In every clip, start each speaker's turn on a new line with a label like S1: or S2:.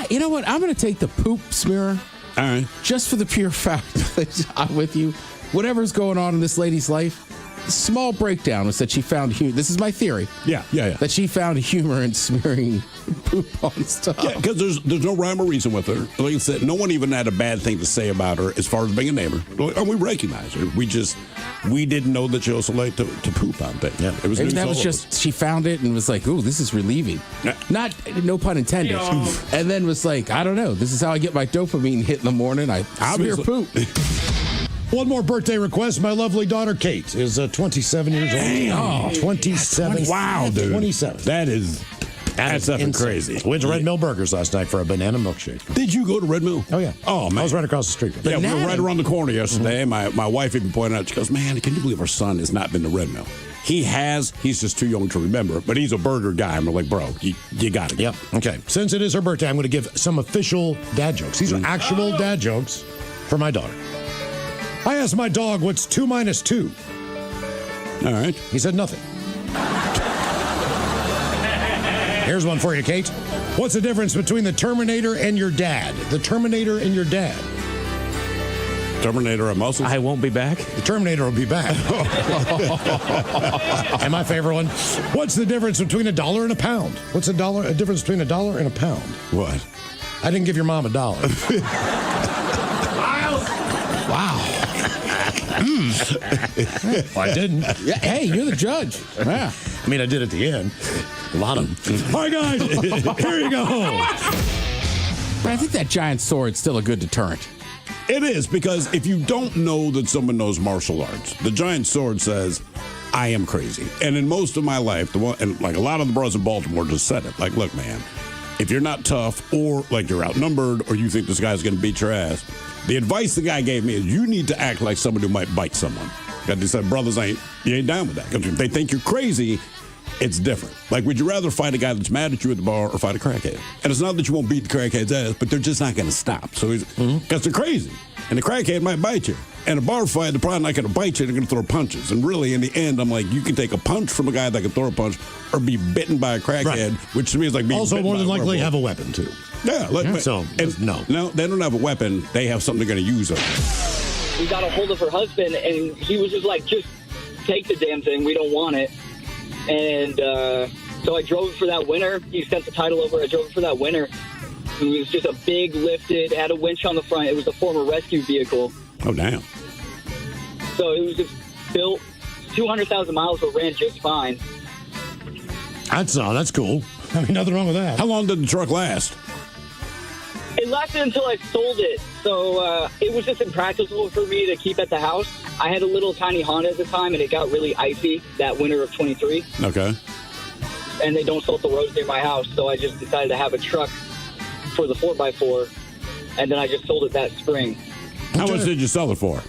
S1: You know what? I'm going to take the poop smearer.
S2: All right.
S1: Just for the pure fact that I'm with you. Whatever's going on in this lady's life, small breakdown was that she found humor. This is my theory.
S2: Yeah.
S1: That she found humor in smearing poop on stuff.
S2: Yeah, because there's no rhyme or reason with her. Like I said, no one even had a bad thing to say about her as far as being a neighbor. And we recognize her. We didn't know that she also liked to poop on things.
S1: Yeah.
S2: It was
S1: that was just, she found it and was like, ooh, this is relieving.
S2: Yeah.
S1: No pun intended. And then was like, I don't know. This is how I get my dopamine hit in the morning. I smear poop.
S3: One more birthday request. My lovely daughter, Kate, is 27 years old.
S2: Damn.
S3: 27.
S2: Wow, dude.
S3: 27.
S2: That's up and crazy.
S3: Went to Red Mill Burgers last night for a banana milkshake.
S2: Did you go to Red Mill?
S3: Oh, yeah.
S2: Oh, man.
S3: I was right across the street.
S2: Yeah, we were right around the corner yesterday. Mm-hmm. My wife even pointed out, she goes, man, can you believe our son has not been to Red Mill? He's just too young to remember, but he's a burger guy. And we're like, bro, you got to go.
S3: Yep. Okay. Since it is her birthday, I'm going to give some official dad jokes. These are actual dad jokes for my daughter. I asked my dog, what's 2 minus 2?
S2: All right.
S3: He said nothing. Here's one for you, Kate. What's the difference between the Terminator and your dad? The Terminator and your dad.
S2: Terminator and muscles?
S1: I won't be back.
S3: The Terminator will be back. And my favorite one. What's the difference between $1 and a pound? What's a difference between $1 and a pound?
S2: What?
S3: I didn't give your mom $1.
S1: Wow.
S3: Well, I didn't.
S1: Yeah, hey, you're the judge. Yeah.
S3: I mean, I did at the end. A lot of them. All right, guys, here you go.
S1: But I think that giant sword's still a good deterrent.
S2: It is, because if you don't know that someone knows martial arts, the giant sword says, I am crazy. And in most of my life, and like a lot of the brothers in Baltimore just said it. Like, look, man, if you're not tough or like you're outnumbered or you think this guy's going to beat your ass, the advice the guy gave me is you need to act like somebody who might bite someone. Because they said, brothers, you ain't down with that. Because if they think you're crazy, it's different. Like, would you rather fight a guy that's mad at you at the bar or fight a crackhead? And it's not that you won't beat the crackhead's ass, but they're just not going to stop. So because they're crazy. And the crackhead might bite you. And a bar fight, they're probably not going to bite you. They're going to throw punches. And really, in the end, I'm like, you can take a punch from a guy that can throw a punch or be bitten by a crackhead, which to me is like being
S3: also
S2: bitten
S3: more than
S2: by a
S3: likely
S2: werewolf.
S3: have a weapon, too.
S2: Yeah. No, they don't have a weapon. They have something they're going to use it.
S4: We got a hold of her husband, and he was just like, just take the damn thing. We don't want it. And so I drove it for that winter. He sent the title over. I drove it for that winter. It was just a big lifted, had a winch on the front. It was a former rescue vehicle.
S2: Oh, damn.
S4: So it was just built 200,000 miles, but ran just fine.
S3: That's cool. I mean, nothing wrong with that.
S2: How long did the truck last?
S4: It lasted until I sold it. So it was just impractical for me to keep at the house. I had a little tiny Honda at the time, and it got really icy that winter of 23.
S2: Okay.
S4: And they don't salt the roads near my house, so I just decided to have a truck for the 4x4, and then I just sold it that spring.
S2: How much did you sell it for?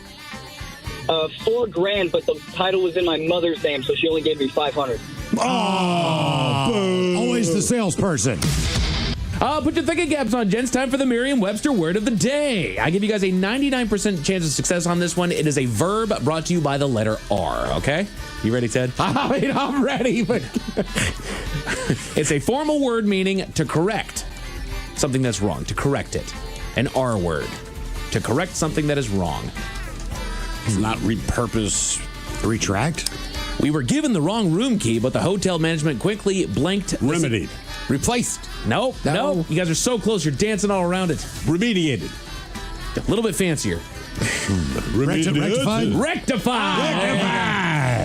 S4: $4,000, but the title was in my mother's name, so she only gave me $500.
S3: Oh, always the salesperson.
S5: Put your thinking caps on, gents. Time for the Merriam-Webster word of the day. I give you guys a 99% chance of success on this one. It is a verb brought to you by the letter R, okay? You ready, Ted?
S1: I mean, I'm ready, but...
S5: It's a formal word meaning to correct something that's wrong, to correct it. An R word. To correct something that is wrong.
S2: It's not repurpose.
S3: Retract?
S5: We were given the wrong room key, but the hotel management quickly blanked.
S2: Remedied.
S1: Replaced.
S5: Nope. You guys are so close. You're dancing all around it.
S2: Remediated.
S5: A little bit fancier.
S3: Rectified?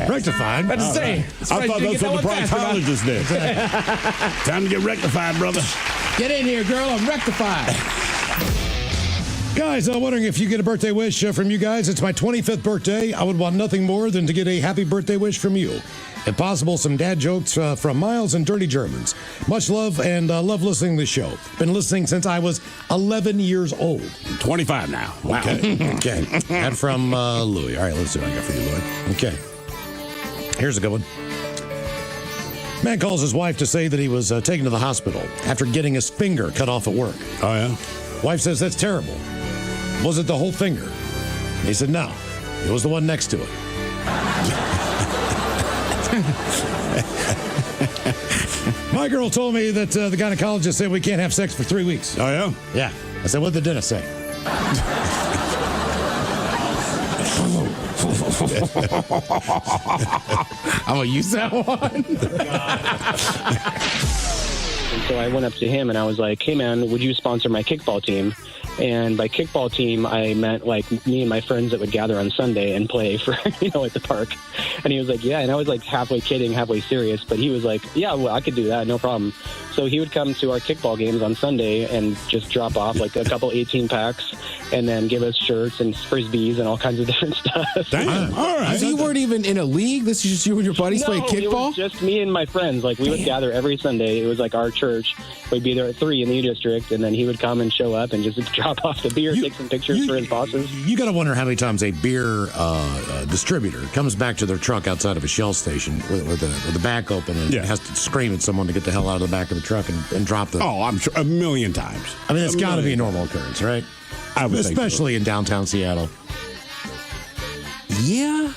S5: Rectified. Let's say.
S2: I thought that's what the proctologist did. Time to get rectified, brother.
S1: Get in here, girl. I'm rectified.
S3: Guys, I'm wondering if you get a birthday wish from you guys. It's my 25th birthday. I would want nothing more than to get a happy birthday wish from you. If possible, some dad jokes from Miles and Dirty Germans. Much love and love listening to the show. Been listening since I was 11 years old.
S2: 25 now. Wow.
S3: Okay. And from Louie. All right, let's see what I got for you, Louie. Okay. Here's a good one. Man calls his wife to say that he was taken to the hospital after getting his finger cut off at work.
S2: Oh, yeah?
S3: Wife says, that's terrible. Was it the whole finger? He said, no. It was the one next to it. My girl told me that the gynecologist said we can't have sex for 3 weeks.
S2: Oh, yeah?
S3: Yeah. I said, what'd the dentist say?
S1: I'm going to use that one.
S6: And so I went up to him and I was like, hey, man, would you sponsor my kickball team? And by kickball team, I meant like me and my friends that would gather on Sunday and play for, at the park. And he was like, yeah. And I was like halfway kidding, halfway serious. But he was like, yeah, well, I could do that. No problem. So he would come to our kickball games on Sunday and just drop off like a couple 18 packs and then give us shirts and frisbees and all kinds of different stuff.
S2: Damn. All right.
S1: So you weren't even in a league? This is just you and your buddies playing
S6: It
S1: kickball?
S6: was just me and my friends. Like, we would gather every Sunday. It was like our church. We'd be there at 3 in the U District, and then he would come and show up and just drop off the beer, take some pictures for his bosses.
S3: You got to wonder how many times a beer distributor comes back to their truck outside of a Shell station with the back open and has to scream at someone to get the hell out of the back of the truck and drop the...
S2: Oh, I'm sure 1,000,000 times.
S3: I mean, it's got to be a normal occurrence, right?
S2: I would think so.
S3: Especially in downtown Seattle.
S1: Yeah.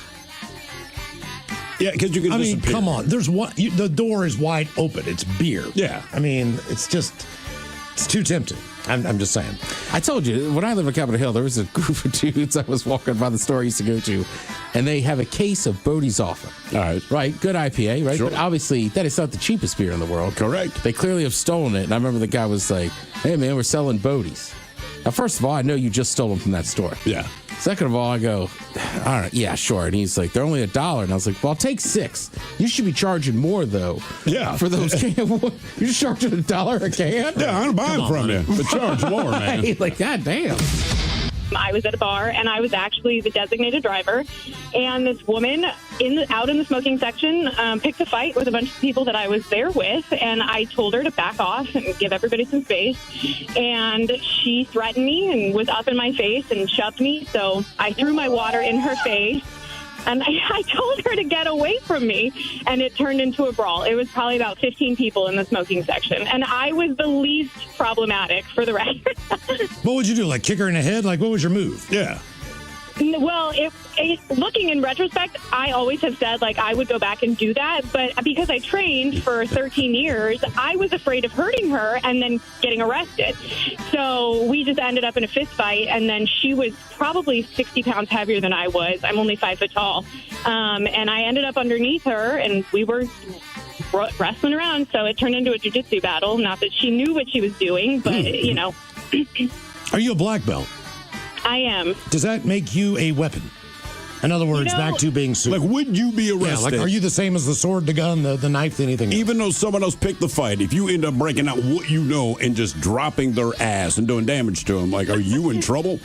S2: Yeah, because you can disappear.
S3: Come on. There's one. The door is wide open. It's beer.
S2: Yeah.
S3: I mean, it's too tempting. I'm just saying.
S1: I told you, when I lived in Capitol Hill, there was a group of dudes I was walking by the store I used to go to, and they have a case of Bodie's Offer.
S2: All right.
S1: Right? Good IPA, right?
S2: Sure.
S1: But obviously, that is not the cheapest beer in the world.
S2: Correct.
S1: They clearly have stolen it, and I remember the guy was like, hey, man, we're selling Bodie's. Now, first of all, I know you just stole them from that store.
S2: Yeah.
S1: Second of all, I go, all right, yeah, sure. And he's like, they're only $1. And I was like, well, I'll take 6. You should be charging more, though.
S2: Yeah.
S1: For those cans. You're just charging $1 a can?
S2: Yeah, I'm buying from you. But charge more, man.
S1: Right? Like, goddamn.
S7: I was at a bar, and I was actually the designated driver. And this woman out in the smoking section picked a fight with a bunch of people that I was there with, and I told her to back off and give everybody some space. And she threatened me and was up in my face and shoved me, so I threw my water in her face. And I told her to get away from me, and it turned into a brawl. It was probably about 15 people in the smoking section, and I was the least problematic, for the record.
S3: What would you do? Like kick her in the head? Like, what was your move?
S2: Yeah.
S7: Well, looking in retrospect, I always have said, like, I would go back and do that. But because I trained for 13 years, I was afraid of hurting her and then getting arrested. So we just ended up in a fist fight. And then she was probably 60 pounds heavier than I was. I'm only 5 foot tall. And I ended up underneath her, and we were wrestling around. So it turned into a jiu-jitsu battle. Not that she knew what she was doing, but,
S3: Are you a black belt?
S7: I am.
S3: Does that make you a weapon? In other words, back to being super.
S2: Like, would you be arrested?
S3: Yeah, like, are you the same as the sword, the gun, the knife, anything else?
S2: Even though someone else picked the fight, if you end up breaking out what you know and just dropping their ass and doing damage to them, like, are you in trouble?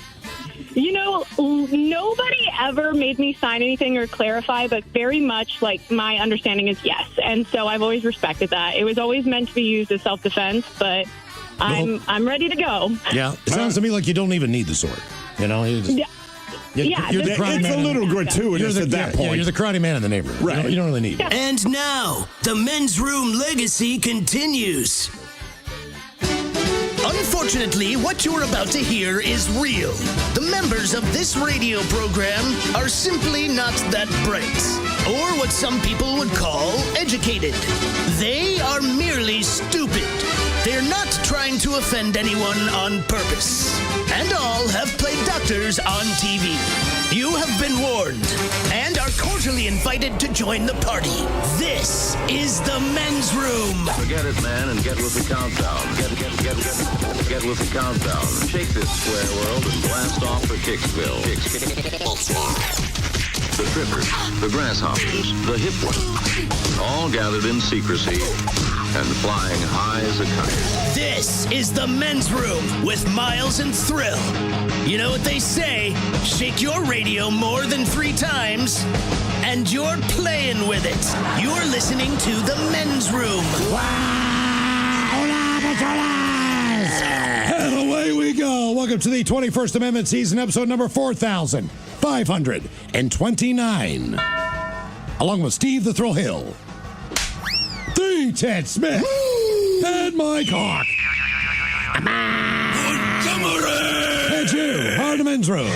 S7: Nobody ever made me sign anything or clarify, but very much, like, my understanding is yes. And so I've always respected that. It was always meant to be used as self-defense, but I'm ready to go.
S3: Yeah, it sounds to me like you don't even need the sword. You know? You're the
S2: It's a little gratuitous at that point.
S3: Yeah, you're the karate man in the neighborhood.
S2: Right.
S3: You don't really need it.
S8: And now, the men's room legacy continues. Unfortunately, what you're about to hear is real. The members of this radio program are simply not that bright, or what some people would call educated. They are merely stupid. They're not trying to offend anyone on purpose. And all have played doctors on TV. You have been warned and are cordially invited to join the party. This is the men's room.
S9: Forget it, man, and get with the countdown. Get with the countdown. Shake this square world and blast off for Kicksville. The trippers, the grasshoppers, the hip ones, all gathered in secrecy and flying high as a kite.
S8: This is the men's room with Miles and Thrill. You know what they say, shake your radio more than 3 times, and you're playing with it. You're listening to the men's room.
S3: And away we go. Welcome to the 21st Amendment season, episode number 4529. Along with Steve the Thrill Hill, the Ted Smith, and Mike Hawk. And you are the men's room.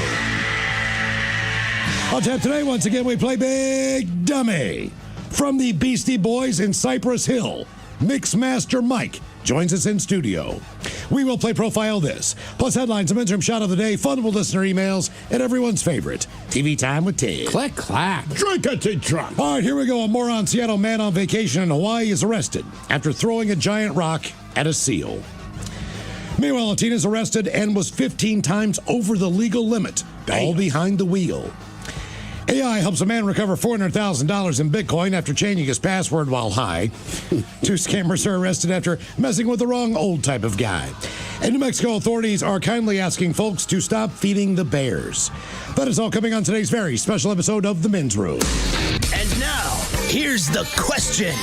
S3: On tap today, once again, we play Big Dummy from the Beastie Boys in Cypress Hill. Mixmaster Mike joins us in studio. We will play Profile This, plus headlines, a men's room shot of the day, fun listener emails, and everyone's favorite, TV Time with Ted.
S1: Clack, clack.
S2: Drink.
S3: All right, here we go. A moron Seattle man on vacation in Hawaii is arrested after throwing a giant rock at a seal. Meanwhile, a teen is arrested and was 15 times over the legal limit, all behind the wheel. AI helps a man recover $400,000 in Bitcoin after changing his password while high. 2 scammers are arrested after messing with the wrong old type of guy. And New Mexico authorities are kindly asking folks to stop feeding the bears. That is all coming on today's very special episode of The Men's Room.
S8: And now, here's the question.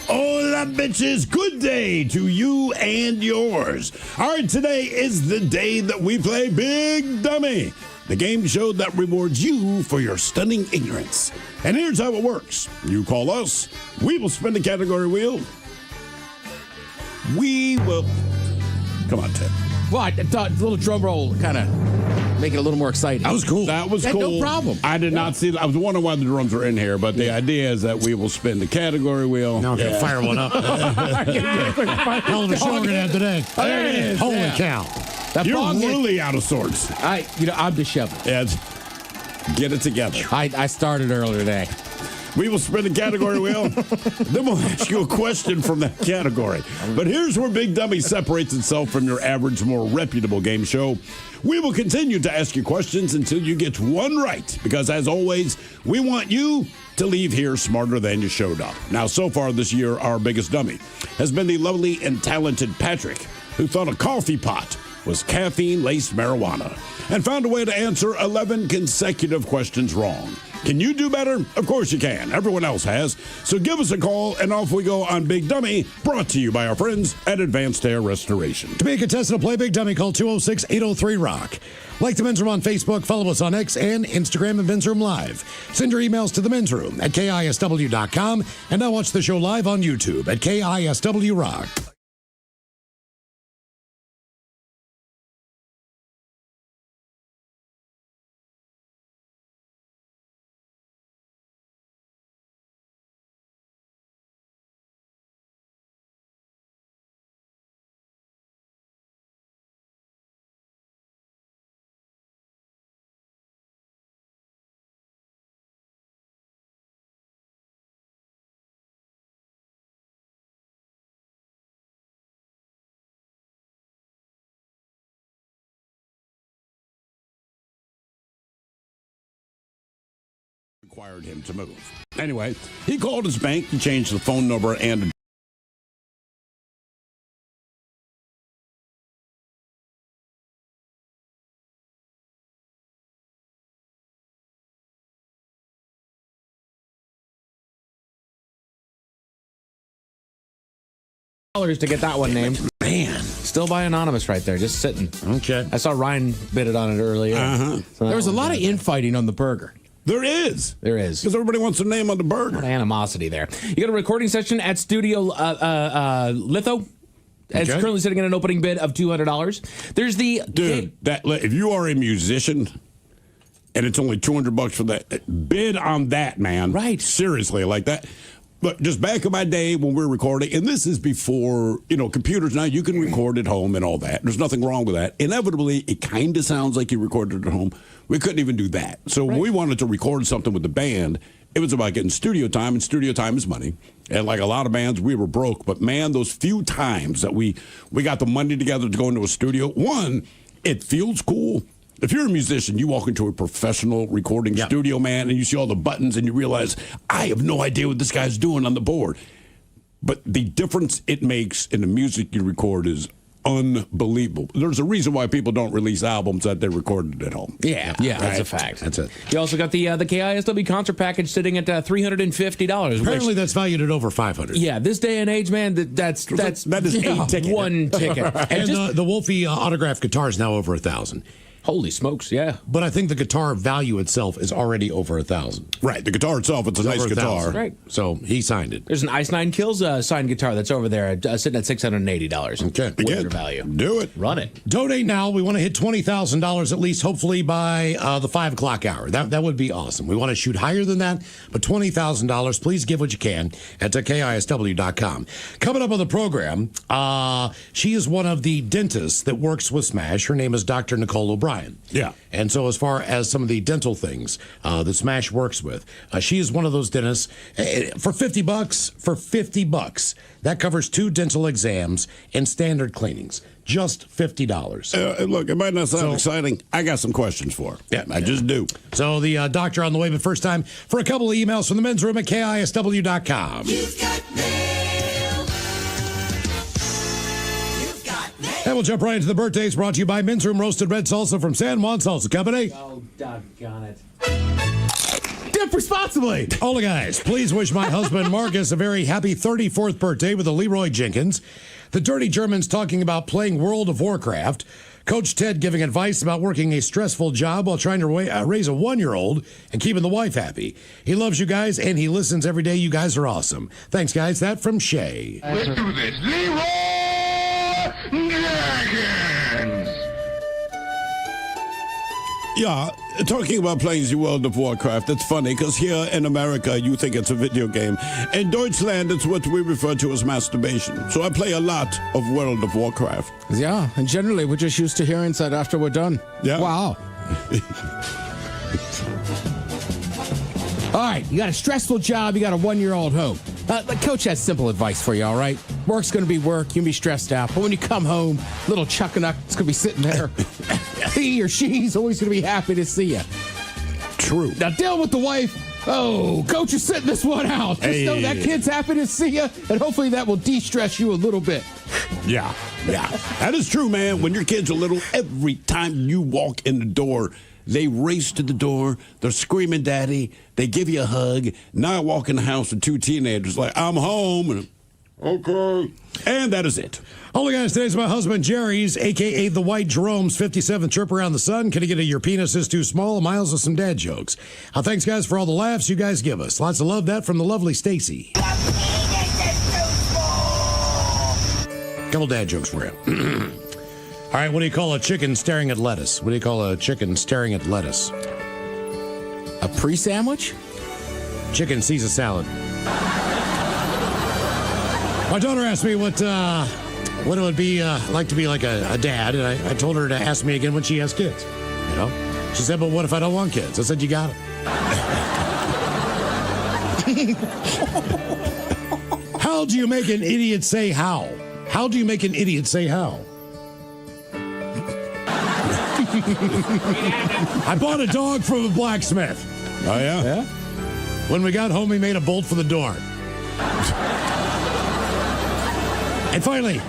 S2: Hola, bitches. Good day to you and yours. All right, today is the day that we play Big Dummy, the game show that rewards you for your stunning ignorance. And here's how it works. You call us. We will spin the category wheel. We will... Come on, Ted.
S1: Well, I thought a little drum roll kind of make it a little more exciting.
S2: That was cool. That was cool.
S1: No problem.
S2: I did not see that. I was wondering why the drums are in here, but the idea is that we will spin the category wheel.
S3: Now I'm going to fire one up. Hell of a show we're going to have today.
S1: There it is.
S3: Holy cow.
S1: That
S2: You're
S1: bong
S2: really out of sorts.
S1: I'm disheveled.
S2: Ed, get it together.
S1: I started earlier today.
S2: We will spin the category wheel. Then we'll ask you a question from that category. But here's where Big Dummy separates itself from your average, more reputable game show. We will continue to ask you questions until you get one right. Because as always, we want you to leave here smarter than you showed up. Now, so far this year, our biggest dummy has been the lovely and talented Patrick, who thought a coffee pot was caffeine-laced marijuana and found a way to answer 11 consecutive questions wrong. Can you do better? Of course you can. Everyone else has. So give us a call, and off we go on Big Dummy, brought to you by our friends at Advanced Hair Restoration.
S3: To be a contestant to play Big Dummy, call 206-803-ROCK. Like The Men's Room on Facebook, follow us on X and Instagram at Men's Room Live. Send your emails to The Men's Room at KISW.com, and now watch the show live on YouTube at KISW Rock.
S2: Required him to move. Anyway, he called his bank to change the phone number and
S5: to get that one named.
S2: man.
S5: Still by anonymous right there, just sitting.
S2: Okay.
S5: I saw Ryan bid it on it earlier. So
S1: There was a lot of infighting on the burger.
S2: There is.
S5: There is.
S2: Because everybody wants their name on the burger.
S5: Animosity there. You got a recording session at Studio Litho. It's currently sitting at an opening bid of $200. There's the
S2: Dude, if you are a musician and it's only $200 for that, bid on that, man.
S5: Right.
S2: Seriously, like that. But just back in my day when we were recording, and this is before, computers now, you can record at home and all that. There's nothing wrong with that. Inevitably, it kind of sounds like you recorded at home. We couldn't even do that. So when we wanted to record something with the band, it was about getting studio time, and studio time is money. And like a lot of bands, we were broke. But man, those few times that we got the money together to go into a studio, one, it feels cool. If you're a musician, you walk into a professional recording studio, man, and you see all the buttons and you realize, I have no idea what this guy's doing on the board. But the difference it makes in the music you record is unbelievable. There's a reason why people don't release albums that they recorded at home.
S5: Yeah, that's a fact.
S3: That's it.
S5: You also got the KISW concert package sitting at $350.
S3: Apparently, that's valued at over $500.
S5: Yeah, this day and age, man, that is
S2: a ticket.
S5: One ticket.
S3: And the Wolfie autographed guitar is now over $1,000.
S5: Holy smokes, yeah.
S3: But I think the guitar value itself is already over $1,000.
S2: Right. The guitar itself, it's a nice
S3: Over
S2: guitar.
S3: 1,000.
S5: Right.
S3: So he signed it.
S5: There's an Ice Nine Kills signed guitar that's over there sitting at $680.
S3: Okay.
S5: Wizard value.
S2: Do it.
S5: Run it.
S3: Donate now. We want to hit $20,000 at least, hopefully by the 5 o'clock hour. That would be awesome. We want to shoot higher than that, but $20,000. Please give what you can at KISW.com. Coming up on the program, she is one of the dentists that works with Smash. Her name is Dr. Nicole O'Brien.
S2: Yeah.
S3: And so as far as some of the dental things that Smash works with, she is one of those dentists. For $50, that covers 2 dental exams and standard cleanings. Just $50.
S2: Look, it might not sound exciting. I got some questions for her. Yeah, I just do.
S3: So the doctor on the way, but first time for a couple of emails from the men's room at KISW.com.
S10: You've got mail. You've got mail.
S3: And we'll jump right into the birthdays brought to you by Men's Room Roasted Red Salsa from San Juan Salsa Company.
S5: Oh, doggone it.
S3: Dip responsibly. All the guys, please wish my husband Marcus a very happy 34th birthday with the Leroy Jenkins. The Dirty Germans talking about playing World of Warcraft. Coach Ted giving advice about working a stressful job while trying to raise a 1-year-old and keeping the wife happy. He loves you guys and he listens every day. You guys are awesome. Thanks, guys. That from Shay.
S10: Let's do this. Leroy Jenkins.
S2: Yeah, talking about playing the World of Warcraft, it's funny because here in America you think it's a video game. In Deutschland, it's what we refer to as masturbation. So I play a lot of World of Warcraft.
S1: Yeah, and generally we're just used to hearing that after we're done.
S2: Yeah.
S1: Wow. All right, you got a stressful job, you got a 1-year-old home. Coach has simple advice for you, all right? Work's going to be work, you can be stressed out, but when you come home, little Chuckanuck is going to be sitting there. He or she's always going to be happy to see you.
S2: True.
S1: Now, deal with the wife. Oh, Coach is sitting this one out. Just know that kid's happy to see you, and hopefully that will de-stress you a little bit.
S2: Yeah. That is true, man. When your kids are little, every time you walk in the door, they race to the door. They're screaming, Daddy. They give you a hug. Now I walk in the house with 2 teenagers like, I'm home. And okay. And that is it.
S3: All the guys, today's my husband Jerry's, a.k.a. the White Jerome's 57th trip around the sun. Can you get a your penis is too small? Miles with some dad jokes. Thanks, guys, for all the laughs you guys give us. Lots of love. That from the lovely Stacy. Couple dad jokes for you. All right, what do you call a chicken staring at lettuce? What do you call a chicken staring at lettuce?
S1: A pre-sandwich?
S3: Chicken sees a salad. My daughter asked me what it would be like to be like a dad, and I told her to ask me again when she has kids. You know, she said, "But what if I don't want kids?" I said, "You got it." How do you make an idiot say how? How do you make an idiot say how? I bought a dog from a blacksmith.
S2: Oh, yeah?
S3: Yeah? When we got home, he made a bolt for the door. And finally,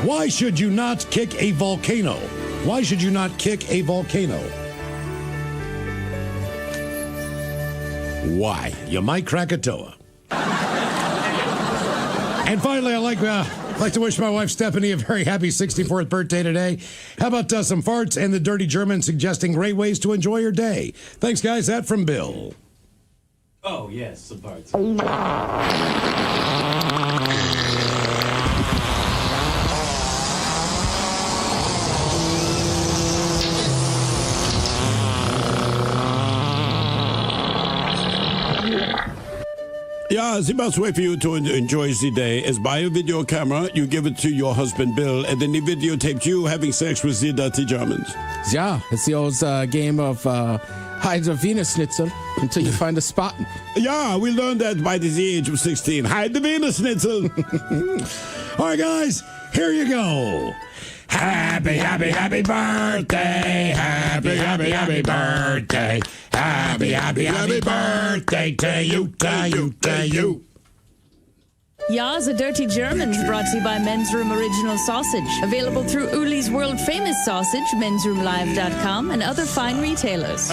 S3: why should you not kick a volcano? Why should you not kick a volcano? Why? You might crack a toe. And finally, I like to wish my wife Stephanie a very happy 64th birthday today. How about some farts and the Dirty German suggesting great ways to enjoy your day? Thanks, guys. That from Bill.
S5: Oh, yes, some parts.
S2: Yeah, the best way for you to enjoy the day is buy a video camera, you give it to your husband Bill, and then he videotaped you having sex with the Dirty Germans.
S1: Yeah, it's the old game of hide the Venus Schnitzel until you find a spot.
S2: Yeah, we learned that by the age of 16. Hide the Venus Schnitzel.
S3: All right, guys, here you go. Happy, happy, happy birthday. Happy, happy, happy birthday. Happy, happy, happy birthday to you, to you, to you.
S11: Ya's a Dirty Germans brought to you by Men's Room Original Sausage. Available through Uli's World Famous Sausage, mensroomlive.com, and other fine retailers.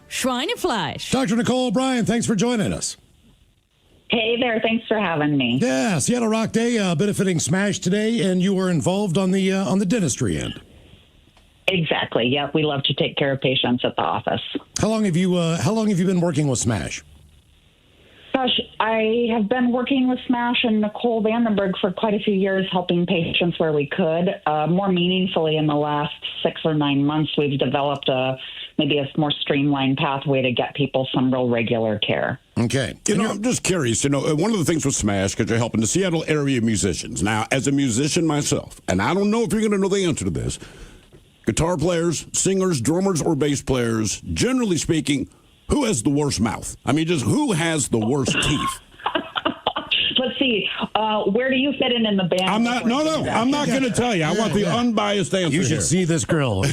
S11: Schweinefleisch.
S3: Dr. Nicole O'Brien, thanks for joining us.
S12: Hey there, thanks for having me.
S3: Yeah, Seattle Rock Day benefiting Smash today, and you were involved on the dentistry end.
S12: Exactly. Yep. We love to take care of patients at the office.
S3: How long have you been working with Smash?
S12: Gosh, I have been working with Smash and Nicole Vandenberg for quite a few years, helping patients where we could. More meaningfully, in the last 6 or 9 months, we've developed maybe a more streamlined pathway to get people some real regular care.
S3: Okay.
S2: I'm just curious, one of the things with Smash, because you're helping the Seattle area musicians. Now, as a musician myself, and I don't know if you're going to know the answer to this, guitar players, singers, drummers, or bass players, generally speaking, who has the worst mouth? I mean, just who has the worst teeth?
S12: Let's see. Where do you fit in the band?
S2: I'm not going to tell you. I want the unbiased answer.
S3: You should
S2: here.
S3: see this girl.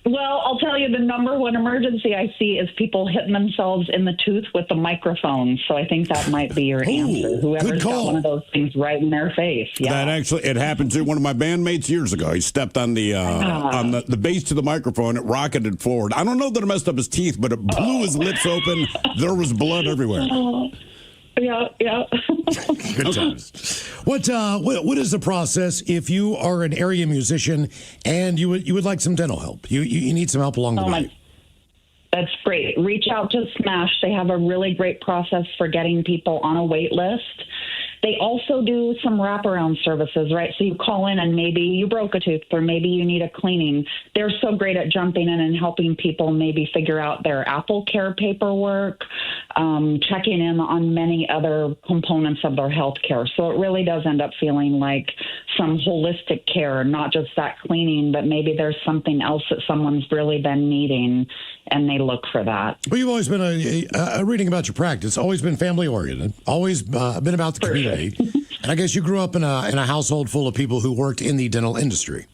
S12: Well, I'll tell you, the number one emergency I see is people hitting themselves in the tooth with the microphone. So I think that might be your answer. Whoever's got one of those things right in their face. Yeah.
S2: That actually, it happened to one of my bandmates years ago. He stepped on the base to the microphone. It rocketed forward. I don't know that it messed up his teeth, but it blew his lips open. There was blood everywhere.
S12: Yeah.
S3: Good times. What is the process if you are an area musician and you would like some dental help? You need some help along the way.
S12: That's great. Reach out to Smash. They have a really great process for getting people on a wait list. They also do some wraparound services, right? So you call in and maybe you broke a tooth or maybe you need a cleaning. They're so great at jumping in and helping people maybe figure out their Apple Care paperwork, checking in on many other components of their health care. So it really does end up feeling like some holistic care, not just that cleaning, but maybe there's something else that someone's really been needing and they look for that.
S3: Well, you've always been reading about your practice, always been family oriented, always been about the community. And I guess you grew up in a household full of people who worked in the dental industry.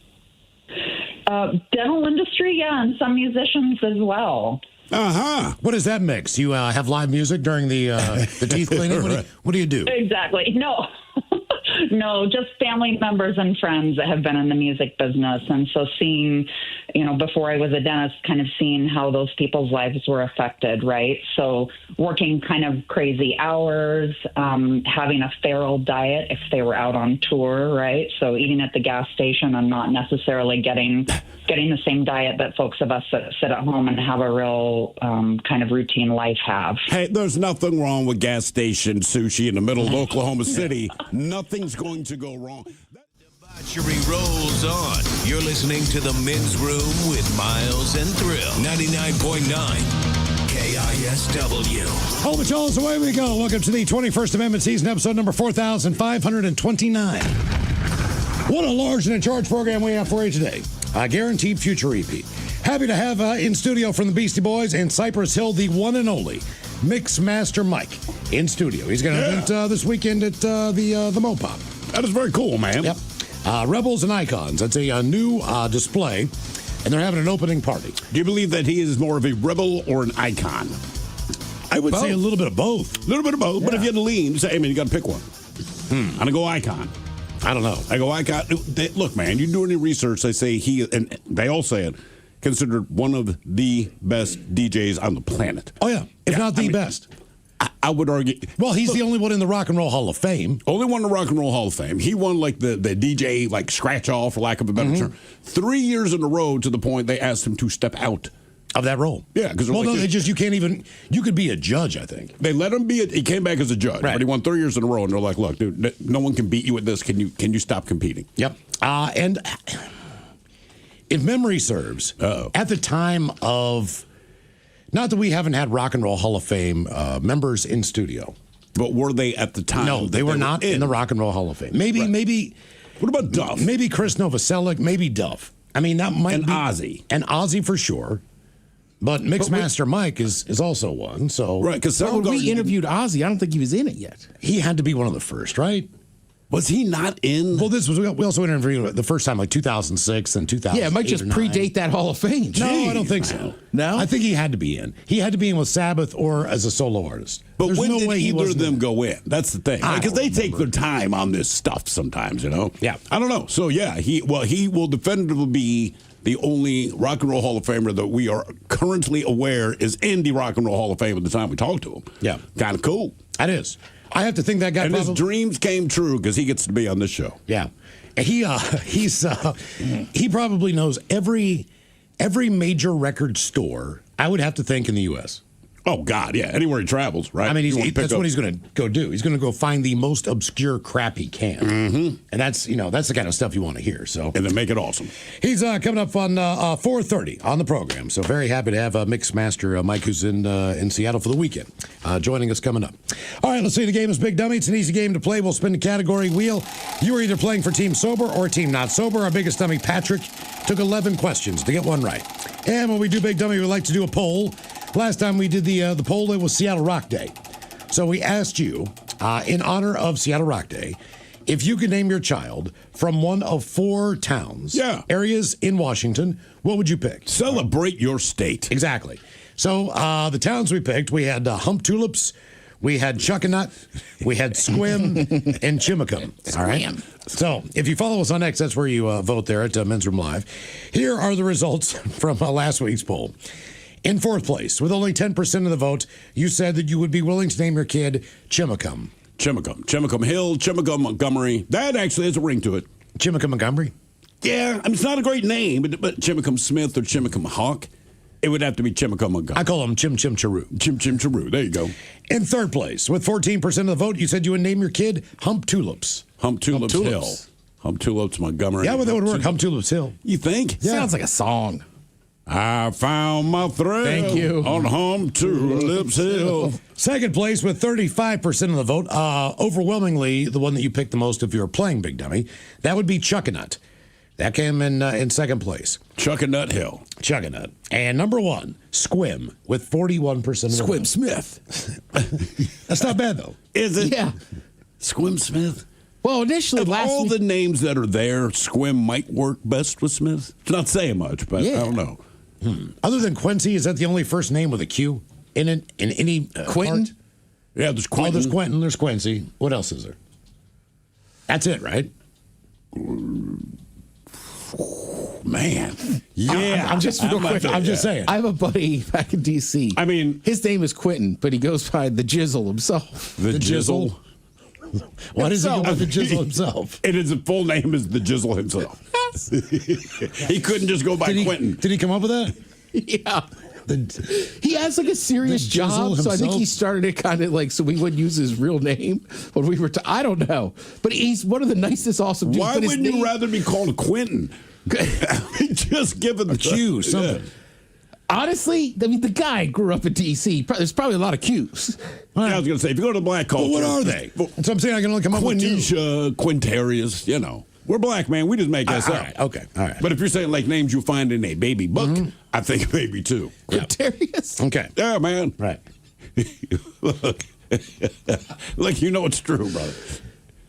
S12: Dental industry, yeah, and some musicians as well.
S3: What does that mix? You have live music during the teeth cleaning? What do you do?
S12: Exactly. No, just family members and friends that have been in the music business. And so seeing, before I was a dentist, kind of seeing how those people's lives were affected, right? So working kind of crazy hours, having a feral diet if they were out on tour, right? So eating at the gas station and not necessarily getting the same diet that folks of us that sit at home and have a real kind of routine life have.
S2: Hey, there's nothing wrong with gas station sushi in the middle of Oklahoma City. Nothing's going to go wrong.
S13: Debauchery rolls on. You're listening to The Men's Room with Miles and Thrill. 99.9 KISW.
S3: Home of Charles, away we go. Welcome to the 21st Amendment season, episode number 4,529. What a large and in charge program we have for you today. A guaranteed future EP. Happy to have in studio from the Beastie Boys and Cypress Hill, the one and only Mix Master Mike in studio. He's going to event this weekend at the Mopop.
S2: That is very cool, man.
S3: Yep. Rebels and Icons. That's a new display, and they're having an opening party.
S2: Do you believe that he is more of a rebel or an icon?
S3: I would say a little bit of both.
S2: A little bit of both. Yeah. But if you had to lean, say, hey, man, you got to pick one. I'm going to go icon.
S3: I don't know.
S2: I go icon. Look, man, you do any research, they say and they all say it, considered one of the best DJs on the planet.
S3: Oh, yeah. If not the best.
S2: I would argue.
S3: Well, he's the only one in the Rock and Roll Hall of Fame.
S2: Only one in the Rock and Roll Hall of Fame. He won like the DJ scratch off, for lack of a better term, 3 years in a row, to the point they asked him to step out
S3: of that role.
S2: Yeah, because
S3: you can't even. You could be a judge, I think.
S2: They let him be. He came back as a judge,
S3: right.
S2: But he won 3 years in a row, and they're like, "Look, dude, no one can beat you at this. Can you stop competing?"
S3: Yep. And if memory serves, at the time of. Not that we haven't had Rock and Roll Hall of Fame members in studio.
S2: But were they at the time?
S3: No, they were not in the Rock and Roll Hall of Fame. Maybe.
S2: What about Duff?
S3: Maybe Chris Novoselic, maybe Duff. I mean, that might
S2: be.
S3: Ozzy. And Ozzy for sure. But Mixmaster Mike is also one. So
S2: right, because
S1: when we interviewed Ozzy, I don't think he was in it yet.
S3: He had to be one of the first, right?
S2: Was he not in?
S3: Well, we also interviewed the first time, 2006 and 2000.
S1: Yeah, it might just predate that Hall of Fame.
S3: No, I don't think so.
S1: No?
S3: I think he had to be in. He had to be in with Sabbath or as a solo artist.
S2: But
S3: There's
S2: when
S3: no
S2: did
S3: way
S2: either of them go in? That's the thing. Because they take their time on this stuff sometimes,
S3: Yeah.
S2: I don't know. So, yeah, he will definitively be the only Rock and Roll Hall of Famer that we are currently aware is in the Rock and Roll Hall of Fame at the time we talked to him.
S3: Yeah.
S2: Kind of cool.
S3: That is. I have to think that guy
S2: and his dreams came true because he gets to be on this show.
S3: Yeah. He probably knows every major record store, I would have to think, in the U.S.
S2: Oh, God, yeah. Anywhere he travels, right?
S3: I mean, that's what he's going to go do. He's going to go find the most obscure crap he can. Mm-hmm. And that's the kind of stuff you want to hear. So,
S2: and then make it awesome.
S3: He's coming up on 4:30 on the program. So very happy to have Mixmaster Mike, who's in Seattle for the weekend, joining us coming up. All right, let's see. The game is Big Dummy. It's an easy game to play. We'll spin the category wheel. You are either playing for Team Sober or Team Not Sober. Our biggest dummy, Patrick, took 11 questions to get one right. And when we do Big Dummy, we like to do a poll. Last time we did the poll, it was Seattle Rock Day. So we asked you, in honor of Seattle Rock Day, if you could name your child from one of 4 towns, areas in Washington, what would you pick?
S2: Celebrate your state.
S3: Exactly. So the towns we picked, we had Hump Tulips, we had Chuckanut, we had Squim, and Chimacum. All right. So if you follow us on X, that's where you vote there at Men's Room Live. Here are the results from last week's poll. In 4th place, with only 10% of the vote, you said that you would be willing to name your kid Chimacum.
S2: Chimacum Hill, Chimacum Montgomery. That actually has a ring to it.
S3: Chimacum Montgomery?
S2: Yeah, I mean, it's not a great name, but Chimacum Smith or Chimacum Hawk, it would have to be Chimacum Montgomery.
S3: I call him Chim Chim Charu.
S2: Chim Chim Charu, there you go.
S3: In 3rd place, with 14% of the vote, you said you would name your kid Hump Tulips.
S2: Hump Tulips Hill. Hump Tulips Montgomery.
S3: Yeah, well, that would work. Hump Tulips Hill.
S2: You think?
S3: Yeah.
S1: Sounds like a song.
S2: I found my thrill.
S1: Thank you.
S2: On Hump Tulips Hill.
S3: 2nd place with 35% of the vote, overwhelmingly the one that you picked the most if you were playing Big Dummy, that would be Chuckanut. That came in 2nd place.
S2: Chuckanut Hill.
S3: Chuckanut. And number 1, Squim, with 41% of the vote.
S2: Squim Smith.
S3: That's not bad, though.
S2: Is it?
S1: Yeah.
S2: Squim Smith?
S1: Well, initially,
S2: of
S1: last
S2: all
S1: week,
S2: the names that are there, Squim might work best with Smith. It's not saying much, but I don't know.
S3: Other than Quincy, is that the only first name with a Q in it? In any
S1: Quentin?
S3: part?
S2: Yeah, there's Quentin.
S3: Oh, there's Quentin. There's Quincy. What else is there? That's it, right?
S2: Man.
S3: Yeah. I'm just saying.
S1: I have a buddy back in D.C.
S2: I mean,
S1: his name is Quentin, but he goes by the Jizzle himself.
S2: The Jizzle?
S3: Why does he go by the Jizzle himself?
S2: And his full name is the Jizzle himself. He couldn't just go by Quentin.
S3: Did he come up with that?
S1: Yeah. He has like a serious job, so I think he started it kind of like so we wouldn't use his real name when we were. I don't know, but he's one of the nicest, awesome dudes.
S2: Why wouldn't you rather be called Quentin? Just give it
S3: a Q, something.
S2: Yeah.
S3: Honestly,
S1: I mean, the guy grew up in D.C. There's probably a lot of Q's.
S2: Yeah, I was going to say, if you go to the black culture.
S3: Well, what are they? That's what I'm saying. I can only come up with
S2: Quintisha, Quintarius, you know. We're black, man. We just make that up.
S3: Right, okay, all right.
S2: But if you're saying like names you find in a baby book, I think maybe two.
S1: Quintarius?
S3: Okay.
S2: Yeah, man.
S3: Right.
S2: Look, you know it's true, brother.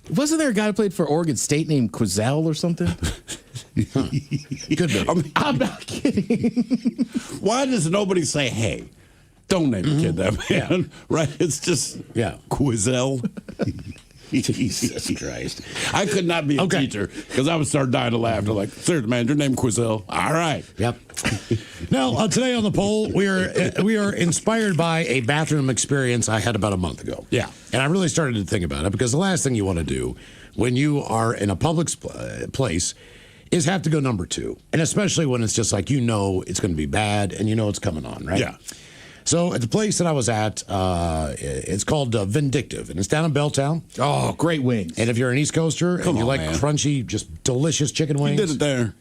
S1: Wasn't there a guy who played for Oregon State named Quizell or something?
S3: Could be.
S1: I'm not kidding.
S2: Why does nobody say, hey, don't name a kid that, man?
S3: Yeah.
S2: Right? It's just Quizell.
S3: Jesus Christ.
S2: I could not be a teacher because I would start dying of laughter. Like, seriously, man, your name Quizell. All right.
S3: Yep. Now, today on the poll, we are inspired by a bathroom experience I had about a month ago.
S2: Yeah.
S3: And I really started to think about it because the last thing you want to do when you are in a public place is have to go number two. And especially when it's just like, you know, it's going to be bad and you know it's coming on, right?
S2: Yeah.
S3: So at the place that I was at, it's called Vindictive, and it's down in Belltown.
S1: Oh, great wings.
S3: And if you're an East Coaster and you like
S2: man.
S3: crunchy, just delicious chicken wings.
S2: You did it there.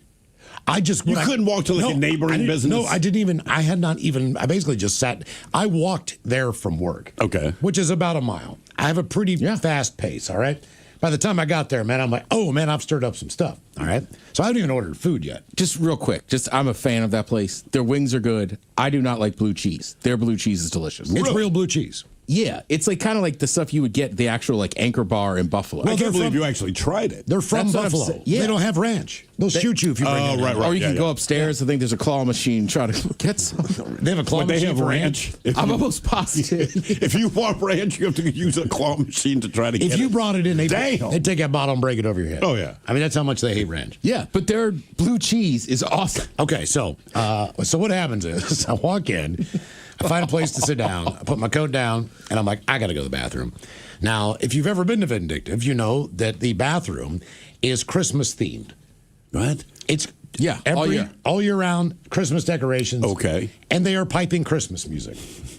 S3: You
S2: couldn't walk to like a neighboring business?
S3: No, I didn't even. I basically just sat. I walked there from work.
S2: Okay.
S3: Which is about a mile. I have a pretty fast pace, all right? By the time I got there, man, I'm like, oh, man, I've stirred up some stuff, all right? So I haven't even ordered food yet.
S1: Just real quick, I'm a fan of that place. Their wings are good. I do not like blue cheese. Their blue cheese is delicious.
S3: It's real blue cheese.
S1: Yeah, it's like kind of like the stuff you would get the actual like Anchor Bar in Buffalo.
S2: I can't believe you actually tried it.
S3: They're from Buffalo.
S1: Yeah.
S3: They don't have ranch. They'll shoot you if you bring it in.
S2: right.
S1: Or you can go upstairs. I think there's a claw machine. Try to get some.
S3: They have a claw machine.
S2: They have
S3: for
S2: ranch.
S1: I'm almost positive.
S2: If you want ranch, you have to use a claw machine to try to get it.
S3: If you brought it in, they'd
S2: Damn.
S3: take that bottle and break it over your head.
S2: Oh, yeah.
S3: I mean, that's how much they hate ranch.
S1: Yeah, but their blue cheese is awesome.
S3: Okay, so what happens is I walk in, I find a place to sit down, I put my coat down, and I'm like, I got to go to the bathroom. Now, if you've ever been to Vindictive, you know that the bathroom is Christmas themed.
S2: What?
S3: It's
S1: all year
S3: round Christmas decorations.
S2: Okay.
S3: And they are piping Christmas music.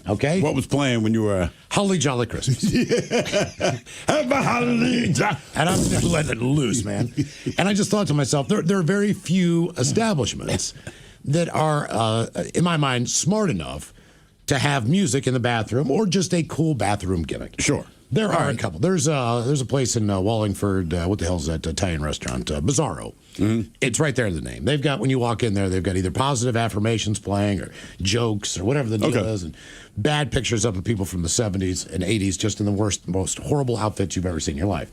S3: Okay.
S2: What was playing when you were
S3: Holly Jolly Christmas?
S2: Have a holly jolly.
S3: And I'm just letting it loose, man. And I just thought to myself, there are very few establishments that are, in my mind, smart enough to have music in the bathroom or just a cool bathroom gimmick.
S2: Sure.
S3: There are a couple. There's a place in Wallingford. What the hell is that Italian restaurant? Bizarro.
S2: Mm-hmm.
S3: It's right there in the name. They've got, when you walk in there, they've got either positive affirmations playing or jokes or whatever the deal is, and bad pictures up of people from the 70s and 80s just in the worst, most horrible outfits you've ever seen in your life.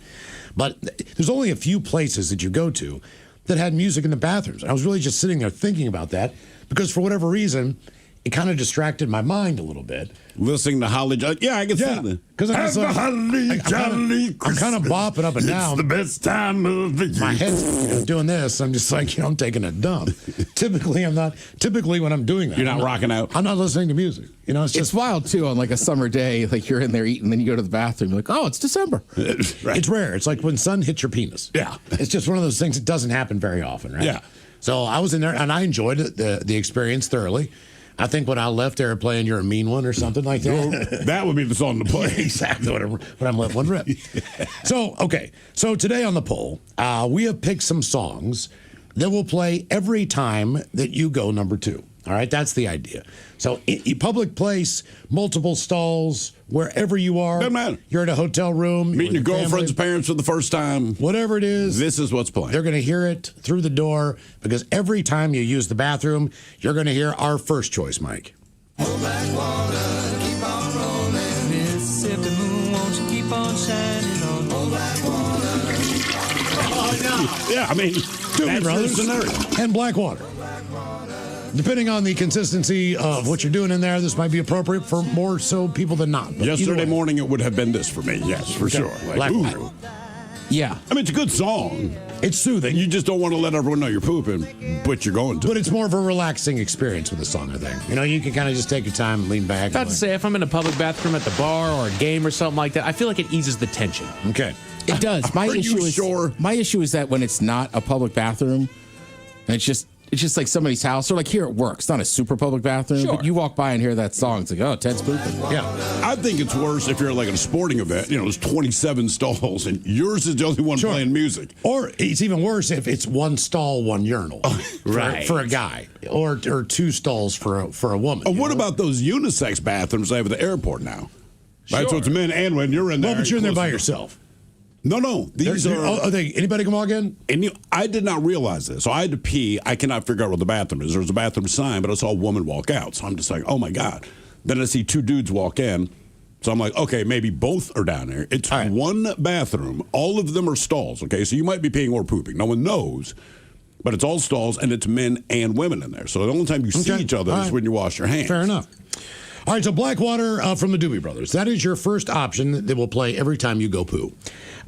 S3: But there's only a few places that you go to that had music in the bathrooms. I was really just sitting there thinking about that because for whatever reason, it kind of distracted my mind a little bit.
S2: Listening to Holly Jolly. Yeah, I can see that.
S3: Because I'm kind of bopping up and down.
S2: It's the best time of the year.
S3: My head's doing this. I'm just like, I'm taking a dump. Typically, I'm not. Typically, when I'm doing that,
S2: You're not rocking out?
S3: I'm not listening to music.
S1: It's wild, too, on like a summer day. Like you're in there eating, then you go to the bathroom. You're like, oh, it's December.
S2: Right.
S3: It's rare. It's like when sun hits your penis.
S2: Yeah.
S3: It's just one of those things that doesn't happen very often, right?
S2: Yeah.
S3: So I was in there, and I enjoyed the experience thoroughly. I think when I left there playing You're a Mean One or something like that.
S2: That would be the song to play.
S3: Exactly when I'm letting one rip. So today on the poll, we have picked some songs that will play every time that you go number 2. All right, that's the idea. So, public place, multiple stalls, wherever you are.
S2: Doesn't matter.
S3: You're in a hotel room.
S2: Meeting your girlfriend's parents for the first time.
S3: Whatever it is.
S2: This is what's playing.
S3: They're going to hear it through the door because every time you use the bathroom, you're going to hear our first choice, Mike.
S10: Oh, black water, keep on rolling. Mississippi moon, won't you keep on shining on? Oh, black water. Oh, no.
S2: Yeah, I mean,
S3: Doobie Brothers and Blackwater. Depending on the consistency of what you're doing in there, this might be appropriate for more so people than not. But
S2: yesterday morning, it would have been this for me. Yes, for sure. Like,
S3: Blackwater.
S1: Yeah.
S2: I mean, it's a good song.
S3: It's soothing.
S2: You just don't want to let everyone know you're pooping, but you're going to.
S3: But it's more of a relaxing experience with the song, I think. You can kind of just take your time and lean back.
S5: About to say, if I'm in a public bathroom at the bar or a game or something like that, I feel like it eases the tension.
S3: Okay.
S1: It does. My issue is that when it's not a public bathroom, and it's just like somebody's house, or like here at work. It's not a super public bathroom, but you walk by and hear that song. It's like, oh, Ted's pooping.
S2: Yeah. I think it's worse if you're like at a sporting event. There's 27 stalls and yours is the only one playing music.
S3: Or it's even worse if it's one stall, one urinal.
S2: Right.
S3: For a guy. Or 2 stalls for a woman.
S2: Oh, what about those unisex bathrooms they have at the airport now? Right, so it's men and when you're in there.
S3: Well, but you're in there by yourself.
S2: No. These are
S3: they? Anybody can walk in?
S2: And I did not realize this. So I had to pee. I cannot figure out what the bathroom is. There's a bathroom sign, but I saw a woman walk out. So I'm just like, oh my God. Then I see 2 dudes walk in. So I'm like, okay, maybe both are down there. It's one bathroom. All of them are stalls. Okay, so you might be peeing or pooping. No one knows. But it's all stalls, and it's men and women in there. So the only time you see each other is when you wash your hands.
S3: Fair enough. All right, so Blackwater from the Doobie Brothers. That is your first option that will play every time you go poo.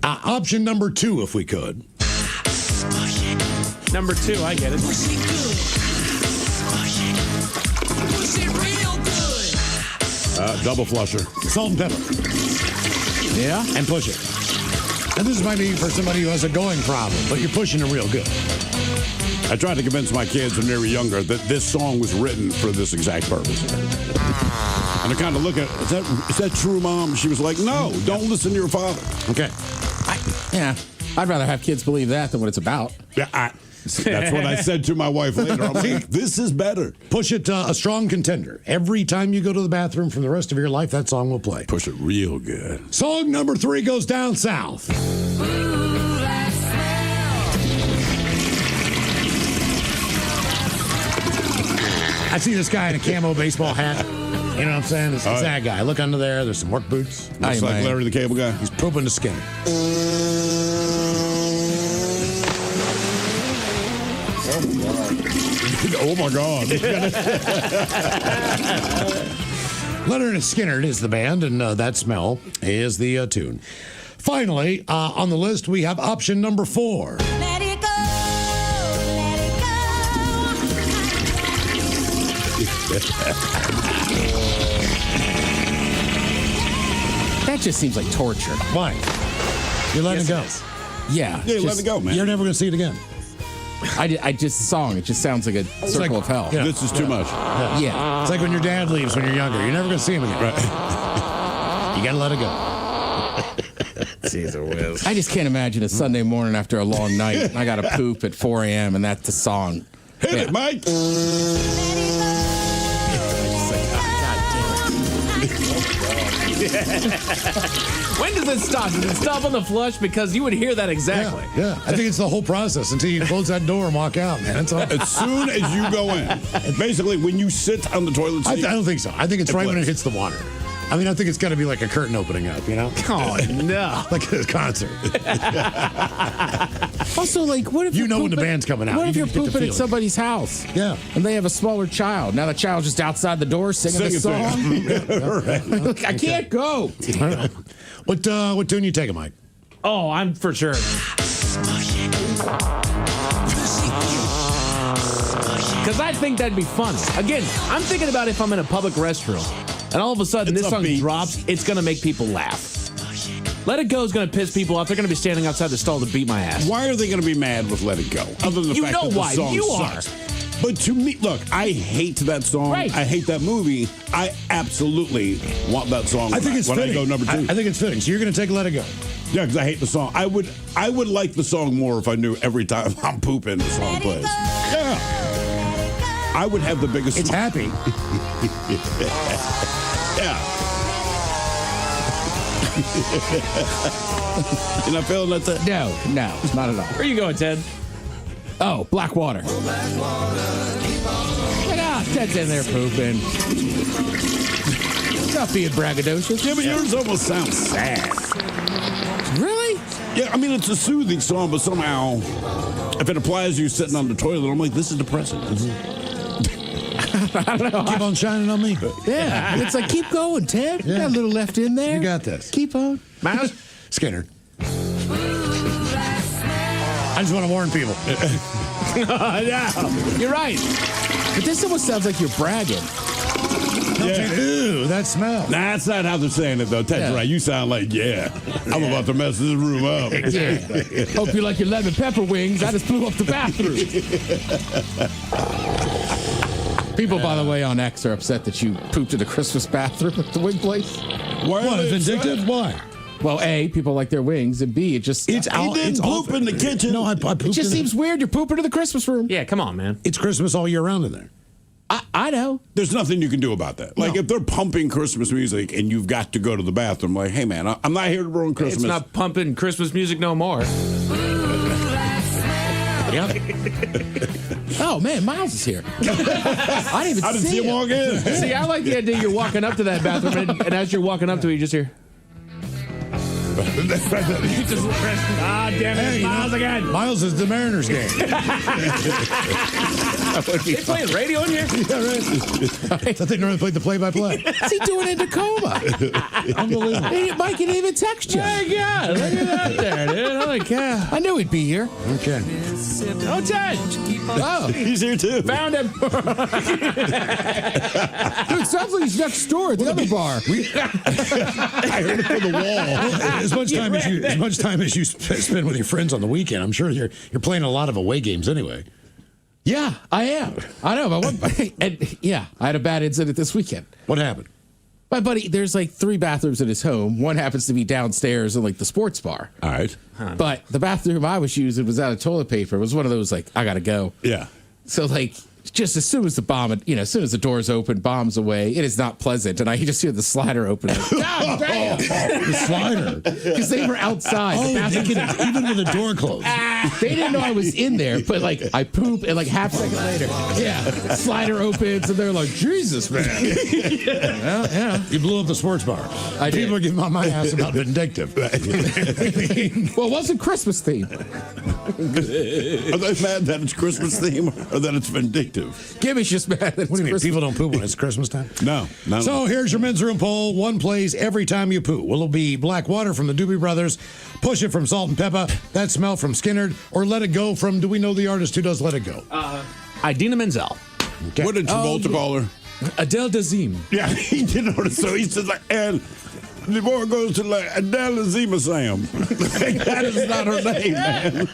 S3: Option number 2, if we could.
S5: Number 2, I get it.
S10: Push it good. Push it real good.
S2: Double flusher.
S3: Salt and pepper. Yeah? And push it. And this might be for somebody who has a going problem, but you're pushing it real good.
S2: I tried to convince my kids when they were younger that this song was written for this exact purpose. And I kind of look at it, is that true, Mom? She was like, no, don't listen to your father.
S3: Okay.
S1: I'd rather have kids believe that than what it's about.
S2: Yeah, that's what I said to my wife later. I'm like, this is better.
S3: Push it a strong contender. Every time you go to the bathroom for the rest of your life, that song will play.
S2: Push it real good.
S3: Song number 3 goes down south. I see this guy in a camo baseball hat. You know what I'm saying? It's that guy. Look under there. There's some work boots.
S2: Looks like Larry the Cable Guy.
S3: He's pooping the skin.
S2: Oh, my God.
S3: Leonard Skinner is the band, and That Smell is the tune. Finally, on the list, we have option number 4.
S10: Let it go. Let it
S1: That just seems like torture.
S3: Why? You're letting it go.
S2: Yeah, let it go, man.
S3: You're never going to see it again.
S1: I just song. It just sounds like a circle of hell.
S3: Yeah.
S2: This is too much.
S1: Yeah.
S3: It's like when your dad leaves when you're younger. You're never going to see him again. Right. You got to let it go.
S5: Caesar whiz.
S1: I just can't imagine a Sunday morning after a long night. I got to poop at 4 a.m. and that's the song.
S2: Hit it, Mike.
S5: When does it stop? Does it stop on the flush? Because you would hear that exactly.
S3: Yeah. I think it's the whole process until you close that door and walk out, man. That's all.
S2: As soon as you go in, basically when you sit on the toilet
S3: I
S2: seat.
S3: don't think so. I think it's right when it hits the water. I mean, I think it's got to be like a curtain opening up, you know?
S5: Oh, no.
S3: Like a concert.
S1: Also, like, what if
S3: You
S1: you're
S3: know when the
S1: pooping-
S3: band's coming out.
S1: What if
S3: You
S1: you're
S3: get the
S1: pooping at
S3: feeling.
S1: somebody's house?
S3: Yeah.
S1: And they have a smaller child. Now the child's just outside the door singing the
S2: Sing it to
S1: song. Look, I can't go.
S3: All right. What tune you taking, Mike?
S5: Oh, I'm for sure. Because I think that'd be fun. Again, I'm thinking about if I'm in a public restroom and all of a sudden
S2: It's
S5: this song
S2: upbeat.
S5: drops, it's going to make people laugh. Let It Go is going to piss people off. They're going to be standing outside the stall to beat my ass.
S2: Why are they going to be mad with Let It Go? Other than the
S5: You
S2: fact
S5: know
S2: that
S5: why.
S2: the song
S5: You
S2: sucks. But to me, look, I hate that song.
S5: Right.
S2: I hate that movie. I absolutely want that song.
S3: I think it's
S2: when
S3: fitting.
S2: I go number 2.
S3: I think it's fitting. So you're going to take Let It Go.
S2: Yeah, because I hate the song. I would like the song more if I knew every time I'm pooping the song plays. Yeah. I would have the biggest.
S3: It's happy.
S2: Yeah. You're not feeling that?
S1: No, not at all.
S5: Where are you going, Ted?
S1: Oh, Blackwater. Look out, Ted's in there pooping. Stop being braggadocious.
S2: Yeah, but yours almost sounds sad.
S1: Really?
S2: Yeah, I mean, it's a soothing song, but somehow, if it applies to you sitting on the toilet, I'm like, this is depressing.
S1: I don't know.
S3: Keep on shining on me.
S1: Yeah, it's like, keep going, Ted. You got a little left in there.
S3: You got this.
S1: Keep on.
S5: Miles?
S3: Skinner. I just want to warn people.
S1: No, you're right. But this almost sounds like you're bragging.
S2: Yeah.
S3: Ooh, that smell.
S2: That's not how they're saying it, though. Ted's
S1: Yeah.
S2: right. You sound like, I'm about to mess this room up.
S1: Yeah. Hope you like your lemon pepper wings. I just blew up the bathroom. People, by the way, on X are upset that you pooped in the Christmas bathroom at the wing place.
S2: Why
S3: What,
S2: are they
S3: vindictive?
S2: upset?
S3: Why?
S1: Well, A, people like their wings, and B, it just
S3: It's
S2: He
S3: out.
S2: didn't
S3: It's
S2: poop in the kitchen.
S3: No, I pooped
S1: it just
S3: in
S1: seems weird. You're pooping in the Christmas room.
S5: Yeah, come on, man.
S3: It's Christmas all year round in there.
S1: I know.
S2: There's nothing you can do about that. Like,
S3: No.
S2: if they're pumping Christmas music and you've got to go to the bathroom, like, hey, man, I'm not here to ruin Christmas.
S5: It's not pumping Christmas music no more.
S3: Yep.
S1: Oh, man, Miles is here. I didn't even
S2: I didn't see him walk in.
S5: See, I like the idea you're walking up to that bathroom, and as you're walking up to it, you just hear.
S3: Damn it, Miles again. Miles is the Mariners game.
S5: They playing radio in here?
S3: Yeah, right. I thought they normally played the play-by-play.
S1: What's he doing in Tacoma?
S3: Unbelievable.
S1: Mike didn't even text you.
S5: My God, look at that there, dude. Holy cow.
S1: I knew he'd be here.
S3: Okay.
S5: Oh, Ted.
S1: Oh,
S2: He's here, too.
S5: Found him.
S1: dude, sounds like he's next door at the other bar.
S2: I heard it from the wall.
S3: As much time as you spend with your friends on the weekend, I'm sure you're playing a lot of away games anyway.
S1: Yeah, I am. I know. And yeah, I had a bad incident this weekend.
S3: What happened?
S1: My buddy, there's like 3 bathrooms in his home. One happens to be downstairs in like the sports bar.
S2: All right.
S1: But the bathroom I was using was out of toilet paper. It was one of those like, I gotta go.
S2: Yeah.
S1: So like, just as soon as as soon as the doors open, bombs away. It is not pleasant, and I just hear the slider open. God damn!
S3: The slider.
S1: Because they were outside.
S3: Oh,
S1: the bathroom
S3: even with the door closed.
S1: They didn't know I was in there, but like I poop, and like half second later, slider opens, and they're like, Jesus, man. Well, yeah.
S3: You blew up the sports bar.
S1: I did.
S3: People are giving my ass about vindictive.
S1: Well, it wasn't Christmas theme.
S2: Are they mad that it's Christmas theme or that it's vindictive?
S1: Gimmy's just mad that it's
S3: What do you mean?
S1: Christmas.
S3: People don't poop when it's Christmas time?
S2: No.
S3: So here's your men's room poll. One plays every time you poo. Will it be Blackwater from the Doobie Brothers, Push It from Salt and Pepper, That Smell from Skinnerd, or Let It Go from, do we know the artist who does Let It Go?
S5: Idina Menzel.
S3: Okay.
S2: What did Travolta call her?
S1: Adele Dazeem.
S2: Yeah, he did notice. So he says, like, and Before it goes to like Adele Zima Sam. That is not her name, man.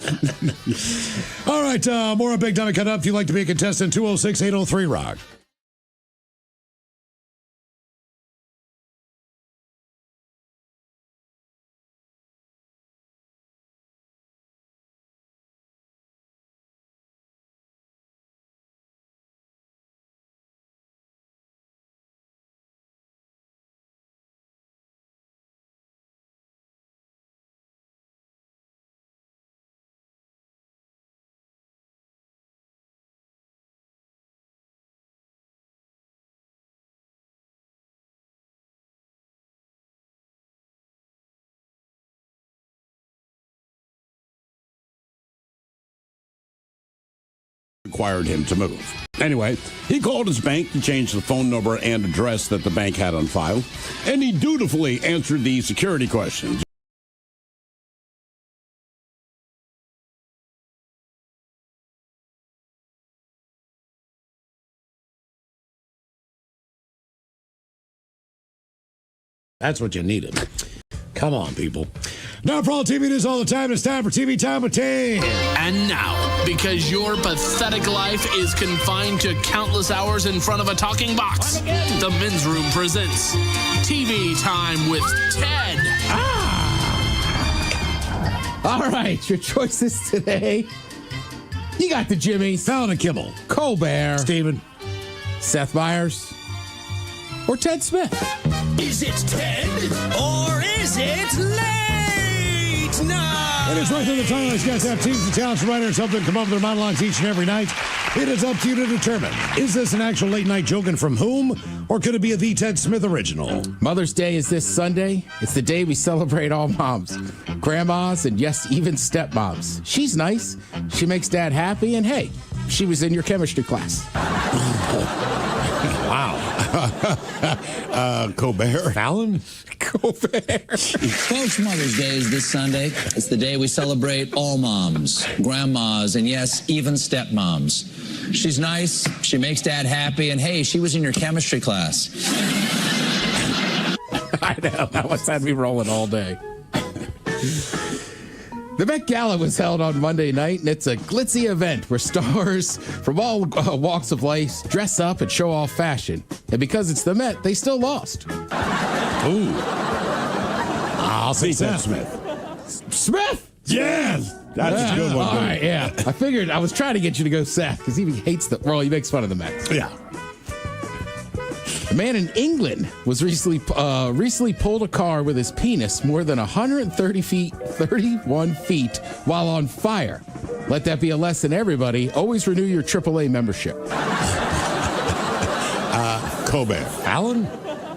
S3: All right, more on Big Dummy coming up. If you'd like to be a contestant, 206-803-ROCK.
S2: Required him to move. Anyway, he called his bank to change the phone number and address that the bank had on file, and he dutifully answered the security questions.
S3: That's what you needed. Come on, people. Now for all TV news all the time, it's time for TV Time with T.
S14: And now, because your pathetic life is confined to countless hours in front of a talking box, the Men's Room presents TV Time with Ted.
S1: All right, your choices today. You got the Jimmys,
S3: Fallon and Kimmel,
S1: Colbert,
S3: Steven,
S1: Seth Meyers, or Ted Smith.
S8: Is it Ted or is it late night?
S3: And it's right through the title. These guys have teams and talents, writers, help them come up with their monologues each and every night. It is up to you to determine, is this an actual late night joke and from whom, or could it be a The Ted Smith original?
S1: Mother's Day is this Sunday. It's the day we celebrate all moms, grandmas, and yes, even stepmoms. She's nice. She makes Dad happy, and hey, she was in your chemistry class.
S3: Wow.
S2: Colbert.
S3: Fallon?
S1: Colbert.
S15: Folks, Mother's Day is this Sunday. It's the day we celebrate all moms, grandmas, and yes, even stepmoms. She's nice, she makes Dad happy, and hey, she was in your chemistry class.
S1: I know. That was had me rolling all day. The Met Gala was held on Monday night, and it's a glitzy event where stars from all walks of life dress up and show off fashion. And because it's the Met, they still lost.
S2: Ooh.
S3: I'll say Seth
S2: Smith.
S1: Smith?
S2: Yes! That's a good one.
S1: All right, yeah. I figured I was trying to get you to go Seth because he hates the, well, he makes fun of the Mets.
S2: Yeah.
S1: A man in England was recently pulled a car with his penis more than 31 feet while on fire. Let that be a lesson, everybody. Always renew your AAA membership.
S2: Colbert.
S3: Fallon?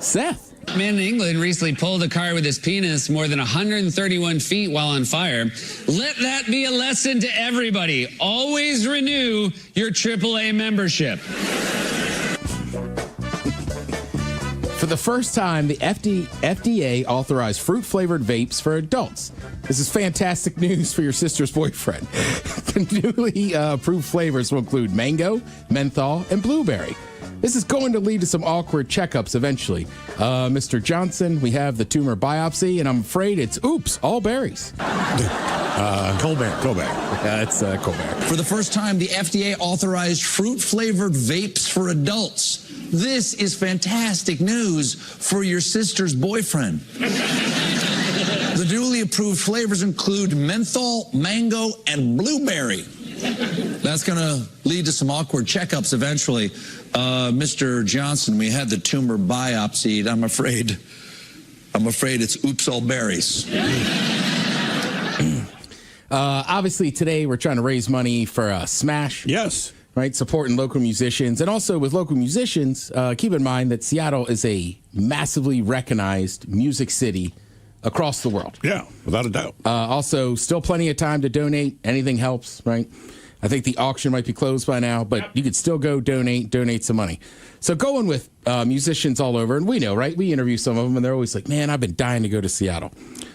S1: Seth.
S16: A man in England recently pulled a car with his penis more than 131 feet while on fire. Let that be a lesson to everybody. Always renew your AAA membership.
S1: For the first time, the FDA authorized fruit-flavored vapes for adults. This is fantastic news for your sister's boyfriend. The newly approved flavors will include mango, menthol, and blueberry. This is going to lead to some awkward checkups eventually. Mr. Johnson, we have the tumor biopsy, and I'm afraid it's, all berries.
S3: Colbert.
S1: It's Colbert.
S15: For the first time, the FDA authorized fruit-flavored vapes for adults. This is fantastic news for your sister's boyfriend. The newly approved flavors include menthol, mango, and blueberry. That's going to lead to some awkward checkups eventually. Mr. Johnson, we had the tumor biopsied. I'm afraid it's all berries.
S1: Obviously, today we're trying to raise money for Smash.
S2: Yes.
S1: Right, supporting local musicians. And also with local musicians, keep in mind that Seattle is a massively recognized music city across the world.
S2: Yeah, without a doubt.
S1: Also, still plenty of time to donate. Anything helps, right? I think the auction might be closed by now, but you could still go donate some money. So going with musicians all over, and we know, right? We interview some of them, and they're always like, man, I've been dying to go to Seattle.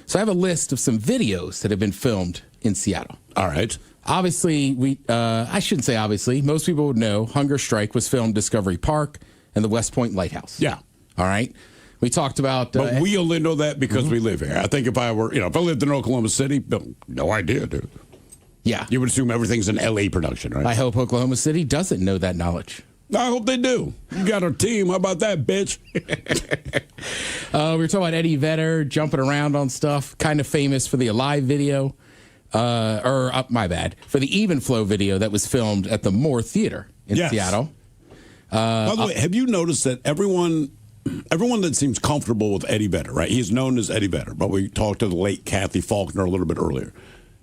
S1: So I have a list of some videos that have been filmed in Seattle.
S2: All right.
S1: Obviously, I shouldn't say obviously. Most people would know Hunger Strike was filmed Discovery Park and the West Point Lighthouse.
S2: Yeah.
S1: All right. We talked about.
S2: But we only know that because we live here. I think if I lived in Oklahoma City, no idea, dude.
S1: Yeah.
S2: You would assume everything's an LA production, right?
S1: I hope Oklahoma City doesn't know that knowledge.
S2: I hope they do. You got our team. How about that, bitch?
S1: We were talking about Eddie Vedder jumping around on stuff. Kind of famous for the Alive video. My bad. For the Even Flow video that was filmed at the Moore Theater in Seattle.
S2: By the way, have you noticed that everyone that seems comfortable with Eddie Vedder, right? He's known as Eddie Vedder, but we talked to the late Kathy Faulkner a little bit earlier.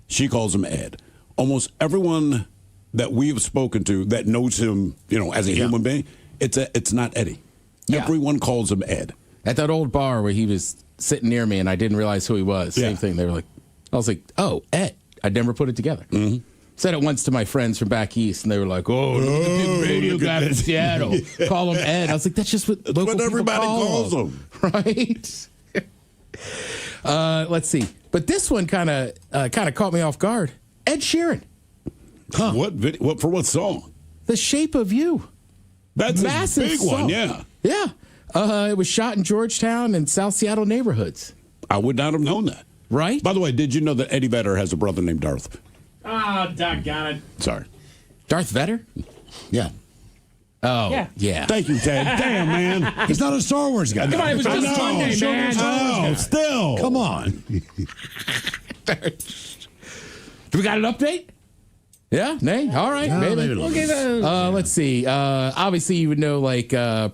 S2: She calls him Ed. Almost everyone that we have spoken to that knows him, as a human being, it's not Eddie. Yeah. Everyone calls him Ed.
S1: At that old bar where he was sitting near me and I didn't realize who he was. Same thing. They were like, I was like, oh, Ed. I never put it together. Mm-hmm. Said it once to my friends from back east, and they were like, "Oh, the big radio guy from Seattle, call him Ed." I was like, "That's just what
S2: everybody calls him,
S1: right?" Let's see, but this one kind of caught me off guard. Ed Sheeran.
S2: Huh. What video? What for? What song?
S1: "The Shape of You."
S2: That's
S1: massive
S2: a big
S1: song.
S2: one. Yeah,
S1: yeah. It was shot in Georgetown and South Seattle neighborhoods.
S2: I would not have known that.
S1: Right?
S2: By the way, did you know that Eddie Vedder has a brother named Darth?
S5: Oh, doggone it.
S2: Sorry.
S1: Darth Vedder?
S3: Yeah.
S1: Oh, yeah.
S2: Thank you, Ted. Damn, man.
S3: He's not a Star Wars guy.
S5: Come on, it was just Monday, man.
S2: Oh, still.
S3: Come on.
S1: Do we got an update? Yeah? Nay? All right.
S3: No,
S1: maybe.
S3: maybe
S1: Okay, let's see. Obviously, you would know,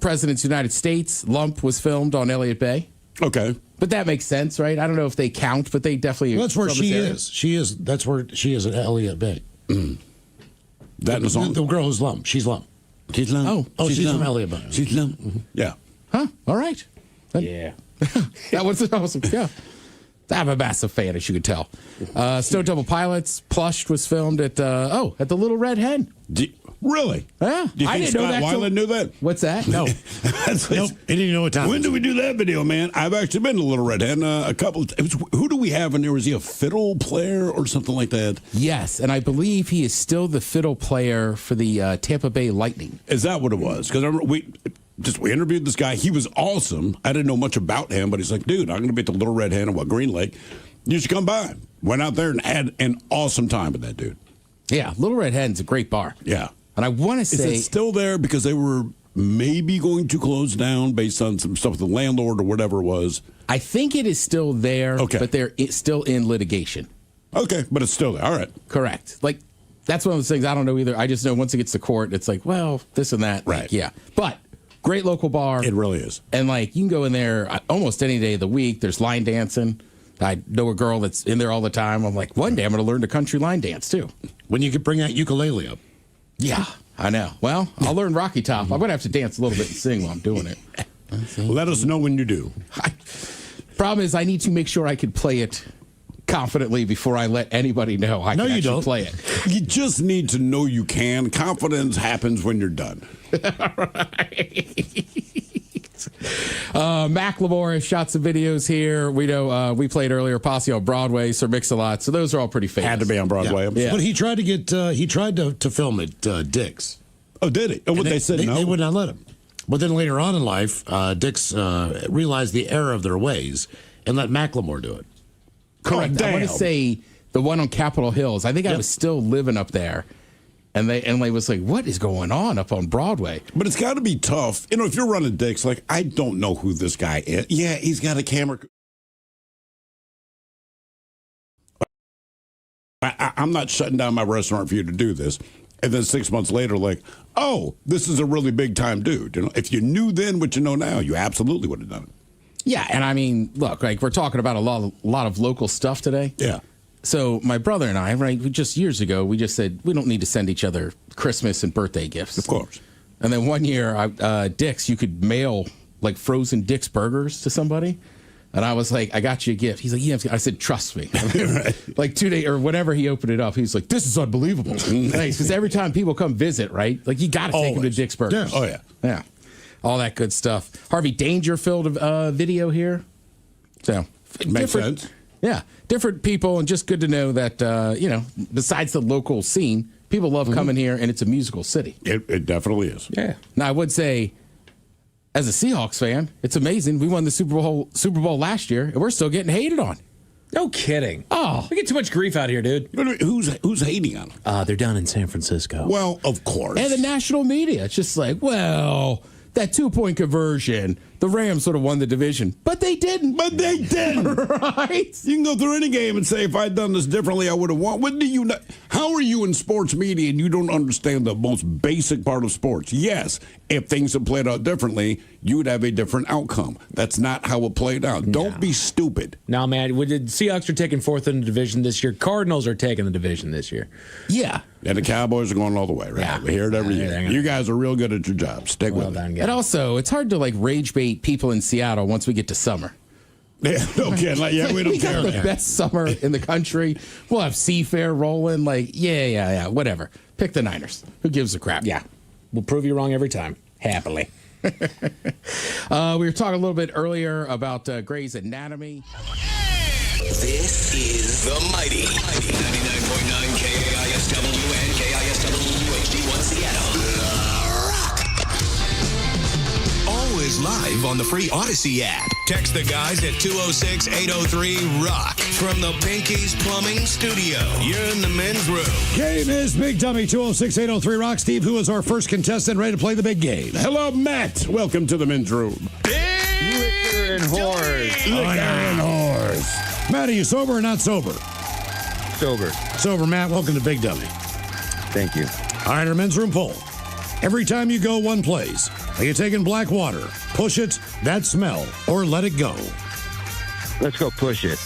S1: President's United States, Lump was filmed on Elliott Bay.
S2: Okay.
S1: But that makes sense, right? I don't know if they count, but they definitely.
S3: Well, that's where she is. That's where she is at Elliott Bay.
S2: That in the song?
S3: The girl who's Lump. She's Lump.
S2: She's Lump.
S3: Oh, she's
S2: Lump.
S3: from Elliott Bay.
S2: She's Lump. Mm-hmm. Yeah.
S1: Huh? All right.
S5: Yeah.
S1: That was awesome. Yeah. I'm a massive fan, as you could tell. Stone Temple Pilots, Plush was filmed at the Little Red Hen.
S2: Really?
S1: Yeah.
S2: Do you think Scott Weiland knew that?
S1: What's that?
S3: No. Nope. He didn't know what time.
S2: When did we do that video, man? I've actually been to Little Red Hen a couple of times. Who do we have in there? Was he a fiddle player or something like that?
S1: Yes, and I believe he is still the fiddle player for the Tampa Bay Lightning.
S2: Is that what it was? Because we interviewed this guy. He was awesome. I didn't know much about him, but he's like, dude, I'm going to be at the Little Red Hen in Green Lake. You should come by. Went out there and had an awesome time with that dude.
S1: Yeah, Little Red Hen's a great bar.
S2: Yeah.
S1: And I want to say...
S2: Is it still there? Because they were maybe going to close down based on some stuff with the landlord or whatever it was.
S1: I think it is still there,
S2: okay.
S1: But they're still in litigation.
S2: Okay, but it's still there. All right.
S1: Correct. That's one of those things I don't know either. I just know once it gets to court, it's like, well, this and that.
S2: Right.
S1: Yeah. But great local bar.
S2: It really is.
S1: And you can go in there almost any day of the week. There's line dancing. I know a girl that's in there all the time. I'm like, one day I'm going to learn the country line dance too.
S3: When you could bring that ukulele up.
S1: Yeah, I know. Well, I'll learn Rocky Top. I'm going to have to dance a little bit and sing while I'm doing it.
S2: Let us know when you do.
S1: Problem is, I need to make sure I can play it confidently before I let anybody know I can actually play it.
S2: You just need to know you can. Confidence happens when you're done.
S1: Macklemore has shot some videos here. We know we played earlier Posse on Broadway, Sir Mix-a-Lot. So those are all pretty famous.
S2: Had to be on Broadway.
S1: Yeah.
S3: But he tried to get to film at Dick's.
S2: Oh, did he? Oh, what they said no?
S3: They would not let him. But then later on in life, Dick's realized the error of their ways and let Macklemore do it.
S1: Correct. I want to say the one on Capitol Hills. I think I was still living up there. And they was like, what is going on up on Broadway?
S2: But it's got to be tough. If you're running Dick's, I don't know who this guy is. Yeah, he's got a camera. I'm not shutting down my restaurant for you to do this. And then 6 months later, oh, this is a really big time dude. If you knew then what you know now, you absolutely would have done it.
S1: Yeah, and I mean, look, we're talking about a lot of local stuff today.
S2: Yeah.
S1: So my brother and I, years ago, we just said we don't need to send each other Christmas and birthday gifts.
S2: Of course.
S1: And then one year, Dick's, you could mail frozen Dick's burgers to somebody. And I was like, I got you a gift. He's like, yeah. I said, trust me. Right. 2 days or whenever he opened it up, he's like, this is unbelievable. Because every time people come visit, right? You got to take them to Dick's Burgers.
S2: Yeah. Oh, yeah.
S1: Yeah. All that good stuff. Harvey Dangerfield video here. So,
S2: makes sense.
S1: Yeah. Different people, and just good to know that, besides the local scene, people love coming here, and it's a musical city.
S2: It definitely is.
S1: Yeah. Now, I would say, As a Seahawks fan, it's amazing. We won the Super Bowl last year, and we're still getting hated on.
S5: No kidding.
S1: Oh,
S5: we get too much grief out here, dude.
S2: Who's hating on them?
S5: They're down in San Francisco.
S2: Well, of course.
S1: And the national media. It's just like, well, that 2-point conversion, the Rams sort of won the division. But they didn't. Right?
S2: You can go through any game and say, if I'd done this differently, I would have won. What do you know? How are you in sports media and you don't understand the most basic part of sports? Yes, if things had played out differently, you would have a different outcome. That's not how it played out. Don't be stupid.
S5: No, man. The Seahawks are taking 4th in the division this year. Cardinals are taking the division this year.
S1: Yeah.
S2: And the Cowboys are going all the way, right?
S5: Yeah.
S2: We hear it every year. You guys are real good at your job. Stick with it.
S1: And also, it's hard to like rage bait people in Seattle once we get to summer.
S2: Yeah, no kidding. Like, yeah, we don't care.
S1: Got the best summer in the country. We'll have Seafair rolling. Like, yeah, whatever. Pick the Niners. Who gives a crap?
S5: Yeah. We'll prove you wrong every time. Happily.
S1: We were talking a little bit earlier about Grey's Anatomy.
S13: This is the mighty 99.9 KISW and KISW HD1 Seattle. Always live on the free Odyssey app. Text the guys at 206-803-ROCK from the Pinky's Plumbing Studio. You're in the men's room.
S3: Game is Big Dummy 206-803-ROCK. Steve, who is our first contestant ready to play the big game?
S2: Hello, Matt. Welcome to the men's room.
S17: Liquor and whores.
S3: Liquor and whores. Matt, are you sober or not sober?
S17: Sober.
S3: Sober, Matt. Welcome to Big Dummy.
S17: Thank you.
S3: All right, our men's room poll. Every time you go one place, are you taking black water, push it, that smell, or let it go?
S17: Let's go push it.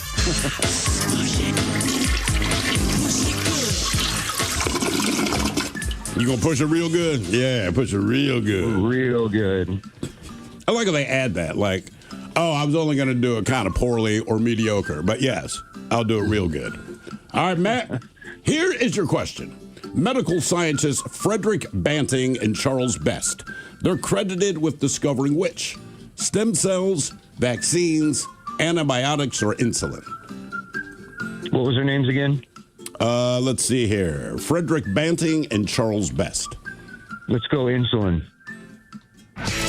S2: You gonna push it real good? Yeah, push it real good.
S17: Real good.
S2: I like how they add that. Like, oh, I was only gonna do it kind of poorly or mediocre, but yes, I'll do it real good. All right, Matt, here is your question. Medical scientists Frederick Banting and Charles Best. They're credited with discovering which? Stem cells, vaccines, antibiotics, or insulin?
S17: What was their names again?
S2: Let's see here. Frederick Banting and Charles Best.
S17: Let's go insulin.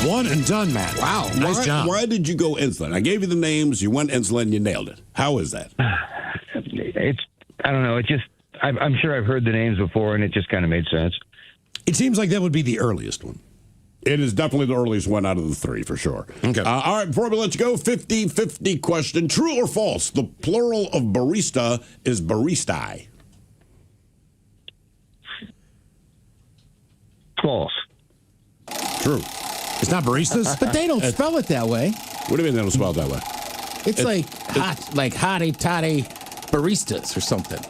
S3: One and done, Matt. Wow, nice job.
S2: Why did you go insulin? I gave you the names. You went insulin. You nailed it. How is that?
S17: I don't know. I'm sure I've heard the names before, and it just kind of made sense.
S3: It seems like that would be the earliest one.
S2: It is definitely the earliest one out of the three, for sure.
S3: Okay.
S2: All right, before we let you go, 50-50 question. True or false? The plural of barista is baristae.
S17: False.
S2: True.
S3: It's not baristas?
S1: But they don't spell it that way.
S2: What do you mean they don't spell it that way?
S1: It's like hotty toddy baristas or something.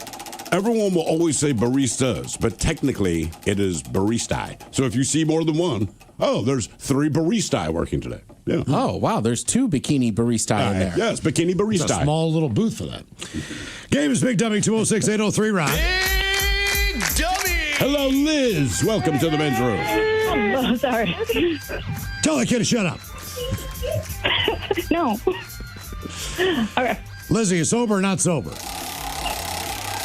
S2: Everyone will always say baristas, but technically it is baristae. So if you see more than one, there's 3 baristae working today. Yeah.
S1: Oh, wow. There's 2 bikini baristae in there.
S2: Yes, bikini
S3: It's a
S2: baristae.
S3: small little booth for that. Game is Big Dummy 206-803-ROCK.
S13: Big Dummy!
S2: Hello, Liz. Welcome to the men's room.
S7: Oh, sorry.
S3: Tell that kid to shut up.
S7: No. Okay.
S3: Lizzie, you sober or not sober?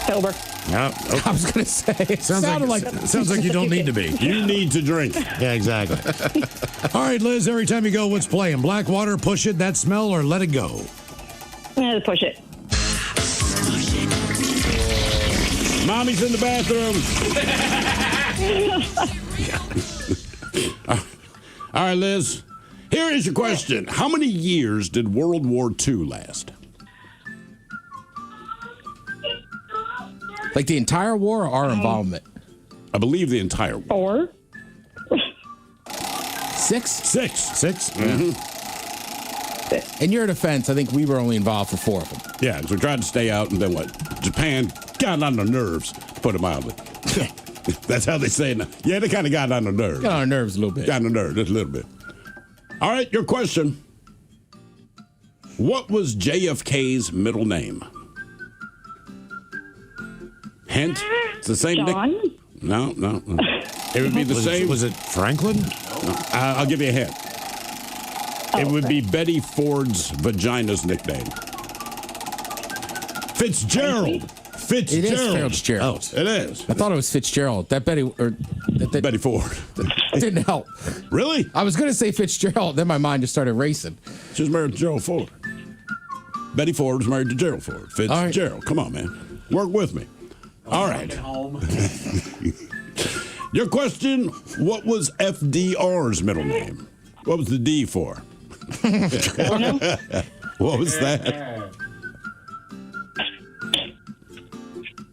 S7: Sober.
S3: No.
S1: I was going to say,
S3: Sounds like you don't need to be.
S2: You need to drink.
S3: Yeah, exactly. All right, Liz, every time you go, what's playing? Black water, push it, that smell, or let it go?
S7: Push it.
S2: Mommy's in the bathroom. All right, Liz. Here is your question. How many years did World War II last?
S1: Like the entire war or our involvement?
S2: I believe the entire war.
S7: 4.
S1: 6?
S3: 6.
S1: Mm-hmm. In your defense, I think we were only involved for 4 of them.
S2: Yeah, so we tried to stay out, and then what? Japan got on their nerves, to put it mildly. That's how they say it now. Yeah, they kind of got on their nerves.
S1: Got on our nerves a little bit.
S2: Got on their nerves, just a little bit. All right, your question. What was JFK's middle name? Hint? It's the same.
S7: John?
S2: No. It would be the same.
S3: Was it Franklin?
S2: No. I'll give you a hint. It would be Betty Ford's vagina's nickname. Fitzgerald. Fitzgerald.
S1: It is Fitzgerald.
S2: It is.
S1: I thought it was Fitzgerald. That Betty
S2: Betty Ford
S1: didn't help.
S2: Really?
S1: I was going to say Fitzgerald, then my mind just started racing.
S2: She was married to Gerald Ford. Betty Ford was married to Gerald Ford. Fitzgerald. Right. Come on, man. Work with me. All right. Your question, what was FDR's middle name? What was the D for? What was that?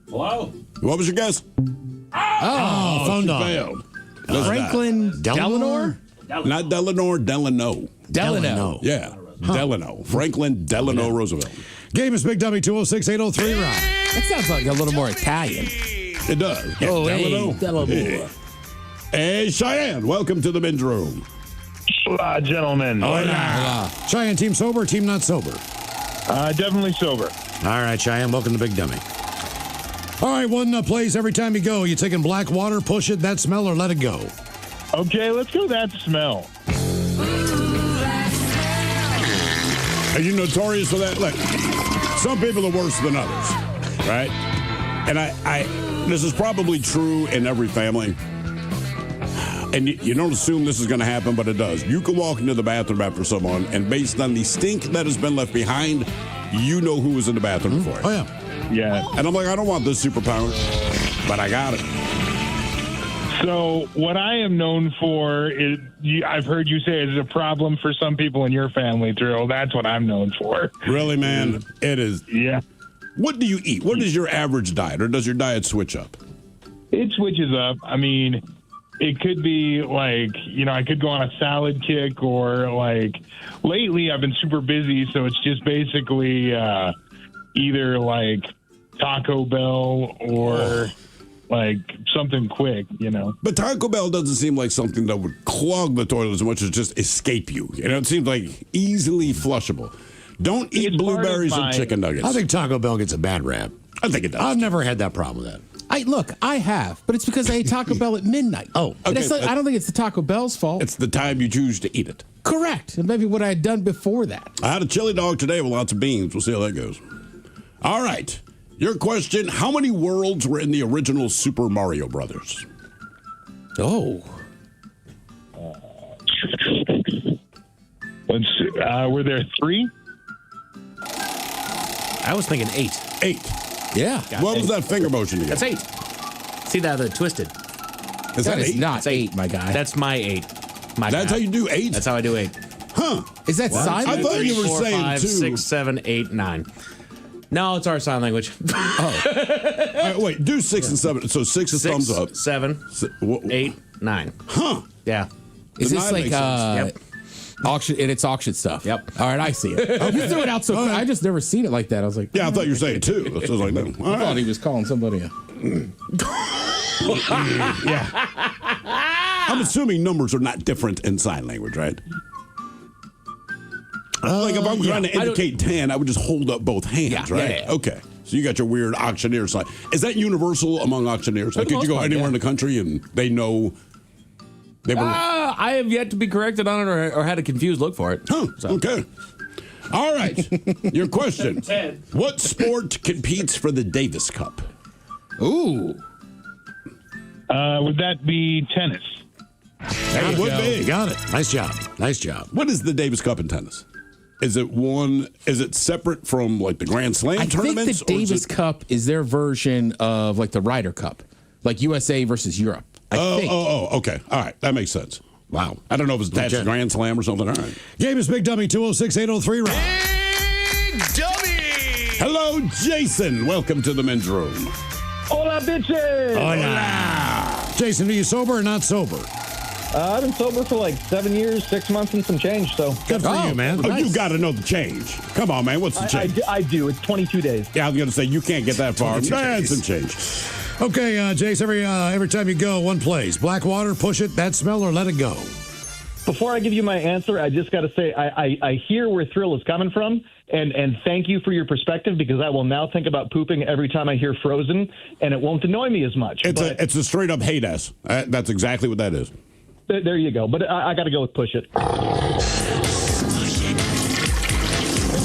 S18: Hello?
S2: What was your guess?
S1: Oh,
S3: phone dog.
S2: Failed.
S1: Franklin Delano?
S2: Not Delano, Delano.
S1: Delano.
S2: Yeah, Delano. Franklin Delano Roosevelt.
S3: Game is Big Dummy 206-803 Rock.
S1: That sounds like a little more Italian.
S2: It does. Yeah,
S1: Oh,
S2: Delano.
S1: hey, Delano.
S2: Yeah. Hey, Cheyenne, welcome to the men's room.
S19: Hola, gentlemen.
S3: Hola. Cheyenne, team sober, team not sober?
S19: Definitely sober.
S3: All right, Cheyenne, welcome to Big Dummy. All right, one plays every time you go. You taking black water, push it, that smell, or let it go?
S19: Okay, let's go that smell.
S2: Are you notorious for that? Look, some people are worse than others, right? And I this is probably true in every family. And you don't assume this is going to happen, but it does. You can walk into the bathroom after someone, and based on the stink that has been left behind, you know who was in the bathroom before.
S3: Oh, yeah.
S19: Yeah.
S2: And I'm like, I don't want this superpower, but I got it.
S19: So what I am known for is, I've heard you say it's a problem for some people in your family, Drew. That's what I'm known for.
S2: Really, man? It is.
S19: Yeah.
S2: What do you eat? What is your average diet, or does your diet switch up?
S19: It switches up. I mean, it could be like, I could go on a salad kick, or like lately I've been super busy. So it's just basically either like Taco Bell or like something quick,
S2: But Taco Bell doesn't seem like something that would clog the toilet as much as just escape you. It seems like easily flushable. Don't eat blueberries and chicken nuggets.
S3: I think Taco Bell gets a bad rap.
S2: I think it does.
S3: I've never had that problem with that.
S1: I have, but it's because I ate Taco Bell at midnight.
S3: Oh,
S1: okay. I don't think it's the Taco Bell's fault.
S2: It's the time you choose to eat it.
S1: Correct. And maybe what I had done before that.
S2: I had a chili dog today with lots of beans. We'll see how that goes. All right. Your question, how many worlds were in the original Super Mario Brothers?
S1: Oh.
S19: Were there 3?
S5: I was thinking 8.
S2: 8.
S1: Yeah.
S2: What was that finger motion again?
S5: That's 8. See that twisted.
S2: Is that 8?
S1: Not 8, my guy.
S5: That's my 8.
S2: That's how you do 8?
S5: That's how I do 8.
S2: Huh.
S1: Is that sign?
S2: I thought you were saying
S5: 5,
S2: 2.
S5: 6, 7, 8, 9. No, it's our sign language.
S2: Wait, do 6 and 7. So 6 is thumbs up.
S5: 7, 8, 9.
S2: Huh.
S5: Yeah.
S1: Is this like
S5: Yep.
S1: auction? And it's auction stuff.
S5: Yep.
S1: All right, I see it. You threw it out so quick. I just never seen it like that. I was like,
S2: Yeah, I thought you were saying 2. So I was like, no. All
S1: I thought
S2: right.
S1: he was calling somebody a.
S2: Yeah. I'm assuming numbers are not different in sign language, right? Like if I'm trying to indicate 10, I would just hold up both hands, right?
S1: Yeah.
S2: Okay. So you got your weird auctioneer sign. Is that universal among auctioneers? Like, could you go anywhere in the country and they know they were?
S5: I have yet to be corrected on it or had a confused look for it.
S2: Huh. So. Okay. All right. Your question. What sport competes for the Davis Cup?
S1: Ooh.
S19: Would that be tennis?
S2: It would be.
S3: You got it. Nice job. Nice job.
S2: What is the Davis Cup in tennis? Is it separate from like the Grand Slam
S1: I
S2: tournaments?
S1: think the Davis Cup is their version of like the Ryder Cup, like USA versus Europe. I think.
S2: Okay. All right. That makes sense. Wow. I don't know if it's attached to Grand Slam or something. All right.
S3: Game is Big Dummy 206-803 Rock.
S8: Big Dummy!
S2: Hello, Jason. Welcome to the men's room.
S20: Hola, bitches!
S3: Hola. Jason, are you sober or not sober?
S20: I've been sober for like 7 years, 6 months, and some change. So
S3: good for you, man.
S2: Oh, you got to know the change. Come on, man. What's the change?
S20: I do. It's 22 days.
S2: Yeah, I was going to say you can't get that far. That's some change.
S3: Okay, Jace. Every time you go, one plays. Black water, push it, that smell, or let it go.
S20: Before I give you my answer, I just got to say I hear where Thrill is coming from, and thank you for your perspective, because I will now think about pooping every time I hear Frozen, and it won't annoy me as much.
S2: It's a straight up hate ass. That's exactly what that is.
S20: There you go. But I got to go with push it. It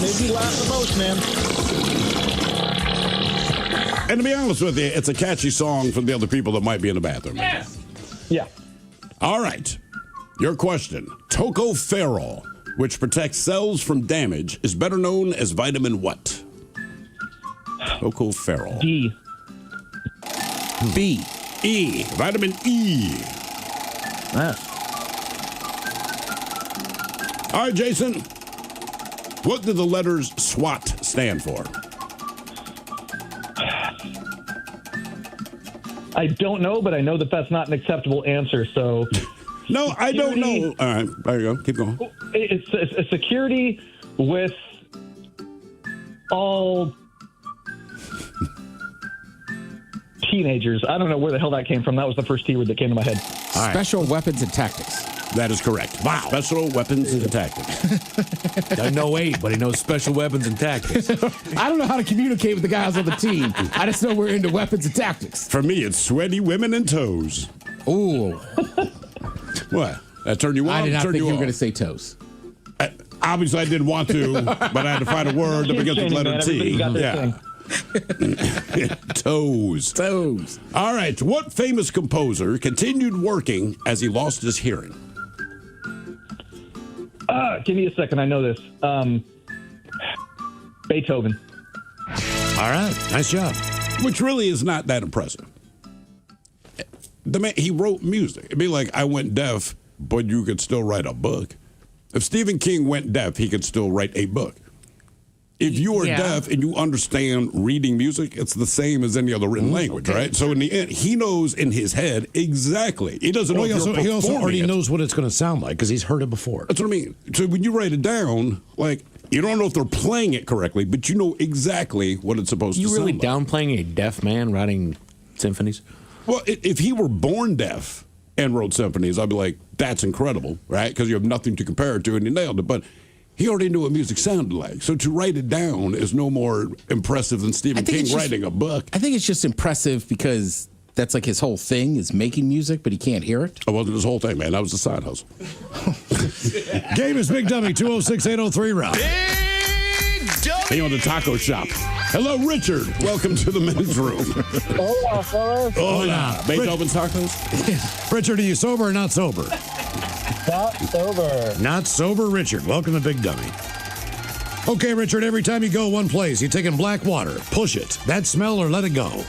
S20: made me laugh the most, man.
S2: And to be honest with you, it's a catchy song for the other people that might be in the bathroom.
S5: Yes.
S20: Yeah.
S2: All right. Your question. Tocopherol, which protects cells from damage, is better known as vitamin what? Tocopherol.
S20: D.
S1: B.
S2: E. Vitamin E. All right, Jason. What do the letters SWAT stand for?
S20: I don't know, but I know that that's not an acceptable answer. So,
S2: no, I don't know. All right, there you go. Keep going.
S20: It's a security with all teenagers. I don't know where the hell that came from. That was the first T word that came to my head.
S1: Special weapons and tactics.
S2: That is correct. Wow. Special weapons and tactics.
S5: Doesn't know 8, but he knows special weapons and tactics.
S1: I don't know how to communicate with the guys on the team. I just know we're into weapons and tactics.
S2: For me, it's sweaty women and toes.
S1: Ooh.
S2: What? That turned you on?
S1: I did not
S2: Turned
S1: think you were
S2: off?
S1: going to say toes.
S2: Obviously, I didn't want to, but I had to find a word that begins with the letter T. Yeah. Toes. All right. What famous composer continued working as he lost his hearing?
S20: Give me a second. I know this. Beethoven.
S3: All right. Nice job.
S2: Which really is not that impressive. The man, he wrote music. It'd be like, I went deaf, but you could still write a book. If Stephen King went deaf, he could still write a book. If you are deaf and you understand reading music, it's the same as any other written language, right? So in the end, he knows in his head exactly. He doesn't know.
S3: He also already knows what it's going to sound like because he's heard it before.
S2: That's what I mean. So when you write it down, like, you don't know if they're playing it correctly, but you know exactly what it's supposed to sound like.
S5: You really downplaying a deaf man writing symphonies?
S2: Well, if he were born deaf and wrote symphonies, I'd be like, that's incredible, right? Because you have nothing to compare it to, and you nailed it. But he already knew what music sounded like. So to write it down is no more impressive than Stephen King writing a book.
S1: I think it's just impressive because that's like his whole thing is making music, but he can't hear it.
S2: It wasn't his whole thing, man. That was a side hustle.
S3: Game is Big Dummy, 206-803 Rock.
S2: Hey, on the taco shop. Hello, Richard. Welcome to the men's room.
S21: Hola, fellas.
S2: Hola. Beethoven's tacos?
S3: Richard, are you sober or not sober?
S21: Not sober.
S3: Not sober, Richard. Welcome to Big Dummy. Okay, Richard, every time you go one place, you're taking black water. Push it. That smell or let it go.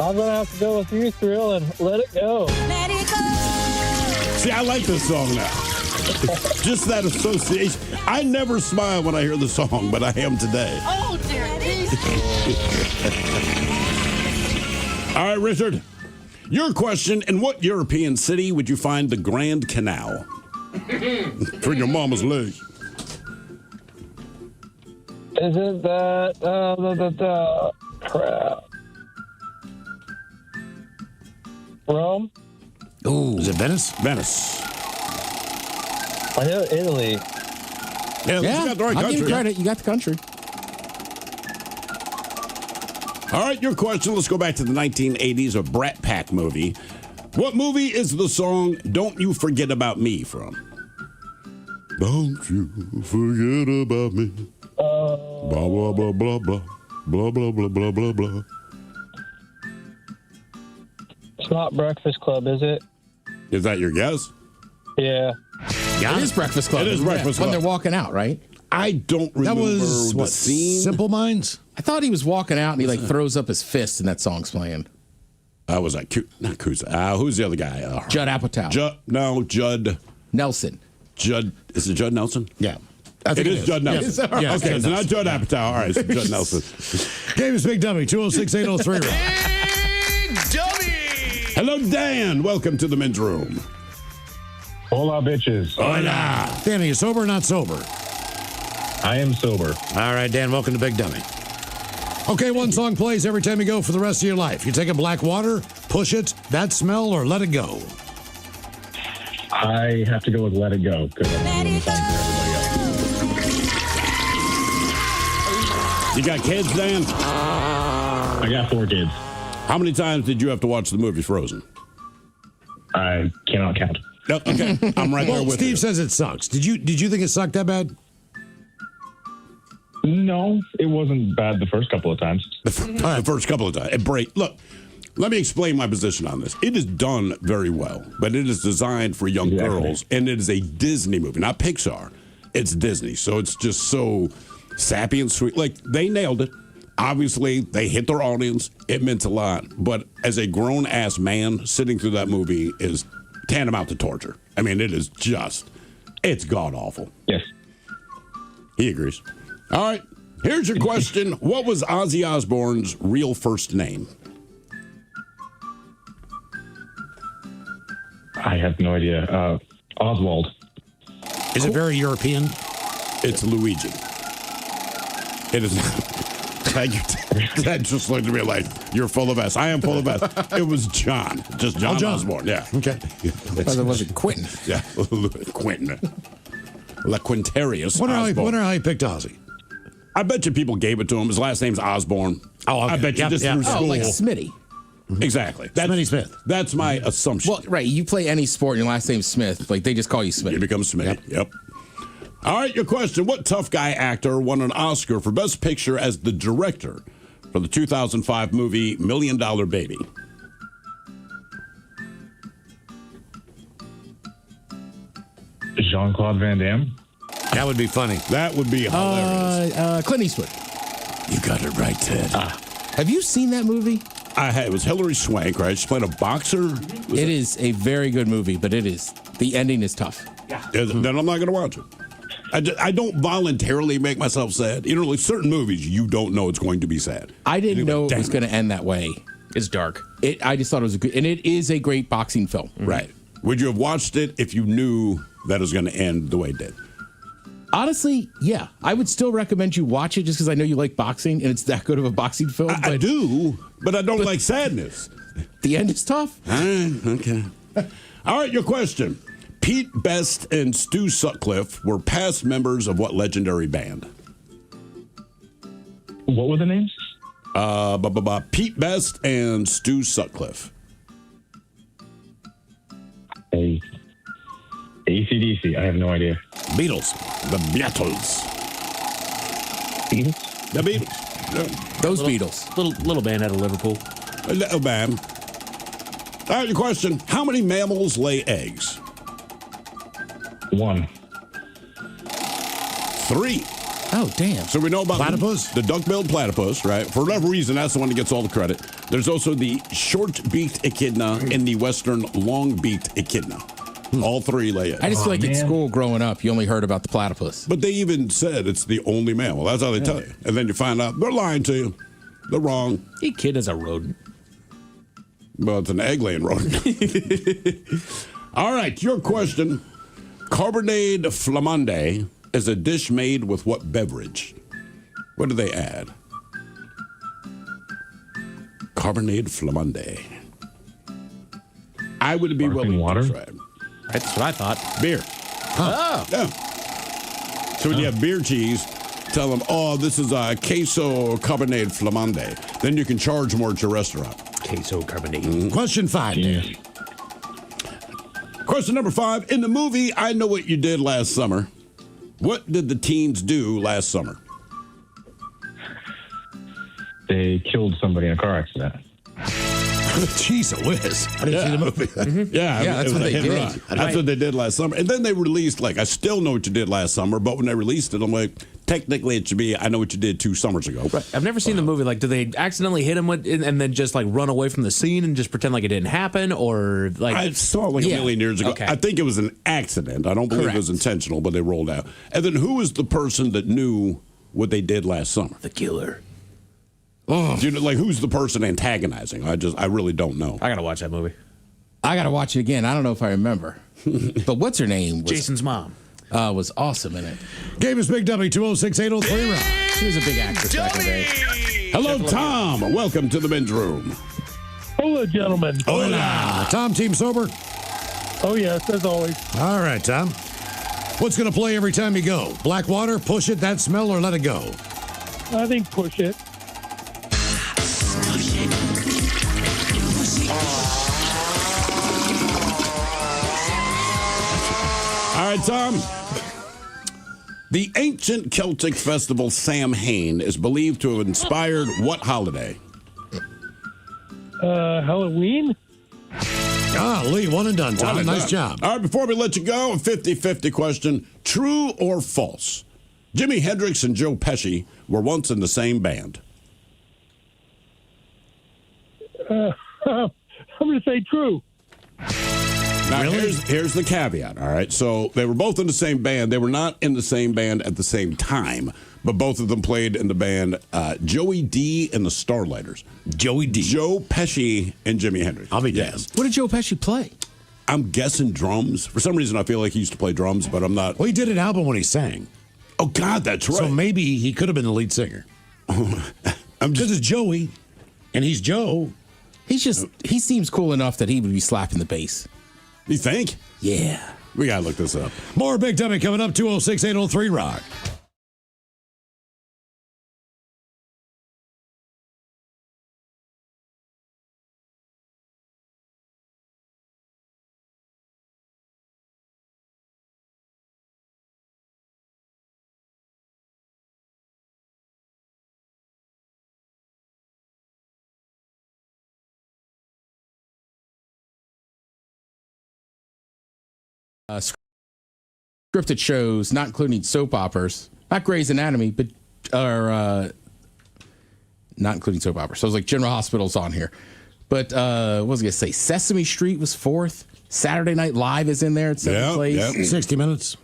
S21: I'm going to have to go with you, Thrill, and let it go.
S22: Let it go.
S2: See, I like this song now. Just that association. I never smile when I hear the song, but I am today.
S22: Oh, dear.
S2: All right, Richard. Your question, in what European city would you find the Grand Canal? For your mama's leg.
S21: Isn't that, crap. Rome?
S3: Ooh. Is it Venice?
S2: Venice.
S21: I know Italy.
S2: Yeah, you got the right
S1: I'll
S2: country.
S1: give you credit. You got the country.
S2: All right, your question. Let's go back to the 1980s, a Brat Pack movie. What movie is the song Don't You Forget About Me from? Don't you forget about me. Blah, blah, blah, blah, blah. Blah, blah, blah, blah, blah, blah.
S21: It's not Breakfast Club, is it?
S2: Is that your guess?
S21: Yeah.
S1: It is Breakfast Club.
S2: It is
S1: isn't
S2: Breakfast
S1: When
S2: Club.
S1: they're walking out, right?
S2: I don't remember
S3: That was,
S2: the
S3: what,
S2: scene.
S3: Simple Minds?
S1: I thought he was walking out and he like throws up his fist and that song's playing.
S2: Was that not Kusa? Who's the other guy?
S1: Judd Apatow.
S2: Judd
S1: Nelson.
S2: Judd. Is it Judd Nelson?
S3: Yeah.
S2: It is Judd Nelson.
S3: Yeah,
S2: Okay,
S3: Judd
S2: so
S3: Nelson.
S2: not Judd Apatow. All right, so Judd Nelson.
S3: Game is Big Dummy, 206-803 Rock.
S2: Hello, Dan. Welcome to the men's room.
S23: Hola, bitches.
S2: Hola.
S3: Dan, are you sober or not sober?
S23: I am sober.
S3: All right, Dan, welcome to Big Dummy. Okay, one song plays every time you go for the rest of your life. You taking black water, push it, that smell, or let it go?
S23: I have to go with Let It Go because I'm doing the song for everybody else.
S2: You got kids, Dan?
S23: I got 4 kids.
S2: How many times did you have to watch the movie Frozen?
S23: I cannot count.
S2: No, okay, I'm right there
S3: Well,
S2: with
S3: Steve
S2: you.
S3: says it sucks. Did you think it sucked that bad?
S23: No, it wasn't bad the first couple of times.
S2: The first couple of times. Look, let me explain my position on this. It is done very well, but it is designed for young girls, and it is a Disney movie, not Pixar. It's Disney, so it's just so sappy and sweet. Like, they nailed it. Obviously, they hit their audience. It meant a lot. But as a grown-ass man, sitting through that movie is tantamount to torture. I mean, it is just, it's god-awful.
S23: Yes.
S2: He agrees. All right, here's your question. What was Ozzy Osbourne's real first name?
S23: I have no idea. Oswald.
S3: Is it very European?
S2: It's Luigi. It is not. That just looked at me like, you're full of S. I am full of S. It was John. Just John Osborne. Yeah.
S3: Okay.
S1: It wasn't Quentin.
S2: Yeah. Quentin. La Quintarius.
S3: Wonder how he picked Ozzy.
S2: I bet you people gave it to him. His last name's Osborne.
S3: Oh, okay.
S2: I bet you just through school.
S1: Oh, like Smitty.
S2: Exactly.
S3: Smitty Smith.
S2: That's my assumption.
S1: Well, right. You play any sport and your last name's Smith. Like, they just call you Smitty.
S2: You become Smitty. Yep. All right, your question. What tough guy actor won an Oscar for Best Picture as the director for the 2005 movie $1 Million Baby?
S23: Jean-Claude Van Damme.
S3: That would be funny.
S2: That would be hilarious.
S1: Clint Eastwood.
S2: You got it right, Ted.
S1: Have you seen that movie?
S2: It was Hilary Swank, right? She played a boxer.
S1: It is a very good movie, but the ending is tough.
S2: Yeah. Then I'm not going to watch it. I don't voluntarily make myself sad. You know, like certain movies, you don't know it's going to be sad.
S1: I didn't know it was going to end that way.
S5: It's dark.
S1: I just thought it was and it is a great boxing film.
S2: Right. Would you have watched it if you knew that it was going to end the way it did?
S1: Honestly, yeah. I would still recommend you watch it just because I know you like boxing and it's that good of a boxing film.
S2: I do, but I don't like sadness.
S1: The end is tough.
S2: Okay. All right, your question. Pete Best and Stu Sutcliffe were past members of what legendary band?
S23: What were the names?
S2: Pete Best and Stu Sutcliffe.
S23: AC/DC. I have no idea.
S2: Beatles. The Beatles.
S23: Beatles?
S2: The Beatles. Yeah.
S1: Those Beatles.
S5: Little band out of Liverpool.
S2: A little band. All right, your question. How many mammals lay eggs?
S23: 1.
S2: 3.
S1: Oh, damn.
S2: So we know about
S3: platypus?
S2: The duck-billed platypus, right? For whatever reason, that's the one that gets all the credit. There's also the short-beaked echidna and the western long-beaked echidna. All 3 lay eggs.
S1: I just feel like in school growing up, you only heard about the platypus.
S2: But they even said it's the only mammal. That's how they tell you. And then you find out they're lying to you. They're wrong.
S5: Echidna's a rodent.
S2: Well, it's an egg-laying rodent. All right, your question. Carbonade flamande is a dish made with what beverage? What do they add? Carbonade flamande. I would be willing
S23: water?
S2: to try it.
S5: That's what I thought.
S2: Beer.
S5: Oh.
S2: Yeah. So when you have beer cheese, tell them, oh, this is a queso carbonade flamande. Then you can charge more at your restaurant.
S5: Queso carbonade.
S3: Question 5, Dan.
S2: Question number 5. In the movie I Know What You Did Last Summer, what did the teens do last summer?
S23: They killed somebody in a car accident.
S3: Jeez whiz. I didn't see the movie.
S2: Yeah,
S1: that's what they did.
S2: That's what they did last summer. And then they released, I still know what you did last summer, but when they released it, I'm like, technically it should be I Know What You Did 2 summers ago.
S5: Right. I've never seen the movie. Do they accidentally hit him and then just run away from the scene and just pretend like it didn't happen? Or
S2: I saw it a million years ago.
S5: Okay.
S2: I think it was an accident. I don't believe it was intentional, but they rolled out. And then who was the person that knew what they did last summer?
S5: The killer.
S2: Oh, do you know, who's the person antagonizing? I really don't know.
S5: I gotta watch that movie.
S1: I gotta watch it again. I don't know if I remember, but what's her name?
S5: Jason's mom
S1: was awesome in it.
S3: Game is Big W 206-803 Rock.
S1: She was a big actress back in the day.
S2: Hello, Tom. Welcome to the men's room.
S21: Hello, gentlemen.
S3: Hola. Tom, team sober?
S21: Oh, yes, as always.
S3: All right, Tom. What's going to play every time you go? Black water, push it, that smell, or let it go?
S21: I think push it.
S2: All right, Tom. The ancient Celtic festival Samhain is believed to have inspired what holiday?
S21: Halloween?
S3: Ah, Lee, one and done, Tom. Nice job.
S2: All right, before we let you go, a 50-50 question. True or false? Jimi Hendrix and Joe Pesci were once in the same band.
S21: I'm going to say true.
S2: Now, here's the caveat, all right? So they were both in the same band. They were not in the same band at the same time, but both of them played in the band Joey D and the Starlighters.
S3: Joey D.
S2: Joe Pesci and Jimi Hendrix.
S3: I'll be damned.
S1: What did Joe Pesci play?
S2: I'm guessing drums. For some reason, I feel like he used to play drums, but I'm not.
S3: Well, he did an album when he sang.
S2: Oh, God, that's right.
S3: So maybe he could have been the lead singer. Because it's Joey, and he's Joe.
S1: He seems cool enough that he would be slapping the bass.
S2: You think?
S1: Yeah.
S2: We got to look this up.
S3: More Big Dummy coming up, 206-803-ROCK.
S1: Scripted shows, not including soap operas, not Grey's Anatomy, but not including soap operas. So it was like General Hospital's on here. But what was I going to say? Sesame Street was fourth. Saturday Night Live is in there at seventh place.
S2: Yep.
S3: 60 Minutes.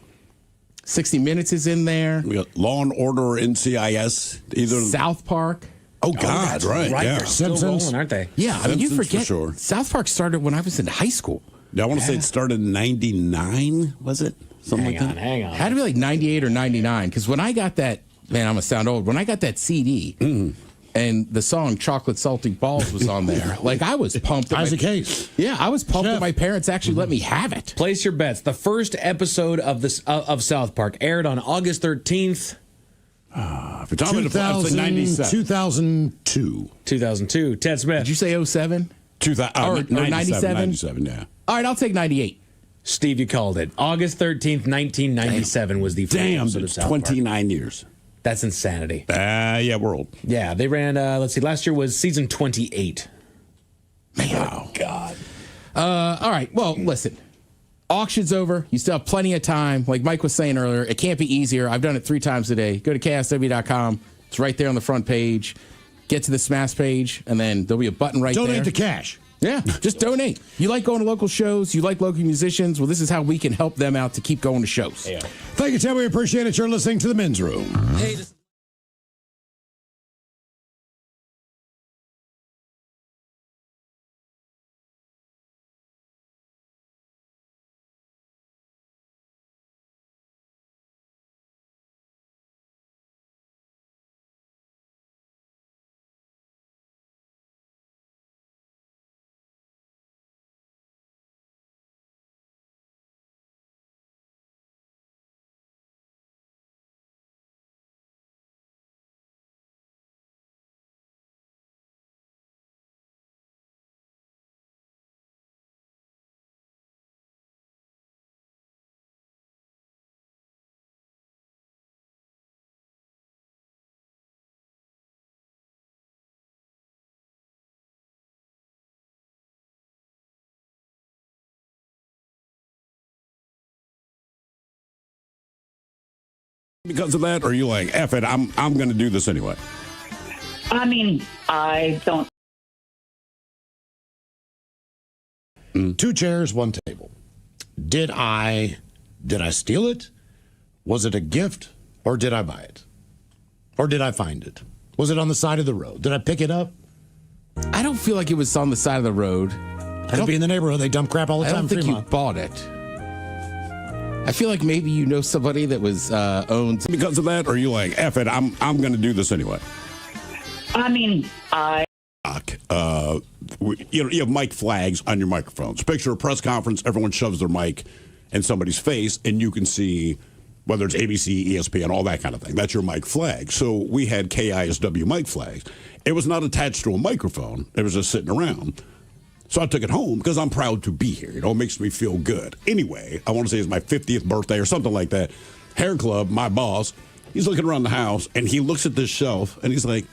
S1: 60 Minutes is in there.
S2: We got Law and Order or NCIS. Either
S1: South Park.
S2: Oh, God,
S5: that's
S2: right. Yeah.
S5: They're still
S3: Simpsons.
S5: rolling, aren't they?
S1: Yeah, I mean, you
S2: Simpsons for
S1: forget.
S2: sure.
S1: South Park started when I was in high school.
S2: Yeah, I want to say it started in 99, was it? Something like that.
S5: Hang on.
S1: Had to be like 98 or 99. Because when I got that, man, I'm going to sound old. When I got that CD and the song Chocolate Salty Balls was on there, like I was pumped.
S3: Isaac Hayes.
S1: Yeah, I was pumped that my parents actually let me have it.
S5: Place your bets. The first episode of this of South Park aired on August 13th.
S2: If you're talking about 97.
S3: 2002.
S5: 2002. Ted Smith.
S1: Did you say 07?
S2: 97,
S1: 97?
S2: 97, yeah.
S1: All right, I'll take 98.
S5: Steve, you called it. August 13th, 1997 was the first episode of South Park.
S2: 29 years.
S5: That's insanity.
S2: Yeah, we're old.
S5: Yeah, they ran, let's see, last year was season 28.
S2: Wow.
S5: God.
S1: All right, well, listen. Auction's over. You still have plenty of time. Like Mike was saying earlier, it can't be easier. I've done it 3 times a day. Go to KISW.com. It's right there on the front page. Get to the Smash page, and then there'll be a button right there.
S3: Donate the cash.
S1: Yeah, just donate. You like going to local shows, you like local musicians, well, this is how we can help them out to keep going to shows.
S5: Yeah.
S3: Thank you, Tim. We appreciate it. You're listening to The Men's Room.
S1: Hey,
S2: Because of that, or are you like, F it, I'm going to do this anyway?
S12: I mean, I don't.
S3: 2 chairs, 1 table. Did I steal it? Was it a gift, or did I buy it? Or did I find it? Was it on the side of the road? Did I pick it up?
S1: I don't feel like it was on the side of the road.
S3: Could be in the neighborhood. They dump crap all the
S1: I
S3: time.
S1: don't think you
S3: Fremont.
S1: bought it. I feel like maybe you know somebody that was owned.
S2: Because of that, or are you like, F it, I'm going to do this anyway?
S12: I mean, I.
S2: You have mic flags on your microphones. Picture a press conference, everyone shoves their mic in somebody's face, and you can see whether it's ABC, ESPN, all that kind of thing. That's your mic flag. So we had KISW mic flags. It was not attached to a microphone. It was just sitting around. So I took it home because I'm proud to be here. It makes me feel good. Anyway, I want to say it's my 50th birthday or something like that. hair club, my boss, he's looking around the house, and he looks at this shelf, and he's like,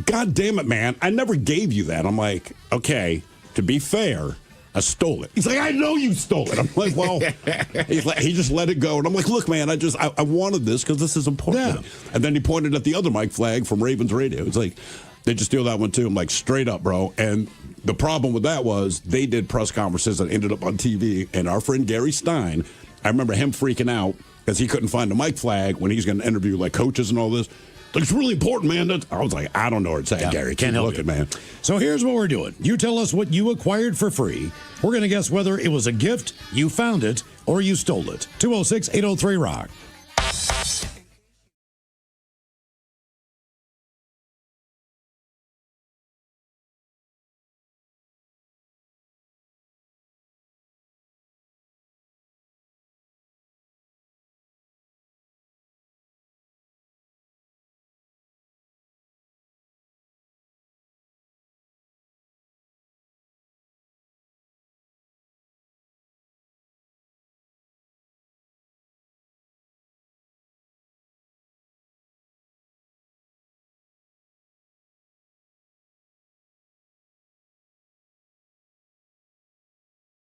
S2: God damn it, man, I never gave you that. I'm like, okay, to be fair, I stole it. He's like, I know you stole it. I'm like, well, he just let it go. And I'm like, look, man, I wanted this because this is important. Yeah. And then he pointed at the other mic flag from Ravens Radio. It's like, did you steal that one too? I'm like, straight up, bro. And the problem with that was they did press conferences that ended up on TV. And our friend Gary Stein, I remember him freaking out because he couldn't find the mic flag when he's going to interview like coaches and all this. Like, it's really important, man. I was like, I don't know what it's saying, Gary.
S3: Can't help
S2: it, man.
S3: So here's what we're doing. You tell us what you acquired for free. We're going to guess whether it was a gift, you found it, or you stole it. 206-803-ROCK.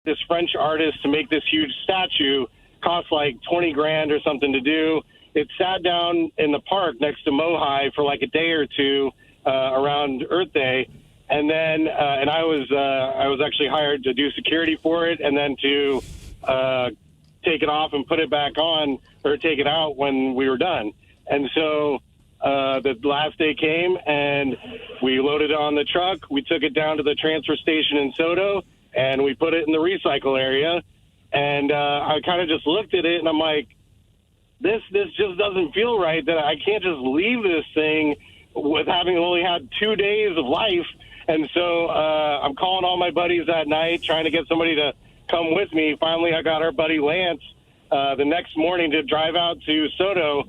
S4: This French artist to make this huge statue cost like 20 grand or something to do. It sat down in the park next to Mohai for like a day or two around Earth Day. And then, and I was actually hired to do security for it and then to take it off and put it back on or take it out when we were done. And so the last day came and we loaded it on the truck. We took it down to the transfer station in Soto and we put it in the recycle area. And I kind of just looked at it and I'm like, this just doesn't feel right that I can't just leave this thing with having only had 2 days of life. And so I'm calling all my buddies that night, trying to get somebody to come with me. Finally, I got our buddy Lance the next morning to drive out to Soto.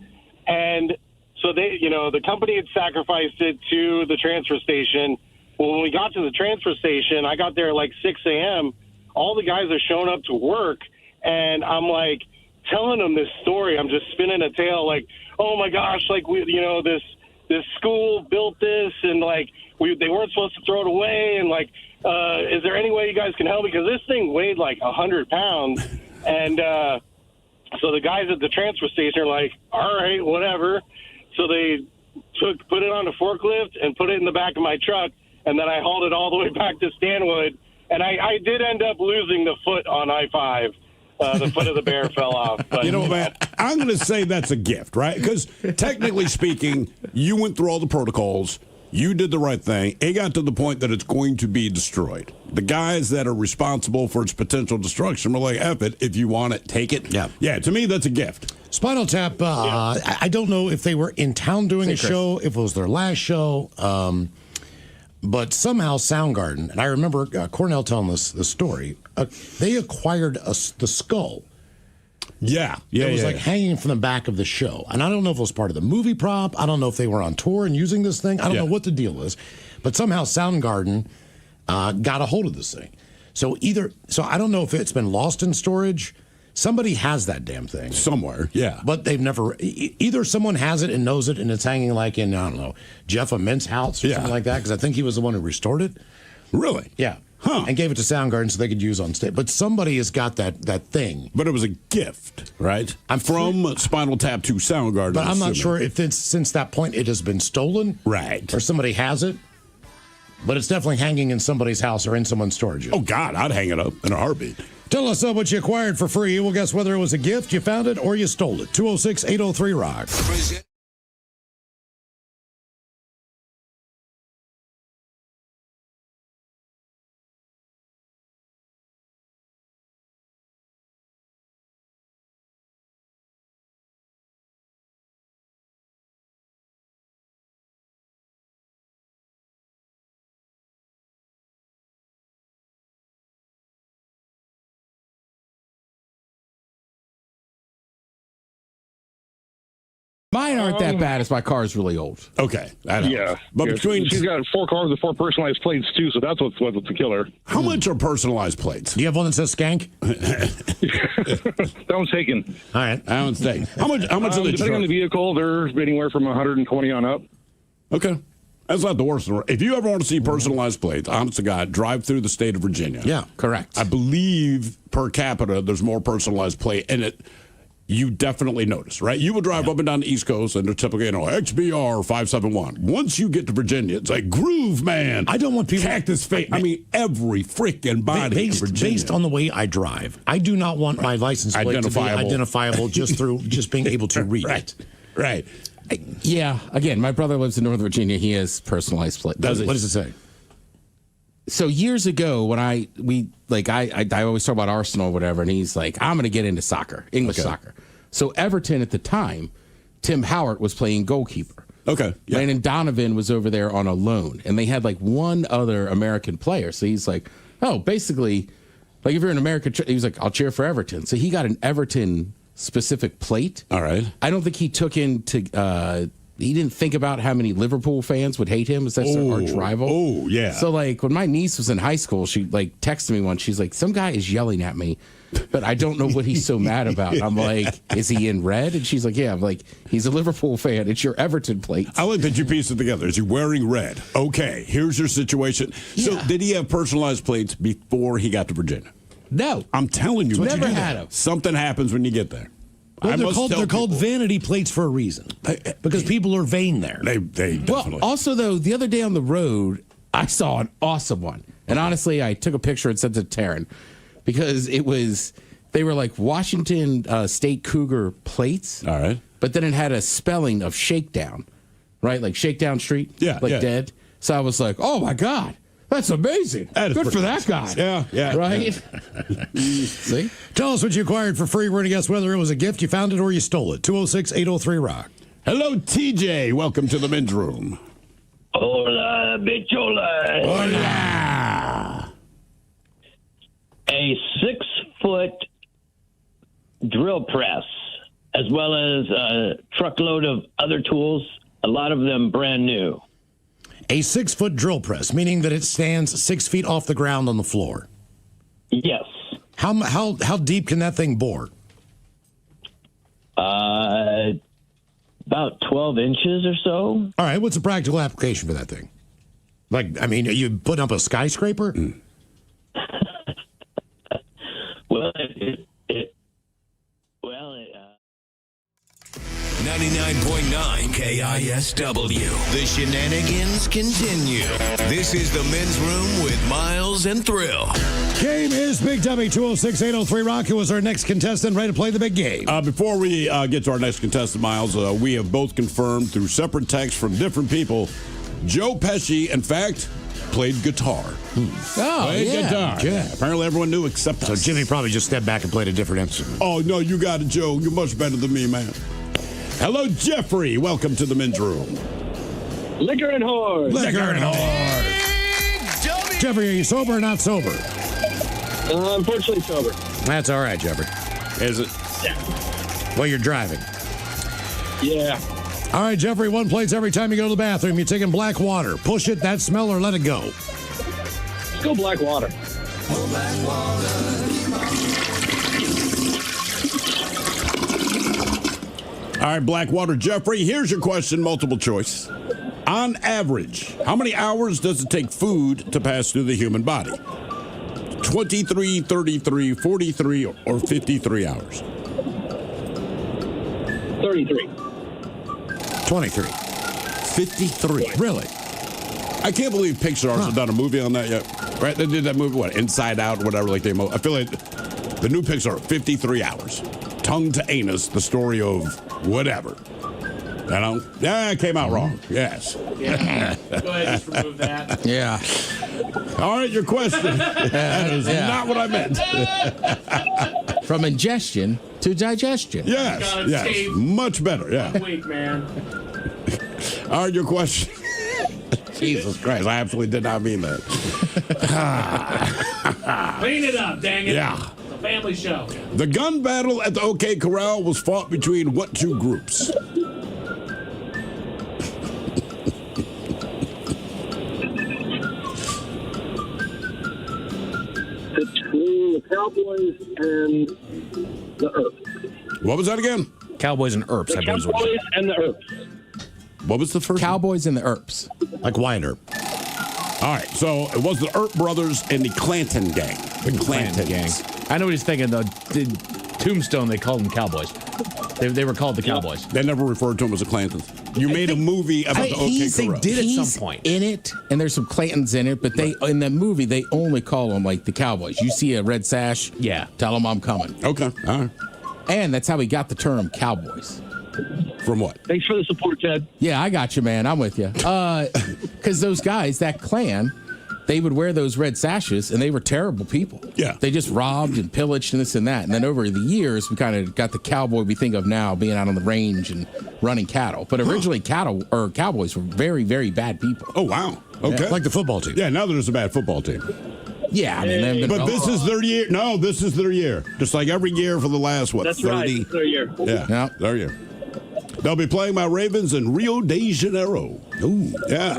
S4: And so they, the company had sacrificed it to the transfer station. Well, when we got to the transfer station, I got there at like 6 a.m. All the guys are showing up to work, and I'm like telling them this story. I'm just spinning a tale like, oh my gosh, like this school built this, and like they weren't supposed to throw it away, and like, is there any way you guys can help me? Because this thing weighed like 100 pounds, and so the guys at the transfer station are like, all right, whatever. So they put it on a forklift and put it in the back of my truck. And then I hauled it all the way back to Stanwood. And I did end up losing the foot on I-5. The foot of the bear fell off. But,
S2: man, I'm going to say that's a gift, right? Because technically speaking, you went through all the protocols. You did the right thing. It got to the point that it's going to be destroyed. The guys that are responsible for its potential destruction were like, F it. If you want it, take it. Yeah, to me, that's a gift.
S3: Spinal Tap, I don't know if they were in town doing a show, if it was their last show. But somehow Soundgarden, and I remember Cornell telling us the story, they acquired the skull.
S2: Yeah.
S3: It was hanging from the back of the show. And I don't know if it was part of the movie prop. I don't know if they were on tour and using this thing. I don't know what the deal is. But somehow Soundgarden got a hold of this thing. So I don't know if it's been lost in storage. Somebody has that damn thing.
S2: Somewhere, yeah.
S3: But they've never, either someone has it and knows it and it's hanging like in, I don't know, Jeff Ament's house or something like that, because I think he was the one who restored it.
S2: Really?
S3: Yeah.
S2: Huh.
S3: And gave it to Soundgarden so they could use on stage. But somebody has got that thing.
S2: But it was a gift, right? From Spinal Tap to Soundgarden.
S3: But I'm not sure if since that point it has been stolen.
S2: Right.
S3: Or somebody has it. But it's definitely hanging in somebody's house or in someone's storage.
S2: Oh, God, I'd hang it up in a heartbeat.
S3: Tell us what you acquired for free. We'll guess whether it was a gift, you found it, or you stole it. 206-803-ROCK.
S1: Mine aren't that bad as my car is really old.
S2: Okay.
S23: Yeah.
S2: But between
S23: she's got 4 cars with 4 personalized plates too, so that's what's the killer.
S2: How much are personalized plates?
S3: Do you have one that says skank?
S23: That one's taken.
S3: All right.
S2: That one's taken. How much are they?
S23: Depending on the vehicle, they're anywhere from 120 on up.
S2: Okay. That's not the worst. If you ever want to see personalized plates, honest to God, drive through the state of Virginia.
S3: Yeah,
S1: correct.
S2: I believe per capita, there's more personalized plate, and it. You definitely notice, right? You will drive up and down the East Coast, and they're typically, XBR 571. Once you get to Virginia, it's like Groove Man.
S3: I don't want people
S2: Cactus Face. I mean, every freaking body in Virginia.
S3: Based on the way I drive, I do not want my license plate to be identifiable just through just being able to read it.
S2: Right.
S1: Yeah. Again, my brother lives in Northern Virginia. He has personalized plate.
S3: What does it say?
S1: So years ago, when I always talk about Arsenal or whatever, and he's like, I'm going to get into soccer, English soccer. So Everton at the time, Tim Howard was playing goalkeeper.
S2: Okay. Yeah.
S1: Landon Donovan was over there on a loan, and they had like one other American player. So he's like, oh, basically, like if you're an American, he was like, I'll cheer for Everton. So he got an Everton specific plate.
S2: All right.
S1: I don't think he took into. He didn't think about how many Liverpool fans would hate him as that's their arch rival.
S2: Oh, yeah.
S1: So, like, when my niece was in high school, she, like, texted me once. She's like, some guy is yelling at me, but I don't know what he's so mad about. I'm like, is he in red? And she's like, yeah. I'm like, he's a Liverpool fan. It's your Everton plate.
S2: I like that you pieced it together. Is he wearing red? Okay, here's your situation. So, did he have personalized plates before he got to Virginia?
S1: No.
S2: I'm telling you.
S1: Never had them.
S2: Something happens when you get there.
S3: Well, they're called vanity plates for a reason. Because people are vain there.
S2: They definitely.
S1: Well, also, though, the other day on the road, I saw an awesome one. And honestly, I took a picture and sent it to Taryn because they were like Washington State Cougar plates.
S2: All right.
S1: But then it had a spelling of Shakedown, right? Like Shakedown Street.
S2: Yeah.
S1: Like dead. So I was like, oh my God. That's amazing. Good for that guy.
S2: Yeah.
S1: Right?
S3: See? Tell us what you acquired for free. We're going to guess whether it was a gift, you found it, or you stole it. 206-803-ROCK.
S2: Hello, TJ. Welcome to the men's room.
S6: Hola, bichola.
S2: Hola.
S6: A 6-foot drill press, as well as a truckload of other tools, a lot of them brand new.
S3: A 6-foot drill press, meaning that it stands 6 feet off the ground on the floor.
S6: Yes.
S3: How deep can that thing bore?
S6: About 12 inches or so.
S3: All right. What's the practical application for that thing? Like, I mean, are you putting up a skyscraper?
S6: Well,
S13: 99.9 KISW. The shenanigans continue. This is the men's room with Miles and Thrill.
S3: Game is Big Dummy 206-803-ROCK. Who is our next contestant ready to play the big game?
S2: Before we get to our next contestant, Miles, we have both confirmed through separate texts from different people, Joe Pesci, in fact, played guitar. Played guitar.
S3: Yeah.
S2: Apparently everyone knew except us.
S3: So Jimmy probably just stepped back and played a different instrument.
S2: Oh, no, you got it, Joe. You're much better than me, man. Hello, Jeffrey. Welcome to the men's room.
S21: Liquor and whores.
S3: Liquor and whores. Jeffrey, are you sober or not sober?
S21: Unfortunately, sober.
S3: That's all right, Jeffrey.
S2: Is it?
S21: Yeah.
S3: Well, you're driving.
S21: Yeah.
S3: All right, Jeffrey, 1 place every time you go to the bathroom. You're taking black water. Push it, that smell, or let it go.
S21: Let's go black water.
S2: All right, Blackwater Jeffrey, here's your question, multiple choice. On average, how many hours does it take food to pass through the human body? 23, 33, 43, or 53 hours?
S21: 33.
S3: 23.
S2: 53.
S3: Really?
S2: I can't believe Pixar has done a movie on that yet. Right? They did that movie, what, Inside Out, whatever. I feel like the new Pixar, 53 hours. Tongue to anus, the story of whatever. You know? Yeah, it came out wrong. Yes.
S5: Yeah. Go ahead, just remove that.
S1: Yeah.
S2: All right, your question. That is not what I meant.
S1: From ingestion to digestion.
S2: Yes. Much better. Yeah.
S5: 1 week, man.
S2: All right, your question. Jesus Christ, I absolutely did not mean that.
S5: Clean it up, dang it.
S2: Yeah.
S5: It's a family show.
S2: The gun battle at the OK Corral was fought between what two groups?
S9: Cowboys and the Earps.
S2: What was that again?
S5: Cowboys and Earps.
S9: The
S5: I believe is what
S9: Cowboys
S5: you said.
S9: and the Earps.
S2: What was the first?
S1: Cowboys and the Earps.
S3: Like Wyatt Earp.
S2: All right, so it was the Earp brothers and the Clanton gang. The Clanton
S5: gang. I know what he's thinking, though. Tombstone, they called them Cowboys. They were called the Cowboys.
S2: They never referred to them as the Clantons. You made a movie about the OK Corral.
S1: He's in it, and there's some Clantons in it, but they in that movie they only call them like the Cowboys. You see a red sash, tell them I'm coming.
S2: Okay, all right.
S1: And that's how we got the term Cowboys.
S2: From what?
S9: Thanks for the support, Ted.
S1: Yeah, I got you, man. I'm with you. Because those guys, that clan, they would wear those red sashes, and they were terrible people.
S2: Yeah.
S1: They just robbed and pillaged and this and that. And then over the years, we kind of got the cowboy we think of now being out on the range and running cattle. But originally, cowboys were very, very bad people.
S2: Oh, wow. Okay.
S3: Yeah, like the football team.
S2: Yeah, now there's a bad football team.
S1: Yeah, I mean,
S2: but this is their year. No, this is their year. Just like every year for the last, what,
S9: That's
S2: 30?
S9: right. It's their year.
S2: Yeah, their year. They'll be playing my Ravens in Rio de Janeiro. Ooh, yeah.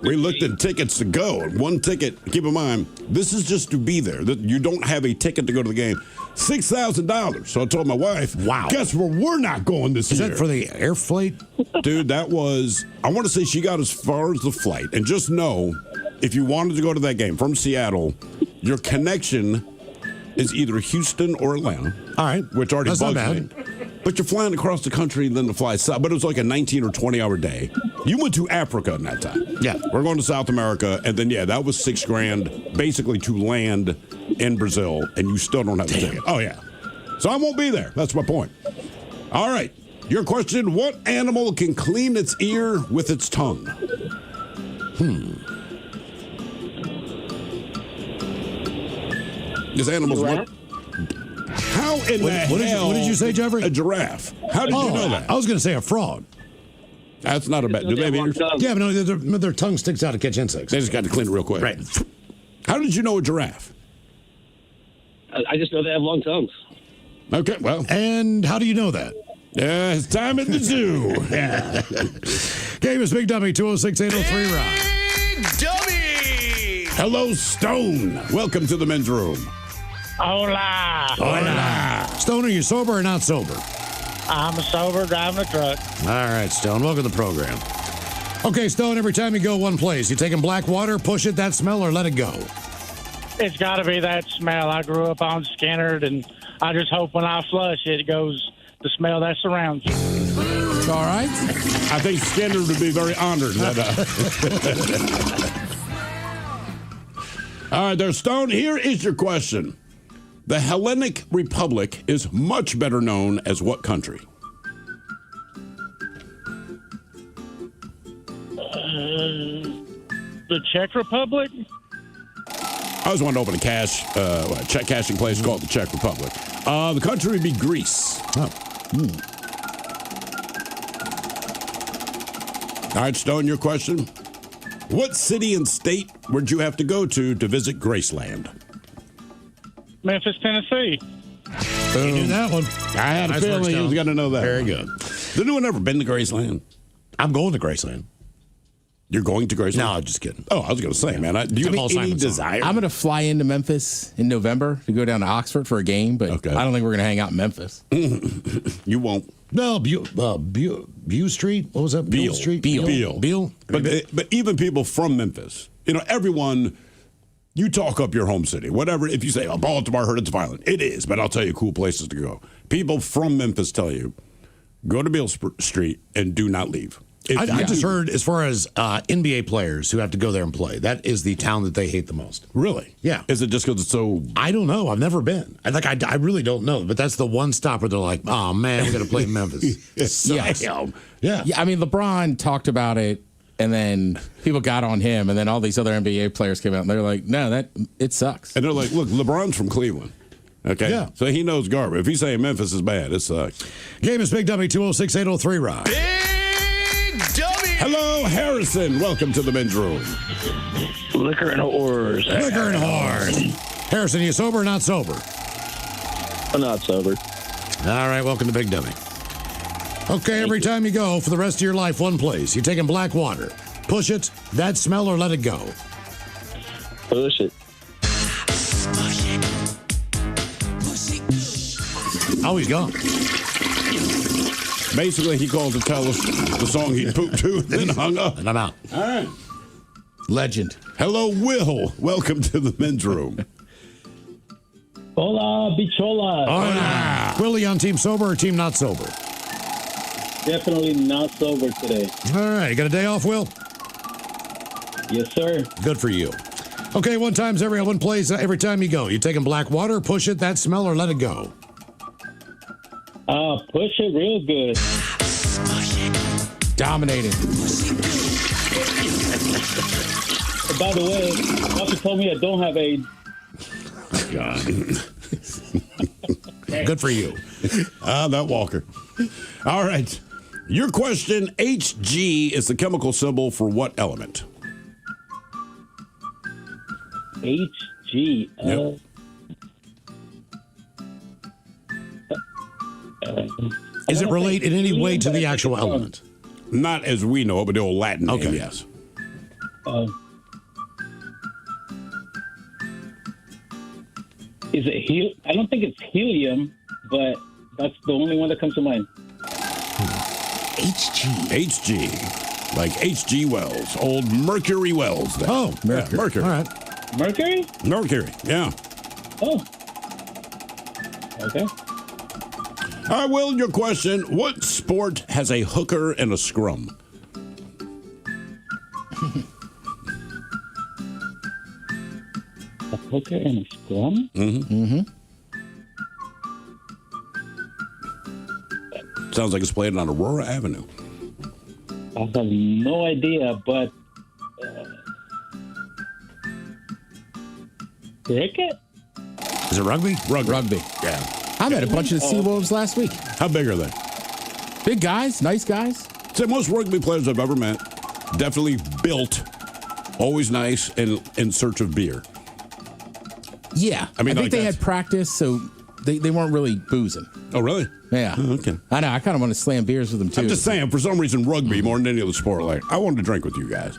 S2: We looked at tickets to go. One ticket, keep in mind, this is just to be there. You don't have a ticket to go to the game. $6,000. So I told my wife, wow. Guess where we're not going this year?
S3: Is that for the air flight?
S2: Dude, that was, I want to say she got as far as the flight. And just know, if you wanted to go to that game from Seattle, your connection is either Houston or Atlanta.
S3: All right.
S2: Which already
S3: That's not
S2: bugs me. But you're flying across the country and then to fly south. But it was like a 19 or 20-hour day. You went to Africa in that time.
S3: Yeah.
S2: We're going to South America. And then, that was $6,000 basically to land in Brazil. And you still don't have a ticket. Oh, yeah. So I won't be there. That's my point. All right. Your question, what animal can clean its ear with its tongue? This animal's what? How in the hell?
S3: What did you say, Jeffrey?
S2: A giraffe. How did you know that?
S3: I was going to say a frog.
S2: That's not a bad. Do they have ears?
S3: Yeah, but no, their tongue sticks out to catch insects.
S2: They just got to clean it real quick.
S3: Right.
S2: How did you know a giraffe?
S9: I just know they have long tongues.
S2: Okay, well.
S3: And how do you know that?
S2: It's time at the zoo.
S3: Game is Big Dummy, 206-803 Rock.
S13: Dummy!
S2: Hello, Stone. Welcome to the men's room.
S10: Hola.
S3: Hola. Stone, are you sober or not sober?
S10: I'm sober driving a truck.
S3: All right, Stone, welcome to the program. Okay, Stone, every time you go one place, you taking black water, push it, that smell, or let it go?
S10: It's got to be that smell. I grew up on Skinnerd, and I just hope when I flush, it goes the smell that surrounds you.
S1: All right.
S2: I think Skinner would be very honored. All right, there, Stone. Here is your question. The Hellenic Republic is much better known as what country?
S10: The Czech Republic?
S2: I always wanted to open a check cashing place called the Czech Republic. The country would be Greece.
S3: Oh.
S2: All right, Stone, your question. What city and state would you have to go to visit Graceland?
S10: Memphis, Tennessee.
S3: You knew that one.
S2: I had a feeling you was going to know that.
S3: Very good.
S2: Has anyone ever been to Graceland?
S3: I'm going to Graceland.
S2: You're going to Graceland?
S3: No, I'm just kidding.
S2: Oh, I was going to say, man, do you have any desire?
S1: I'm going to fly into Memphis in November to go down to Oxford for a game, but I don't think we're going to hang out in Memphis.
S2: You won't.
S3: No, Beale Street. What was that?
S2: Beale
S3: Street.
S2: Beale. But even people from Memphis, everyone, you talk up your home city. Whatever, if you say, Baltimore, I heard it's violent. It is, but I'll tell you cool places to go. People from Memphis tell you, go to Beale Street and do not leave.
S3: I just heard, as far as NBA players who have to go there and play, that is the town that they hate the most.
S2: Really?
S3: Yeah.
S2: Is it just because it's so?
S3: I don't know. I've never been. I really don't know. But that's the one stop where they're like, oh man, we got to play in Memphis.
S1: Yes.
S3: Yeah.
S1: I mean, LeBron talked about it, and then people got on him, and then all these other NBA players came out, and they're like, no, it sucks.
S2: And they're like, look, LeBron's from Cleveland. Okay.
S3: Yeah.
S2: So he knows garbage. If he's saying Memphis is bad, it sucks.
S3: Game is Big Dummy, 206-803 Rock.
S13: Big Dummy!
S2: Hello, Harrison. Welcome to the men's room.
S9: Liquor and whores.
S3: Liquor and whores. Harrison, you sober or not sober?
S9: I'm not sober.
S3: All right, welcome to Big Dummy. Okay, every time you go for the rest of your life, one place, you're taking black water. Push it, that smell, or let it go?
S9: Push it.
S3: Oh, he's gone.
S2: Basically, he called to tell us the song he pooped to, then hung up.
S3: And I'm out.
S2: All right.
S1: Legend.
S2: Hello, Will. Welcome to the men's room.
S9: Hola, bichola.
S3: Hola. Willie on team sober or team not sober?
S9: Definitely not sober today.
S3: All right. You got a day off, Will?
S9: Yes, sir.
S3: Good for you. Okay, one plays every time you go. You taking black water, push it, that smell, or let it go?
S9: Push it real good.
S1: Dominating.
S9: By the way, doctor told me I don't have AIDS.
S2: God.
S3: Good for you.
S2: That Walker. All right. Your question, Hg is the chemical symbol for what element?
S9: HG.
S2: Yep.
S3: Is it relate in any way to the actual element?
S2: Not as we know it, but the old Latin name,
S3: Okay.
S2: yes.
S9: Is it I don't think it's helium, but that's the only one that comes to mind.
S2: Hg. Like H.G. Wells, old Mercury Wells. There.
S3: Oh,
S2: Mercury. Yeah, Mercury.
S3: All right.
S9: Mercury?
S2: Mercury, yeah.
S9: Oh. Okay.
S2: All right, Will, your question. What sport has a hooker and a scrum?
S9: A hooker and a scrum?
S2: Mm-hmm. Sounds like it's played on Aurora Avenue.
S9: I have no idea, but cricket?
S3: Is it rugby?
S1: Rugby.
S2: Yeah.
S1: I met a bunch of the Seawolves last week.
S2: How big are they?
S1: Big guys, nice guys.
S2: So most rugby players I've ever met, definitely built, always nice, and in search of beer.
S1: Yeah.
S2: I mean,
S1: think
S2: like
S1: they
S2: that's-
S1: had practice, so they weren't really boozing.
S2: Oh, really?
S1: Yeah.
S2: Oh, okay.
S1: I know. I kind of want to slam beers with them, too.
S2: I'm just saying, for some reason, rugby more than any other sport, like I wanted to drink with you guys.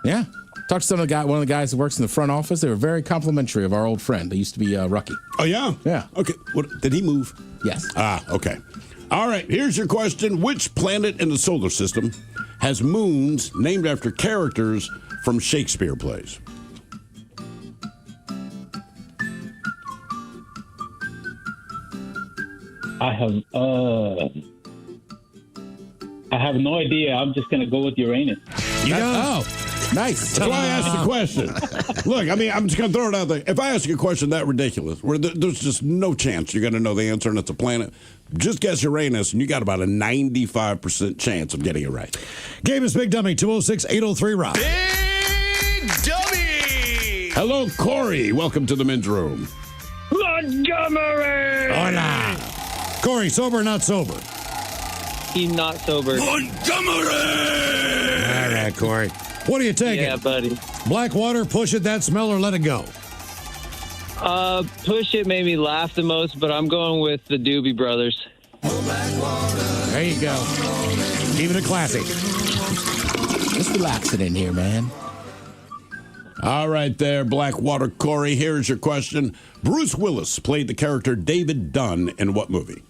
S1: Yeah. Talked to one of the guys who works in the front office. They were very complimentary of our old friend. They used to be Rucky.
S2: Oh, yeah?
S1: Yeah.
S2: Okay. What, did he move?
S1: Yes.
S2: Okay. All right, here's your question. Which planet in the solar system has moons named after characters from Shakespeare plays?
S9: I have no idea. I'm just gonna go with Uranus.
S1: Nice.
S2: That's why I asked the question. Look, I mean, I'm just going to throw it out there. If I ask you a question that ridiculous, where there's just no chance you're going to know the answer and it's a planet, just guess Uranus, and you got about a 95% chance of getting it right.
S3: Game is Big Dummy, 206-803-ROCK.
S13: Big Dummy!
S2: Hello, Corey. Welcome to the men's room.
S9: Montgomery!
S3: Hola. Corey, sober or not sober?
S11: He's not sober.
S13: Montgomery!
S3: All right, Corey. What are you taking?
S11: Yeah, buddy.
S3: Black water, push it, that smell, or let it go?
S11: Push it made me laugh the most, but I'm going with the Doobie Brothers.
S3: There you go. Keeping it classy.
S1: Just relax it in here, man.
S2: All right there, Blackwater Corey. Here's your question. Bruce Willis played the character David Dunn in what movie?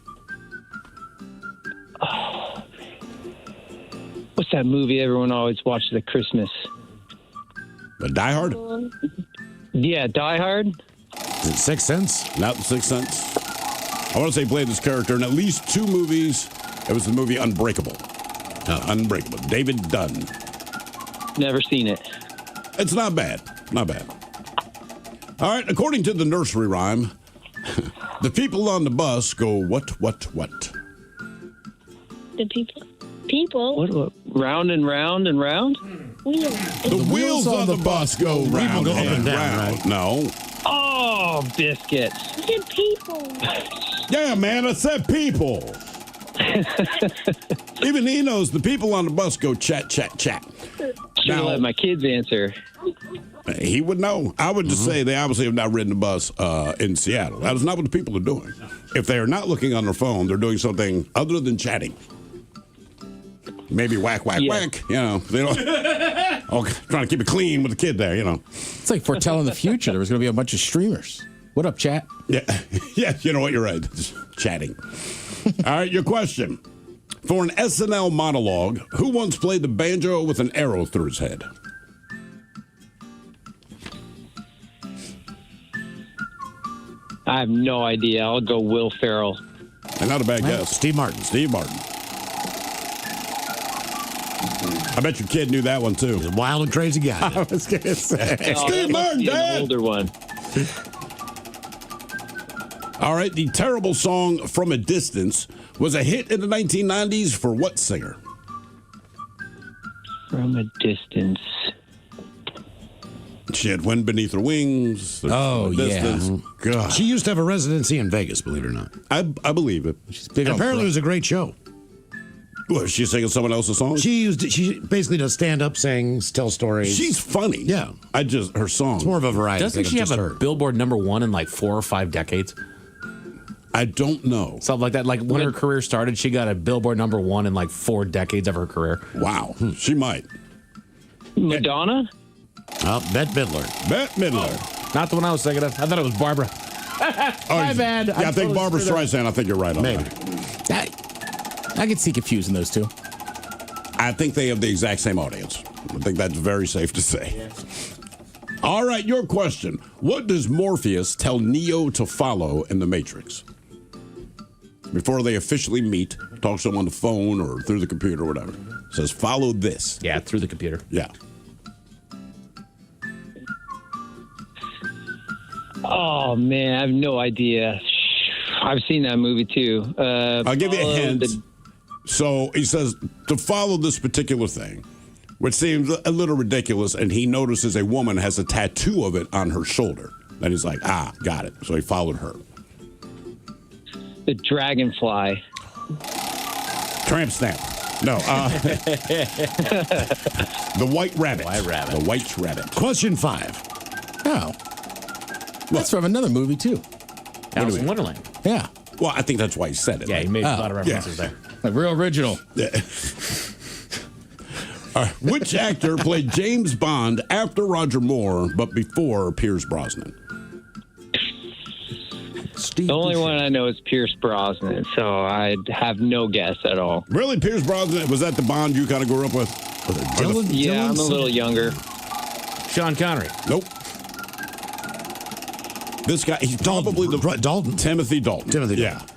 S11: What's that movie everyone always watches at Christmas?
S2: Die Hard?
S11: Yeah, Die Hard.
S3: Is it Sixth Sense?
S2: Not Sixth Sense. I want to say he played this character in at least two movies. It was the movie Unbreakable. Unbreakable. David Dunn.
S11: Never seen it.
S2: It's not bad. Not bad. All right, according to the nursery rhyme, the people on the bus go what?
S14: The people.
S11: What? Round and round and round?
S14: Wheels.
S2: The wheels on the bus go round
S3: go up and down,
S2: round.
S3: right?
S2: No.
S11: Oh, biscuits.
S14: The people.
S2: Yeah, man, I said people. Even he knows the people on the bus go chat.
S11: Should have let my kids answer.
S2: He would know. I would just say they obviously have not ridden the bus in Seattle. That is not what the people are doing. If they are not looking on their phone, they're doing something other than chatting. Maybe whack. You know, they don't. Trying to keep it clean with the kid there. You know,
S1: it's like foretelling the future. There was going to be a bunch of streamers. What up, chat?
S2: Yeah. You know what? You're right. Just chatting. All right, your question. For an SNL monologue, who once played the banjo with an arrow through his head?
S11: I have no idea. I'll go Will Ferrell.
S2: And not a bad guess.
S3: Steve Martin.
S2: Steve Martin. I bet your kid knew that one, too.
S3: He's a wild and crazy guy.
S2: I was going to say.
S11: Oh,
S2: Steve Martin,
S11: an
S2: Dad!
S11: older one.
S2: All right, the terrible song From a Distance was a hit in the 1990s for what singer?
S11: From a Distance.
S2: She had Wind Beneath Her Wings.
S1: Oh,
S2: From a Distance.
S1: yeah.
S2: God.
S3: She used to have a residency in Vegas, believe it or not.
S2: I believe it.
S1: She's big on
S3: Apparently, it was a great show.
S2: What, is she singing someone else's song?
S3: She basically does stand up, sings, tell stories.
S2: She's funny.
S3: Yeah.
S2: Her song.
S3: It's more of a variety.
S5: Doesn't
S3: thing
S5: she
S3: of
S5: have
S3: just
S5: a
S3: her.
S5: Billboard #1 in like 4 or 5 decades?
S2: I don't know.
S5: Something like that. Like when her career started, she got a Billboard #1 in like 4 decades of her career.
S2: Wow. She might.
S11: Madonna?
S3: Bette Midler.
S2: Bette Midler.
S5: Not the one I was thinking of. I thought it was Barbara. My bad.
S2: Yeah, I think
S5: totally
S2: Barbara
S5: screwed up.
S2: Streisand. I think you're right on
S3: Maybe.
S2: that.
S1: I could see confusing those two.
S2: I think they have the exact same audience. I think that's very safe to say. All right, your question. What does Morpheus tell Neo to follow in The Matrix? Before they officially meet, talks to him on the phone or through the computer or whatever. Says, follow this.
S5: Yeah, through the computer.
S2: Yeah.
S11: Oh, man, I have no idea. I've seen that movie, too.
S2: I'll give you a hint. So he says to follow this particular thing, which seems a little ridiculous, and he notices a woman has a tattoo of it on her shoulder. And he's like, got it. So he followed her.
S11: The Dragonfly.
S2: Tramp stamp. No. The White Rabbit.
S5: White Rabbit.
S2: The White Rabbit.
S3: Question 5.
S1: Oh. That's from another movie, too.
S5: Alice in Wonderland.
S1: Yeah.
S2: Well, I think that's why he said it.
S5: Yeah, he made a lot of references there.
S1: Like real original.
S2: Yeah. All right. Which actor played James Bond after Roger Moore, but before Pierce Brosnan?
S11: The only one I know is Pierce Brosnan, so I have no guess at all.
S2: Really? Pierce Brosnan? Was that the Bond you kind of grew up with?
S11: Yeah, I'm a little younger.
S5: Sean Connery.
S2: Nope. This guy, he's probably
S3: Dalton.
S2: Timothy Dalton.
S3: Timothy
S2: Yeah.
S3: Dalton.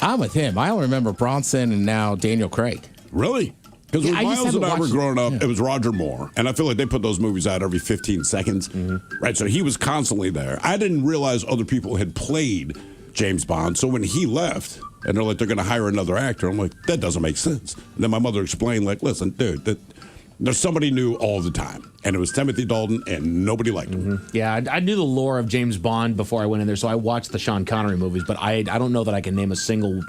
S1: I'm with him. I only remember Bronson and now Daniel Craig.
S2: Really? Because
S1: Yeah,
S2: when
S1: I just
S2: Miles and I
S1: haven't
S2: were
S1: watched
S2: growing up,
S1: it.
S2: it was Roger Moore. And I feel like they put those movies out every 15 seconds. Right? So he was constantly there. I didn't realize other people had played James Bond. So when he left, and they're like, they're going to hire another actor, I'm like, that doesn't make sense. And then my mother explained, like, listen, dude, there's somebody new all the time. And it was Timothy Dalton, and nobody liked him.
S5: Yeah, I knew the lore of James Bond before I went in there, so I watched the Sean Connery movies, but I don't know that I can name a single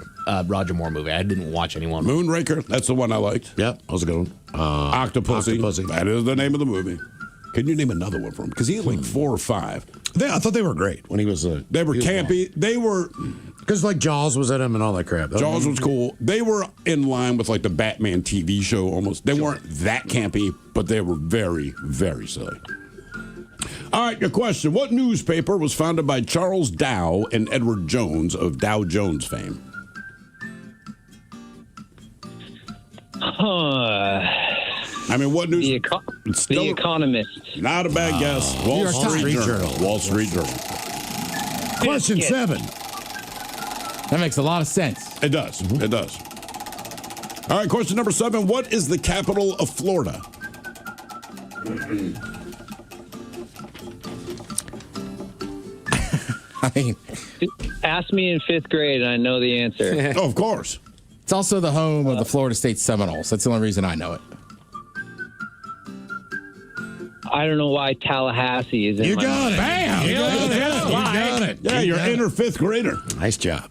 S5: Roger Moore movie. I didn't watch anyone.
S2: Moonraker, that's the one I liked.
S3: Yep, that was a good one.
S2: Octopussy. That is the name of the movie. Can you name another one for him? Because he had like 4 or 5.
S3: I thought they were great when he was.
S2: They were campy. They were.
S3: Because like Jaws was in him and all that crap.
S2: Jaws was cool. They were in line with like the Batman TV show almost. They weren't that campy, but they were very, very silly. All right, your question. What newspaper was founded by Charles Dow and Edward Jones of Dow Jones fame? I mean, what news?
S11: The Economist.
S2: Not a bad guess. Wall Street Journal. Wall Street Journal.
S3: Question 7.
S1: That makes a lot of sense.
S2: It does. It does. All right, question number 7. What is the capital of Florida?
S1: I mean,
S11: ask me in 5th grade, and I know the answer.
S2: Oh, of course.
S1: It's also the home of the Florida State Seminoles. That's the only reason I know it.
S11: I don't know why Tallahassee is in
S3: You
S11: my
S3: got
S11: mind.
S3: it.
S1: Bam!
S3: You got it. You got it.
S2: Yeah, you're inner 5th grader.
S3: Nice job.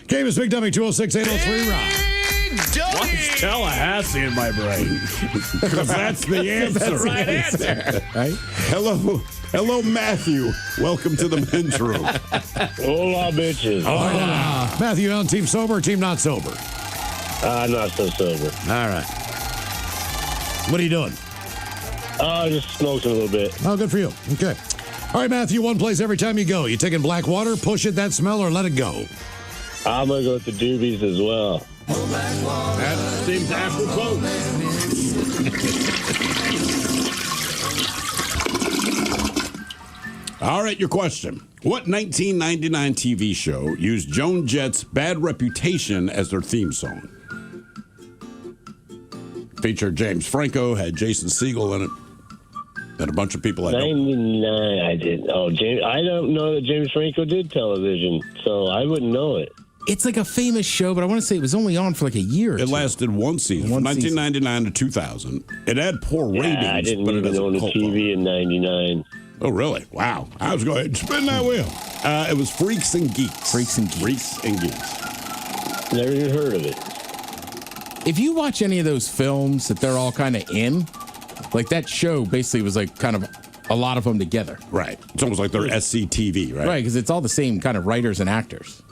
S3: Canvas Big Dummy 206-803 Rock.
S2: Why is Tallahassee in my brain? Because that's the answer.
S1: That's the right answer. Right?
S2: Hello, Matthew. Welcome to the men's room.
S23: Hola, bitches.
S3: Hola. Matthew on team sober or team not sober?
S23: Not so sober.
S3: All right. What are you doing?
S23: Just smoking a little bit.
S3: Oh, good for you. Okay. All right, Matthew, one place every time you go. You taking black water, push it, that smell, or let it go?
S23: I'm going to go with the Doobies as well.
S2: That seems apropos. All right, your question. What 1999 TV show used Joan Jett's Bad Reputation as their theme song? Featured James Franco, had Jason Segel in it, and a bunch of people I don't.
S23: 99, I did. Oh, James, I don't know that James Franco did television, so I wouldn't know it.
S1: It's like a famous show, but I want to say it was only on for like a year or two.
S2: It lasted one season, from 1999 to 2000. It had poor ratings,
S23: I didn't
S2: but it
S23: even
S2: doesn't
S23: own a
S2: cult
S23: TV in 99.
S2: Oh, really? Wow. I was going to spin that wheel. It was Freaks and Geeks. Freaks and Geeks.
S23: Never even heard of it.
S1: If you watch any of those films that they're all kind of in, like that show basically was like kind of a lot of them together.
S2: Right. It's almost like they're SCTV, right?
S1: Right, because it's all the same kind of writers and actors.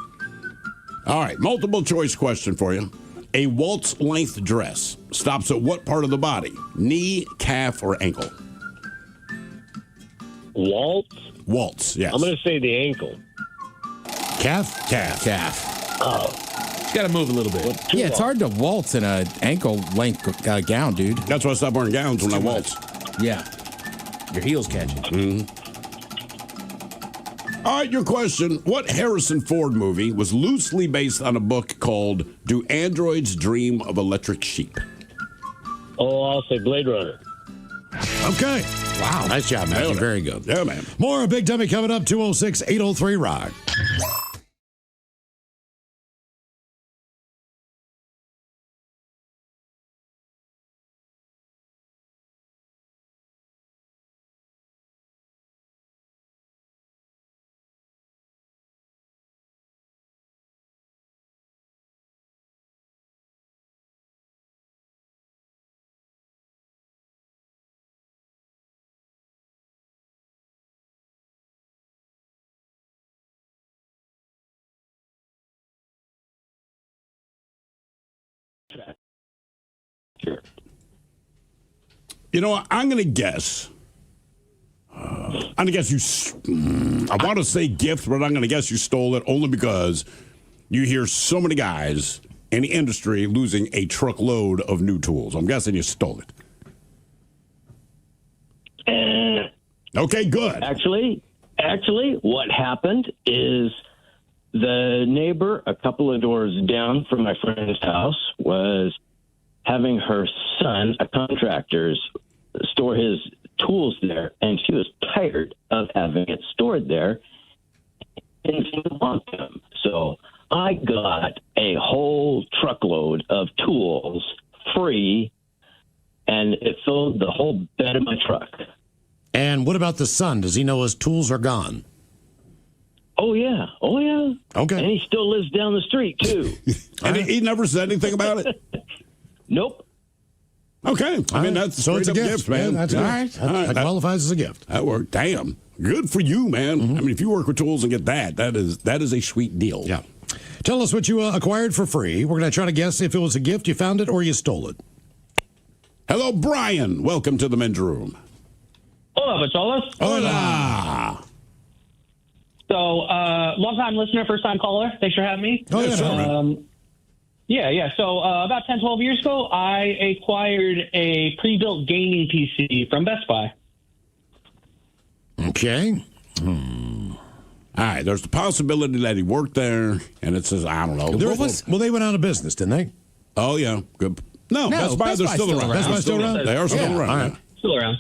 S2: All right, multiple choice question for you. A waltz length dress stops at what part of the body? Knee, calf, or ankle?
S23: Waltz?
S2: Waltz, yes.
S23: I'm going to say the ankle.
S2: Calf?
S1: Calf.
S23: Oh.
S5: You got to move a little bit.
S1: Yeah, it's hard to waltz in an ankle length gown, dude.
S2: That's why I stopped wearing gowns when I waltz.
S1: Yeah.
S5: Your heels catch it.
S2: Mm-hmm. All right, your question. What Harrison Ford movie was loosely based on a book called Do Androids Dream of Electric Sheep?
S23: Oh, I'll say Blade Runner.
S3: Okay. Wow. Nice job, Matthew. Very good.
S2: Yeah, man.
S3: More Big Dummy coming up, 206-803-ROCK.
S23: Sure.
S2: You know what? I'm going to guess. I want to say gift, but I'm going to guess you stole it only because you hear so many guys in the industry losing a truckload of new tools. I'm guessing you stole it. Okay, good.
S6: Actually, what happened is the neighbor a couple of doors down from my friend's house was having her son, a contractor, store his tools there, and she was tired of having it stored there and didn't want them. So I got a whole truckload of tools free, and it filled the whole bed of my truck.
S3: And what about the son? Does he know his tools are gone?
S6: Oh, yeah.
S3: Okay.
S6: And he still lives down the street, too.
S2: And he never said anything about it?
S6: Nope.
S2: Okay. I mean, that's
S3: so it's a
S2: straight up
S3: gift,
S2: man.
S3: Yeah, that's
S2: All
S3: good.
S2: right.
S3: That qualifies as a gift.
S2: That worked. Damn. Good for you, man. I mean, if you work with tools and get that is a sweet deal.
S3: Yeah. Tell us what you acquired for free. We're going to try to guess if it was a gift, you found it, or you stole it.
S2: Hello, Brian. Welcome to the men's room.
S15: Hola, Bacholas.
S2: Hola.
S15: So, long-time listener, first-time caller. Thanks for having me.
S2: Oh, yeah, sure.
S15: Yeah. So, about 10, 12 years ago, I acquired a pre-built gaming PC from Best Buy.
S3: Okay.
S2: All right. There's the possibility that he worked there, and it says, I don't know.
S3: Well, they went out of business, didn't they?
S2: Oh, yeah. Good. No, Best Buy, they're still around.
S3: Best Buy still around?
S2: They are still around.
S3: All right.
S15: Still around.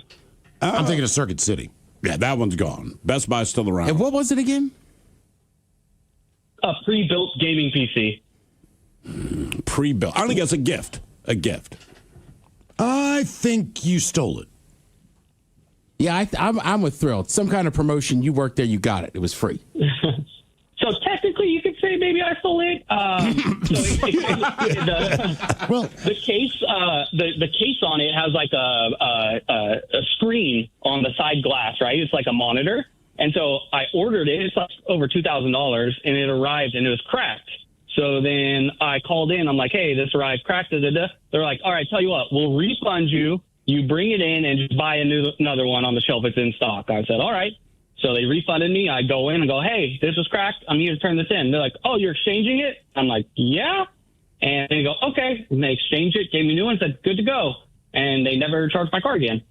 S3: I'm thinking of Circuit City.
S2: Yeah, that one's gone. Best Buy's still around.
S1: And what was it again?
S15: A pre-built gaming PC.
S2: Pre-built. I think it's a gift. A gift.
S3: I think you stole it.
S1: Yeah, I'm with Thrill. It's some kind of promotion. You worked there, you got it. It was free.
S15: So technically, you could say maybe I stole it. The case, the case on it has like a screen on the side glass, right? It's like a monitor, and so I ordered it. It's like over $2,000, and it arrived, and it was cracked. So then I called in. I'm like, hey, this arrived cracked. They're like, all right, tell you what, we'll refund you. You bring it in and just buy another one on the shelf. It's in stock. I said, all right. So they refunded me. I go in and go, hey, this is cracked. I'm here to turn this in. They're like, oh, you're exchanging it? I'm like, yeah. And they go, okay. And they exchanged it, gave me a new one, said, good to go. And they never charged my car again.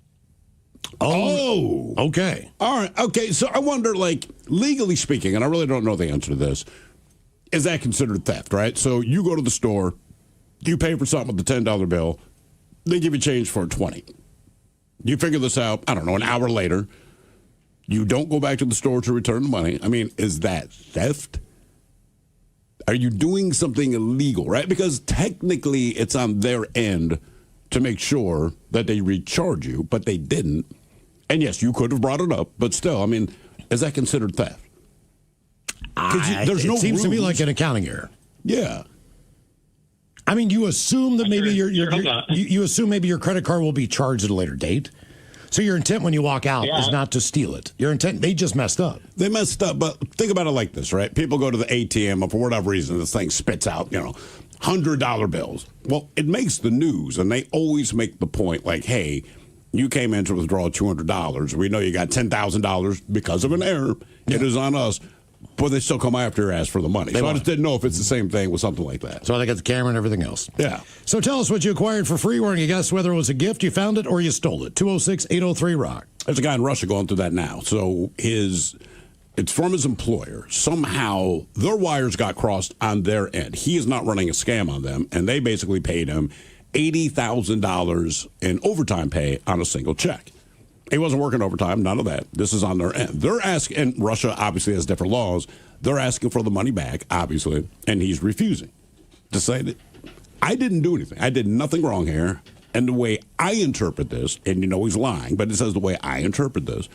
S2: Oh,
S3: okay.
S2: All right. Okay. So I wonder, like, legally speaking, and I really don't know the answer to this, is that considered theft, right? So you go to the store, you pay for something with the $10 bill, they give you change for $20. You figure this out, I don't know, an hour later. You don't go back to the store to return the money. I mean, is that theft? Are you doing something illegal, right? Because technically it's on their end to make sure that they recharge you, but they didn't. And yes, you could have brought it up, but still, I mean, is that considered theft? There's no
S3: it seems to me
S2: rules.
S3: like an accounting error.
S2: Yeah.
S3: I mean, you assume that maybe you assume maybe your credit card will be charged at a later date. So your intent when you walk out is not to steal it. Your intent, they just messed up.
S2: They messed up, but think about it like this, right? People go to the ATM, and for whatever reason, this thing spits out, $100 bills. Well, it makes the news, and they always make the point like, hey, you came in to withdraw $200. We know you got $10,000 because of an error. Yeah. It is on us. But they still come after your ass for the money. I just didn't know if it's the same thing with something like that.
S3: So they got the camera and everything else.
S2: Yeah.
S3: So tell us what you acquired for free. We're going to guess whether it was a gift, you found it, or you stole it. 206-803-ROCK.
S2: There's a guy in Russia going through that now. So it's from his employer. Somehow their wires got crossed on their end. He is not running a scam on them, and they basically paid him $80,000 in overtime pay on a single check. He wasn't working overtime, none of that. This is on their end. They're asking, and Russia obviously has different laws. They're asking for the money back, obviously, and he's refusing to say that I didn't do anything. I did nothing wrong here. And the way I interpret this, and he's lying, but it says the way I interpret this,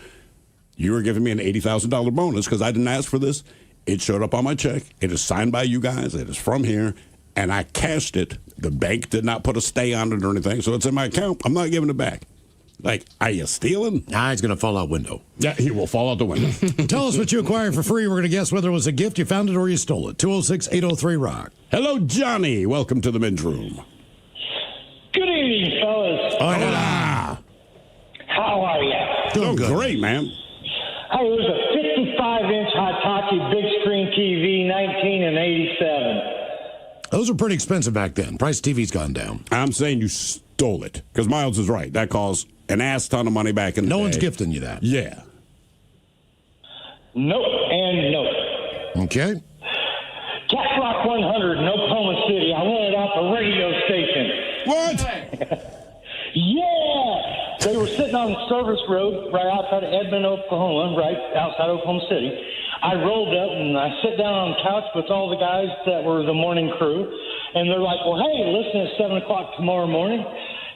S2: you were giving me an $80,000 bonus because I didn't ask for this. It showed up on my check. It is signed by you guys. It is from here, and I cashed it. The bank did not put a stay on it or anything, so it's in my account. I'm not giving it back. Like, are you stealing?
S3: Nah, he's going to fall out window.
S2: Yeah, he will fall out the window.
S3: Tell us what you acquired for free. We're going to guess whether it was a gift, you found it, or you stole it. 206-803-ROCK.
S2: Hello, Johnny. Welcome to the men's room.
S21: Good evening, fellas.
S2: Hola.
S21: How are you?
S2: Doing good. Great, man.
S21: Hey, it was a 55-inch Hitachi big screen TV, 1987.
S3: Those were pretty expensive back then. Price of TV's gone down.
S2: I'm saying you stole it because Miles is right. That costs an ass ton of money back in the day.
S3: No one's gifting you that.
S2: Yeah.
S21: Nope and nope.
S3: Okay.
S21: Cat Rock 100 in Oklahoma City. I wanted off the radio station.
S2: What?
S21: Yeah! They were sitting on the service road right outside of Edmond, Oklahoma, right outside Oklahoma City. I rolled up and I sit down on the couch with all the guys that were the morning crew. And they're like, well, hey, listen at 7 o'clock tomorrow morning,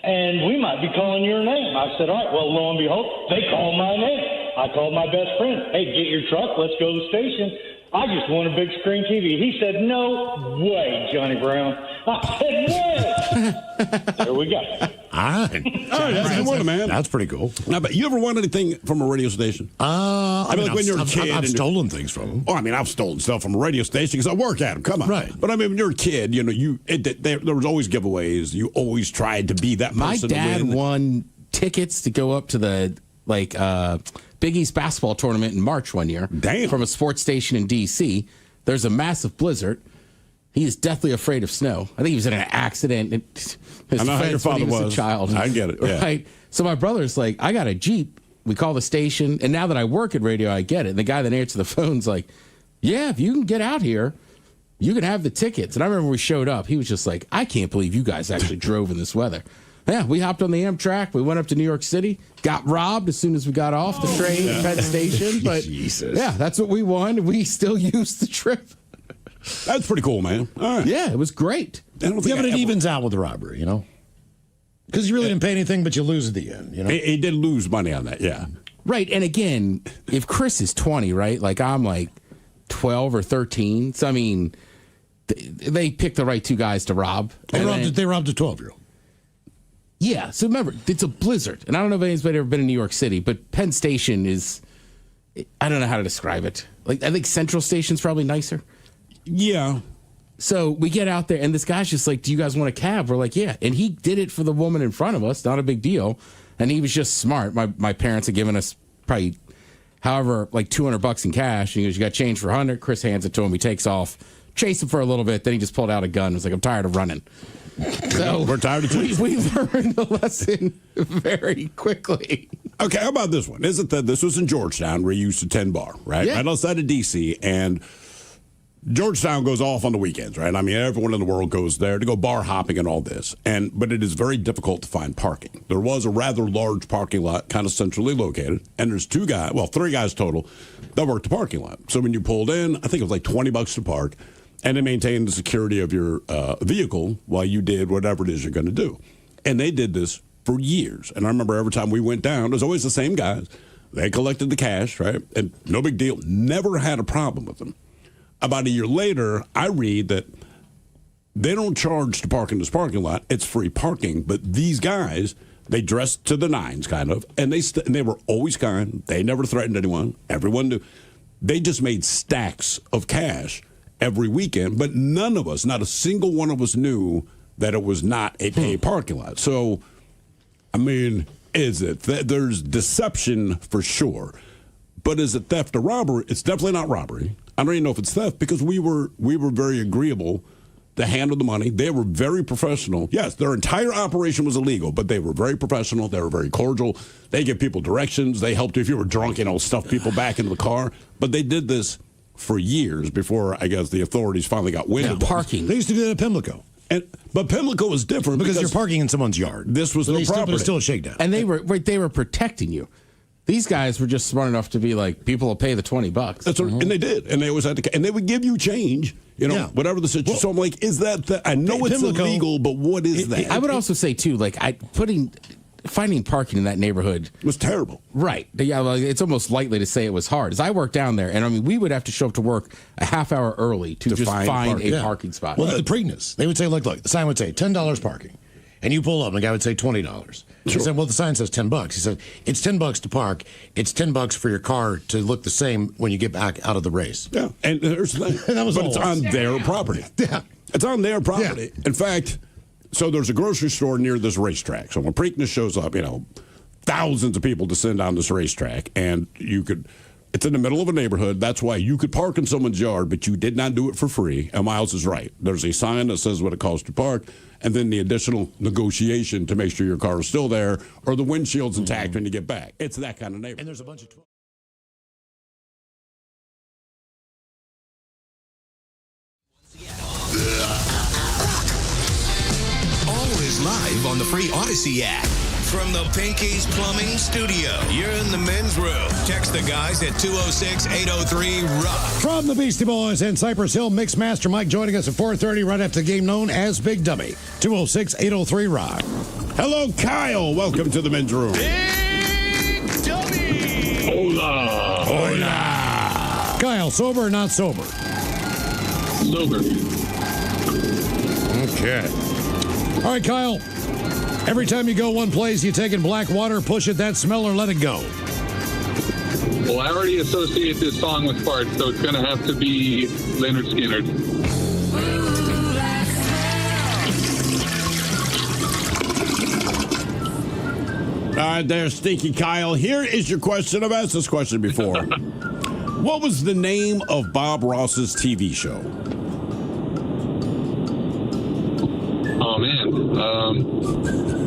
S21: and we might be calling your name. I said, all right, well, lo and behold, they called my name. I called my best friend. Hey, get your truck. Let's go to the station. I just want a big screen TV. He said, no way, Johnny Brown. I said, no. There we go.
S3: All right.
S2: That's good one, man.
S3: That's pretty cool.
S2: Now, but you ever won anything from a radio station?
S3: I mean,
S2: like when you're a kid.
S3: I've stolen things from them.
S2: Oh, I mean, I've stolen stuff from a radio station because I work at them. Come on.
S3: Right.
S2: But I mean, when you're a kid, there was always giveaways. You always tried to be that person.
S1: My dad
S2: to win.
S1: won tickets to go up to the Big East basketball tournament in March one year.
S2: Damn.
S1: From a sports station in D.C. There's a massive blizzard. He is deathly afraid of snow. I think he was in an accident.
S2: I know how your father was.
S1: A child.
S2: I get it. Yeah.
S1: Right. So my brother's like, I got a Jeep. We call the station, and now that I work at radio, I get it. And the guy that answered the phone's like, yeah, if you can get out here, you can have the tickets. And I remember when we showed up, he was just like, I can't believe you guys actually drove in this weather. Yeah, we hopped on the Amtrak. We went up to New York City, got robbed as soon as we got off the train at Penn Station. But
S3: Jesus.
S1: Yeah, that's what we won. We still used the trip.
S2: That's pretty cool, man. All right.
S1: Yeah, it was great.
S3: But it evens out with the robbery, Because you really didn't pay anything, but you lose at the end,
S2: He did lose money on that, yeah.
S1: Right, and again, if Chris is 20, right, like I'm like 12 or 13, so I mean, they picked the right two guys to rob.
S3: They robbed a 12-year-old.
S1: Yeah, so remember, it's a blizzard, and I don't know if anybody's ever been in New York City, but Penn Station is, I don't know how to describe it. Like, I think Central Station's probably nicer.
S2: Yeah.
S1: So we get out there, and this guy's just like, do you guys want a cab? We're like, yeah. And he did it for the woman in front of us, not a big deal. And he was just smart. My parents had given us probably however, like $200 in cash. And he goes, you got change for 100. Chris hands it to him. He takes off, chased him for a little bit. Then he just pulled out a gun. He was like, I'm tired of running. So
S2: we're tired of chasing.
S1: We learned the lesson very quickly.
S2: Okay, how about this one? Isn't that this was in Georgetown where you used to 10 bar, right?
S1: Yeah.
S2: Right outside of D.C., and Georgetown goes off on the weekends, right? I mean, everyone in the world goes there to go bar hopping and all this. But it is very difficult to find parking. There was a rather large parking lot, kind of centrally located, and there's three guys total that worked the parking lot. So when you pulled in, I think it was like $20 to park, and they maintained the security of your vehicle while you did whatever it is you're going to do. And they did this for years. And I remember every time we went down, there's always the same guys. They collected the cash, right? And no big deal. Never had a problem with them. About a year later, I read that they don't charge to park in this parking lot. It's free parking. But these guys, they dressed to the nines, kind of, and they were always kind. They never threatened anyone. Everyone knew. They just made stacks of cash every weekend. But none of us, not a single one of us, knew that it was not a paid parking lot. So, I mean, is it? There's deception for sure. But is it theft or robbery? It's definitely not robbery. I don't even know if it's theft because we were very agreeable to handle the money. They were very professional. Yes, their entire operation was illegal, but they were very professional. They were very cordial. They gave people directions. They helped you if you were drunk, stuff people back into the car. But they did this for years before, I guess, the authorities finally got wind of it.
S3: Parking. They used to do that at Pimlico.
S2: But Pimlico was different
S3: because you're parking in someone's yard.
S2: This was no property.
S3: It's still a shakedown.
S1: And they were protecting you. These guys were just smart enough to be like, people will pay the $20.
S2: That's what, and they did, and they always had to, and they would give you change, whatever the situation. So I'm like, is that? I know it's illegal, but what is that?
S1: I would also say too, like finding parking in that neighborhood
S2: was terrible.
S1: Right? Yeah, well, it's almost likely to say it was hard. As I worked down there, and I mean, we would have to show up to work a half hour early to just find a parking spot.
S3: Well, the Preakness, they would say, look, the sign would say $10 parking. And you pull up, and the guy would say $20. He said, well, the sign says $10. He said, it's $10 to park. It's $10 for your car to look the same when you get back out of the race.
S2: Yeah, and there's the thing. But it's on their property.
S3: Yeah.
S2: It's on their property. Yeah. In fact, so there's a grocery store near this racetrack. So when Preakness shows up, thousands of people descend on this racetrack, and it's in the middle of a neighborhood. That's why you could park in someone's yard, but you did not do it for free. And Miles is right. There's a sign that says what it costs to park, and then the additional negotiation to make sure your car is still there or the windshield's intact when you get back. It's that kind of neighborhood.
S3: And there's a bunch of...
S13: Always live on the free Odyssey app. From the Pinky's Plumbing Studio, you're in the men's room. Text the guys at 206-803-ROCK.
S3: From the Beastie Boys and Cypress Hill, Mix Master Mike joining us at 4:30 right after the game known as Big Dummy. 206-803-ROCK.
S2: Hello, Kyle. Welcome to the men's room.
S7: Big Dummy.
S2: Hola.
S3: Hola. Kyle, sober or not sober?
S7: Sober.
S3: Okay. All right, Kyle. Every time you go one place, you take in black water, push it, that smell, or let it go.
S7: Well, I already associate this song with farts, so it's going to have to be Leonard Skinner.
S2: All right, there, Stinky Kyle. Here is your question. I've asked this question before. What was the name of Bob Ross's TV show?
S7: Oh, man.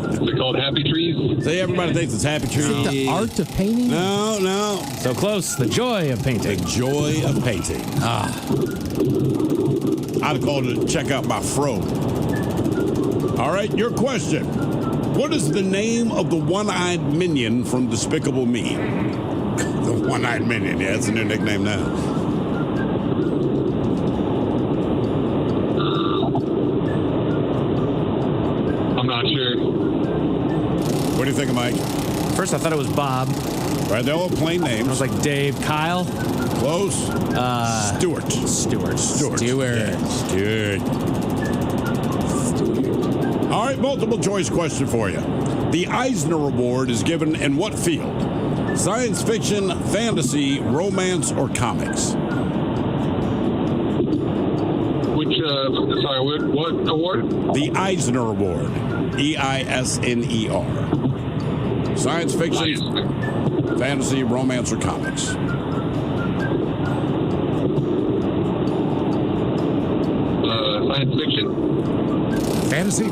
S7: Is it called Happy Trees?
S2: See, everybody thinks it's Happy Trees.
S1: Is it the art of painting?
S2: No.
S5: So close. The joy of painting.
S2: The joy of painting. I'd have called it Check Out My Fro. All right, your question. What is the name of the one-eyed minion from Despicable Me? The one-eyed minion. Yeah, it's a new nickname now.
S7: I'm not sure.
S2: What do you think, Mike?
S5: First, I thought it was Bob.
S2: Right, they're all plain names.
S5: I was like Dave, Kyle.
S2: Close. Stewart.
S5: Stewart.
S2: Yeah, Stewart. All right, multiple choice question for you. The Eisner Award is given in what field? Science fiction, fantasy, romance, or comics?
S7: What award?
S2: The Eisner Award. EISNER. Science fiction, Fantasy, romance, or comics?
S7: Science fiction.
S3: Fantasy?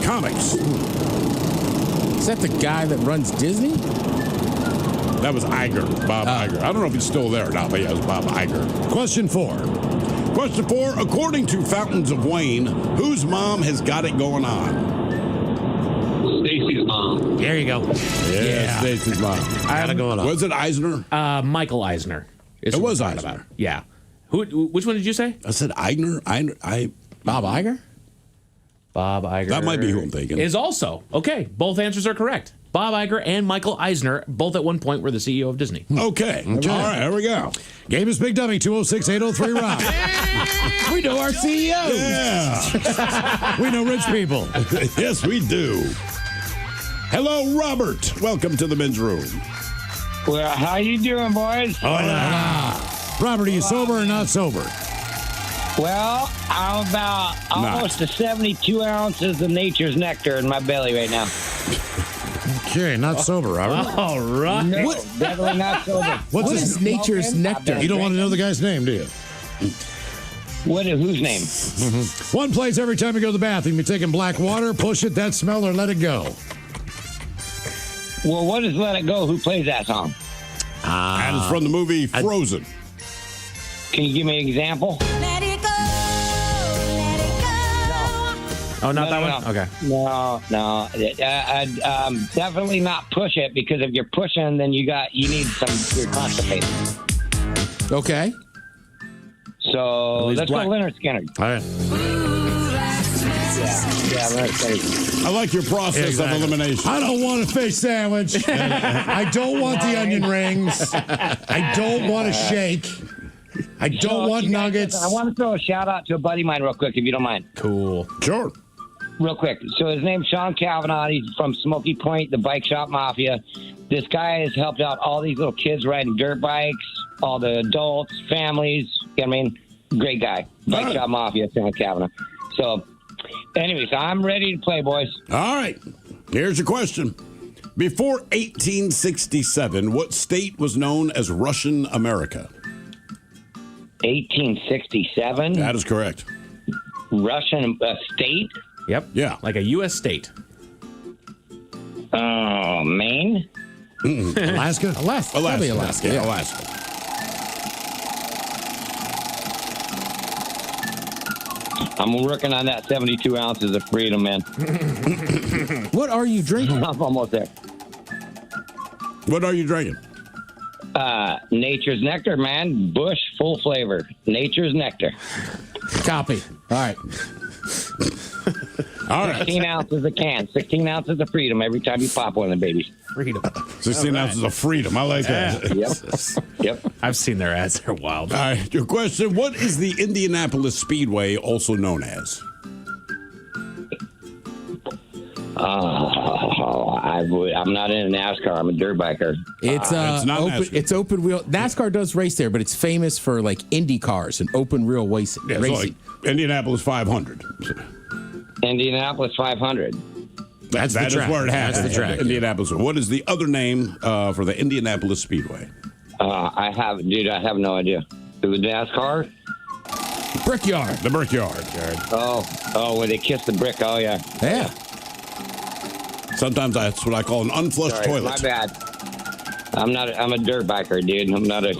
S2: Comics.
S1: Is that the guy that runs Disney?
S2: That was Iger, Bob Iger. I don't know if he's still there or not, but yeah, it was Bob Iger.
S3: Question 4.
S2: Question 4. According to Fountains of Wayne, whose mom has got it going on?
S7: Stacy's mom.
S5: There you go.
S2: Yeah, Stacy's mom.
S3: Got it going on.
S2: Was it Eisner?
S5: Michael Eisner.
S2: It was Eisner.
S5: Yeah. Which one did you say?
S2: I said Eisner.
S1: Bob Iger?
S5: Bob Iger.
S2: That might be who I'm thinking.
S5: Is also. Okay, both answers are correct. Bob Iger and Michael Eisner, both at one point were the CEO of Disney.
S2: Okay. All right, there we go.
S3: Game is Big Dummy, 206-803-ROCK.
S1: We know our CEO.
S2: Yeah.
S3: We know rich people.
S2: Yes, we do. Hello, Robert. Welcome to the men's room.
S11: Well, how you doing, boys?
S3: Hola. Robert, are you sober or not sober?
S11: Well, I'm about almost to 72 ounces of nature's nectar in my belly right now.
S3: Okay, not sober, Robert.
S5: All right.
S11: No, definitely not sober.
S1: What is nature's nectar?
S3: You don't want to know the guy's name, do you?
S11: Whose name?
S3: One place every time you go to the bathroom. You're taking black water, push it, that smell, or let it go.
S11: Well, what is Let It Go? Who plays that song?
S2: And it's from the movie Frozen.
S11: Can you give me an example?
S22: Let it go, let it go.
S5: Oh, not that one?
S11: No.
S5: Okay.
S11: No. Definitely not push it, because if you're pushing, then you need you're constipated.
S1: Okay.
S11: So let's
S5: black.
S11: go Leonard Skinner.
S3: All right.
S11: Yeah, Leonard Skinner.
S2: I like your process of elimination.
S3: I don't want a fish sandwich. I don't want the onion rings. I don't want a shake. I don't want nuggets.
S11: I want to throw a shout out to a buddy of mine real quick, if you don't mind.
S5: Cool.
S2: Sure.
S11: Real quick. So his name's Sean Cavanaugh. He's from Smoky Point, the Bike Shop Mafia. This guy has helped out all these little kids riding dirt bikes, all the adults, families. You know what I mean? Great guy. Bike Shop Mafia, Sean Cavanaugh. So, anyways, I'm ready to play, boys.
S2: All right. Here's your question. Before 1867, what state was known as Russian America?
S11: 1867?
S2: That is correct.
S11: Russian state?
S5: Yep.
S2: Yeah.
S5: Like a U.S. state.
S11: Oh, Maine?
S3: Alaska?
S1: Alaska. Probably Alaska.
S2: Yeah,
S1: Yeah.
S2: Alaska.
S11: I'm working on that 72 ounces of freedom, man.
S1: What are you drinking?
S11: I'm almost there.
S2: What are you drinking?
S11: Nature's nectar, man. Bush, full flavor. Nature's nectar.
S1: Copy. All right.
S2: All right.
S11: 16 ounces a can. 16 ounces of freedom every time you pop one of the babies.
S5: Freedom.
S2: 16 ounces of freedom. I like that.
S11: Yep.
S5: I've seen their ads. They're wild.
S2: All right. Your question. What is the Indianapolis Speedway also known as?
S11: I'm not in NASCAR. I'm a dirt biker.
S1: It's
S2: It's not
S1: open.
S2: NASCAR.
S1: It's open wheel. NASCAR does race there, but it's famous for like Indy cars and open wheel racing.
S2: Yeah, it's like Indianapolis 500.
S11: Indianapolis 500.
S2: That is where it happens.
S1: That's the track.
S2: Indianapolis. What is the other name for the Indianapolis Speedway?
S11: I have no idea. The NASCAR?
S1: Brickyard.
S2: The Brickyard.
S11: Oh, where they kiss the brick. Oh, yeah.
S1: Yeah.
S2: Sometimes that's what I call an unflushed
S11: Sorry,
S2: toilet.
S11: my bad. I'm a dirt biker, dude. I'm not a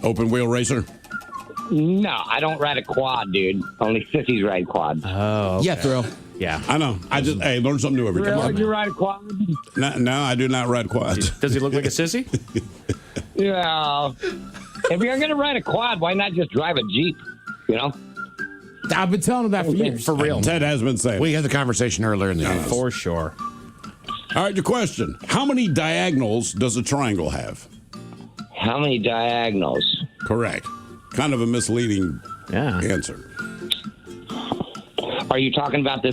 S2: open wheel racer.
S11: No, I don't ride a quad, dude. Only sissies ride quads.
S5: Oh, okay.
S1: Yeah, thrill.
S5: Yeah.
S2: I know. I just learn something new every time.
S11: You ride a quad?
S2: No, I do not ride quads.
S5: Does he look like a sissy?
S11: Yeah. If you're gonna ride a quad, why not just drive a Jeep? You know.
S1: I've been telling him that for years.
S5: For real.
S2: Ted has been saying.
S3: We had the conversation earlier in the year.
S5: For sure.
S2: All right, your question. How many diagonals does a triangle have?
S11: How many diagonals?
S2: Correct. Kind of a misleading answer.
S11: Are you talking about the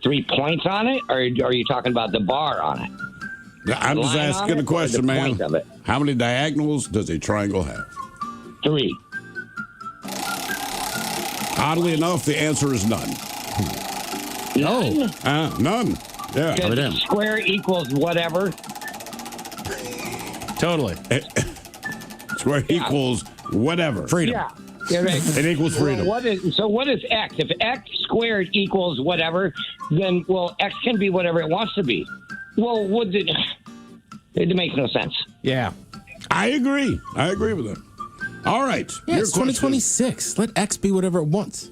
S11: 3 points on it, or are you talking about the bar on it?
S2: I'm just
S11: Line on
S2: asking
S11: it,
S2: a question,
S11: or the
S2: man.
S11: point of it?
S2: How many diagonals does a triangle have?
S11: 3.
S2: Oddly enough, the answer is none.
S11: None?
S2: None. Yeah.
S11: Because square equals whatever.
S5: Totally.
S2: Square equals whatever.
S3: Freedom.
S11: Yeah. Yeah, right.
S2: It equals freedom.
S11: What is X? If X squared equals whatever, then, X can be whatever it wants to be. Well, it makes no sense.
S5: Yeah.
S2: I agree. I agree with that. All right.
S1: Yeah,
S2: Your
S1: it's
S2: question.
S1: 2026. Let X be whatever it wants.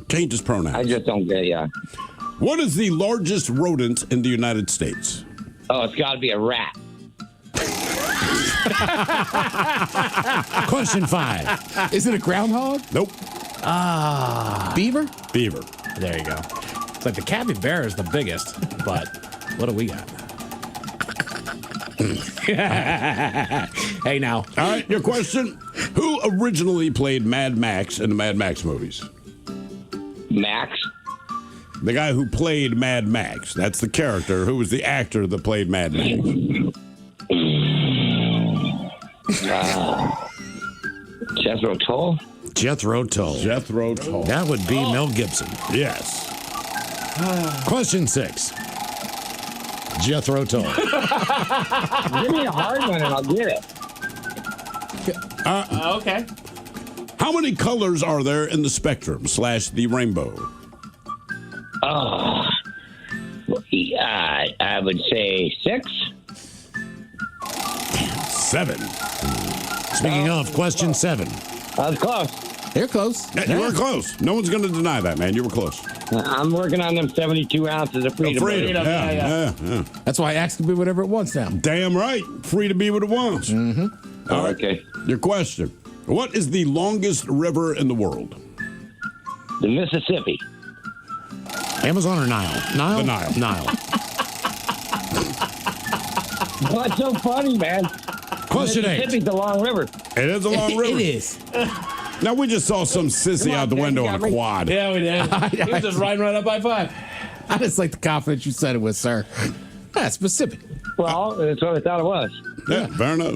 S2: Change its pronouns.
S11: I just don't get it, yeah.
S2: What is the largest rodent in the United States?
S11: Oh, it's got to be a rat.
S3: Question 5.
S1: Is it a groundhog?
S2: Nope.
S1: Beaver?
S2: Beaver.
S5: There you go. It's like the capybara is the biggest, but what do we got? Hey, now.
S2: All right, your question. Who originally played Mad Max in the Mad Max movies?
S11: Max?
S2: The guy who played Mad Max. That's the character. Who was the actor that played Mad Max?
S11: Jethro Tull?
S3: Jethro Tull.
S2: Jethro Tull.
S3: That would be Mel Gibson.
S2: Yes.
S3: Question 6. Jethro Tull.
S11: Give me a hard one and I'll get it.
S5: Okay.
S2: How many colors are there in the spectrum / the rainbow?
S11: Oh, I would say 6.
S2: 7.
S3: Speaking of, question 7.
S11: I was close.
S1: They're close.
S2: You were close. No one's going to deny that, man. You were close.
S11: I'm working on them 72 ounces of freedom.
S2: Yeah.
S1: That's why X can be whatever it wants now.
S2: Damn right. Free to be what it wants.
S1: Mm-hmm.
S2: All right.
S11: Okay.
S2: Your question. What is the longest river in the world?
S11: The Mississippi.
S3: Amazon or Nile? Nile?
S2: The Nile.
S3: Nile.
S11: What's so funny, man?
S3: Question 8.
S11: Mississippi's a long river.
S2: It is a long river.
S1: It is.
S2: Now, we just saw some sissy out the window on a quad.
S5: Yeah, we did. He was just riding right up by 5.
S1: I just like the confidence you said it with, sir. That's specific.
S11: Well, that's what I thought it was.
S2: Yeah, fair enough.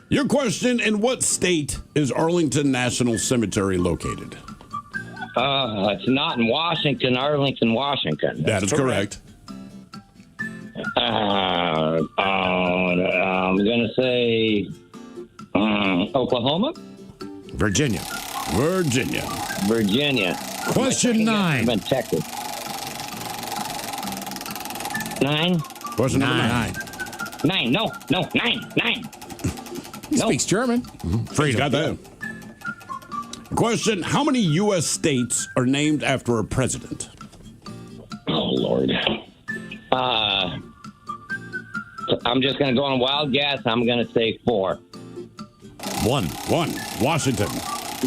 S2: Your question, in what state is Arlington National Cemetery located?
S11: It's not in Washington, Arlington, Washington.
S2: That is correct.
S11: I'm going to say Oklahoma?
S3: Virginia.
S2: Virginia.
S3: Question 9.
S11: I'm in Texas. 9?
S2: Question number 9.
S11: 9. No. 9.
S1: He speaks German.
S2: Freedom. Got that. Question, how many U.S. states are named after a president?
S11: Oh, Lord. I'm just going to go on a wild guess. I'm going to say 4.
S2: 1. Washington.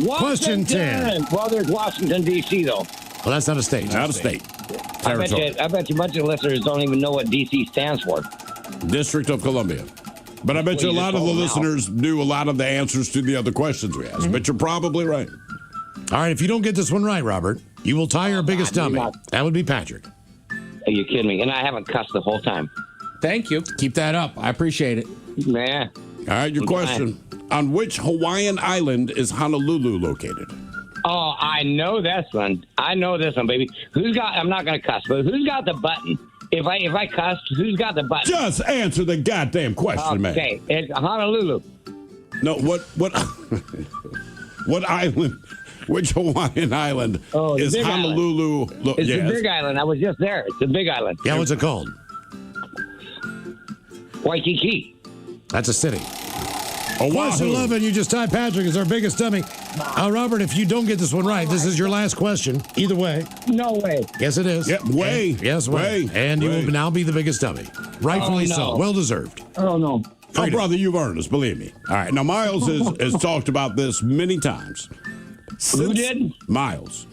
S3: Question 10.
S11: Well, there's Washington, D.C., though.
S3: Well, that's not a state.
S2: Not a state.
S11: I bet you a bunch of listeners don't even know what D.C. stands for.
S2: District of Columbia. But I bet you a lot of the listeners knew a lot of the answers to the other questions we asked. But you're probably right.
S3: All right, if you don't get this one right, Robert, you will tie your biggest dummy. That would be Patrick.
S11: Are you kidding me? And I haven't cussed the whole time.
S1: Thank you. Keep that up. I appreciate it.
S11: Man.
S2: All right, your question. On which Hawaiian island is Honolulu located?
S11: Oh, I know this one. Baby. I'm not going to cuss, but who's got the button? If I cuss, who's got the button?
S2: Just answer the goddamn question, man.
S11: Okay, it's Honolulu.
S2: No, what what island? Which Hawaiian island is Honolulu?
S11: It's the Big Island. I was just there. It's the Big Island.
S3: Yeah, what's it called?
S11: Waikiki.
S3: That's a city.
S2: Oahu.
S3: Question 11, you just tied Patrick as our biggest dummy. Robert, if you don't get this one right, this is your last question. Either way.
S11: No way.
S3: Yes, it is.
S2: Yeah, way.
S3: Yes, way. And you will now be the biggest dummy. Rightfully so. Well deserved.
S11: Oh, no.
S2: Oh, brother, you've earned this, believe me. All right, now Miles has talked about this many times.
S11: Who did?
S2: Miles.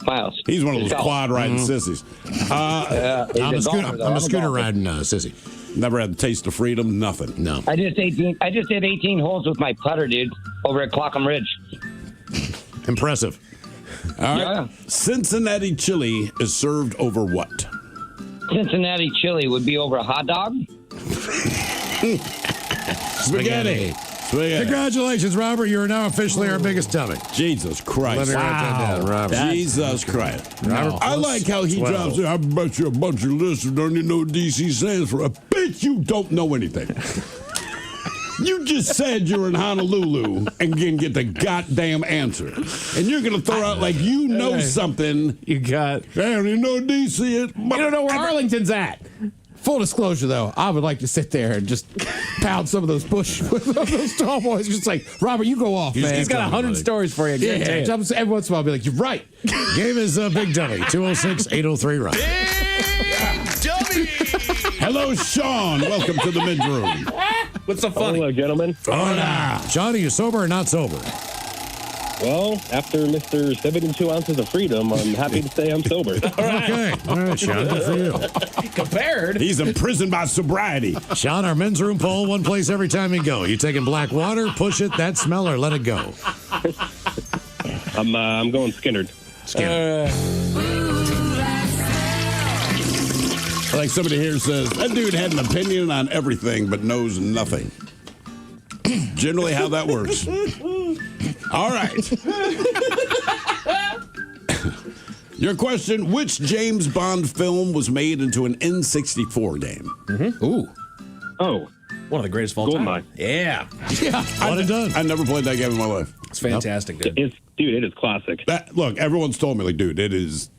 S11: Miles.
S2: He's one of those quad riding sissies.
S3: I'm a scooter riding sissy.
S2: Never had the taste of freedom, nothing.
S3: No.
S11: I just did 18 holes with my putter, dude, over at Clockham Ridge.
S3: Impressive.
S2: All right.
S11: Yeah.
S2: Cincinnati chili is served over what?
S11: Cincinnati chili would be over a hot dog?
S2: Spaghetti.
S3: Congratulations, Robert. You are now officially our biggest dummy.
S2: Jesus Christ.
S3: Let me write that down, Robert.
S2: Jesus Christ.
S3: Robert,
S2: I like how he drops in. I bet you a bunch of listeners don't even know what DC stands for. I bet you don't know anything. You just said you were in Honolulu and can get the goddamn answer. And you're going to throw out like you know something.
S5: You got.
S2: I don't even know DC it.
S1: You don't know where Arlington's at. Full disclosure, though, I would like to sit there and just pound some of those those tall boys. Just like, Robert, you go off, man.
S5: He's got 100 stories for you.
S1: Yeah, every once in a while, I'll be like, you're right.
S3: Game is Big Dummy, 206-803-ROCK.
S8: Dummy!
S2: Hello, Sean. Welcome to the men's room.
S5: What's so funny?
S23: Hello, gentlemen.
S3: Hola. Sean, are you sober or not sober?
S23: Well, after Mr. 72 ounces of freedom, I'm happy to say I'm sober.
S3: Okay. All right, Sean, good for you.
S5: Compared.
S2: He's imprisoned by sobriety.
S3: Sean, our men's room poll, one place every time you go. You taking black water, push it, that smell, or let it go?
S23: I'm going Skinnerd.
S2: Like somebody here says, that dude had an opinion on everything but knows nothing. Generally how that works. All right. Your question, which James Bond film was made into an N64 game?
S5: Mm-hmm.
S23: Ooh. Oh.
S5: One of the greatest of all time. Yeah.
S3: One and done.
S2: I never played that game in my life.
S5: It's fantastic, dude.
S23: It is classic.
S2: Look, everyone's told me, like, dude, it is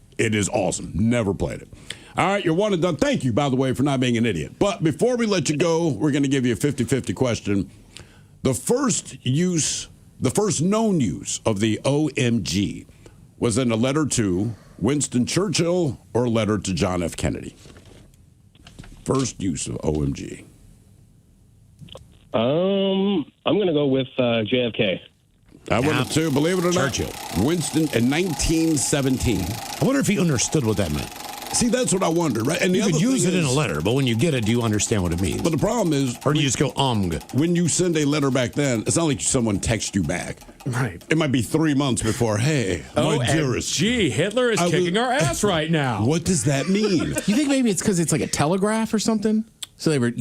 S2: awesome. Never played it. All right, you're one and done. Thank you, by the way, for not being an idiot. But before we let you go, we're going to give you a 50-50 question. The first known use of the OMG was in a letter to Winston Churchill or a letter to John F. Kennedy. First use of OMG.
S23: I'm going to go with JFK.
S2: I would have too, believe it or not.
S3: Churchill.
S2: Winston in 1917.
S3: I wonder if he understood what that meant.
S2: See, that's what I wonder, right? And
S3: You could use it in a letter, but when you get it, do you understand what it means?
S2: But the problem is,
S3: or do you just go,
S2: when you send a letter back then, it's not like someone texts you back.
S5: Right.
S2: It might be 3 months before, hey, my dearest.
S5: Gee, Hitler is kicking our ass right now.
S2: What does that mean?
S1: You think maybe it's because it's like a telegraph or something? So they were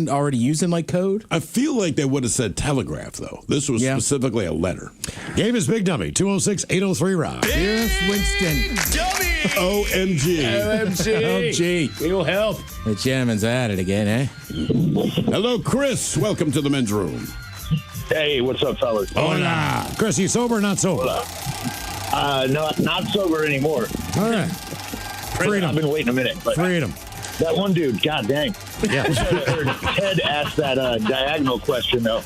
S1: already using like code?
S2: I feel like they would have said telegraph, though. This was specifically a letter.
S3: Game is Big Dummy, 206-803-ROCK.
S1: Yes, Winston.
S8: Dummy!
S2: OMG.
S1: OMG.
S5: We will help.
S1: The gentleman's at it again, eh?
S2: Hello, Chris. Welcome to the men's room.
S23: Hey, what's up, fellas?
S3: Hola. Chris, you sober or not sober?
S23: No, not sober anymore.
S3: All right.
S23: Freedom. I've been waiting a minute. But
S3: Freedom.
S23: That one dude, god dang.
S3: Yeah.
S23: I heard Ted ask that diagonal question, though.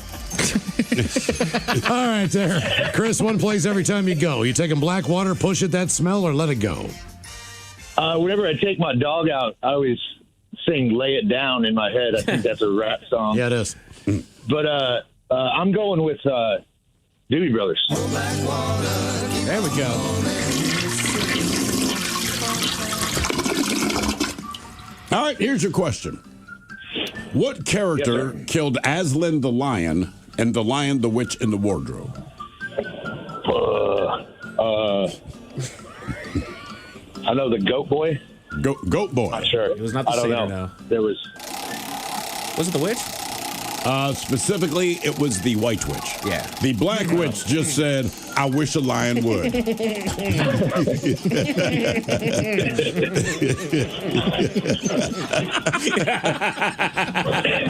S3: All right, there. Chris, one place every time you go. You taking black water, push it, that smell, or let it go?
S23: Whenever I take my dog out, I always sing Lay It Down in my head. I think that's a rap song.
S3: Yeah, it is.
S23: But I'm going with Doobie Brothers.
S1: There we go.
S2: All right, here's your question. What character killed Aslan the Lion and the Lion, the Witch, and the Wardrobe?
S23: I know the Goat Boy.
S2: Goat Boy.
S23: Not sure.
S5: It was not the singer, no.
S23: There was
S5: it the witch?
S2: Specifically, it was the White Witch.
S5: Yeah.
S2: The Black Witch just said, I wish a lion would.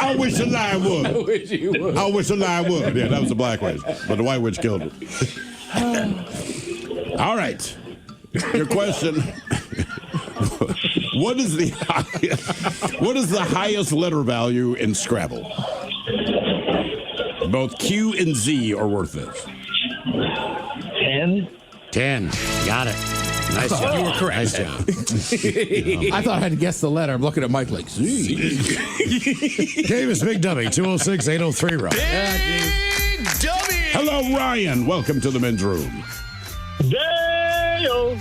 S2: I wish a lion would.
S5: I wish you would.
S2: I wish a lion would. Yeah, that was the Black Witch. But the White Witch killed her. All right. Your question. What is the highest letter value in Scrabble? Both Q and Z are worth this.
S23: 10.
S3: 10. Got it. Nice job.
S5: You were correct.
S3: Nice job.
S1: I thought I had to guess the letter. I'm looking at Mike like, Z.
S3: Game is Big Dummy, 206-803-ROCK.
S8: Big Dummy!
S2: Hello, Ryan. Welcome to the men's room.
S23: Dale!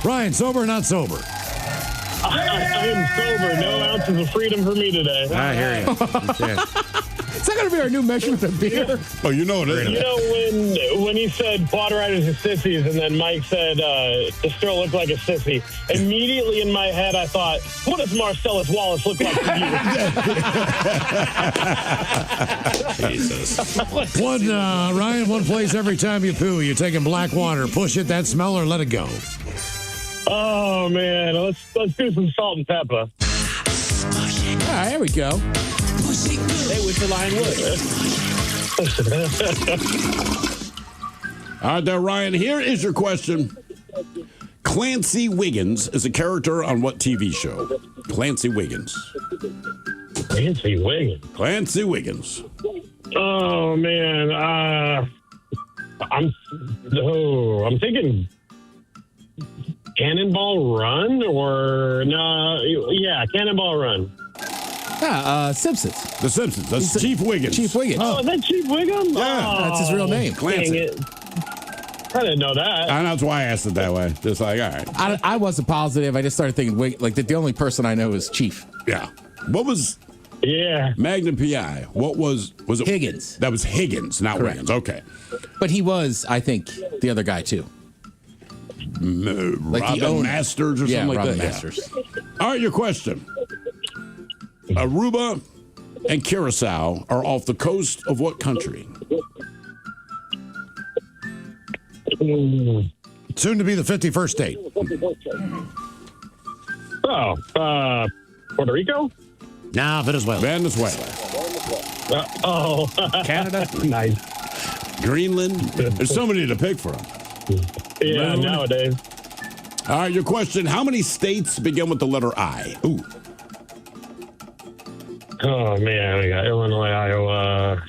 S3: Ryan, sober or not sober?
S23: I am sober. No ounces of freedom for me today.
S3: I hear you. Okay.
S1: Is that going to be our new measurement of beer?
S2: Oh, you know it is.
S9: You know, when he said pod riders are sissies, and then Mike said, this girl looked like a sissy, immediately in my head I thought, what does Marcellus Wallace look like to you?
S3: Jesus. Ryan, one place every time you poo. You're taking black water. Push it, that smell, or let it go?
S9: Oh, man. Let's do some salt and pepper.
S1: All right, here we go.
S5: They wish the lion would.
S2: All right, there, Ryan. Here is your question. Clancy Wiggins is a character on what TV show? Clancy Wiggins.
S9: Clancy Wiggins.
S2: Clancy Wiggins.
S9: Oh man, I'm thinking Cannonball Run or no? Yeah, Cannonball Run.
S1: Simpsons.
S2: The Simpsons. That's Chief Wiggins.
S1: Chief Wiggins.
S9: Oh, is that Chief Wiggins?
S2: Yeah,
S1: that's his real name.
S2: Clancy.
S9: Dang it. I didn't know that.
S2: And that's why I asked it that way. Just like, all right.
S1: I wasn't positive. I just started thinking, like, the only person I know is Chief.
S2: Yeah. What was
S9: Yeah.
S2: Magnum PI? What was it?
S1: Higgins.
S2: That was Higgins, not
S1: Correct.
S2: Wiggins. Okay.
S1: But he was, I think, the other guy, too.
S2: Like
S1: the
S2: Robin
S1: owner.
S2: Masters or
S1: Yeah,
S2: something like
S1: Robin
S2: that.
S1: Masters.
S2: Yeah. All right, your question. Aruba and Curacao are off the coast of what country?
S3: Soon to be the 51st state.
S9: Oh, Puerto Rico?
S3: Nah, Venezuela.
S9: Canada? Nice.
S2: Greenland? There's so many to pick from.
S9: Yeah, nowadays.
S2: All right, your question. How many states begin with the letter I? Ooh.
S9: Oh, man. We got Illinois, Iowa.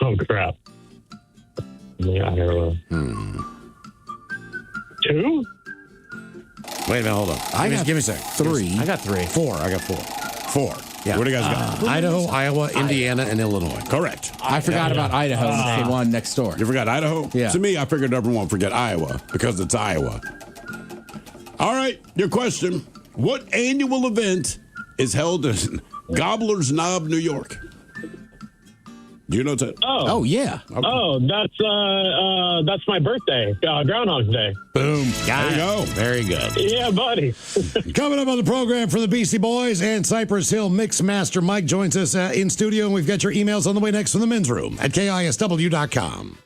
S9: Oh, crap. Yeah, Iowa. 2?
S3: Wait a minute, hold on. Give me a second.
S1: 3.
S5: I got 3.
S3: 4. I got 4.
S2: 4.
S3: Yeah.
S2: What do you guys got?
S3: Idaho, Iowa, Indiana, and Illinois.
S2: Correct.
S1: I forgot about Idaho. It's the one next door.
S2: You forgot Idaho?
S1: Yeah.
S2: To me, I figured everyone would forget Iowa because it's Iowa. All right, your question. What annual event is held in Gobbler's Knob, New York? Do you know that?
S1: Oh, yeah.
S2: Okay.
S9: Oh, that's my birthday. Groundhog's Day.
S2: Boom. There you go.
S3: Very good.
S9: Yeah, buddy.
S3: Coming up on the program from the Beastie Boys and Cypress Hill Mix Master Mike joins us in studio, and we've got your emails on the way next from the men's room at KISW.com.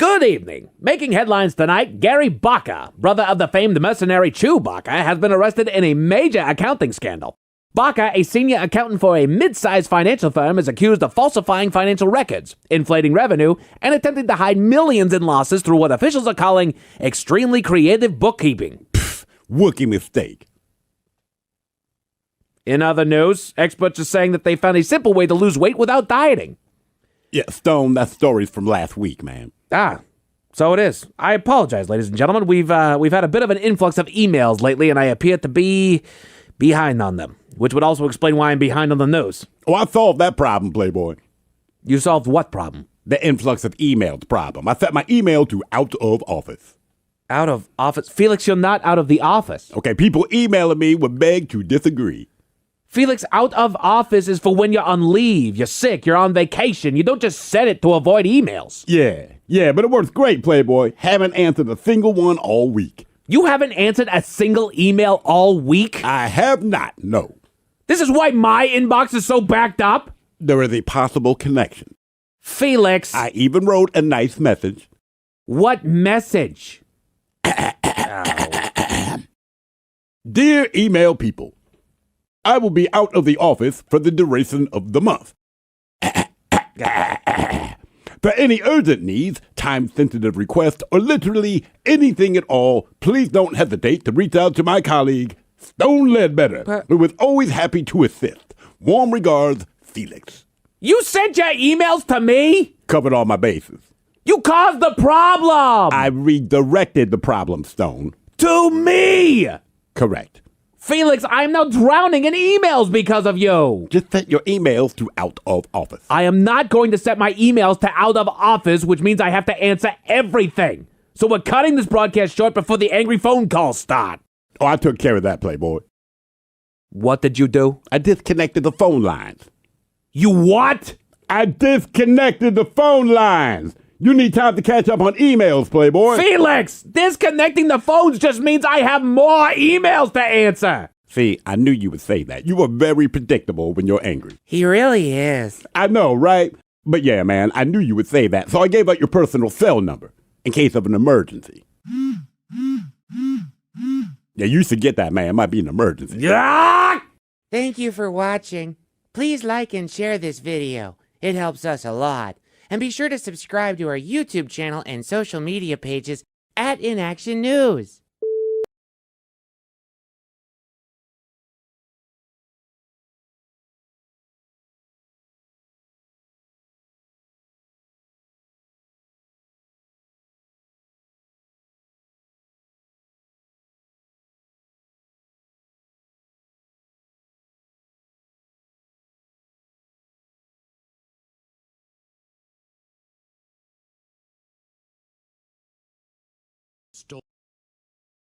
S5: Good evening. Making headlines tonight, Gary Baca, brother of the famed mercenary Chew Baca, has been arrested in a major accounting scandal. Baca, a senior accountant for a mid-sized financial firm, is accused of falsifying financial records, inflating revenue, and attempting to hide millions in losses through what officials are calling extremely creative bookkeeping.
S2: Rookie mistake.
S5: In other news, experts are saying that they found a simple way to lose weight without dieting.
S2: Yeah, Stone, that story's from last week, man.
S5: So it is. I apologize, ladies and gentlemen. We've had a bit of an influx of emails lately, and I appear to be behind on them, which would also explain why I'm behind on the news.
S2: Oh, I solved that problem, Playboy.
S5: You solved what problem?
S2: The influx of emails problem. I set my email to out of office.
S5: Out of office? Felix, you're not out of the office.
S2: Okay, people emailing me would beg to disagree.
S5: Felix, out of office is for when you're on leave, you're sick, you're on vacation. You don't just set it to avoid emails.
S2: Yeah, but it works great, Playboy. Haven't answered a single one all week.
S5: You haven't answered a single email all week?
S2: I have not, no.
S5: This is why my inbox is so backed up?
S2: There is a possible connection.
S5: Felix.
S2: I even wrote a nice message.
S5: What message?
S2: Dear email people, I will be out of the office for the duration of the month. For any urgent needs, time-sensitive requests, or literally anything at all, please don't hesitate to reach out to my colleague, Stone Ledbetter, who is always happy to assist. Warm regards, Felix.
S5: You sent your emails to me?
S2: Covered all my bases.
S5: You caused the problem!
S2: I redirected the problem, Stone.
S5: To me!
S2: Correct.
S5: Felix, I'm now drowning in emails because of you.
S2: Just set your emails to out of office.
S5: I am not going to set my emails to out of office, which means I have to answer everything. So we're cutting this broadcast short before the angry phone calls start.
S2: Oh, I took care of that, Playboy.
S5: What did you do?
S2: I disconnected the phone lines.
S5: You what?
S2: I disconnected the phone lines. You need time to catch up on emails, Playboy.
S5: Felix, disconnecting the phones just means I have more emails to answer.
S2: See, I knew you would say that. You are very predictable when you're angry.
S5: He really is.
S2: I know, right? But yeah, man, I knew you would say that. So I gave out your personal cell number in case of an emergency. Yeah, you should get that, man. It might be an emergency.
S5: Yeah!
S16: Thank you for watching. Please like and share this video. It helps us a lot. And be sure to subscribe to our YouTube channel and social media pages at Inaction News.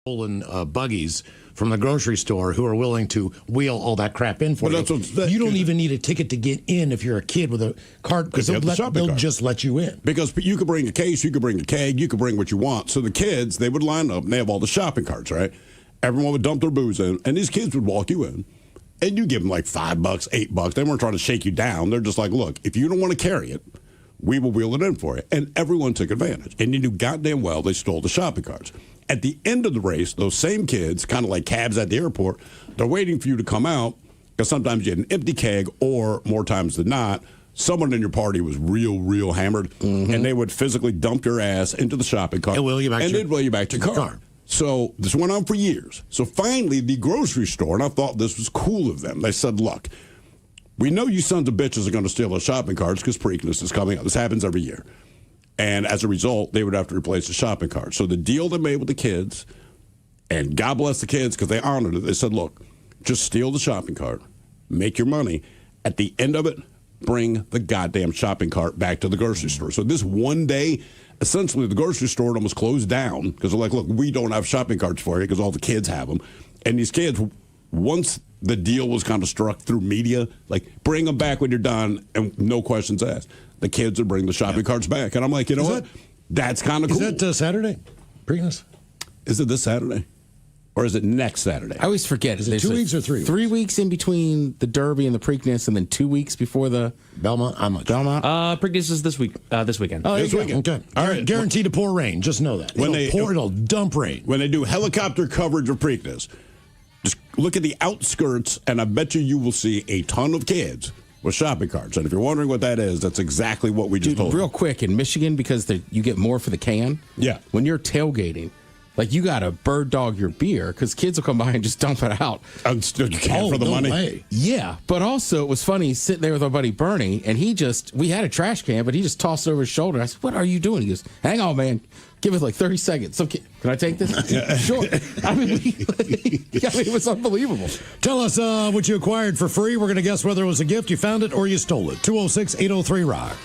S3: Stolen buggies from the grocery store who are willing to wheel all that crap in for you. You don't even need a ticket to get in if you're a kid with a cart because they'll just let you in.
S2: Because you could bring a case, you could bring a keg, you could bring what you want. So the kids, they would line up and they have all the shopping carts, right? Everyone would dump their booze in, and these kids would walk you in, and you give them like $5, $8. They weren't trying to shake you down. They're just like, look, if you don't want to carry it, we will wheel it in for you. And everyone took advantage. And you knew goddamn well they stole the shopping carts. At the end of the race, those same kids, kind of like cabs at the airport, they're waiting for you to come out because sometimes you had an empty keg or more times than not, someone in your party was real hammered, and they would physically dump your ass into the shopping cart.
S3: And wheel you back
S2: they'd wheel you back to your car. So this went on for years. So finally, the grocery store, and I thought this was cool of them, they said, look, we know you sons of bitches are going to steal our shopping carts because Preakness is coming up. This happens every year. And as a result, they would have to replace the shopping cart. So the deal they made with the kids, and God bless the kids because they honored it, they said, look, just steal the shopping cart, make your money. At the end of it, bring the goddamn shopping cart back to the grocery store. So this one day, essentially the grocery store almost closed down because they're like, look, we don't have shopping carts for you because all the kids have them. And these kids, once the deal was kind of struck through media, like bring them back when you're done and no questions asked. The kids would bring the shopping carts back. And I'm like, you know what? That's kind of cool.
S3: Is that Saturday? Preakness?
S2: Is it this Saturday? Or is it next Saturday?
S1: I always forget.
S3: Is it 2 weeks or 3 weeks?
S1: 3 weeks in between the Derby and the Preakness, and then 2 weeks before the
S3: Belmont. How much?
S1: Belmont.
S17: Preakness is this weekend.
S1: Oh,
S3: This weekend. Okay. All right. Guaranteed to pour rain. Just know that. It'll dump rain.
S2: When they do helicopter coverage of Preakness, just look at the outskirts, and I bet you will see a ton of kids with shopping carts. And if you're wondering what that is, that's exactly what we just told you.
S1: Real quick, in Michigan, because you get more for the can.
S2: Yeah.
S1: When you're tailgating, like you got to bird dog your beer because kids will come by and just dump it out.
S2: You can for the money.
S3: Way.
S1: Yeah, but also it was funny sitting there with our buddy Bernie, and we had a trash can, but he just tossed it over his shoulder. I said, "What are you doing?" He goes, "Hang on, man. Give it like 30 seconds. Can I take this?" Yeah. Sure. I mean, it was unbelievable.
S3: Tell us what you acquired for free. We're going to guess whether it was a gift, you found it, or you stole it. 206-803-ROCK.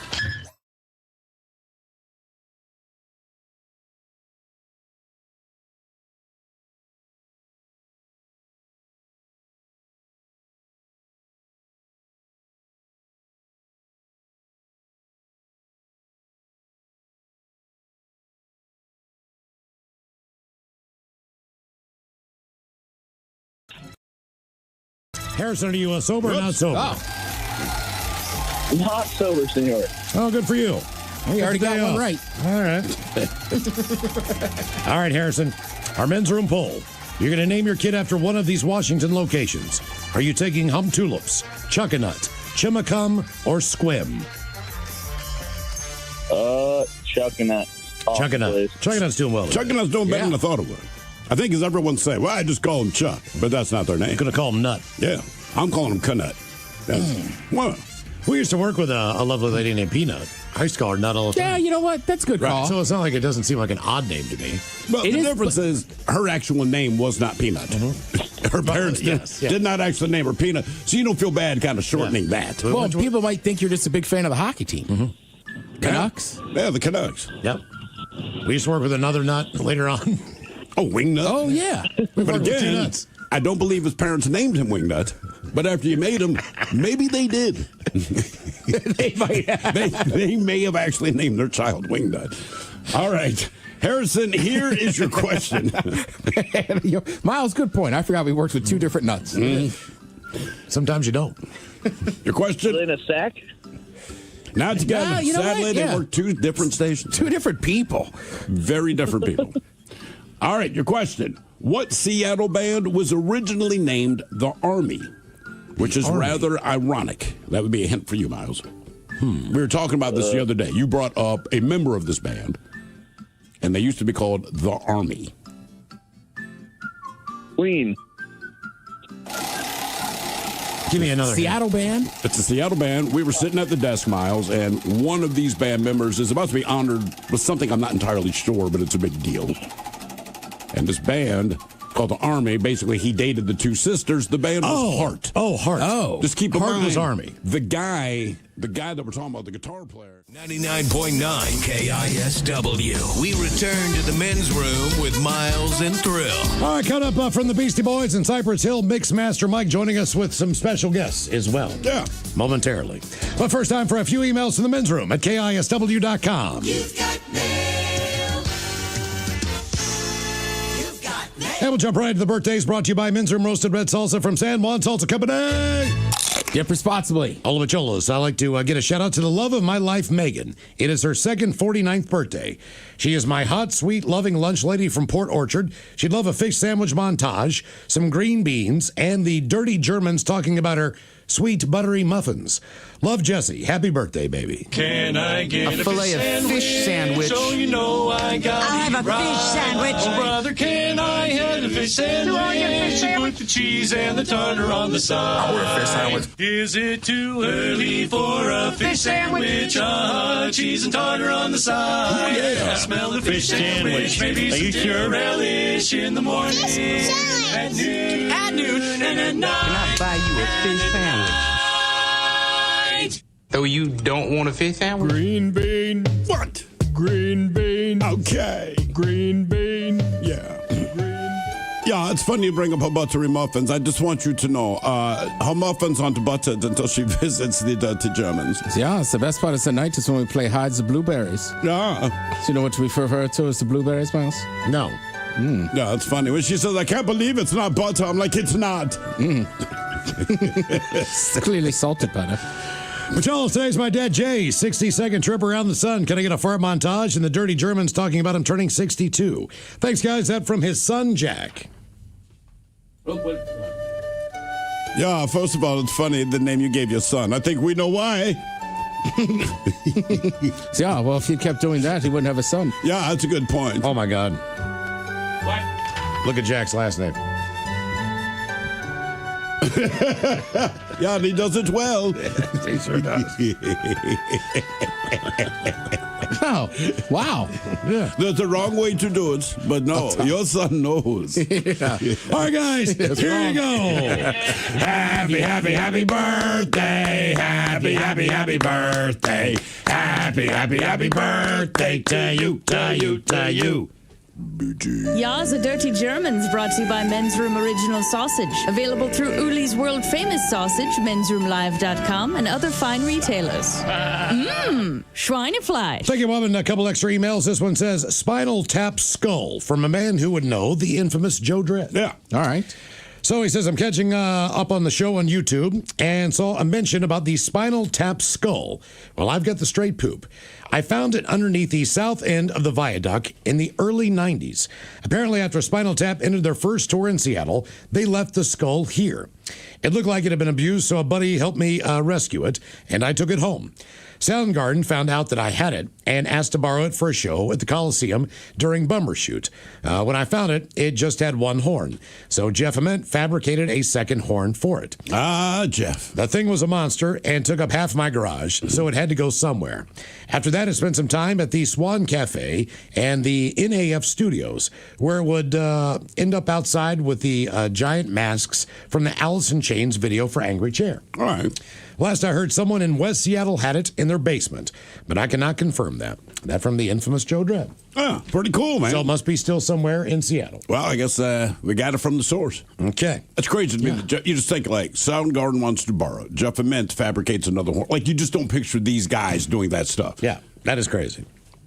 S3: Harrison, are you sober or not sober?
S23: Not sober, senor.
S3: Oh, good for you.
S1: We already got one right.
S3: All right. All right, Harrison. Our men's room poll. You're going to name your kid after one of these Washington locations. Are you taking Hum Tulips, Chuckanut, Chimacum, or Squim?
S23: Chuckanut.
S3: Chuckanut. Chuckanut's doing well.
S2: Chuckanut's doing better than I thought it would. I think as everyone say, well, I just call them Chuck, but that's not their name.
S3: You're going to call them Nut.
S2: Yeah. I'm calling them Canut. Well,
S3: we used to work with a lovely lady named Peanut. I used to call her Nut all the time.
S1: Yeah, you know what? That's a good call.
S3: So it's not like it doesn't seem like an odd name to me.
S2: But the difference is her actual name was not Peanut. Her parents did not actually name her Peanut, so you don't feel bad kind of shortening that.
S1: Well, people might think you're just a big fan of the hockey team. Canucks?
S2: Yeah, the Canucks.
S3: Yep. We used to work with another Nut later on.
S2: Oh, Wingnut?
S1: Oh, yeah.
S2: But again, I don't believe his parents named him Wingnut. But after you made him, maybe they did.
S1: They might have.
S2: They may have actually named their child Wingnut. All right. Harrison, here is your question.
S1: Miles, good point. I forgot we worked with two different nuts.
S3: Sometimes you don't.
S2: Your question?
S23: In a sack?
S2: Not together.
S1: You know
S2: Sadly,
S1: what?
S2: they work two different stations.
S1: Two different people.
S2: Very different people. All right, your question. What Seattle band was originally named the Army? Which is rather ironic. That would be a hint for you, Miles. We were talking about this the other day. You brought up a member of this band, and they used to be called the Army.
S23: Queen.
S3: Give me another
S1: Seattle band?
S2: It's a Seattle band. We were sitting at the desk, Miles, and one of these band members is about to be honored with something I'm not entirely sure, but it's a big deal. And this band called the Army, basically he dated the two sisters. The band was Heart.
S3: Oh, Heart.
S1: Oh.
S2: Just keep in
S3: Heart
S2: mind,
S3: was Army.
S2: The guy that we're talking about, the guitar player.
S13: 99.9 KISW. We return to the men's room with Miles and Thrill.
S3: All right, cut up from the Beastie Boys and Cypress Hill, Mix Master Mike joining us with some special guests as well.
S2: Yeah.
S3: Momentarily. But first time for a few emails to the men's room at KISW.com.
S18: You've got mail. You've got mail.
S3: And we'll jump right to the birthdays brought to you by Men's Room Roasted Red Salsa from San Juan Salsa Company.
S1: Dip responsibly.
S3: Hola, Macholos. I'd like to get a shout out to the love of my life, Megan. It is her second 49th birthday. She is my hot, sweet, loving lunch lady from Port Orchard. She'd love a fish sandwich montage, some green beans, and the dirty Germans talking about her sweet, buttery muffins. Love, Jesse. Happy birthday, baby.
S19: Can I get
S24: a fillet of fish sandwich?
S19: So you know I got
S24: I'll have a fish sandwich.
S19: Oh, brother, can I have a fish sandwich?
S24: Do I get a fish sandwich?
S19: Put the cheese and the tartar on the side.
S24: I want a fish sandwich.
S19: Is it too early for a fish sandwich? Cheese and tartar on the side.
S2: Oh, yeah.
S19: I smell the fish sandwich. Maybe some dinner relish in the morning. At noon. And at night.
S24: Can I buy you a fish sandwich? So you don't want a fish sandwich?
S19: Green bean.
S2: What?
S19: Green bean.
S2: Okay.
S19: Green bean.
S2: Yeah. Yeah, it's funny you bring up her buttery muffins. I just want you to know, her muffins aren't buttered until she visits the dirty Germans.
S1: Yeah, it's the best part of the night is when we play hides the blueberries.
S2: Yeah.
S1: So you know what we refer to as the blueberries, Miles?
S3: No.
S2: No, that's funny. When she says, I can't believe it's not butter, I'm like, it's not.
S1: It's clearly salted butter.
S3: Patel, today's my dad, Jay. 60-second trip around the sun. Can I get a fart montage? And the Dirty Germans talking about him turning 62. Thanks, guys. That from his son, Jack.
S2: Yeah, first of all, it's funny the name you gave your son. I think we know why.
S1: Yeah, well, if he kept doing that, he wouldn't have a son.
S2: Yeah, that's a good point.
S3: Oh, my God. What? Look at Jack's last name.
S2: Yeah, and he does it well.
S3: He sure does.
S1: Oh, wow.
S3: Yeah.
S2: There's a wrong way to do it, but no, your son knows.
S3: Yeah. All right, guys, here you go.
S2: Happy, happy, happy birthday. Happy, happy, happy birthday. Happy, happy, happy birthday to you, to you, to you.
S4: Ya's a Dirty Germans brought to you by Men's Room Original Sausage. Available through Uli's World Famous Sausage, mensroomlive.com, and other fine retailers. Schweinefleisch.
S3: Thank you, Mom, and a couple extra emails. This one says, spinal tap skull from a man who would know, the infamous Joe Dredd.
S2: Yeah.
S1: All right.
S3: So he says, I'm catching up on the show on YouTube and saw a mention about the spinal tap skull. Well, I've got the straight poop. I found it underneath the south end of the viaduct in the early 90s. Apparently, after Spinal Tap entered their first tour in Seattle, they left the skull here. It looked like it had been abused, so a buddy helped me rescue it, and I took it home. Soundgarden found out that I had it and asked to borrow it for a show at the Coliseum during Bumbershoot. When I found it, it just had one horn. So Jeff Ament fabricated a second horn for it.
S2: Ah, Jeff.
S3: The thing was a monster and took up half my garage, so it had to go somewhere. After that, I spent some time at the Swan Cafe and the NAF Studios, where it would end up outside with the giant masks from the Alice in Chains video for Angry Chair.
S2: All right.
S3: Last I heard, someone in West Seattle had it in their basement, but I cannot confirm that. That from the infamous Joe Dredd.
S2: Ah, pretty cool, man.
S3: So it must be still somewhere in Seattle.
S2: Well, I guess we got it from the source.
S3: Okay.
S2: That's crazy to me. that you just think, like, Soundgarden wants to borrow. Jeff Ament fabricates another horn. Like, you just don't picture these guys doing that stuff.
S3: Yeah, that is crazy.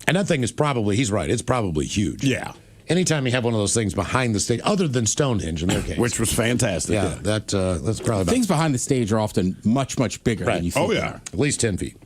S3: And that thing is probably, he's right, it's probably huge.
S2: Yeah.
S3: Anytime you have one of those things behind the stage, other than Stonehenge in their case.
S2: Which was fantastic.
S3: Yeah, that's probably about
S1: Things behind the stage are often much, much bigger than you think.
S2: Oh,
S1: they
S2: yeah.
S1: are.
S3: at least 10 feet.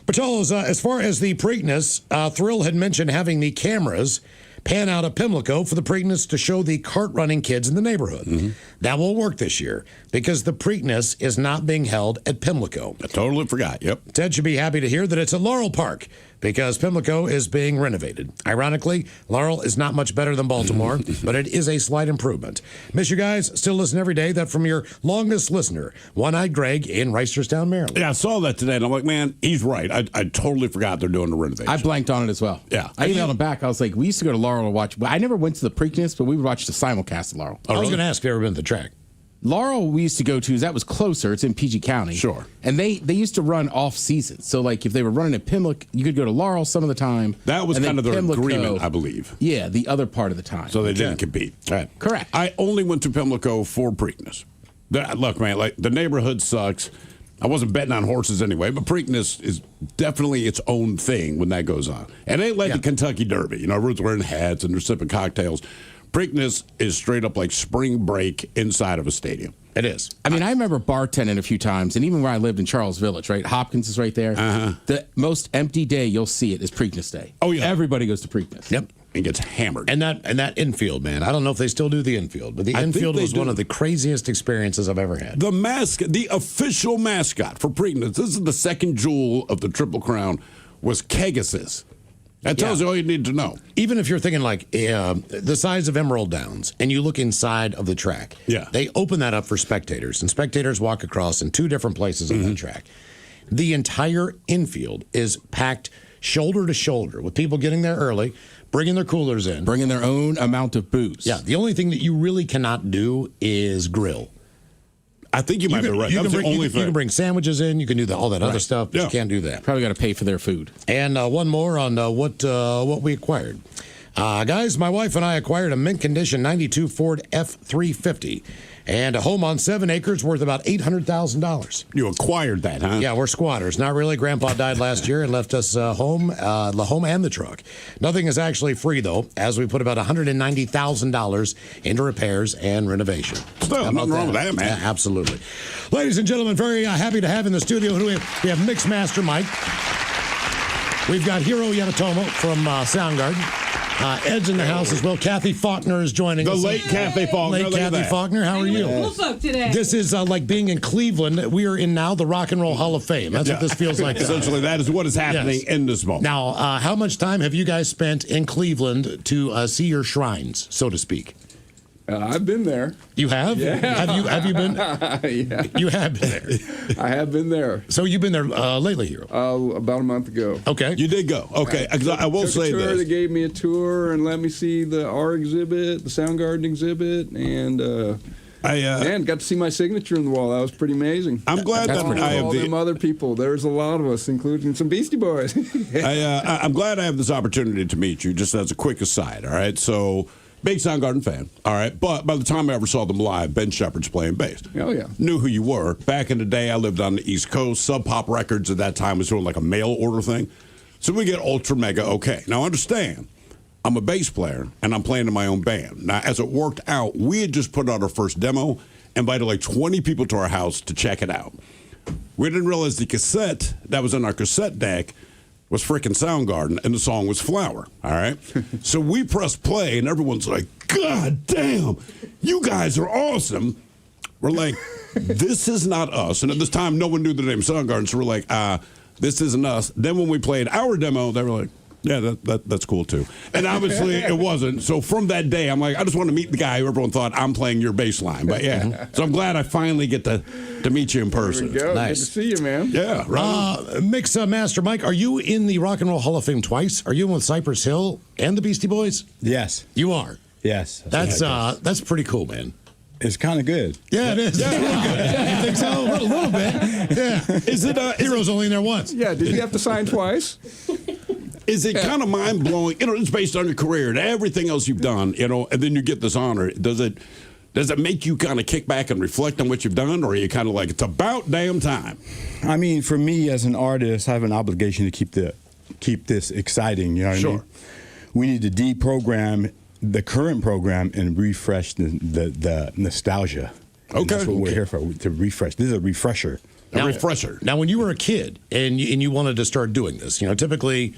S3: Patolos, as far as the Preakness, Thrill had mentioned having the cameras pan out at Pimlico for the Preakness to show the cart-running kids in the neighborhood.
S2: Mm-hmm.
S3: That won't work this year because the Preakness is not being held at Pimlico.
S2: I totally forgot. Yep.
S3: Ted should be happy to hear that it's at Laurel Park because Pimlico is being renovated. Ironically, Laurel is not much better than Baltimore, but it is a slight improvement. Miss you guys. Still listen every day. That from your longest listener, One-Eyed Greg in Reisterstown, Maryland.
S2: Yeah, I saw that today, and I'm like, man, he's right. I totally forgot they're doing the renovation.
S1: I blanked on it as well.
S2: Yeah.
S1: I emailed him back. I was like, we used to go to Laurel to watch. I never went to the Preakness, but we would watch the simulcast of Laurel.
S3: I was going to ask if you ever been to the track.
S1: Laurel, we used to go to, that was closer. It's in PG County.
S2: Sure.
S1: And they used to run off season. So, like, if they were running at Pimlico, you could go to Laurel some of the time.
S2: That was
S1: and
S2: kind of
S1: then
S2: their
S1: Pimlico,
S2: agreement, I believe.
S1: Yeah, the other part of the time.
S2: So they didn't compete.
S3: Right.
S1: Correct.
S2: I only went to Pimlico for Preakness. Look, man, like the neighborhood sucks. I wasn't betting on horses anyway, but Preakness is definitely its own thing when that goes on. And it ain't like the Kentucky Derby. You know, everyone's wearing hats and they're sipping cocktails. Preakness is straight up like spring break inside of a stadium.
S3: It is.
S1: I mean, I remember bartending a few times, and even where I lived in Charles Village, right? Hopkins is right there.
S2: Uh-huh.
S1: The most empty day you'll see it is Preakness Day.
S2: Oh, yeah.
S1: Everybody goes to Preakness.
S3: Yep.
S2: And gets hammered.
S3: And that infield, man. I don't know if they still do the infield, but the
S2: I think
S3: infield
S2: they
S3: was
S2: do.
S3: one of the craziest experiences I've ever had.
S2: The official mascot for Preakness, this is the second jewel of the Triple Crown, was Kegasis. That tells you all you need to know.
S3: Even if you're thinking like the size of Emerald Downs and you look inside of the track, they open that up for spectators, and spectators walk across in two different places on that track. The entire infield is packed shoulder to shoulder with people getting there early, bringing their coolers in.
S1: Bringing their own amount of booze.
S3: Yeah, the only thing that you really cannot do is grill.
S2: I think you might be right.
S3: You
S2: That's
S3: can,
S2: the
S3: bring,
S2: only
S3: you
S2: thing.
S3: can bring sandwiches in. You can do all that other
S1: Right.
S3: stuff, but you can't do that.
S1: Probably got to pay for their food.
S3: And one more on what we acquired. Guys, my wife and I acquired a mint condition 92 Ford F-350 and a home on 7 acres worth about $800,000.
S2: You acquired that, huh?
S3: Yeah, we're squatters. Not really. Grandpa died last year and left us the home and the truck. Nothing is actually free, though, as we put about $190,000 into repairs and renovation.
S2: Still, nothing wrong with that, man.
S3: Yeah, absolutely. Ladies and gentlemen, very happy to have in the studio. Who do we have? We have Mixmaster Mike. We've got Hiro Yamatomo from Soundgarden. Ed's in the house as well. Kathy Faulkner is joining us.
S2: The late Kathy Faulkner.
S3: Late Kathy Faulkner. How are you?
S10: Cool folk today.
S3: This is like being in Cleveland. We are in now the Rock and Roll Hall of Fame. That's what this feels like.
S2: Essentially, that is what is happening in this moment.
S3: Now, how much time have you guys spent in Cleveland to see your shrines, so to speak?
S12: I've been there.
S3: You have?
S12: Yeah.
S3: Have you been?
S12: Yeah.
S3: You have been there.
S12: I have been there.
S3: So you've been there lately, Hero?
S12: About a month ago.
S3: Okay.
S2: You did go. Okay. I will say
S12: tour.
S2: this.
S12: They gave me a tour and let me see our exhibit, the Soundgarden exhibit, and got to see my signature on the wall. That was pretty amazing.
S2: I'm glad that I have
S12: all them other people. There's a lot of us, including some Beastie Boys.
S2: I'm glad I have this opportunity to meet you. Just as a quick aside, all right. So. Big Soundgarden fan, all right? But by the time I ever saw them live, Ben Shepherd's playing bass.
S12: Oh, yeah.
S2: Knew who you were. Back in the day, I lived on the East Coast. Sub Pop Records at that time was doing like a mail order thing. So we get Ultra Mega okay. Now, understand, I'm a bass player, and I'm playing in my own band. Now, as it worked out, we had just put out our first demo, invited like 20 people to our house to check it out. We didn't realize the cassette that was in our cassette deck was freaking Soundgarden, and the song was Flower, all right? So we press play, and everyone's like, God damn, you guys are awesome. We're like, this is not us. And at this time, no one knew the name Soundgarden, so we're like, this isn't us. Then when we played our demo, they were like, yeah, that's cool, too. And obviously, it wasn't. So from that day, I'm like, I just want to meet the guy who everyone thought I'm playing your bass line. But yeah, so I'm glad I finally get to meet you in person.
S12: There we go.
S3: Nice.
S12: Good to see you, man.
S2: Yeah, right.
S3: Mix Master Mike, are you in the Rock and Roll Hall of Fame twice? Are you in with Cypress Hill and the Beastie Boys?
S14: Yes.
S3: You are?
S14: Yes.
S3: That's pretty cool, man.
S14: It's kind of good.
S3: Yeah, it is.
S14: Yeah.
S3: It's really good. Yeah, you think so? A little bit. Yeah.
S2: Is it
S3: Hero's only in there once?
S12: Yeah, did you have to sign twice?
S2: Is it kind of mind blowing? You know, it's based on your career and everything else you've done. You know, and then you get this honor. Does it make you kind of kick back and reflect on what you've done, or are you kind of like, it's about damn time?
S14: I mean, for me as an artist, I have an obligation to keep this exciting. You know what I mean? We need to deprogram the current program and refresh the nostalgia.
S2: Okay,
S14: and that's what we're here for, to refresh. This is a refresher.
S3: Now, when you were a kid and you wanted to start doing this, you know, typically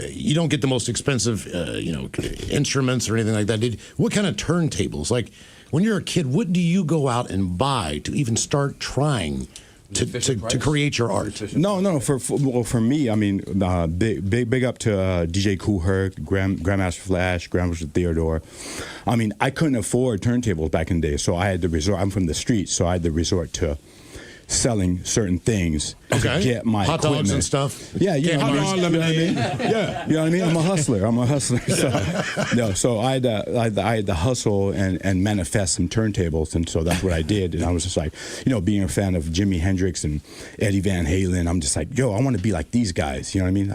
S3: you don't get the most expensive, instruments or anything like that. What kind of turntables? Like, when you're a kid, what do you go out and buy to even start trying to create your art?
S14: No. For me, I mean, big up to DJ Kool Herc, Grandmaster Flash, Grandmaster Theodore. I mean, I couldn't afford turntables back in the day, so I had to resort. I'm from the streets, so I had to resort to selling certain things to get my
S3: hot
S14: equipment.
S3: dogs and stuff.
S14: Yeah, you know what I mean?
S2: Yeah,
S14: you know what I mean. I'm a hustler. So I had to hustle and manifest some turntables, and so that's what I did. And I was just like, being a fan of Jimi Hendrix and Eddie Van Halen, I'm just like, I want to be like these guys. You know what I mean?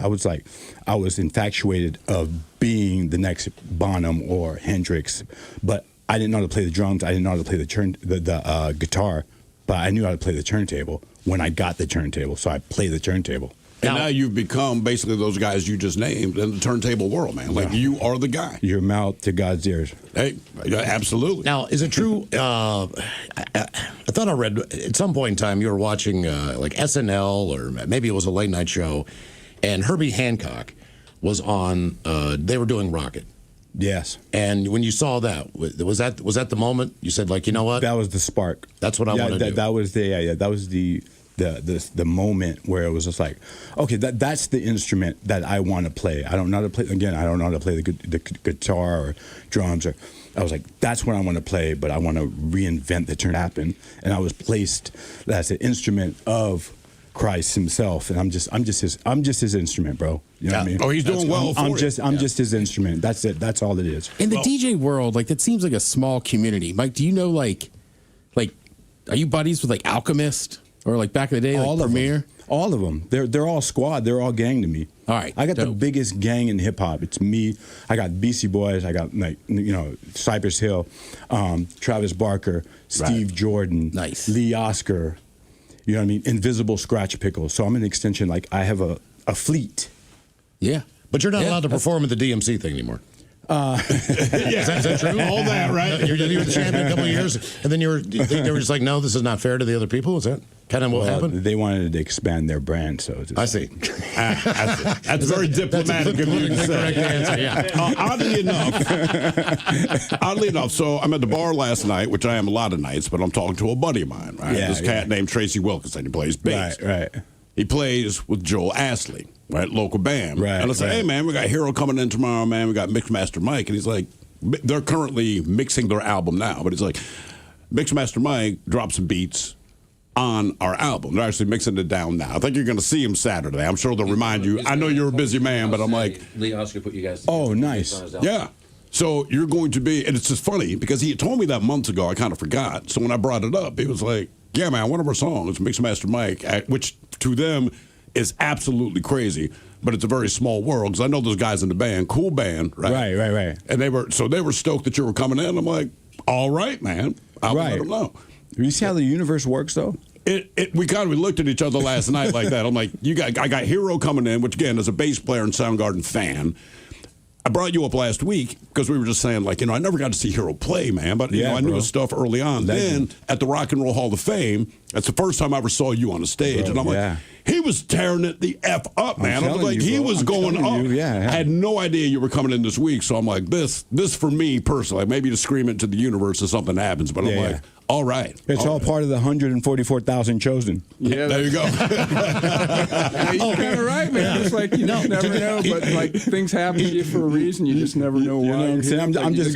S14: I was infatuated of being the next Bonham or Hendrix, but I didn't know how to play the drums. I didn't know how to play the guitar. But I knew how to play the turntable when I got the turntable, so I play the turntable.
S2: And now you've become basically those guys you just named in the turntable world, man. Like, you are the guy.
S14: Your mouth to God's ears.
S2: Hey, absolutely.
S3: Now, is it true? I thought I read at some point in time you were watching like SNL, or maybe it was a late night show, and Herbie Hancock was on. They were doing Rocket.
S14: Yes.
S3: And when you saw that, was that the moment you said, like, you know what?
S14: That was the spark.
S3: That's what I want to do.
S14: That was that was the moment where it was just like, okay, that's the instrument that I want to play. I don't know how to play. Again, I don't know how to play the guitar or drums. I was like, that's what I want to play, but I want to reinvent the turn happen. And I was placed as an instrument of Christ himself, and I'm just his instrument, bro. You know what I mean?
S2: Oh, he's doing well.
S14: I'm just his instrument. That's it. That's all it is.
S1: In the DJ world, like, that seems like a small community. Mike, do you know like, are you buddies with like Alchemist or like back in the day, like Premier?
S14: All of them. They're all squad. They're all gang to me.
S1: All right.
S14: I got the biggest gang in hip hop. It's me. I got Beastie Boys. I got Cypress Hill, Travis Barker, Steve Jordan, Lee Oscar. You know what I mean? Invisible Scratch Pickle. So I'm an extension. Like I have a fleet.
S1: Yeah.
S3: But you're not allowed to perform at the DMC thing anymore. Is that true?
S2: All that, right?
S3: You were the champion a couple of years, and then they were just like, no, this is not fair to the other people. Is that kind of what happened?
S14: They wanted to expand their brand, so
S3: I see.
S2: That's very diplomatic of you to say.
S3: Correct answer, yeah.
S2: Oddly enough, so I'm at the bar last night, which I am a lot of nights, but I'm talking to a buddy of mine, right? This cat named Tracy Wilkinson. He plays bass.
S14: Right.
S2: He plays with Joel Astley, right? Local band.
S14: Right.
S2: And I said, hey, man, we got Hero coming in tomorrow, man. We got Mixmaster Mike. And he's like, they're currently mixing their album now, but it's like, Mixmaster Mike dropped some beats on our album. They're actually mixing it down now. I think you're going to see him Saturday. I'm sure they'll remind you. I know you're a busy man, but I'm like,
S17: Lee Oscar put you guys
S14: together. Oh, nice.
S2: Yeah. So you're going to be, and it's just funny because he told me that months ago. I kind of forgot. So when I brought it up, he was like, yeah, man, one of our songs, Mixmaster Mike, which to them is absolutely crazy, but it's a very small world because I know those guys in the band, cool band, right?
S14: Right.
S2: And they were stoked that you were coming in. I'm like, all right, man, I'll let them know.
S14: You see how the universe works, though?
S2: We looked at each other last night like that. I'm like, I got Hero coming in, which again, as a bass player and Soundgarden fan, I brought you up last week because we were just saying, like, I never got to see Hero play, man, but I knew his stuff early on.
S14: Legend.
S2: Then at the Rock and Roll Hall of Fame, that's the first time I ever saw you on the stage, and I'm like, he was tearing it the F up, man. I was like, he was going up. I had no idea you were coming in this week, so I'm like, this for me personally, maybe to scream it to the universe if something happens, but I'm like, all right.
S14: It's all part of the 144,000 chosen.
S2: Yeah, there you go.
S12: You're kind of right, man. It's like you just never know, but like things happen to you for a reason. You just never know why.
S14: You know what I'm saying? I'm just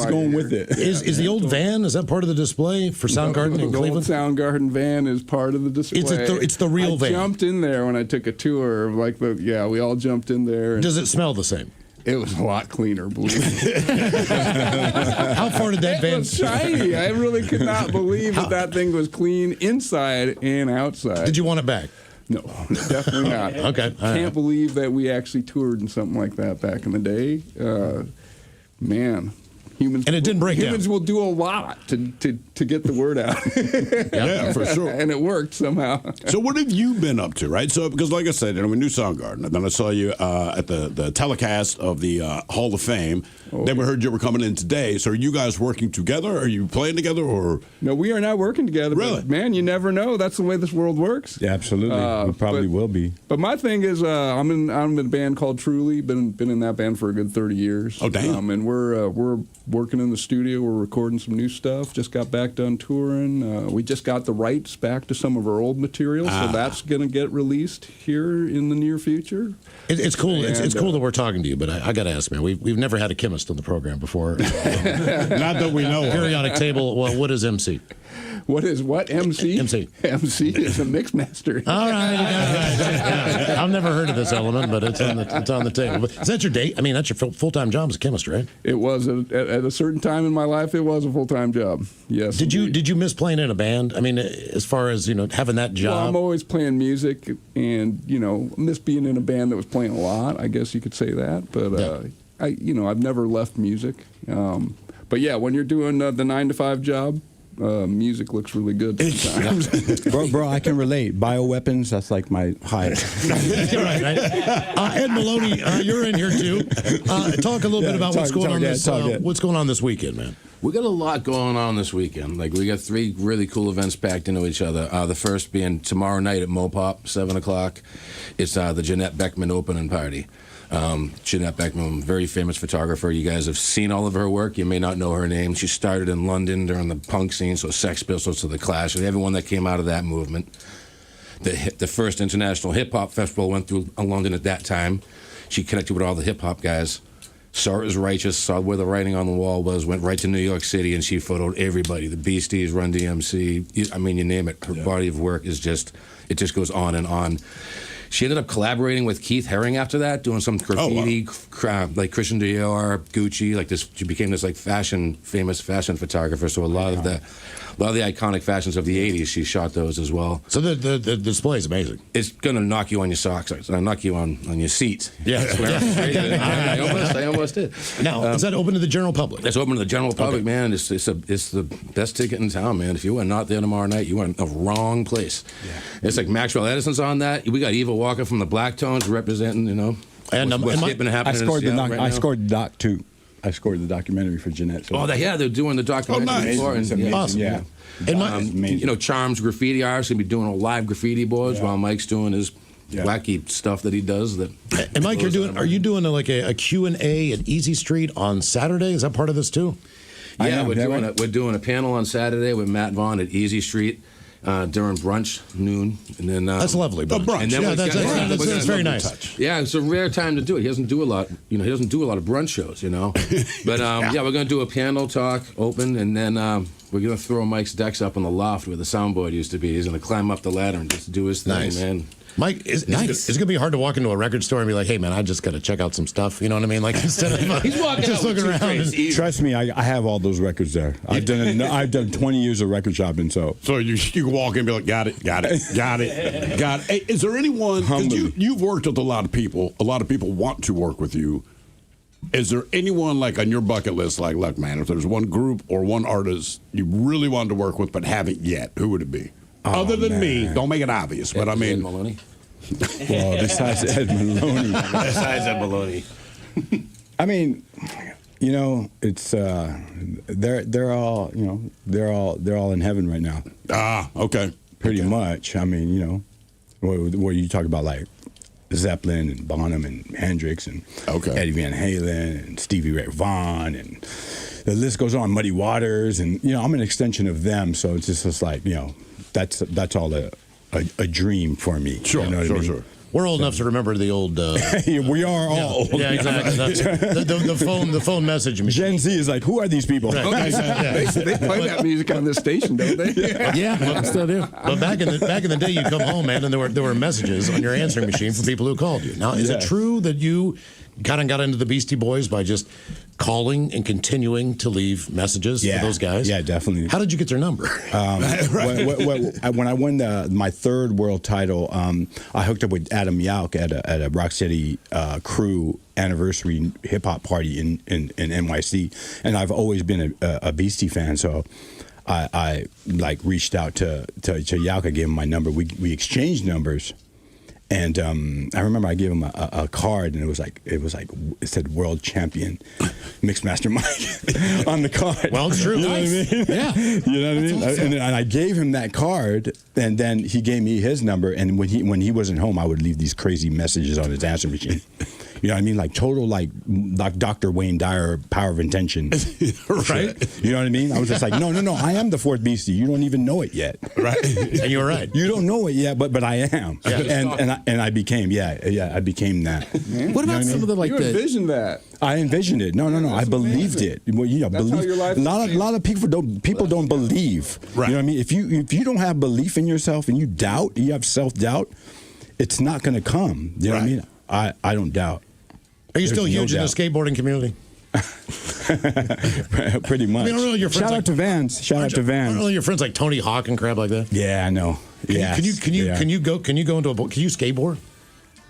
S14: going with it.
S3: Is the old van? Is that part of the display for Soundgarden in Cleveland?
S12: The old Soundgarden van is part of the display.
S3: It's the real van.
S12: I jumped in there when I took a tour. We all jumped in there.
S3: Does it smell the same?
S12: It was a lot cleaner, believe me.
S3: How far did that van?
S12: It was shiny. I really could not believe that thing was clean inside and outside.
S3: Did you want it back?
S12: No, definitely not.
S3: Okay.
S12: Can't believe that we actually toured in something like that back in the day. Man. Humans,
S3: and it didn't break
S12: Humans
S3: down.
S12: will do a lot to get the word out.
S2: Yeah, for sure.
S12: And it worked somehow.
S2: So what have you been up to, right? So because like I said, we knew Soundgarden, and then I saw you at the telecast of the Hall of Fame. Then we heard you were coming in today. So are you guys working together? Are you playing together? Or
S12: no, we are not working together.
S2: Really?
S12: But man, you never know. That's the way this world works.
S14: Yeah, absolutely. We probably will be.
S12: But my thing is, I'm in a band called Truly. Been in that band for a good 30 years.
S2: Oh, damn.
S12: And we're working in the studio. We're recording some new stuff. Just got back done touring. We just got the rights back to some of our old material, so that's going to get released here in the near future.
S3: It's cool. It's cool that we're talking to you, but I got to ask, man, we've never had a chemist on the program before.
S2: Not that we know of.
S3: Periodic table. Well, what is MC?
S12: What is what? MC?
S3: MC.
S12: MC is a mix master.
S3: All right. I've never heard of this element, but it's on the table. But is that your date? I mean, that's your full-time job as a chemist, right?
S12: It was at a certain time in my life. It was a full-time job. Yes.
S3: Did you miss playing in a band? I mean, as far as having that job.
S12: Well, I'm always playing music, and miss being in a band that was playing a lot. I guess you could say that, but I've never left music. But yeah, when you're doing the 9-to-5 job. Music looks really good sometimes.
S14: bro, I can relate. Bioweapons, that's like my high.
S3: Right. Ed Maloney, you're in here too. Talk a little bit about what's going on this weekend, man.
S24: We got a lot going on this weekend. Like, we got 3 really cool events packed into each other. The first being tomorrow night at Mopop, 7 o'clock. It's the Jeanette Beckman opening party. Jeanette Beckman, very famous photographer. You guys have seen all of her work. You may not know her name. She started in London during the punk scene, so Sex Pistols to The Clash, and everyone that came out of that movement. The first international hip-hop festival went through London at that time. She connected with all the hip-hop guys. Saw it was righteous, saw where the writing on the wall was, went right to New York City, and she photoed everybody. The Beasties, Run DMC, I mean, you name it. Her body of work is it just goes on and on. She ended up collaborating with Keith Haring after that, doing some graffiti, like Christian Dior, Gucci, like this. She became this like famous fashion photographer. So a lot of the iconic fashions of the '80s, she shot those as well.
S3: So the display is amazing.
S24: It's gonna knock you on your socks. It's gonna knock you on your seat.
S3: Yeah,
S24: I almost did.
S3: Now, is that open to the general public?
S24: It's open to the general public, man. It's the best ticket in town, man. If you are not there tomorrow night, you are in the wrong place. Yeah. It's like Maxwell Edison's on that. We got Eva Walker from the Blacktones representing,
S14: And
S24: what's happening
S14: I scored
S24: in Seattle right now.
S14: I scored the doc too. I scored the documentary for Jeanette. So.
S24: They're doing the documentary before.
S14: It's amazing. Awesome. Yeah.
S24: Charms graffiti artists gonna be doing live graffiti boards while Mike's doing his wacky stuff that he does.
S3: And Mike, are you doing a Q&A at Easy Street on Saturday? Is that part of this too?
S24: Yeah, we're doing a panel on Saturday with Matt Vaughn at Easy Street. During brunch, noon, and then
S3: that's lovely.
S24: Brunch. And then
S3: that's very nice.
S24: Yeah, it's a rare time to do it. He doesn't do a lot. He doesn't do a lot of brunch shows. But we're gonna do a panel talk, open, and then we're gonna throw Mike's decks up in the loft where the soundboard used to be. He's gonna climb up the ladder and just do his thing, man.
S3: Mike, is it gonna be hard to walk into a record store and be like, "Hey, man, I just gotta check out some stuff." You know what I mean? Like instead of
S24: he's walking
S3: just looking around.
S14: Trust me, I have all those records there. I've done 20 years of record shopping, so
S2: you can walk in and be like, got it. Hey, is there anyone? Because you've worked with a lot of people. A lot of people want to work with you. Is there anyone like on your bucket list? Like, look, man, if there's one group or one artist you really wanted to work with but haven't yet, who would it be? Other than me, don't make it obvious, but I mean,
S24: Ed Maloney.
S14: Well, besides Ed Maloney, I mean, it's they're all they're all in heaven right now.
S2: Okay,
S14: pretty much. I mean, what you talk about like Zeppelin and Bonham and Hendrix and Eddie Van Halen and Stevie Ray Vaughan and the list goes on. Muddy Waters and I'm an extension of them, so it's just like that's all a dream for me.
S2: Sure, sure.
S3: We're old enough to remember the old.
S14: We are all old.
S3: Yeah, exactly. The phone message machine.
S14: Gen Z is like, who are these people?
S3: Right.
S12: They play that music on this station, don't they?
S3: Yeah, still do. But back in the day, you come home, man, and there were messages on your answering machine from people who called you. Now, is it true that you kind of got into the Beastie Boys by just calling and continuing to leave messages for those guys?
S14: Yeah, definitely.
S3: How did you get their number?
S14: When I won my third world title, I hooked up with Adam Yauch at a Rock City Crew anniversary hip hop party in NYC, and I've always been a Beastie fan, so I like reached out to Yauch. I gave him my number. We exchanged numbers. And I remember I gave him a card, and it said "World Champion Mixmaster Mike" on the card.
S3: Well, it's true.
S14: You know what I mean?
S3: Yeah.
S14: You know what I mean?
S3: Awesome.
S14: And I gave him that card, and then he gave me his number. And when he wasn't home, I would leave these crazy messages on his answering machine. You know what I mean? Like total like Dr. Wayne Dyer, Power of Intention.
S2: Right.
S14: You know what I mean? I was just like, no, I am the fourth Beastie. You don't even know it yet.
S2: Right.
S3: And you're right.
S14: You don't know it yet, but I am. Yeah. And I became I became that.
S24: What about some of the
S12: you envisioned that?
S14: I envisioned it. No. I believed it. Well,
S12: That's how your life
S14: a lot of people don't believe.
S2: Right.
S14: You know what I mean? If you don't have belief in yourself and you have self-doubt, it's not going to come. You know what I mean? I don't doubt.
S3: Are you still huge in the skateboarding community?
S14: Pretty much.
S3: I mean, really, your friends
S14: Shout out to Vans. Aren't
S3: really your friends like Tony Hawk and crap like that?
S14: Yeah, I know.
S3: Can you go into can you skateboard?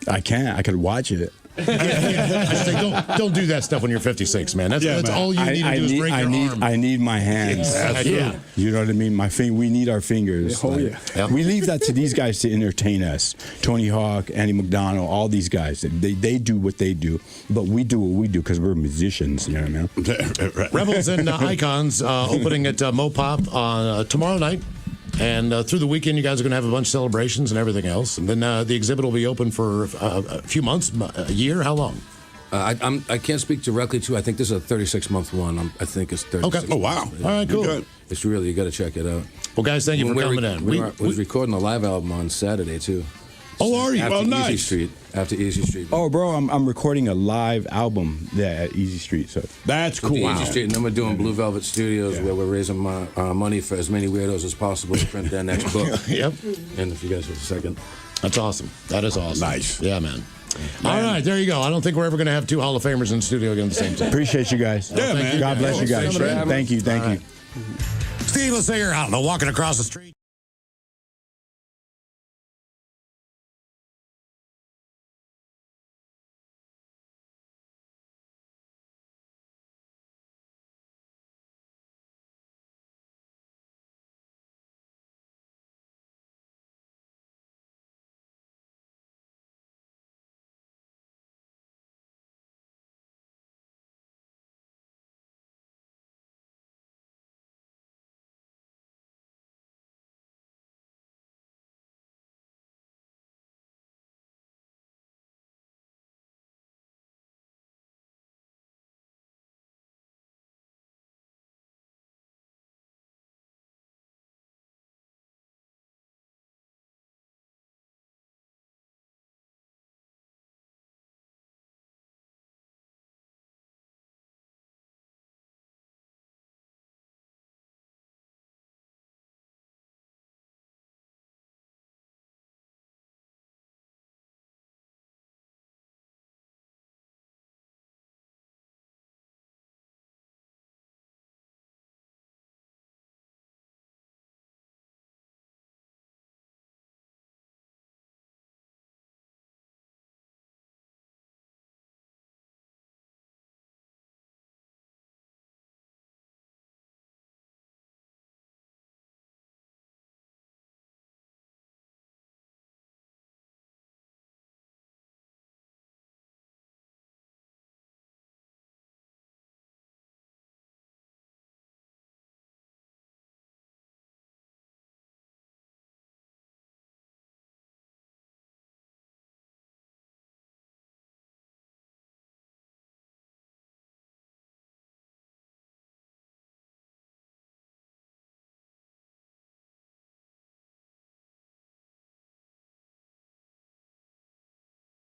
S14: I can. I could watch it.
S3: I should say, don't do that stuff when you're 56, man. That's all you need to do is break your arm.
S14: I need my hands.
S3: Yeah.
S14: You know what I mean? We need our fingers.
S12: Oh, yeah.
S14: We leave that to these guys to entertain us. Tony Hawk, Andy McDonald, all these guys. They do what they do, but we do what we do because we're musicians. You know what I mean?
S3: Rebels and Icons opening at Mopop on tomorrow night. And through the weekend, you guys are going to have a bunch of celebrations and everything else. And then the exhibit will be open for a few months, a year. How long?
S24: I can't speak directly to. I think this is a 36-month one. I think it's 36.
S3: Okay.
S2: Oh wow!
S24: Yeah.
S3: All right, cool.
S24: It's really, you got to check it out.
S3: Well, guys, thank you for coming in.
S24: We was recording a live album on Saturday too.
S3: Oh, are you?
S24: After
S2: nice.
S24: Easy Street. After Easy Street.
S14: Oh, bro, I'm recording a live album there at Easy Street. So
S2: That's cool.
S24: Easy Street, and then we're doing Blue Velvet Studios, where we're raising money for as many weirdos as possible to print their next book.
S3: Yep.
S24: And if you guys have a second.
S3: That's awesome. That is awesome.
S2: Nice.
S3: Yeah, man. All right, there you go. I don't think we're ever going to have two Hall of Famers in the studio again at the same time.
S14: Appreciate you guys.
S3: Yeah, man.
S14: God bless you guys. Thank you.
S3: Steve, let's say you're out. No, walking across the street.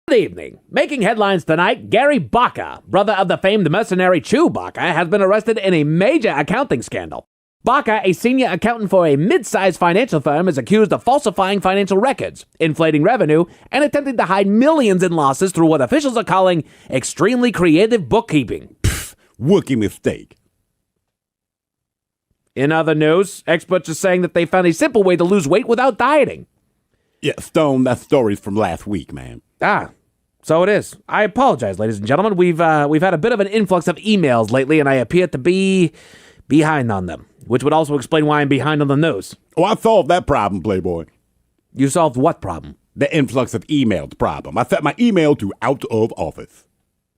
S5: Good evening. Making headlines tonight, Gary Baca, brother of the famed mercenary Chew Baca, has been arrested in a major accounting scandal. Baca, a senior accountant for a mid-sized financial firm, is accused of falsifying financial records, inflating revenue, and attempting to hide millions in losses through what officials are calling extremely creative bookkeeping.
S2: Rookie mistake.
S5: In other news, experts are saying that they found a simple way to lose weight without dieting.
S2: Yeah, Stone, that story's from last week, man.
S5: So it is. I apologize, ladies and gentlemen. We've had a bit of an influx of emails lately, and I appear to be behind on them, which would also explain why I'm behind on the news.
S2: Oh, I solved that problem, Playboy.
S5: You solved what problem?
S2: The influx of emails problem. I set my email to out of office.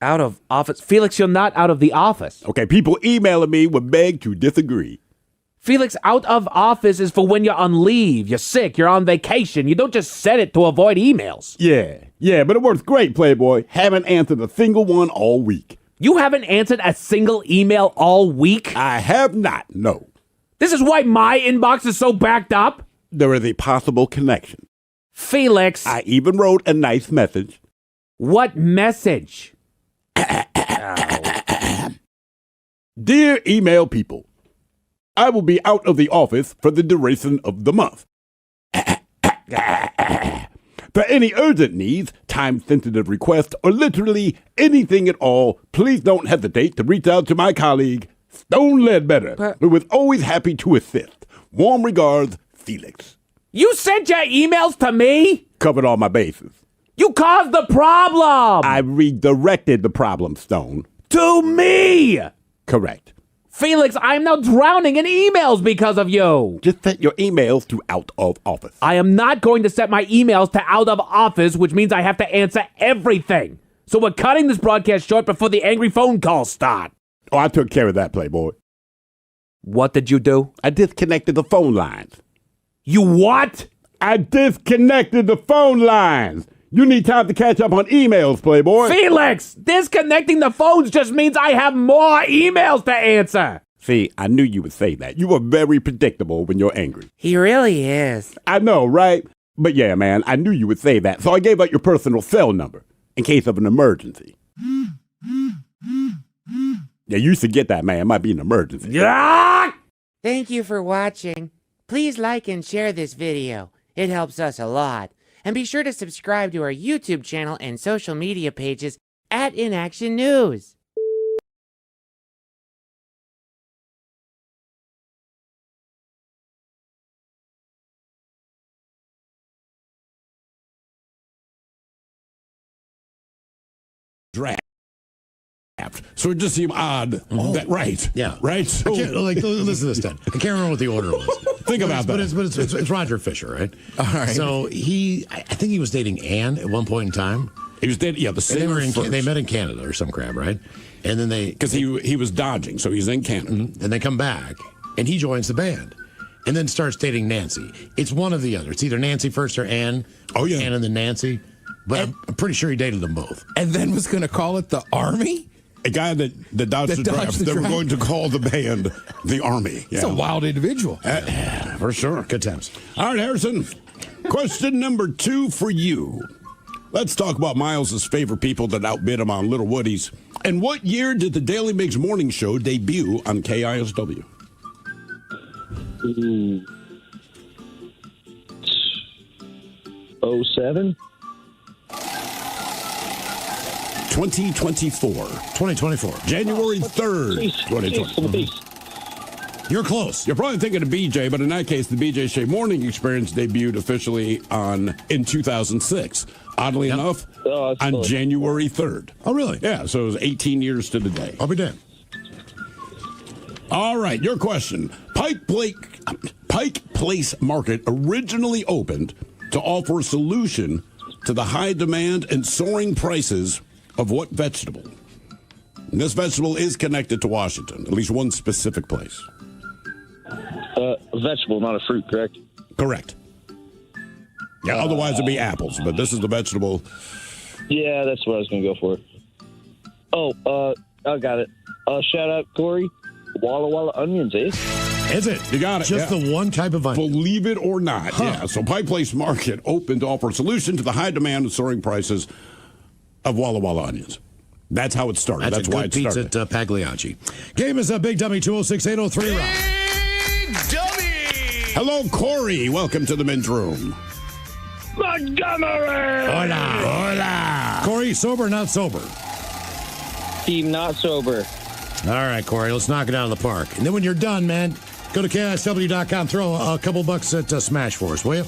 S5: Out of office? Felix, you're not out of the office.
S2: Okay, people emailing me would beg to disagree.
S5: Felix, out of office is for when you're on leave, you're sick, you're on vacation. You don't just set it to avoid emails.
S2: Yeah, but it works great, Playboy. Haven't answered a single one all week.
S5: You haven't answered a single email all week?
S2: I have not, no.
S5: This is why my inbox is so backed up?
S2: There is a possible connection.
S5: Felix.
S2: I even wrote a nice message.
S5: What message?
S2: Dear email people, I will be out of the office for the duration of the month. For any urgent needs, time-sensitive requests, or literally anything at all, please don't hesitate to reach out to my colleague, Stone Ledbetter, who is always happy to assist. Warm regards, Felix.
S5: You sent your emails to me?
S2: Covered all my bases.
S5: You caused the problem!
S2: I redirected the problem, Stone.
S5: To me!
S2: Correct.
S5: Felix, I'm now drowning in emails because of you.
S2: Just set your emails to out of office.
S5: I am not going to set my emails to out of office, which means I have to answer everything. So we're cutting this broadcast short before the angry phone calls start.
S2: Oh, I took care of that, Playboy.
S5: What did you do?
S2: I disconnected the phone lines.
S5: You what?
S2: I disconnected the phone lines. You need time to catch up on emails, Playboy.
S5: Felix, disconnecting the phones just means I have more emails to answer.
S2: See, I knew you would say that. You are very predictable when you're angry.
S16: He really is.
S2: I know, right? But yeah, man, I knew you would say that. So I gave out your personal cell number in case of an emergency. Yeah, you should get that, man. It might be an emergency.
S5: Yeah!
S16: Thank you for watching. Please like and share this video. It helps us a lot. And be sure to subscribe to our YouTube channel and social media pages at In Action News.
S2: Draft. So it just seemed odd. That, right.
S3: Yeah.
S2: Right. So,
S3: listen to this, Ted. I can't remember what the order was.
S2: Think about that.
S3: But it's Roger Fisher, right?
S1: All right.
S3: So I think he was dating Anne at one point in time.
S2: He was dating, the singer first.
S3: They met in Canada or some crap, right? And then
S2: because he was dodging, so he's in Canada.
S3: And they come back, and he joins the band. And then starts dating Nancy. It's one or the other. It's either Nancy first or Anne.
S2: Oh, yeah.
S3: Anne and then Nancy. But I'm pretty sure he dated them both.
S1: And then was going to call it the Army?
S2: A guy that dodged the draft. They were going to call the band the Army.
S1: It's a wild individual.
S2: For sure.
S3: Good times.
S2: All right, Harrison. Question number 2 for you. Let's talk about Miles's favorite people that outbid him on Little Woodies. And what year did the Daily Mix Morning Show debut on KISW?
S23: 07?
S2: 2024. January 3rd, 2020.
S3: You're close.
S2: You're probably thinking of BJ, but in that case, the BJ Shea Morning Experience debuted officially in 2006. Oddly enough, on January 3rd.
S3: Oh, really?
S2: Yeah, so it was 18 years to the day.
S3: I'll be damned.
S2: All right, your question. Pike Place Market originally opened to offer a solution to the high demand and soaring prices of what vegetable? And this vegetable is connected to Washington, at least one specific place.
S23: A vegetable, not a fruit, correct?
S2: Correct. Yeah, otherwise it'd be apples, but this is the vegetable.
S23: Yeah, that's what I was going to go for. Oh, I got it. Shout out, Corey. Walla Walla onions, eh?
S3: Is it?
S2: You got it.
S3: Just the one type of onion.
S2: Believe it or not. Huh. Yeah. So Pike Place Market opened to offer a solution to the high demand and soaring prices of Walla Walla onions. That's how it started. That's why it started.
S3: Pizza at Pagliacci. Game is Big Dummy 206-803 Rock.
S23: Dummy!
S2: Hello, Corey. Welcome to the men's room.
S23: Montgomery!
S2: Hola.
S3: Corey, sober or not sober?
S23: Team not sober.
S3: All right, Corey, let's knock it out of the park. And then when you're done, man, go to KISW.com, throw a couple bucks at Smash for us, will you?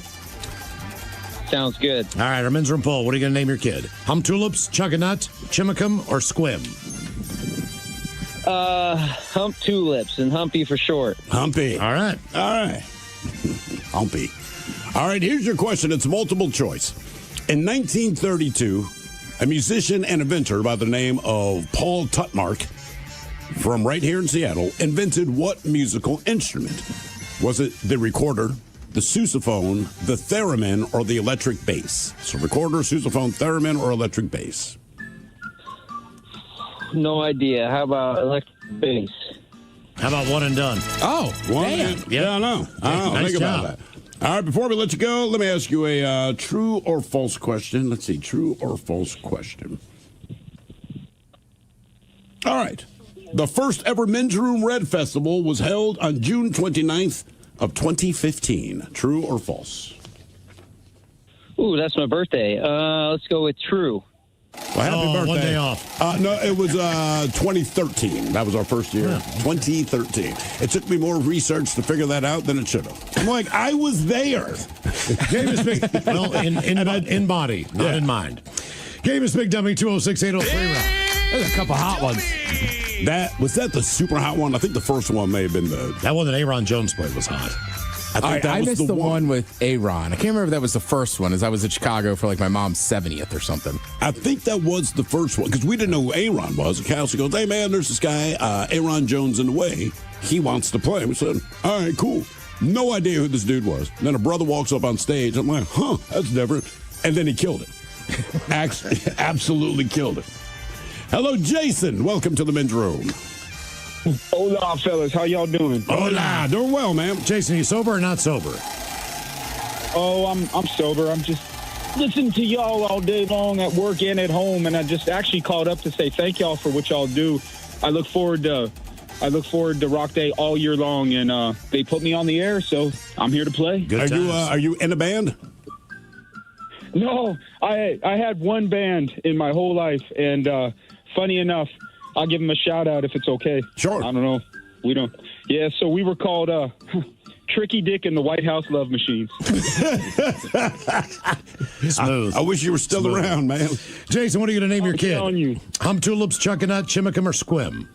S23: Sounds good.
S3: All right, our men's room poll. What are you going to name your kid? Hum Tulips, Chug-a-Nut, Chimicum, or Squim?
S23: Hump Tulips and Humpy for short.
S2: Humpy.
S3: All right.
S2: Humpy. All right, here's your question. It's multiple choice. In 1932, a musician and inventor by the name of Paul Tutmark from right here in Seattle invented what musical instrument? Was it the recorder, the sousaphone, the theremin, or the electric bass? So recorder, sousaphone, theremin, or electric bass?
S23: No idea. How about electric bass?
S3: How about one and done?
S1: Oh,
S2: damn. Yeah, I know.
S3: Nice
S2: Think
S3: job.
S2: about that. All right, before we let you go, let me ask you a true or false question. Let's see, true or false question. All right. The first ever Men's Room Red Festival was held on June 29th of 2015. True or false?
S23: Ooh, that's my birthday. Let's go with true.
S2: Well, happy birthday.
S3: 1 day off.
S2: No, it was 2013. That was our first year. 2013. It took me more research to figure that out than it should have. I'm like, I was there.
S3: Game is big. Well, in body, not in mind. Game is Big Dummy 206-803 Rock.
S1: There's a couple hot ones.
S2: Was that the super hot one? I think the first one may have been
S3: that one that Aaron Jones played was hot.
S1: I missed the one with Aaron. I can't remember if that was the first one, as I was in Chicago for like my mom's 70th or something.
S2: I think that was the first one, because we didn't know who Aaron was. And Kelsey goes, hey, man, there's this guy, Aaron Jones in the way. He wants to play. We said, all right, cool. No idea who this dude was. And then a brother walks up on stage. I'm like, that's different. And then he killed it. Absolutely killed it. Hello, Jason. Welcome to the men's room.
S6: Hola, fellas. How y'all doing?
S2: Hola. Doing well, man.
S3: Jason, you sober or not sober?
S6: Oh, I'm sober. I'm just listening to y'all all day long at work and at home, and I just actually called up to say thank y'all for what y'all do. I look forward to Rock Day all year long, and they put me on the air, so I'm here to play.
S2: Are you in a band?
S6: No, I had one band in my whole life, and funny enough, I'll give them a shout out if it's okay.
S2: Sure.
S6: I don't know. We don't. Yeah, so we were called Tricky Dick and the White House Love Machines.
S3: Smooth.
S2: I wish you were still around, man.
S3: Jason, what are you going to name your kid?
S6: telling you.
S3: Hum Tulips, Chuckanut, Chimicum, or Squim?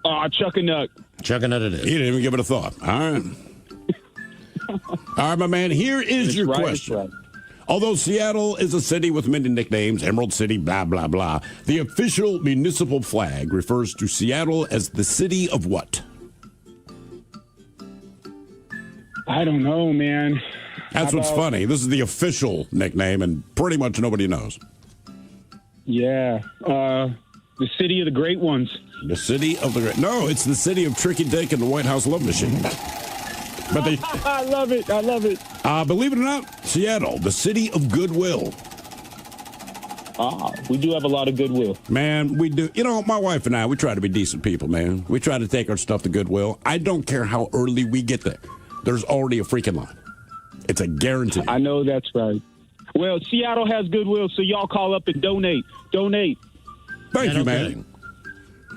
S6: Chuckanut.
S3: Chuckanut it is.
S2: He didn't even give it a thought. All right. All right, my man. Here is your question.
S6: Right.
S2: Although Seattle is a city with many nicknames, Emerald City, blah, blah, blah, the official municipal flag refers to Seattle as the city of what?
S6: I don't know, man.
S2: That's what's funny. This is the official nickname, and pretty much nobody knows.
S6: Yeah. The city of the great ones.
S2: The city of the great... No, it's the city of Tricky Dick and the White House Love Machine. But they...
S6: I love it. I love it.
S2: Believe it or not, Seattle, the city of goodwill.
S6: We do have a lot of goodwill.
S2: Man, we do. You know, my wife and I, we try to be decent people, man. We try to take our stuff to Goodwill. I don't care how early we get there. There's already a freaking line. It's a guarantee.
S6: I know that's right. Well, Seattle has goodwill, so y'all call up and donate. Donate.
S2: Thank you, man.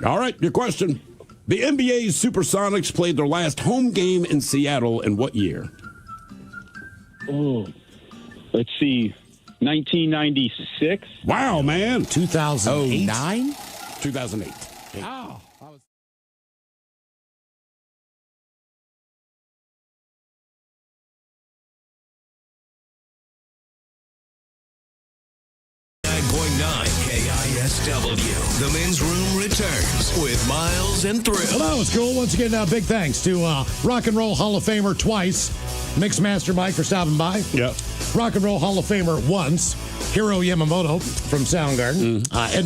S2: All right, your question. The NBA's Supersonics played their last home game in Seattle in what year?
S6: Oh, let's see. 1996.
S2: Wow, man.
S3: 2009?
S2: 2008.
S1: Oh.
S13: KISW. The men's room returns with Miles and Thrill.
S3: Hello, it's cool. Once again, big thanks to Rock and Roll Hall of Famer twice, Mixmaster Mike for stopping by.
S2: Yep.
S3: Rock and Roll Hall of Famer once, Hiro Yamamoto from Soundgarden. Ed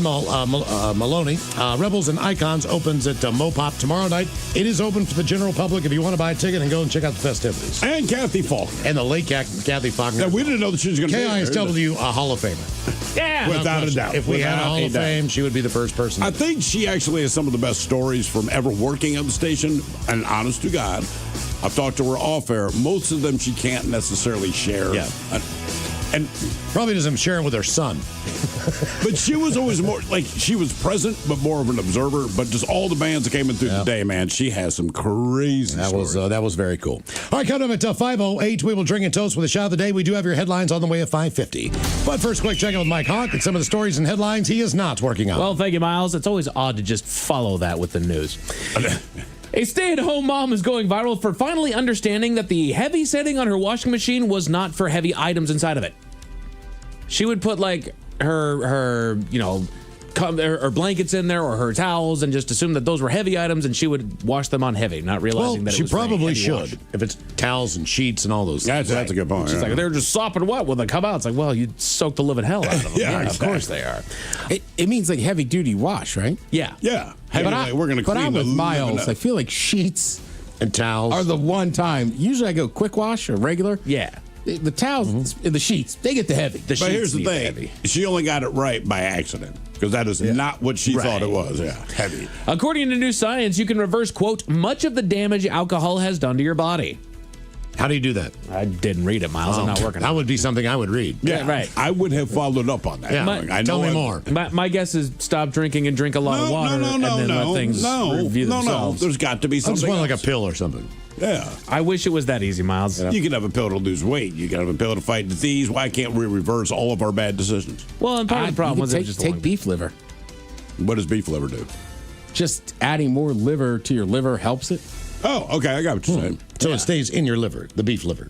S3: Maloney. Rebels and Icons opens at Mopop tomorrow night. It is open for the general public if you want to buy a ticket and go and check out the festivities.
S2: And Kathy Faulkner.
S3: And the late Kathy Faulkner.
S2: Yeah, we didn't know that she was going to be there.
S3: KISW Hall of Famer.
S2: Yeah. Without a doubt.
S3: If we had a Hall of Fame, she would be the first person.
S2: I think she actually has some of the best stories from ever working at the station. And honest to God, I've talked to her off air. Most of them she can't necessarily share.
S3: Yeah.
S2: And
S3: probably doesn't share it with her son.
S2: But she was always more like she was present, but more of an observer. But just all the bands that came in through the day, man, she has some crazy stories.
S3: That was very cool. All right, coming up at 5:08, we will drink and toast with a shot of the day. We do have your headlines on the way at 5:50. But first, quick check in with Mike Hawk and some of the stories and headlines he is not working on.
S17: Well, thank you, Miles. It's always odd to just follow that with the news. A stay-at-home mom is going viral for finally understanding that the heavy setting on her washing machine was not for heavy items inside of it. She would put like her blankets in there or her towels and just assume that those were heavy items, and she would wash them on heavy, not realizing that it
S3: she
S17: was for
S3: probably
S17: heavy
S3: should
S17: wash.
S3: if it's towels and sheets and all those.
S2: That's a good point.
S17: She's like, they're just sopping wet when they come out. It's like, well, you soaked the living hell out of them.
S2: Yeah,
S17: Of course they are.
S1: It means like heavy duty wash, right?
S17: Yeah.
S2: Yeah.
S1: But
S2: we're going to clean
S1: I'm
S2: the
S1: with
S2: living
S1: Miles.
S2: up.
S1: I feel like sheets
S3: and towels
S1: are the one time. Usually I go quick wash or regular.
S17: Yeah.
S1: The towels, the sheets, they get the heavy.
S2: But here's the thing. She only got it right by accident because that is not what she thought it was. Yeah, heavy.
S17: According to new science, you can reverse, quote, much of the damage alcohol has done to your body.
S3: How do you do that?
S17: I didn't read it, Miles. I'm not working on it.
S3: That would be something I would read.
S2: Yeah,
S17: right.
S2: I would have followed up on that.
S3: Yeah. Tell me more.
S17: My guess is stop drinking and drink a lot of water and then let things review themselves.
S2: There's got to be
S3: I
S2: something.
S3: just want like a
S2: else.
S3: pill or something.
S2: Yeah.
S17: I wish it was that easy, Miles.
S2: You can have a pill to lose weight. You can have a pill to fight disease. Why can't we reverse all of our bad decisions?
S17: Well, and part of the problem was
S1: take beef liver.
S2: What does beef liver do?
S1: Just adding more liver to your liver helps it.
S2: Oh, okay. I got what you're saying.
S3: So it stays in your liver, the beef liver.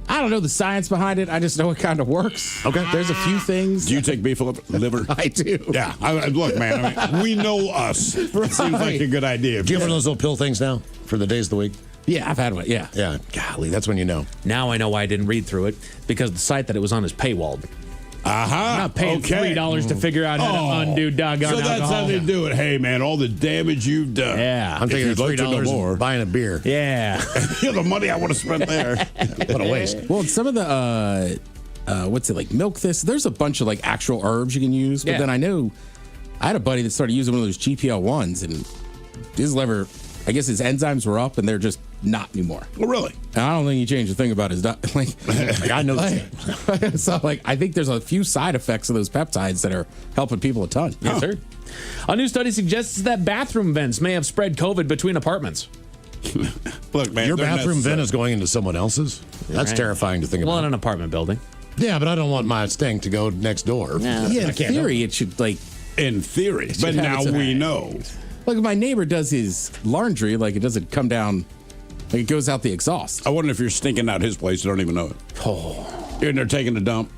S1: I don't know the science behind it. I just know it kind of works.
S3: Okay.
S1: There's a few things.
S2: Do you take beef liver?
S1: I do.
S2: Yeah. Look, man, I mean, we know us. It seems like a good idea.
S3: Do you have one of those little pill things now for the days of the week?
S1: Yeah, I've had one. Yeah.
S3: Yeah. Golly, that's when you know.
S17: Now I know why I didn't read through it, because the site that it was on is paywalled.
S2: I'm
S17: not paying $3 to figure out how to undo doggone
S2: So that's
S17: alcohol.
S2: how they do it. Hey, man, all the damage you've done.
S17: Yeah.
S3: I'm taking
S2: If you'd like to know
S3: $3
S2: more.
S3: and buying a beer.
S17: Yeah.
S2: The money I would have spent there.
S3: What a waste.
S1: Well, some of the what's it like milk this? There's a bunch of like actual herbs you can use, but
S17: Yeah.
S1: then I had a buddy that started using one of those GPL ones, and his liver, I guess his enzymes were up, and they're just not anymore.
S2: Well, really?
S1: And I don't think he changed a thing about his diet. Like
S3: I know
S1: so, like, I think there's a few side effects of those peptides that are helping people a ton.
S17: Yes, sir. A new study suggests that bathroom vents may have spread COVID between apartments.
S2: Look, man,
S3: Your
S2: they're
S3: bathroom vent
S2: necessary.
S3: is going into someone else's? That's
S17: Right.
S3: terrifying to think about.
S17: Well, in an apartment building.
S3: Yeah, but I don't want my stink to go next door.
S1: Yeah, in theory, it should, like...
S2: In theory.
S1: should
S2: But
S1: have
S2: now
S1: its own-
S2: we know.
S1: Like, if my neighbor does his laundry, like, it doesn't come down... Like, it goes out the exhaust.
S2: I wonder if you're stinking out his place, you don't even know it.
S1: Oh.
S2: You're in there taking a dump,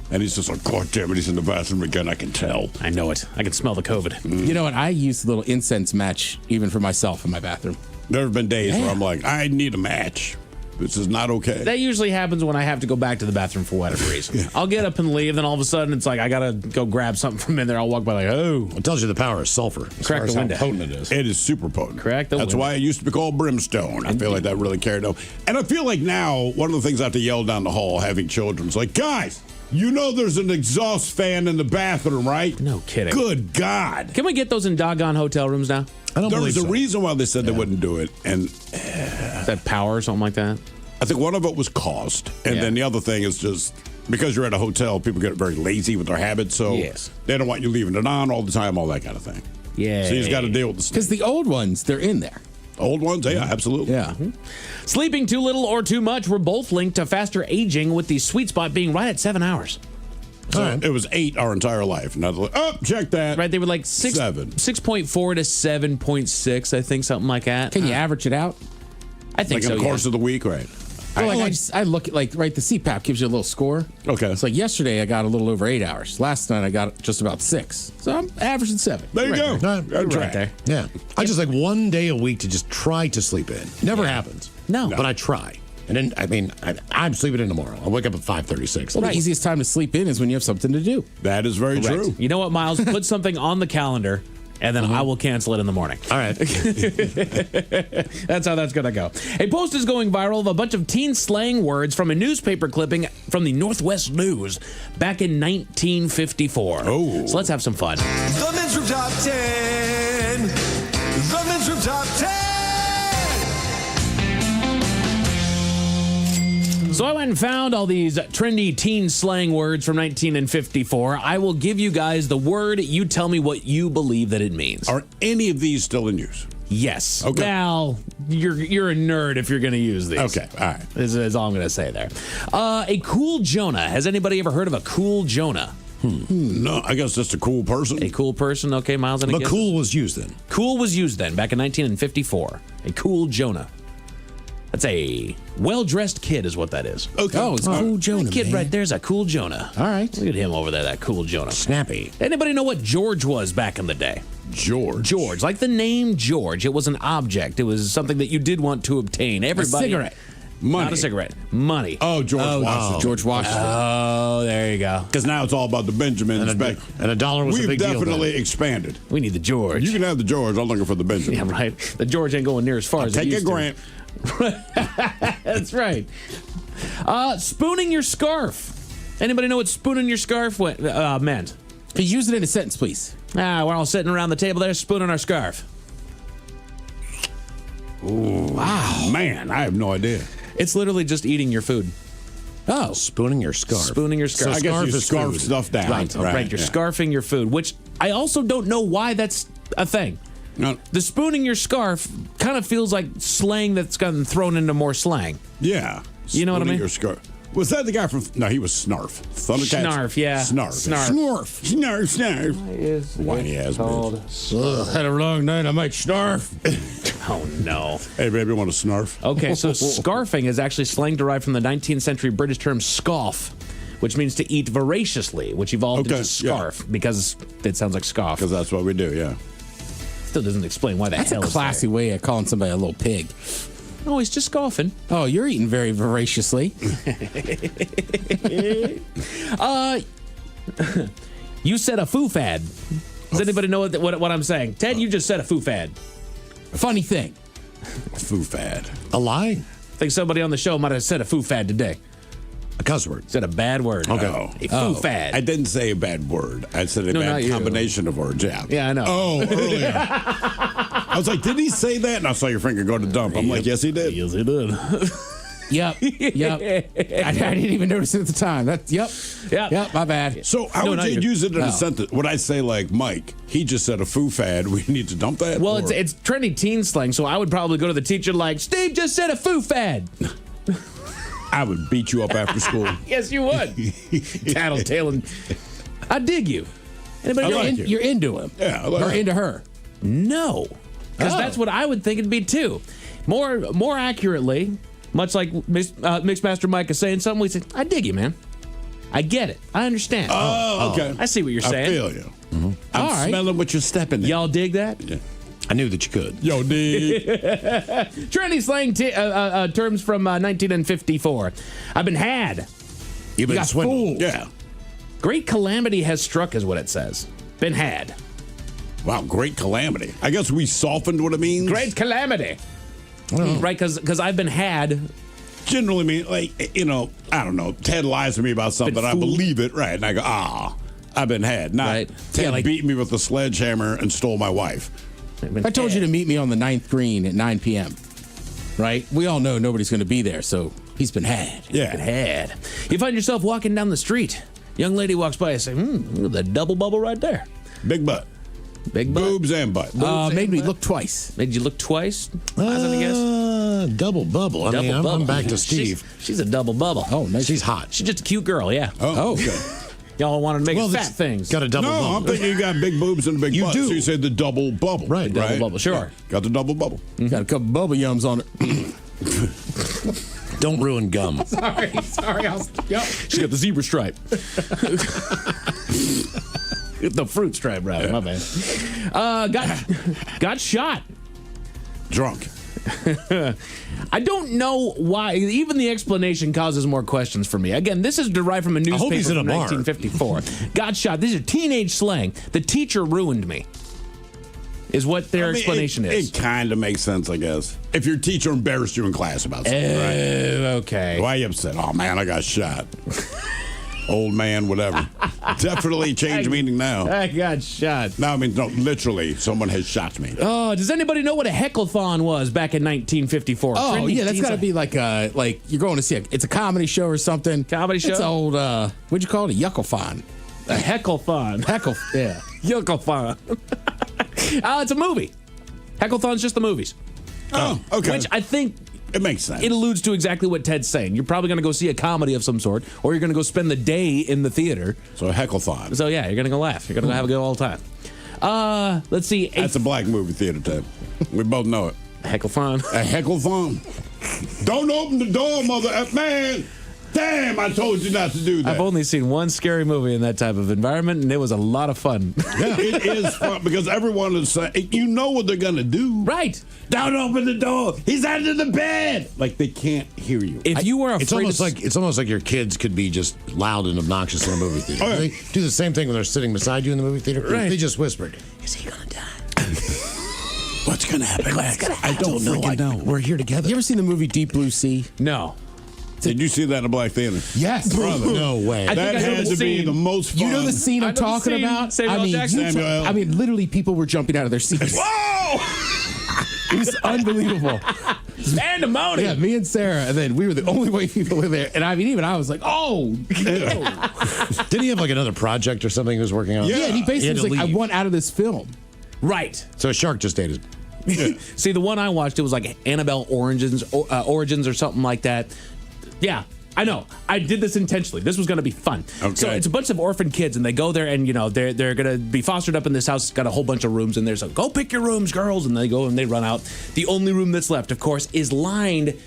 S2: and he's just like, God damn it, he's in the bathroom again, I can tell.
S17: I know it. I can smell the COVID.
S1: You know what? I use a little incense match even for myself in my bathroom.
S2: There have been days
S1: Yeah.
S2: where I'm like, I need a match. This is not okay.
S17: That usually happens when I have to go back to the bathroom for whatever reason. I'll get up and leave, then all of a sudden it's like I gotta go grab something from in there. I'll walk by like, oh.
S3: It tells you the power of sulfur. As
S17: Crack
S3: far
S17: the
S3: as how
S17: window.
S3: potent it is.
S2: It is super potent.
S17: Crack the
S2: That's
S17: window.
S2: why it used to be called brimstone. I feel like that really carried over. And I feel like now, one of the things I have to yell down the hall having children is like, guys, you know there's an exhaust fan in the bathroom, right?
S17: No kidding.
S2: Good God.
S17: Can we get those in doggone hotel rooms now?
S3: I don't
S2: There was
S3: believe
S2: a
S3: so.
S2: reason why they said they wouldn't do it. And
S17: Is that power or something like that?
S2: I think one of it was cost. And
S17: Yeah.
S2: then the other thing is just because you're at a hotel, people get very lazy with their habits. So
S17: Yes.
S2: they don't want you leaving it on all the time, all that kind of thing.
S17: Yeah.
S2: So you just got to deal with the
S1: Because the old ones, they're in there.
S2: old ones. Yeah, absolutely.
S1: Yeah.
S17: Sleeping too little or too much were both linked to faster aging, with the sweet spot being right at 7 hours.
S2: So it was 8 our entire life. And I was like, oh, check that.
S17: Right, they were like 6.4 to 7.6, I think, something like that.
S1: Can you average it out?
S17: I think
S2: Like
S17: so.
S2: in the course of the week, right?
S1: Well, I look at, like, right, the CPAP gives you a little score.
S2: Okay.
S1: It's like yesterday I got a little over 8 hours. Last night I got just about 6. So I'm averaging 7.
S2: There you go.
S3: Right,
S2: Right
S17: there.
S3: Yeah. I just like one day a week to just try to sleep in. Never happens.
S17: No.
S3: But I try. And then, I mean, I'm sleeping in tomorrow. I'll wake up at 5:36.
S1: Well, the easiest time to sleep in is when you have something to do.
S2: That is very
S17: Correct.
S2: true.
S17: You know what, Miles? Put something on the calendar, and then I will cancel it in the morning.
S3: All right.
S17: That's how that's going to go. A post is going viral of a bunch of teen slang words from a newspaper clipping from the Northwest News back in 1954.
S2: Oh.
S17: So let's have some fun.
S18: The Men's Room Top 10. The Men's Room Top 10.
S17: So I went and found all these trendy teen slang words from 1954. I will give you guys the word. You tell me what you believe that it means.
S2: Are any of these still in use?
S17: Yes.
S2: Okay.
S17: Well, you're a nerd if you're going to use these.
S2: Okay. All right.
S17: Is all I'm going to say there. A cool Jonah. Has anybody ever heard of a cool Jonah?
S2: No, I guess just a cool person.
S17: A cool person. Okay, Miles.
S3: But cool was used then.
S17: Cool was used then, back in 1954. A cool Jonah. That's a well-dressed kid is what that is.
S2: Okay.
S1: Oh, it's cool Jonah,
S17: That kid
S1: man.
S17: right there's a cool Jonah.
S1: All right.
S17: Look at him over there, that cool Jonah.
S3: Snappy.
S17: Anybody know what George was back in the day?
S2: George.
S17: George, like the name George. It was an object. It was something that you did want to obtain. Everybody.
S1: cigarette.
S2: Money.
S17: Not a cigarette. Money.
S2: Oh, George Washington.
S1: George Washington.
S17: Oh, there you go.
S2: Because now it's all about the Benjamins.
S3: And a dollar was a
S2: We've
S3: big deal.
S2: definitely expanded.
S17: We need the George.
S2: You can have the George. I'm looking for the Benjamin.
S17: Yeah, right. The George ain't going near as far as it
S2: Take a
S17: used to.
S2: grant.
S17: That's right. Spooning your scarf. Anybody know what spooning your scarf meant?
S1: Could you use it in a sentence, please?
S17: We're all sitting around the table there spooning our scarf.
S2: Wow. Man, I have no idea.
S17: It's literally just eating your food.
S1: Oh.
S3: Spooning your scarf.
S17: Spooning your scarf.
S2: I guess
S3: scarf
S2: you
S3: is
S2: scarf
S3: food.
S2: stuff down.
S17: Right. You're scarfing your food, which I also don't know why that's a thing.
S2: No.
S17: The spooning your scarf kind of feels like slang that's gotten thrown into more slang.
S2: Yeah.
S17: You know what I
S2: Spooning
S17: mean?
S2: Your scarf. Was that the guy from? No, he was Snarf. Thundercats.
S17: Snarf, yeah.
S2: Snarf.
S17: Snarf.
S2: Snarf. Whiny ass bitch.
S1: Had a long night. I might snarf.
S17: Oh, no.
S2: Hey, baby, want to snarf?
S17: Okay, so scarfing is actually slang derived from the 19th century British term scoff, which means to eat voraciously, which evolved
S2: Okay,
S17: into scarf because it sounds like scoff.
S2: Because that's what we do, yeah.
S17: Still doesn't explain why the
S1: That's
S17: hell
S1: a
S17: it's
S1: classy way of calling somebody a little pig.
S17: there. Oh, he's just scoffing.
S1: Oh, you're eating very voraciously.
S17: You said a foo fad. Does anybody know what I'm saying? Ted, you just said a foo fad.
S1: Funny thing.
S2: Foo fad.
S3: A lie?
S17: I think somebody on the show might have said a foo fad today.
S3: A cuss word.
S17: Said a bad word.
S3: Okay.
S17: A foo fad.
S2: I didn't say a bad word. I said a
S17: No, not
S2: bad
S17: you.
S2: combination of words, yeah.
S17: Yeah, I know.
S2: Oh, earlier. I was like, did he say that? And I saw your finger go to dump. I'm like, yes, he did.
S17: Yes, he did.
S1: Yep. I didn't even notice it at the time. Yep. My bad.
S2: So how would you use it in a sentence? Would I say like, Mike, he just said a foo fad. We need to dump that?
S17: Well, it's trendy teen slang, so I would probably go to the teacher like, Steve just said a foo fad.
S2: I would beat you up after school.
S17: Yes, you would. Tattletailing. I dig you.
S1: Anybody you're into him.
S2: Yeah.
S1: Or into her.
S17: No. Because that's what I would think it'd be too. More accurately, much like Mixmaster Mike is saying something, we say, I dig you, man. I get it. I understand.
S2: Oh, okay.
S17: I see what you're saying.
S2: I feel you. Mm-hmm. I'm smelling what you're stepping in.
S17: Y'all dig that?
S2: Yeah.
S3: I knew that you could.
S2: Yo, dig.
S17: Trendy slang terms from 1954. I've been had.
S3: You've been swindled.
S17: Fooled.
S2: Yeah.
S17: Great calamity has struck is what it says. Been had.
S2: Wow, great calamity. I guess we softened what it means.
S17: Great calamity. Right, because I've been had.
S2: Generally mean, like, I don't know. Ted lies to me about something. I believe it. Right. And I go, I've been had. Not Ted beat me with a sledgehammer and stole my wife.
S1: I told you to meet me on the 9th green at 9 p.m. Right? We all know nobody's going to be there, so he's been had.
S2: Yeah.
S17: Been had. You find yourself walking down the street. Young lady walks by and say, look at that double bubble right there.
S2: Big butt.
S17: Big butt.
S2: Boobs and butt.
S1: Made me look twice.
S17: Made you look twice? I guess.
S3: Double bubble. I mean, I'm back to Steve.
S17: She's a double bubble.
S1: Oh, nice.
S3: She's hot.
S17: She's just a cute girl, yeah.
S2: Oh, okay.
S17: Y'all wanted to make it fat things.
S3: Got a double bubble.
S2: No, I'm thinking you got big boobs and a big butt.
S3: do.
S2: So you say the double bubble.
S3: Right.
S17: Double bubble, sure.
S2: Yeah, got the double bubble.
S1: Got a couple bubble yums on it.
S3: Don't ruin gum.
S1: Sorry.
S17: She's got the zebra stripe. The fruit stripe, right? My bad. Got shot.
S2: Drunk.
S17: I don't know why. Even the explanation causes more questions for me. Again, this is derived from a newspaper
S3: he's in a
S17: from
S3: bar.
S17: 1954. Got shot. These are teenage slang. The teacher ruined me. Is what their explanation is.
S2: It kind of makes sense, I guess. If your teacher embarrassed you in class about something, right?
S17: Okay.
S2: Why are you upset? Oh, man, I got shot. Old man, whatever. Definitely changed meaning now.
S17: I got shot.
S2: No, I mean, no, literally, someone has shot me.
S17: Oh, does anybody know what a heckle-thon was back in 1954?
S1: Oh,
S17: Trendy
S1: yeah, that's
S17: teens-
S1: got to be like you're going to see it's a comedy show or something.
S17: Comedy show?
S1: It's old, what'd you call it? A yucklethon.
S17: A heckle-thon.
S1: Yeah.
S17: Yucklethon. It's a movie. Heckle-thon's just the movies.
S2: Oh, okay.
S17: Which I think
S2: it makes sense.
S17: It alludes to exactly what Ted's saying. You're probably going to go see a comedy of some sort, or you're going to go spend the day in the theater.
S2: So a heckle-thon.
S17: So yeah, you're going to go laugh. You're going to have a good old time. Let's see.
S2: That's a black movie theater, Ted. We both know it.
S17: Heckle-thon.
S2: A heckle-thon. Don't open the door, man. Damn, I told you not to do that.
S17: I've only seen one scary movie in that type of environment, and it was a lot of fun.
S2: Yeah, it is fun because everyone is saying, you know what they're going to do.
S17: Right.
S2: Don't open the door. He's under the bed. Like, they can't hear you.
S17: If you were afraid
S3: it's almost like your kids could be just loud and obnoxious in a movie theater.
S2: Oh, yeah.
S3: They do the same thing when they're sitting beside you in the movie theater.
S17: Right.
S3: They just whispered,
S17: Is he going to die?
S2: What's going to happen next? I don't
S3: freaking know. We're here together.
S1: You ever seen the movie Deep Blue Sea?
S17: No.
S2: Did you see that in a black theater?
S1: Yes.
S2: Brother.
S3: No way.
S2: That had to be the most fun.
S1: You know the scene I'm talking about?
S17: Samuel Jackson?
S1: I mean, literally, people were jumping out of their seats.
S2: Whoa!
S1: It was unbelievable.
S17: Pandemonium.
S1: Yeah, me and Sarah, and then we were the only white people in there. And I mean, even I was like, oh.
S3: Didn't he have like another project or something he was working on?
S1: Yeah, and he basically
S3: had
S1: was
S3: to
S1: like, I
S3: leave.
S1: want out of this film.
S17: Right.
S3: So a shark just ate his.
S17: See, the one I watched, it was like Annabelle Origins or something like that. Yeah, I know. I did this intentionally. This was going to be fun.
S2: Okay.
S17: So it's a bunch of orphan kids, and they go there, and they're going to be fostered up in this house. It's got a whole bunch of rooms in there. So go pick your rooms, girls, and they go and they run out. The only room that's left, of course, is lined.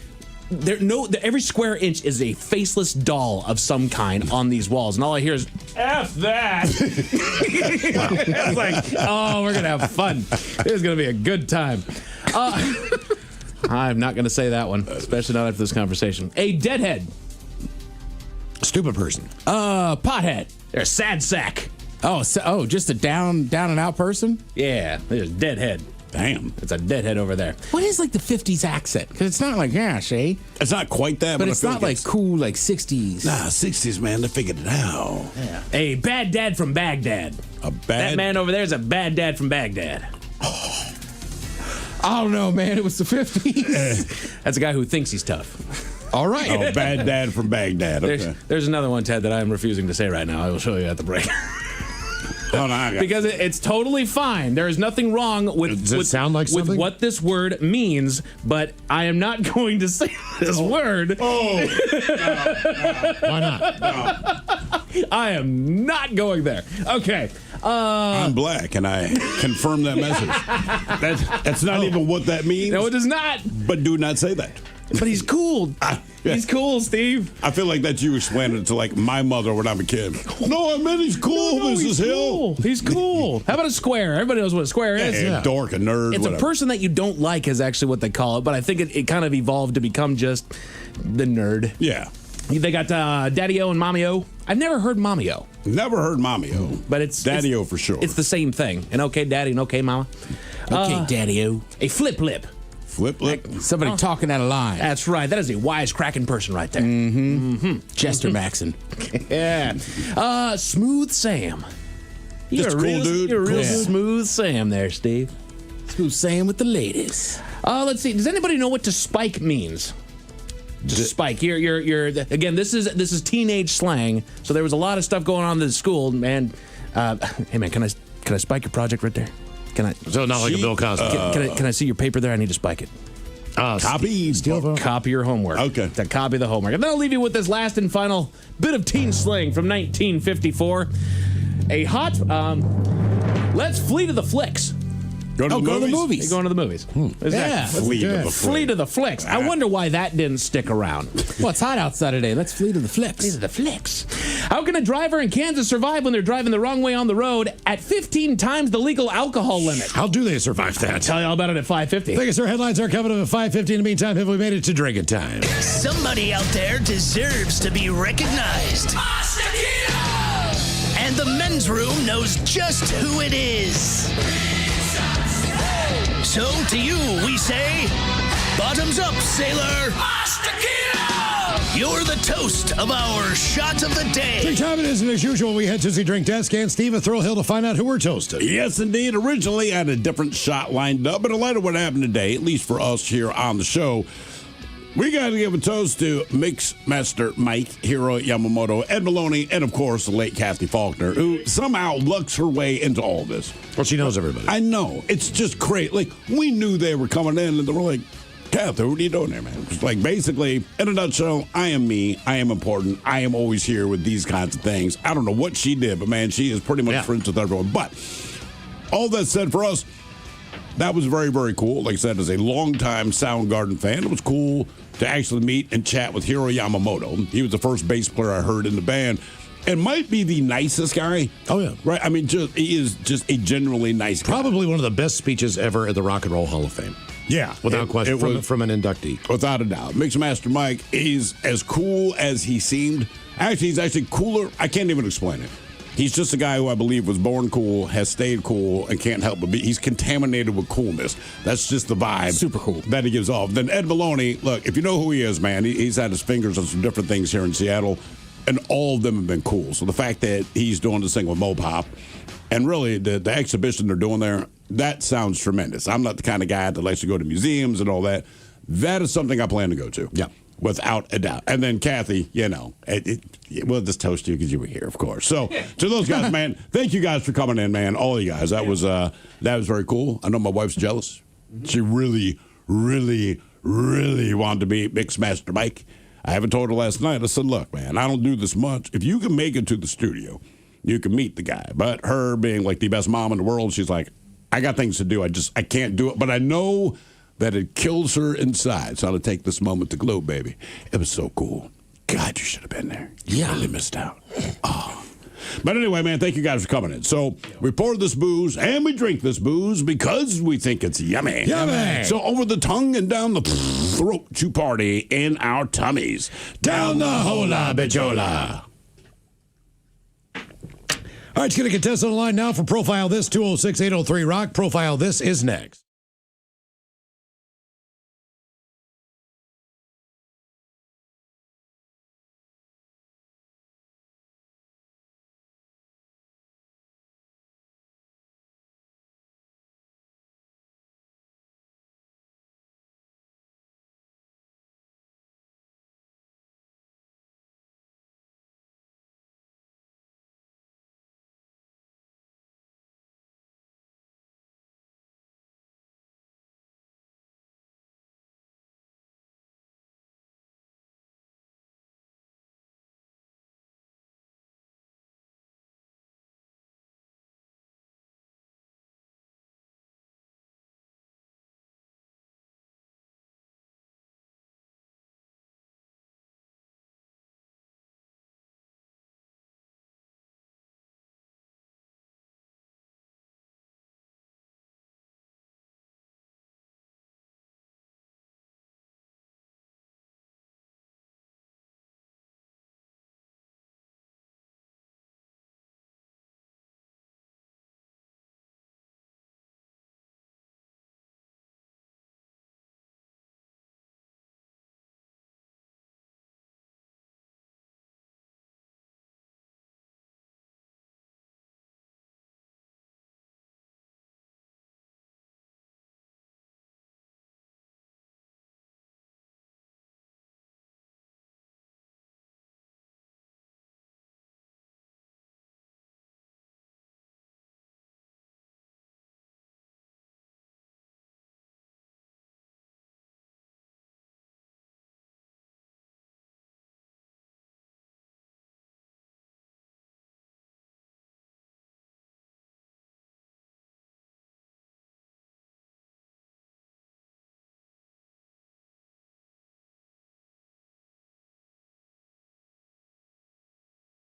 S17: Every square inch is a faceless doll of some kind on these walls, and all I hear is "F that." It's like, oh, we're gonna have fun. This is gonna be a good time. I'm not gonna say that one, especially not after this conversation. A deadhead,
S3: Stupid person.
S17: pothead. They're a sad sack.
S1: Oh, just a down and out person?
S17: Yeah, there's deadhead.
S2: Damn.
S17: It's a deadhead over there.
S1: What is like the 50s accent? Because it's not like, eh?
S2: It's not quite that,
S1: But
S2: I
S1: it's
S2: feel
S1: not like cool, like 60s.
S2: Nah, 60s, man. They figured it out.
S17: Yeah. A bad dad from Baghdad.
S2: A bad...
S17: That man over there is a bad dad from Baghdad.
S1: I don't know, man. It was the 50s.
S17: That's a guy who thinks he's tough.
S1: All right.
S2: Oh, bad dad from Baghdad. Okay.
S17: There's another one, Ted, that I'm refusing to say right now. I will show you at the break.
S2: Oh, no,
S17: because it's totally fine. There is nothing wrong with, with what this word means, but I am not going to say this word.
S2: Oh,
S3: Why not?
S2: No.
S17: I am not going there. Okay.
S2: I'm black, and I confirm that message. That's not even what that means.
S17: No, it is not.
S2: But do not say that.
S17: But he's cool. He's cool, Steve.
S2: I feel like that's you explaining it to like my mother when I'm a kid. No, I meant he's cool, Mrs. Hill.
S17: He's cool. How about a square? Everybody knows what a square is.
S2: Yeah, dork, a nerd,
S17: It's
S2: whatever.
S17: a person that you don't like is actually what they call it, but I think it kind of evolved to become just the nerd.
S2: Yeah.
S17: They got Daddy-O and Mommy-O. I've never heard Mommy-O.
S2: Never heard Mommy-O.
S17: But it's
S2: Daddy-O for sure.
S17: It's the same thing. An okay daddy and okay mama.
S1: Okay, Daddy-O.
S17: A flip lip.
S2: Flip lip?
S1: Somebody talking out of line.
S17: That's right. That is a wisecracking person right there.
S1: Chester Maxon.
S17: Yeah. Smooth Sam.
S2: Just a cool dude.
S17: You're a real
S2: Cool.
S17: smooth Sam there, Steve.
S1: Smooth Sam with the ladies.
S17: Let's see. Does anybody know what to spike means? To spike. You're again. This is teenage slang. So there was a lot of stuff going on in the school, man. Hey, man, can I spike your project right there? Can I?
S3: So not like a Bill Cosby.
S17: Can I see your paper there? I need to spike it.
S2: Copy?
S17: Copy your homework.
S2: Okay.
S17: To copy the homework. And then I'll leave you with this last and final bit of teen slang from 1954. A hot, let's flee to the flicks.
S2: Go to the movies?
S17: You're going to the movies.
S1: Yeah.
S2: Flee to the flicks.
S17: Flee to the flicks. I wonder why that didn't stick around.
S1: Well, it's hot outside today. Let's flee to the flicks.
S17: Flee to the flicks. How can a driver in Kansas survive when they're driving the wrong way on the road at 15 times the legal alcohol limit?
S3: How do they survive that?
S17: I'll tell you all about it at 5:50.
S3: Thank you, sir. Headlines are coming up at 5:50. In the meantime, have we made it to drinking time?
S8: Somebody out there deserves to be recognized. And the men's room knows just who it is. So to you, we say, bottoms up, sailor. You're the toast of our shot of the day.
S3: Drink time it is, and as usual, we head to the drink desk and Steve at Thrill Hill to find out who we're toasting.
S2: Yes, indeed. Originally, I had a different shot lined up, but in light of what happened today, at least for us here on the show, we got to give a toast to Mix Master Mike, Hiro Yamamoto, Ed Maloney, and of course, the late Kathy Faulkner, who somehow lucks her way into all this.
S3: Well, she knows everybody.
S2: I know. It's just great. Like, we knew they were coming in, and they were like, Kathy, what are you doing there, man? It's like, basically, in a nutshell, I am me. I am important. I am always here with these kinds of things. I don't know what she did, but, man, she is pretty much friends with everyone. But all that said, for us, that was very, very cool. Like I said, as a longtime Soundgarden fan, it was cool to actually meet and chat with Hiro Yamamoto. He was the first bass player I heard in the band and might be the nicest guy.
S3: Oh, yeah.
S2: Right? I mean, he is just a genuinely nice guy.
S3: Probably one of the best speeches ever at the Rock and Roll Hall of Fame.
S2: Yeah.
S3: Without question, from an inductee.
S2: Without a doubt. Mixmaster Mike is as cool as he seemed. Actually, he's actually cooler. I can't even explain it. He's just a guy who I believe was born cool, has stayed cool, and can't help but be. He's contaminated with coolness. That's just the vibe.
S1: Super cool.
S2: That he gives off. Then Ed Maloney, look, if you know who he is, man, he's had his fingers on some different things here in Seattle, and all of them have been cool. So the fact that he's doing this thing with Mopop, and really the exhibition they're doing there, that sounds tremendous. I'm not the kind of guy that likes to go to museums and all that. That is something I plan to go to. Yeah. Without a doubt. And then Kathy, you know, we'll just toast you because you were here, of course. So to those guys, man, thank you guys for coming in, man. All of you guys. That was very cool. I know my wife's jealous. She really, really, really wanted to meet Mixmaster Mike. I haven't told her last night. I said, look, man, I don't do this much. If you can make it to the studio, you can meet the guy. But her being like the best mom in the world, she's like, I got things to do. I can't do it. But I know that it kills her inside. So I'll take this moment to glow, baby. It was so cool. God, you should have been there. You really missed out. Oh. But anyway, man, thank you guys for coming in. So we pour this booze and we drink this booze because we think it's yummy.
S3: Yummy.
S2: So over the tongue and down the throat to party in our tummies. Down the hola bichola.
S3: All right, let's get a contestant on the line now for Profile This, 206-803-ROCK. Profile This is next.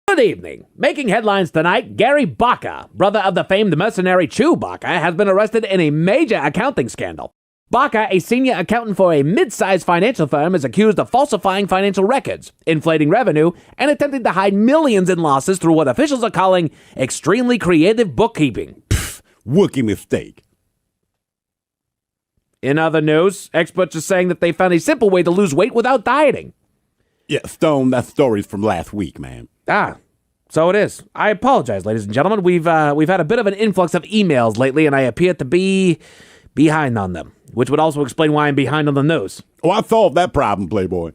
S5: Good evening. Making headlines tonight, Gary Baca, brother of the famed mercenary Chew Baca, has been arrested in a major accounting scandal. Baca, a senior accountant for a mid-sized financial firm, is accused of falsifying financial records, inflating revenue, and attempting to hide millions in losses through what officials are calling extremely creative bookkeeping.
S2: Rookie mistake.
S5: In other news, experts are saying that they found a simple way to lose weight without dieting.
S2: Yeah, Stone, that story's from last week, man.
S5: So it is. I apologize, ladies and gentlemen. We've had a bit of an influx of emails lately, and I appear to be behind on them, which would also explain why I'm behind on the news.
S2: Oh, I solved that problem, Playboy.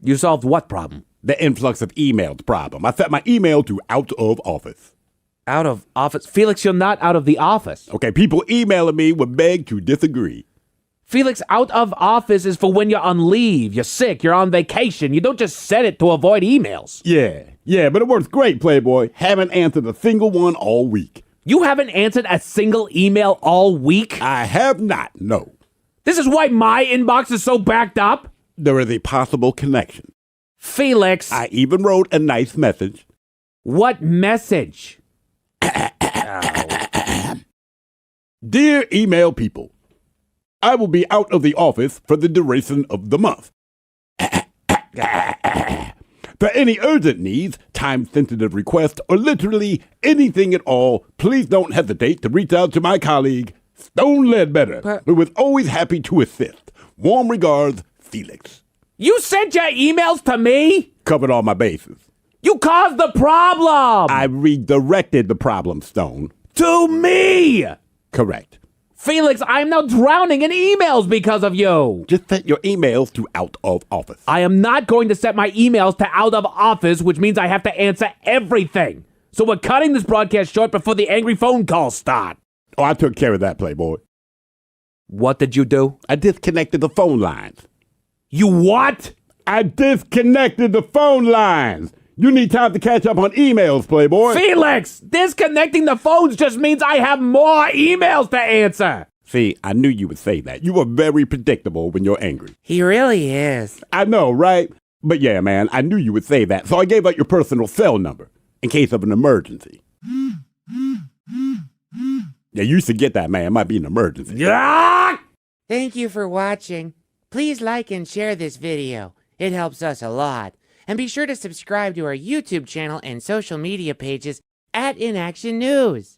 S5: You solved what problem?
S2: The influx of emails problem. I set my email to out of office.
S5: Out of office? Felix, you're not out of the office.
S2: Okay, people emailing me would beg to disagree.
S5: Felix, out of office is for when you're on leave, you're sick, you're on vacation. You don't just set it to avoid emails.
S2: Yeah, but it works great, Playboy. Haven't answered a single one all week.
S5: You haven't answered a single email all week?
S2: I have not, no.
S5: This is why my inbox is so backed up?
S2: There is a possible connection.
S5: Felix.
S2: I even wrote a nice message.
S5: What message?
S2: Dear email people, I will be out of the office for the duration of the month. For any urgent needs, time-sensitive requests, or literally anything at all, please don't hesitate to reach out to my colleague, Stone Ledbetter, who is always happy to assist. Warm regards, Felix.
S5: You sent your emails to me?
S2: Covered all my bases.
S5: You caused the problem!
S2: I redirected the problem, Stone.
S5: To me!
S2: Correct.
S5: Felix, I'm now drowning in emails because of you.
S2: Just set your emails to out of office.
S5: I am not going to set my emails to out of office, which means I have to answer everything. So we're cutting this broadcast short before the angry phone calls start.
S2: Oh, I took care of that, Playboy.
S5: What did you do?
S2: I disconnected the phone lines.
S5: You what?
S2: I disconnected the phone lines. You need time to catch up on emails, Playboy.
S5: Felix, disconnecting the phones just means I have more emails to answer.
S2: See, I knew you would say that. You are very predictable when you're angry.
S16: He really is.
S2: I know, right? But yeah, man, I knew you would say that. So I gave out your personal cell number in case of an emergency. Yeah, you should get that, man. It might be an emergency.
S5: Yeah!
S16: Thank you for watching. Please like and share this video. It helps us a lot. And be sure to subscribe to our YouTube channel and social media pages at InAction News.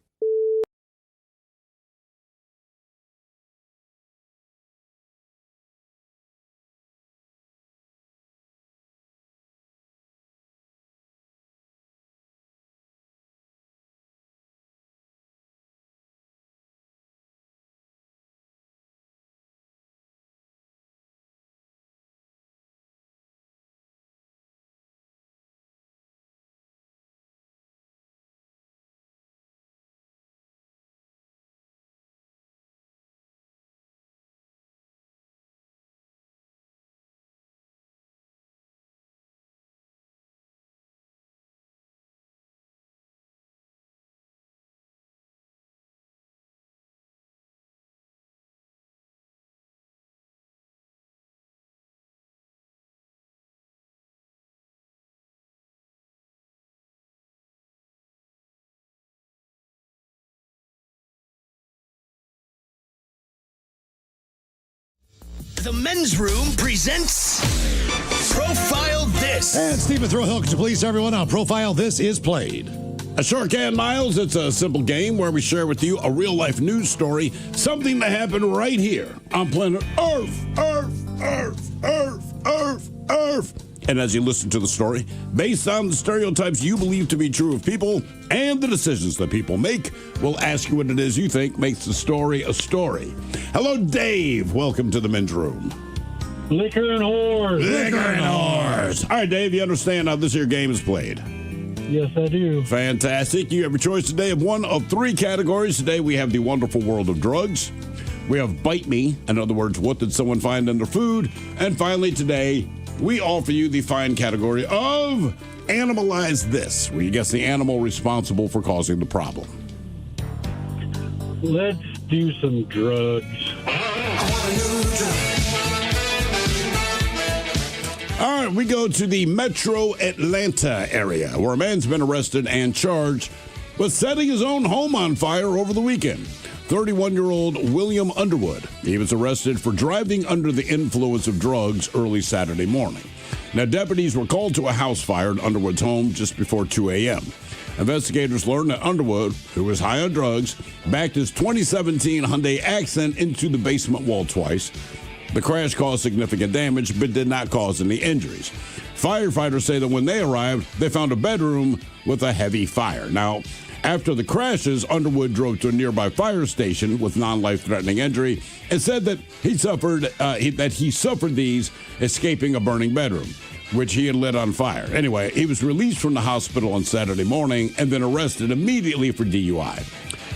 S8: The Men's Room presents Profile This.
S3: And Stephen Throwhill, could you please everyone on Profile This is played.
S2: I sure can, Miles. It's a simple game where we share with you a real-life news story, something that happened right here on planet Earth. And as you listen to the story, based on the stereotypes you believe to be true of people and the decisions that people make, we'll ask you what it is you think makes the story a story. Hello, Dave. Welcome to the Men's Room.
S9: Liquor and whores.
S2: Liquor and whores. All right, Dave, you understand how this here game is played?
S9: Yes, I do.
S2: Fantastic. You have a choice today of one of three categories. Today we have the wonderful world of drugs. We have Bite Me. In other words, what did someone find in their food? And finally today, we offer you the fine category of Animalize This, where you guess the animal responsible for causing the problem.
S9: Let's do some drugs.
S2: All right, we go to the metro Atlanta area where a man's been arrested and charged with setting his own home on fire over the weekend. 31-year-old William Underwood. He was arrested for driving under the influence of drugs early Saturday morning. Now, deputies were called to a house fire at Underwood's home just before 2 a.m. Investigators learned that Underwood, who was high on drugs, backed his 2017 Hyundai Accent into the basement wall twice. The crash caused significant damage but did not cause any injuries. Firefighters say that when they arrived, they found a bedroom with a heavy fire. Now, after the crashes, Underwood drove to a nearby fire station with non-life-threatening injury and said that he suffered these escaping a burning bedroom, which he had lit on fire. Anyway, he was released from the hospital on Saturday morning and then arrested immediately for DUI.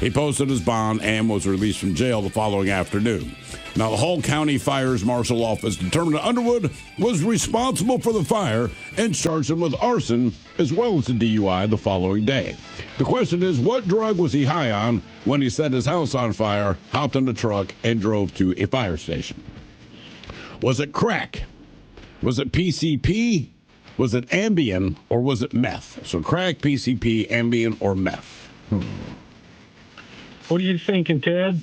S2: He posted his bond and was released from jail the following afternoon. Now, the Hull County Fire's Marshal Office determined that Underwood was responsible for the fire and charged him with arson as well as a DUI the following day. The question is, what drug was he high on when he set his house on fire, hopped in the truck, and drove to a fire station? Was it crack? Was it PCP? Was it Ambien? Or was it meth? So crack, PCP, Ambien, or meth?
S10: What are you thinking, Ted?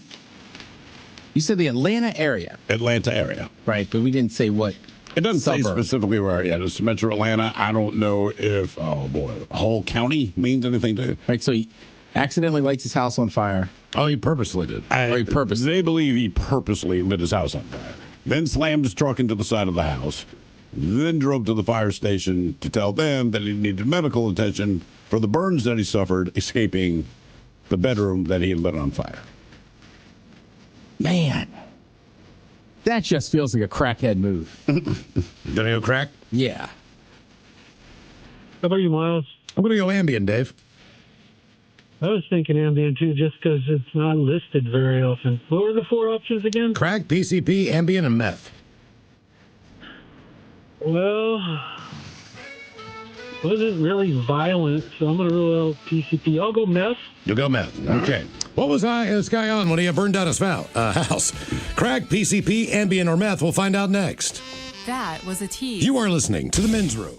S15: You said the Atlanta area.
S2: Atlanta area.
S15: Right, but we didn't say what.
S2: It doesn't say
S15: suburb.
S2: specifically where. Yeah, it's Metro Atlanta. I don't know if, Hull County means anything to it.
S15: Right, so he accidentally lights his house on fire.
S2: Oh, he purposely did.
S15: Or he purposely.
S2: They believe he purposely lit his house on fire. Then slammed his truck into the side of the house. Then drove to the fire station to tell them that he needed medical attention for the burns that he suffered escaping the bedroom that he had lit on fire.
S15: Man, that just feels like a crackhead move.
S2: Gonna go crack?
S15: Yeah.
S10: How about you, Miles?
S3: I'm going to go Ambien, Dave.
S10: I was thinking Ambien, too, just because it's not listed very often. What were the four options again?
S3: Crack, PCP, Ambien, and meth.
S10: Well, wasn't really violent, so I'm going to rule out PCP. I'll go meth.
S3: You'll go meth. Okay. What was this guy on when he burned down his house? Crack, PCP, Ambien, or meth? We'll find out next.
S20: That was a tease.
S3: You are listening to The Men's Room.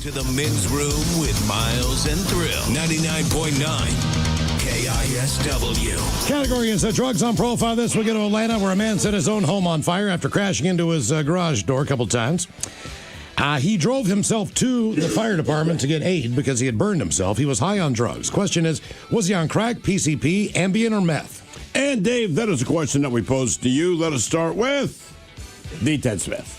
S13: to the men's room with Miles and Thrill. 99.9 KISW.
S3: Category is drugs on profile. This we'll get to Atlanta, where a man set his own home on fire after crashing into his garage door a couple times. He drove himself to the fire department to get aid because he had burned himself. He was high on drugs. Question is, was he on crack, PCP, Ambien, or meth?
S2: And Dave, that is a question that we posed to you. Let us start with the Ted Smith.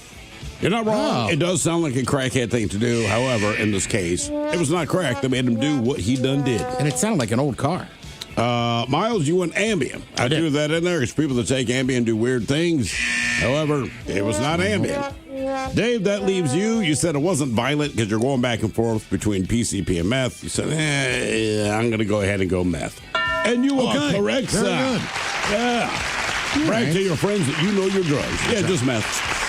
S2: You're not wrong. It does sound like a crackhead thing to do. However, in this case, it was not crack that made him do what he done did.
S1: And it sounded like an old car.
S2: Miles, you went Ambien. I threw that in there because people that take Ambien do weird things. However, it was not Ambien. Dave, that leaves you. You said it wasn't violent because you're going back and forth between PCP and meth. You said, I'm going to go ahead and go meth. And you are correct, sir.
S3: Very good.
S2: Yeah. Brag to your friends that you know your drugs. Yeah, just meth.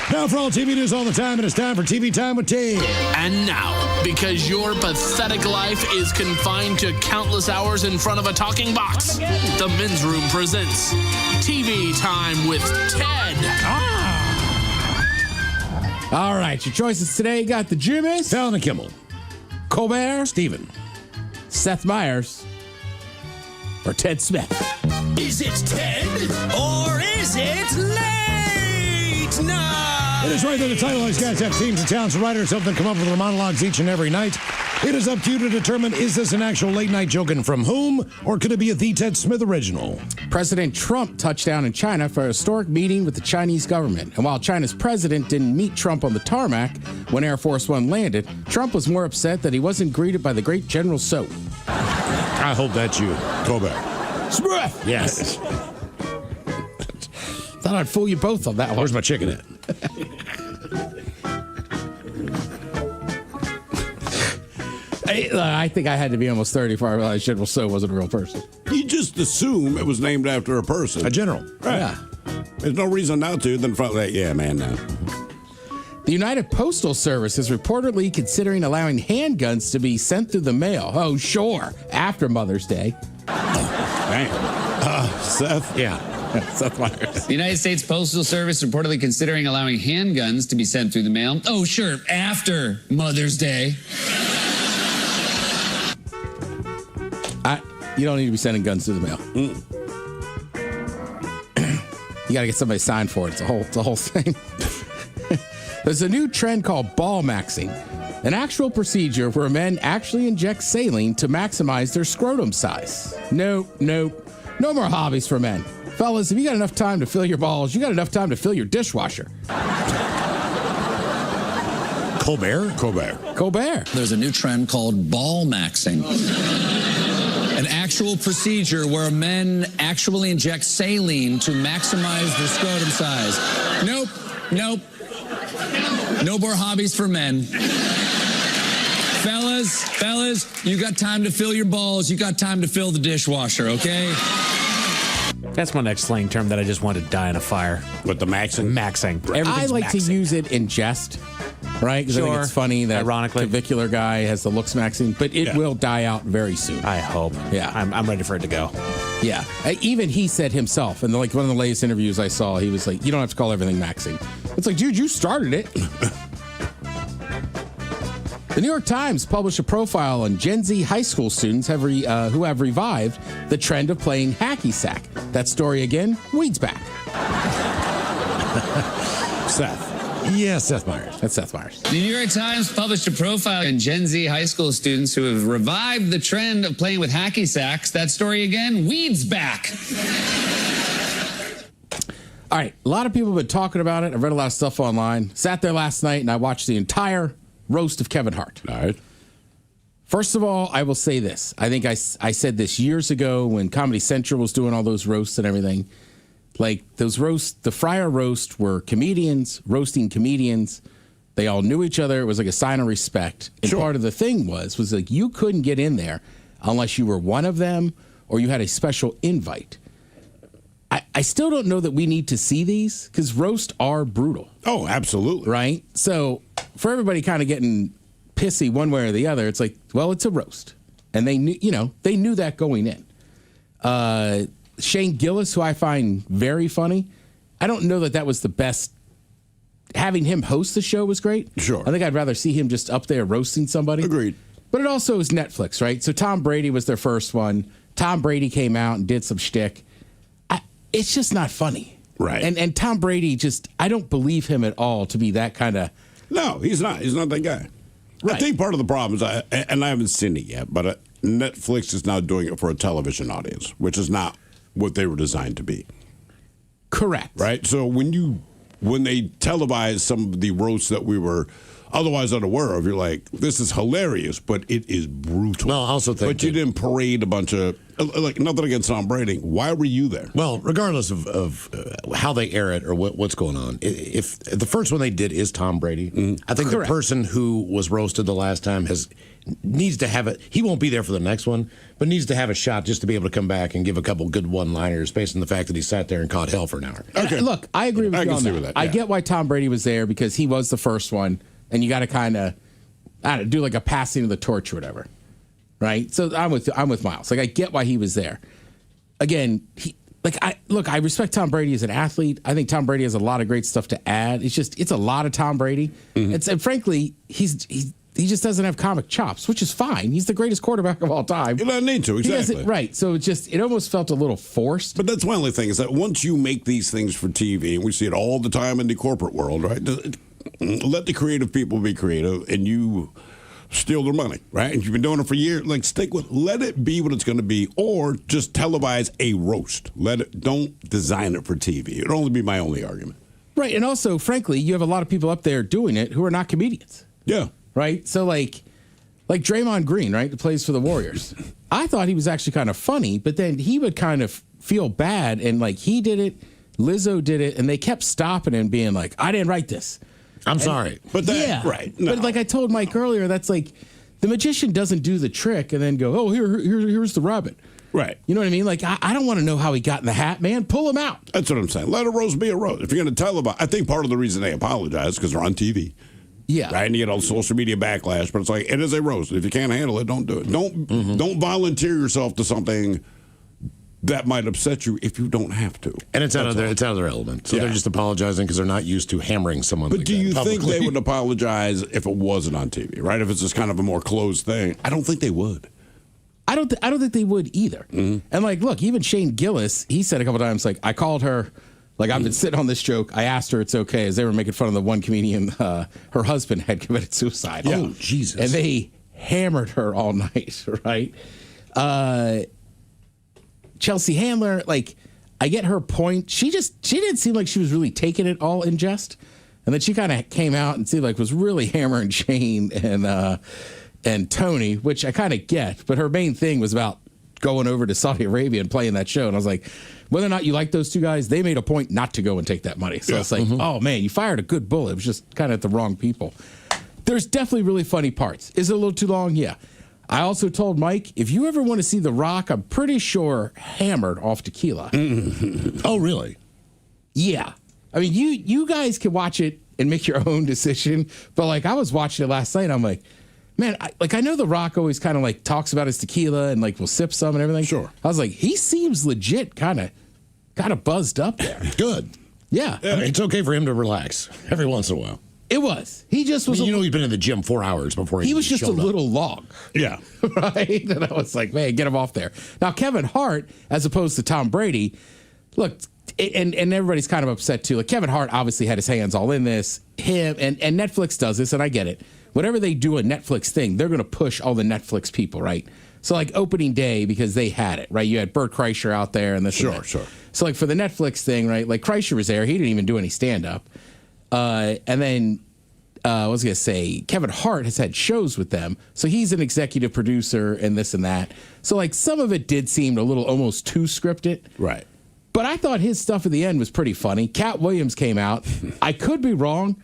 S3: Now for all TV news all the time, it is time for TV Time with Ted.
S7: And now, because your pathetic life is confined to countless hours in front of a talking box, the Men's Room presents TV Time with Ted.
S1: All right, your choices today got the Jimmys,
S3: Fallon and Kimmel,
S1: Colbert,
S3: Steven,
S1: Seth Meyers, or Ted Smith.
S8: Is it Ted or is it late night?
S3: It is right there. The title. These guys have teams of talents and writers help them come up with their monologues each and every night. It is up to you to determine, is this an actual late night joke and from whom, or could it be a The Ted Smith original?
S1: President Trump touched down in China for a historic meeting with the Chinese government. And while China's president didn't meet Trump on the tarmac when Air Force One landed, Trump was more upset that he wasn't greeted by the great General So.
S3: I hope that's you.
S2: Colbert.
S1: Smith!
S3: Yes.
S1: Thought I'd fool you both on that one.
S3: Where's my chicken at?
S1: I think I had to be almost 30 before I realized General So wasn't a real person.
S2: You just assume it was named after a person.
S3: A general.
S2: Right.
S1: Yeah.
S2: There's no reason not to. Then front that, yeah, man, no.
S1: The United Postal Service is reportedly considering allowing handguns to be sent through the mail. Oh, sure. After Mother's Day.
S2: Dang. Seth?
S1: Yeah. Seth Meyers.
S11: The United States Postal Service reportedly considering allowing handguns to be sent through the mail. Oh, sure. After Mother's Day.
S1: You don't need to be sending guns through the mail. You got to get somebody signed for it. It's a whole thing. There's a new trend called ball maxing, an actual procedure where men actually inject saline to maximize their scrotum size. Nope. No more hobbies for men. Fellas, if you got enough time to fill your balls, you got enough time to fill your dishwasher. Colbert.
S11: There's a new trend called ball maxing. An actual procedure where men actually inject saline to maximize their scrotum size. Nope. No more hobbies for men. Fellas, you got time to fill your balls. You got time to fill the dishwasher, okay?
S17: That's my next slang term that I just wanted to die in a fire.
S2: With the maxing?
S17: Maxing.
S1: I like
S17: maxing.
S1: to use it in jest, right? Because I think it's funny that
S17: ironically,
S1: clavicular guy has the looks maxing, but it will die out very soon.
S17: I hope.
S1: Yeah.
S17: I'm ready for it to go.
S1: Yeah. Even he said himself, in like one of the latest interviews I saw, he was like, you don't have to call everything maxing. It's like, dude, you started it. The New York Times published a profile on Gen Z high school students who have revived the trend of playing hacky sack. That story again, weeds back.
S2: Seth.
S3: Yes, Seth Meyers.
S1: That's Seth Meyers.
S11: The New York Times published a profile on Gen Z high school students who have revived the trend of playing with hacky sacks. That story again, weeds back.
S1: All right, a lot of people have been talking about it. I've read a lot of stuff online. Sat there last night and I watched the entire roast of Kevin Hart.
S2: All right.
S1: First of all, I will say this. I think I said this years ago when Comedy Central was doing all those roasts and everything. Like, those roasts, the Fryer roast were comedians roasting comedians. They all knew each other. It was like a sign of respect. And part of the thing was like you couldn't get in there unless you were one of them or you had a special invite. I still don't know that we need to see these because roasts are brutal.
S2: Oh, absolutely.
S1: Right? So for everybody kind of getting pissy one way or the other, it's like, well, it's a roast. And they knew that going in. Shane Gillis, who I find very funny, I don't know that was the best having him host the show was great.
S2: Sure.
S1: I think I'd rather see him just up there roasting somebody.
S2: Agreed.
S1: But it also is Netflix, right? So Tom Brady was their first one. Tom Brady came out and did some shtick. It's just not funny.
S2: Right.
S1: And Tom Brady I don't believe him at all to be that kind of.
S2: No, he's not. He's not that guy.
S1: Right.
S2: I think part of the problem is, and I haven't seen it yet, but Netflix is now doing it for a television audience, which is not what they were designed to be.
S1: Correct.
S2: Right? So when they televise some of the roasts that we were otherwise unaware of, you're like, this is hilarious, but it is brutal.
S4: Well, I also think
S2: But you didn't parade a bunch of, like, nothing against Tom Brady. Why were you there?
S4: Well, regardless of how they air it or what's going on, if the first one they did is Tom Brady, I think
S1: Correct.
S4: the person who was roasted the last time needs to have it. He won't be there for the next one, but needs to have a shot just to be able to come back and give a couple good one-liners based on the fact that he sat there and caught hell for an hour.
S1: Okay. Look, I agree with you on that. I get why Tom Brady was there because he was the first one, and you got to kind of, do like a passing of the torch or whatever, right? So I'm with Miles. Like, I get why he was there. Again, I respect Tom Brady as an athlete. I think Tom Brady has a lot of great stuff to add. It's a lot of Tom Brady. And frankly, he just doesn't have comic chops, which is fine. He's the greatest quarterback of all time.
S2: You don't need to, exactly.
S1: Right. So it almost felt a little forced.
S2: But that's my only thing is that once you make these things for TV, and we see it all the time in the corporate world, right? Let the creative people be creative, and you steal their money, right? And you've been doing it for years. Like, let it be what it's going to be, or just televise a roast. Don't design it for TV. It'd only be my only argument.
S1: Right. And also, frankly, you have a lot of people up there doing it who are not comedians.
S2: Yeah.
S1: Right? So, like Draymond Green, right, that plays for the Warriors. I thought he was actually kind of funny, but then he would kind of feel bad, and, like, he did it, Lizzo did it, and they kept stopping and being like, I didn't write this.
S4: I'm sorry.
S2: But
S1: right. No. But like I told Mike earlier, that's like the magician doesn't do the trick and then go, oh, here's the rabbit.
S2: Right.
S1: You know what I mean? Like, I don't want to know how he got in the hat, man. Pull him out.
S2: That's what I'm saying. Let a roast be a roast. If you're going to televise, I think part of the reason they apologize is because they're on TV.
S1: Yeah.
S2: Right. And you get all social media backlash, but it's like, it is a roast. If you can't handle it, don't do it. Don't volunteer yourself to something that might upset you if you don't have to.
S4: And it's out of their element. So they're just apologizing because they're not used to hammering someone.
S2: But
S4: like
S2: do you
S4: that
S2: think
S4: publicly.
S2: they would apologize if it wasn't on TV, right? If it's just kind of a more closed thing? I don't think they would.
S1: I don't think they would either. And like, look, even Shane Gillis, he said a couple times, like, I called her, like, I've been sitting on this joke. I asked her it's okay, as they were making fun of the one comedian, her husband had committed suicide.
S4: Yeah. Oh, Jesus.
S1: And they hammered her all night, right? Chelsea Handler, like, I get her point. She didn't seem like she was really taking it all in jest. And then she kind of came out and seemed like was really hammering Shane and Tony, which I kind of get. But her main thing was about going over to Saudi Arabia and playing that show. And I was like, whether or not you like those two guys, they made a point not to go and take that money. So it's like, oh, man, you fired a good bullet. It was just kind of at the wrong people. There's definitely really funny parts. Is it a little too long? Yeah. I also told Mike, if you ever want to see The Rock, I'm pretty sure hammered off tequila.
S4: Oh, really?
S1: Yeah. I mean, you guys can watch it and make your own decision. But, like, I was watching it last night, and I'm like, man, I know The Rock always kind of, like, talks about his tequila and, like, will sip some and everything.
S2: Sure.
S1: I was like, he seems legit kind of buzzed up there.
S4: Good.
S1: Yeah.
S4: I mean, it's okay for him to relax every once in a while.
S1: It was. He just was.
S4: He's been in the gym 4 hours before he
S1: was just a little long.
S2: Yeah.
S1: Right? And I was like, man, get him off there. Now, Kevin Hart, as opposed to Tom Brady, look, and everybody's kind of upset too. Like, Kevin Hart obviously had his hands all in this. Him and Netflix does this, and I get it. Whenever they do a Netflix thing, they're going to push all the Netflix people, right? So, like, opening day, because they had it, right? You had Bert Kreischer out there and this.
S2: Sure.
S1: So, like, for the Netflix thing, right? Like, Kreischer was there. He didn't even do any stand-up. And then, I was going to say, Kevin Hart has had shows with them. So he's an executive producer and this and that. So, like, some of it did seem a little almost too scripted.
S2: Right.
S1: But I thought his stuff at the end was pretty funny. Cat Williams came out. I could be wrong.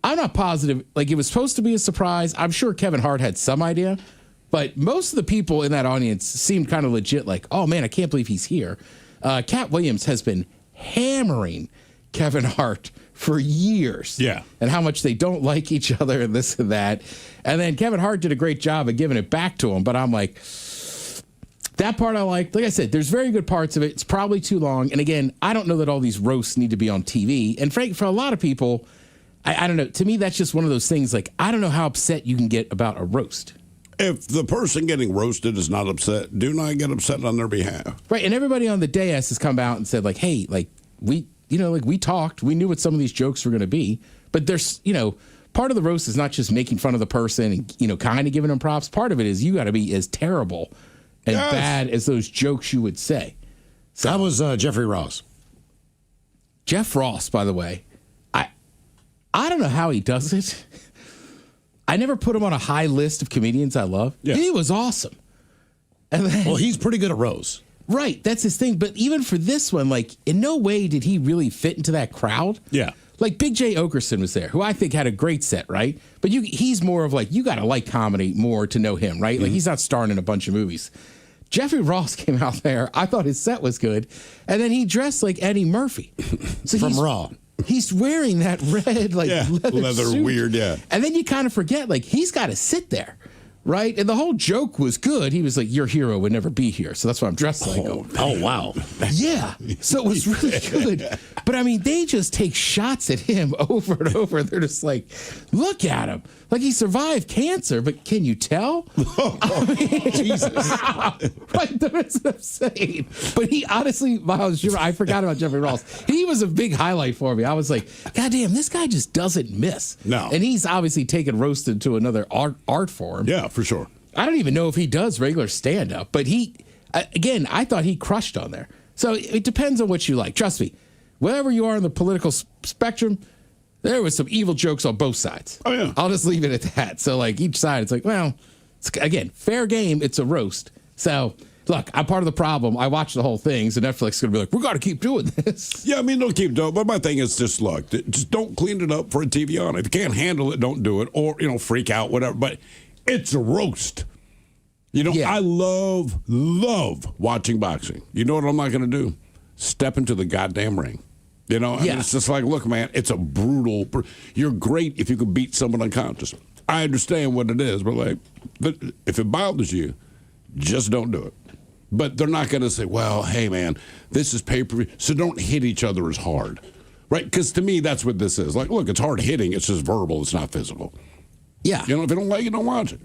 S1: I'm not positive. Like, it was supposed to be a surprise. I'm sure Kevin Hart had some idea. But most of the people in that audience seemed kind of legit, like, oh, man, I can't believe he's here. Cat Williams has been hammering Kevin Hart for years.
S2: Yeah.
S1: And how much they don't like each other and this and that. And then Kevin Hart did a great job of giving it back to him. But I'm like, that part I liked. Like I said, there's very good parts of it. It's probably too long. And again, I don't know that all these roasts need to be on TV. And frankly, for a lot of people, I don't know. To me, that's just one of those things. Like, I don't know how upset you can get about a roast.
S2: If the person getting roasted is not upset, do not get upset on their behalf.
S1: Right. And everybody on the dais has come out and said, like, hey, like, we talked. We knew what some of these jokes were going to be. But there's, part of the roast is not just making fun of the person and, kind of giving them props. Part of it is you got to be as terrible and bad as those jokes you would say.
S4: So that was Jeffrey Ross.
S1: Jeff Ross, by the way, I don't know how he does it. I never put him on a high list of comedians I love. Yeah. He was awesome. And then,
S4: well, he's pretty good at Rose.
S1: Right. That's his thing. But even for this one, like, in no way did he really fit into that crowd.
S2: Yeah.
S1: Like, Big J. Okerson was there, who I think had a great set, right? But he's more of like, you got to like comedy more to know him, right? Like, he's not starring in a bunch of movies. Jeffrey Ross came out there. I thought his set was good. And then he dressed like Eddie Murphy. So
S4: From Raw.
S1: He's wearing that red, leather suit.
S2: Weird, yeah.
S1: And then you kind of forget, like, he's got to sit there, right? And the whole joke was good. He was like, your hero would never be here. So that's why I'm dressed like him.
S4: Oh, wow.
S1: Yeah. So it was really good. But, I mean, they just take shots at him over and over. They're just like, look at him. Like, he survived cancer, but can you tell? I mean, Jesus. Right, that's what I'm saying. But he honestly, Miles, I forgot about Jeffrey Ross. He was a big highlight for me. I was like, God damn, this guy just doesn't miss.
S2: No.
S1: And he's obviously taken roasted to another art form.
S2: Yeah, for sure.
S1: I don't even know if he does regular stand-up, but again, I thought he crushed on there. So it depends on what you like. Trust me, wherever you are in the political spectrum, there was some evil jokes on both sides.
S2: Oh, yeah.
S1: I'll just leave it at that. So, like, each side, it's like, well, again, fair game. It's a roast. So, look, I'm part of the problem. I watched the whole thing, so Netflix is going to be like, we got to keep doing this.
S2: Yeah, I mean, they'll keep doing it. But my thing is just, look, just don't clean it up for a TV on. If you can't handle it, don't do it. Or, freak out, whatever. But it's a roast. I love watching boxing. You know what I'm not going to do? Step into the goddamn ring. I mean, it's just like, look, man, it's a brutal. You're great if you can beat someone unconscious. I understand what it is, but if it bothers you, just don't do it. But they're not going to say, well, hey, man, this is pay-per-view, so don't hit each other as hard, right? Because to me, that's what this is. Like, look, it's hard hitting. It's just verbal. It's not physical.
S1: Yeah.
S2: If you don't like it, don't watch it.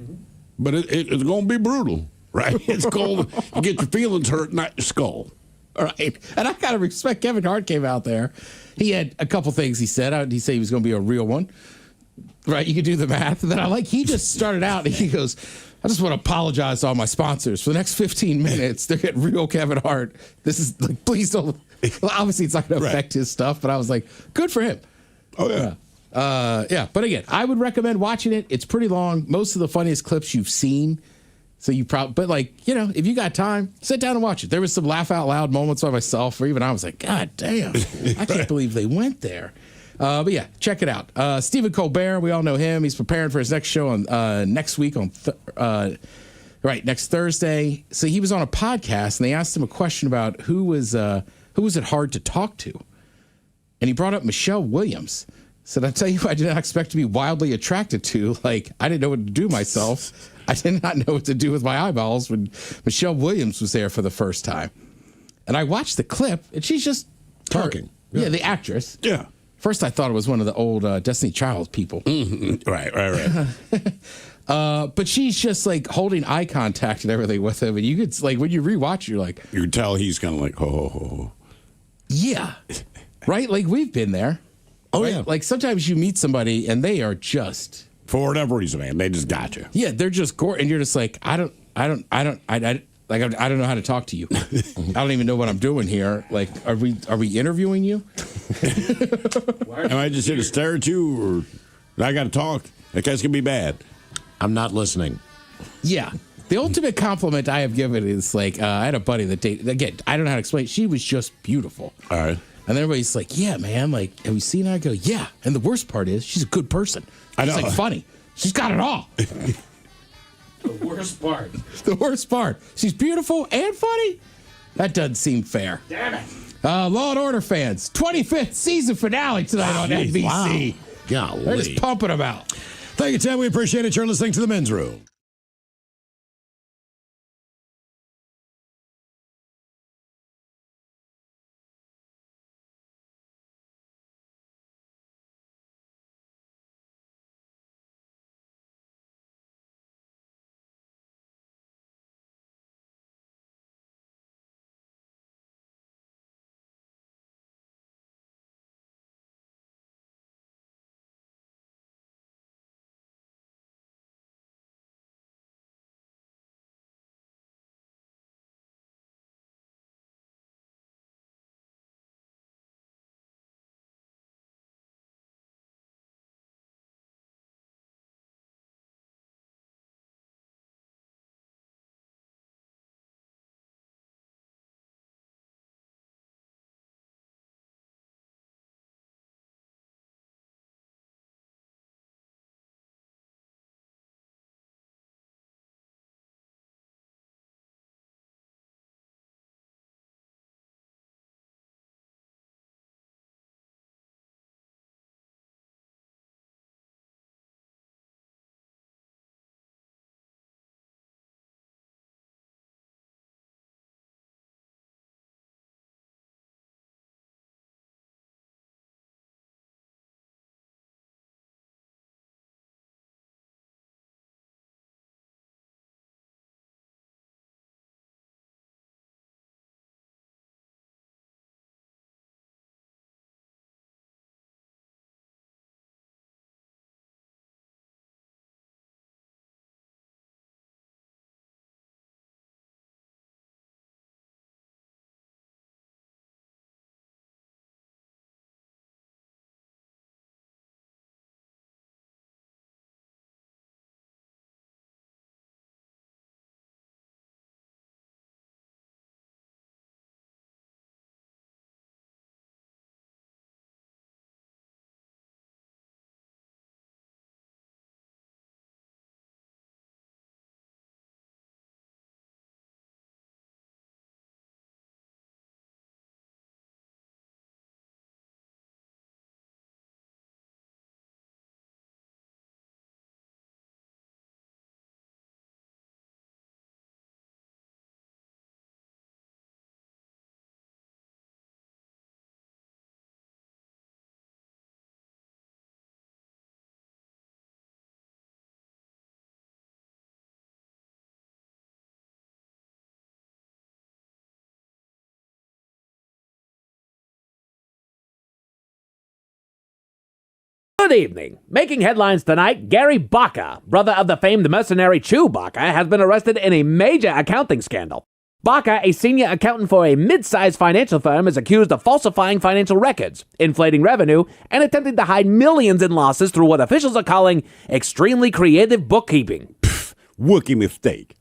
S2: But it's going to be brutal, right? It's cold. You get your feelings hurt, not your skull.
S1: All right. And I got to respect Kevin Hart came out there. He had a couple things he said. He said he was going to be a real one. Right. You could do the math. And then he just started out and he goes, I just want to apologize to all my sponsors. For the next 15 minutes, they're getting real Kevin Hart. This is like, please don't. Well, obviously, it's not going to affect his stuff, but I was like, good for him.
S2: Oh, yeah.
S1: Yeah. But again, I would recommend watching it. It's pretty long. Most of the funniest clips you've seen. So you probably, but if you got time, sit down and watch it. There was some laugh out loud moments by myself, or even I was like, God damn, I can't believe they went there. But yeah, check it out. Stephen Colbert, we all know him. He's preparing for his next show on next week on next Thursday. So he was on a podcast and they asked him a question about who was it hard to talk to, and he brought up Michelle Williams. Said, I tell you, I did not expect to be wildly attracted to. Like, I didn't know what to do myself. I did not know what to do with my eyeballs when Michelle Williams was there for the first time. And I watched the clip, and she's just
S4: talking.
S1: Yeah, the actress.
S2: Yeah.
S1: First, I thought it was one of the old Destiny Child people.
S2: Mm-hmm. Right.
S1: But she's just like holding eye contact and everything with him. And you could, like, when you rewatch, you're like,
S2: you can tell he's kind of like, ho.
S1: Yeah. Right? Like, we've been there.
S4: Oh,
S1: right?
S4: yeah.
S1: Like, sometimes you meet somebody and they are just,
S2: for whatever reason, man, they just got you.
S1: Yeah, they're just gore, and you're just like, I don't know how to talk to you. I don't even know what I'm doing here. Like, are we interviewing you?
S2: Am I just here to stare at you, or I got to talk? That guy's gonna be bad.
S4: I'm not listening.
S1: Yeah. The ultimate compliment I have given is like, I had a buddy that dated, again, I don't know how to explain it. She was just beautiful.
S2: All right.
S1: And everybody's like, yeah, man, like, have you seen her? I go, yeah. And the worst part is she's a good person.
S2: I know.
S1: She's like funny. She's got it all.
S17: The worst part.
S1: The worst part. She's beautiful and funny. That doesn't seem fair.
S17: Damn it.
S1: Law and Order fans, 25th season finale tonight on NBC.
S4: Wow. Golly.
S1: They're just pumping them out.
S3: Thank you, Ted. We appreciate it. You're listening to The Men's Room.
S5: Good evening. Making headlines tonight, Gary Baca, brother of the famed mercenary Chew Baca, has been arrested in a major accounting scandal. Baca, a senior accountant for a mid-sized financial firm, is accused of falsifying financial records, inflating revenue, and attempting to hide millions in losses through what officials are calling extremely creative bookkeeping.
S2: Rookie mistake.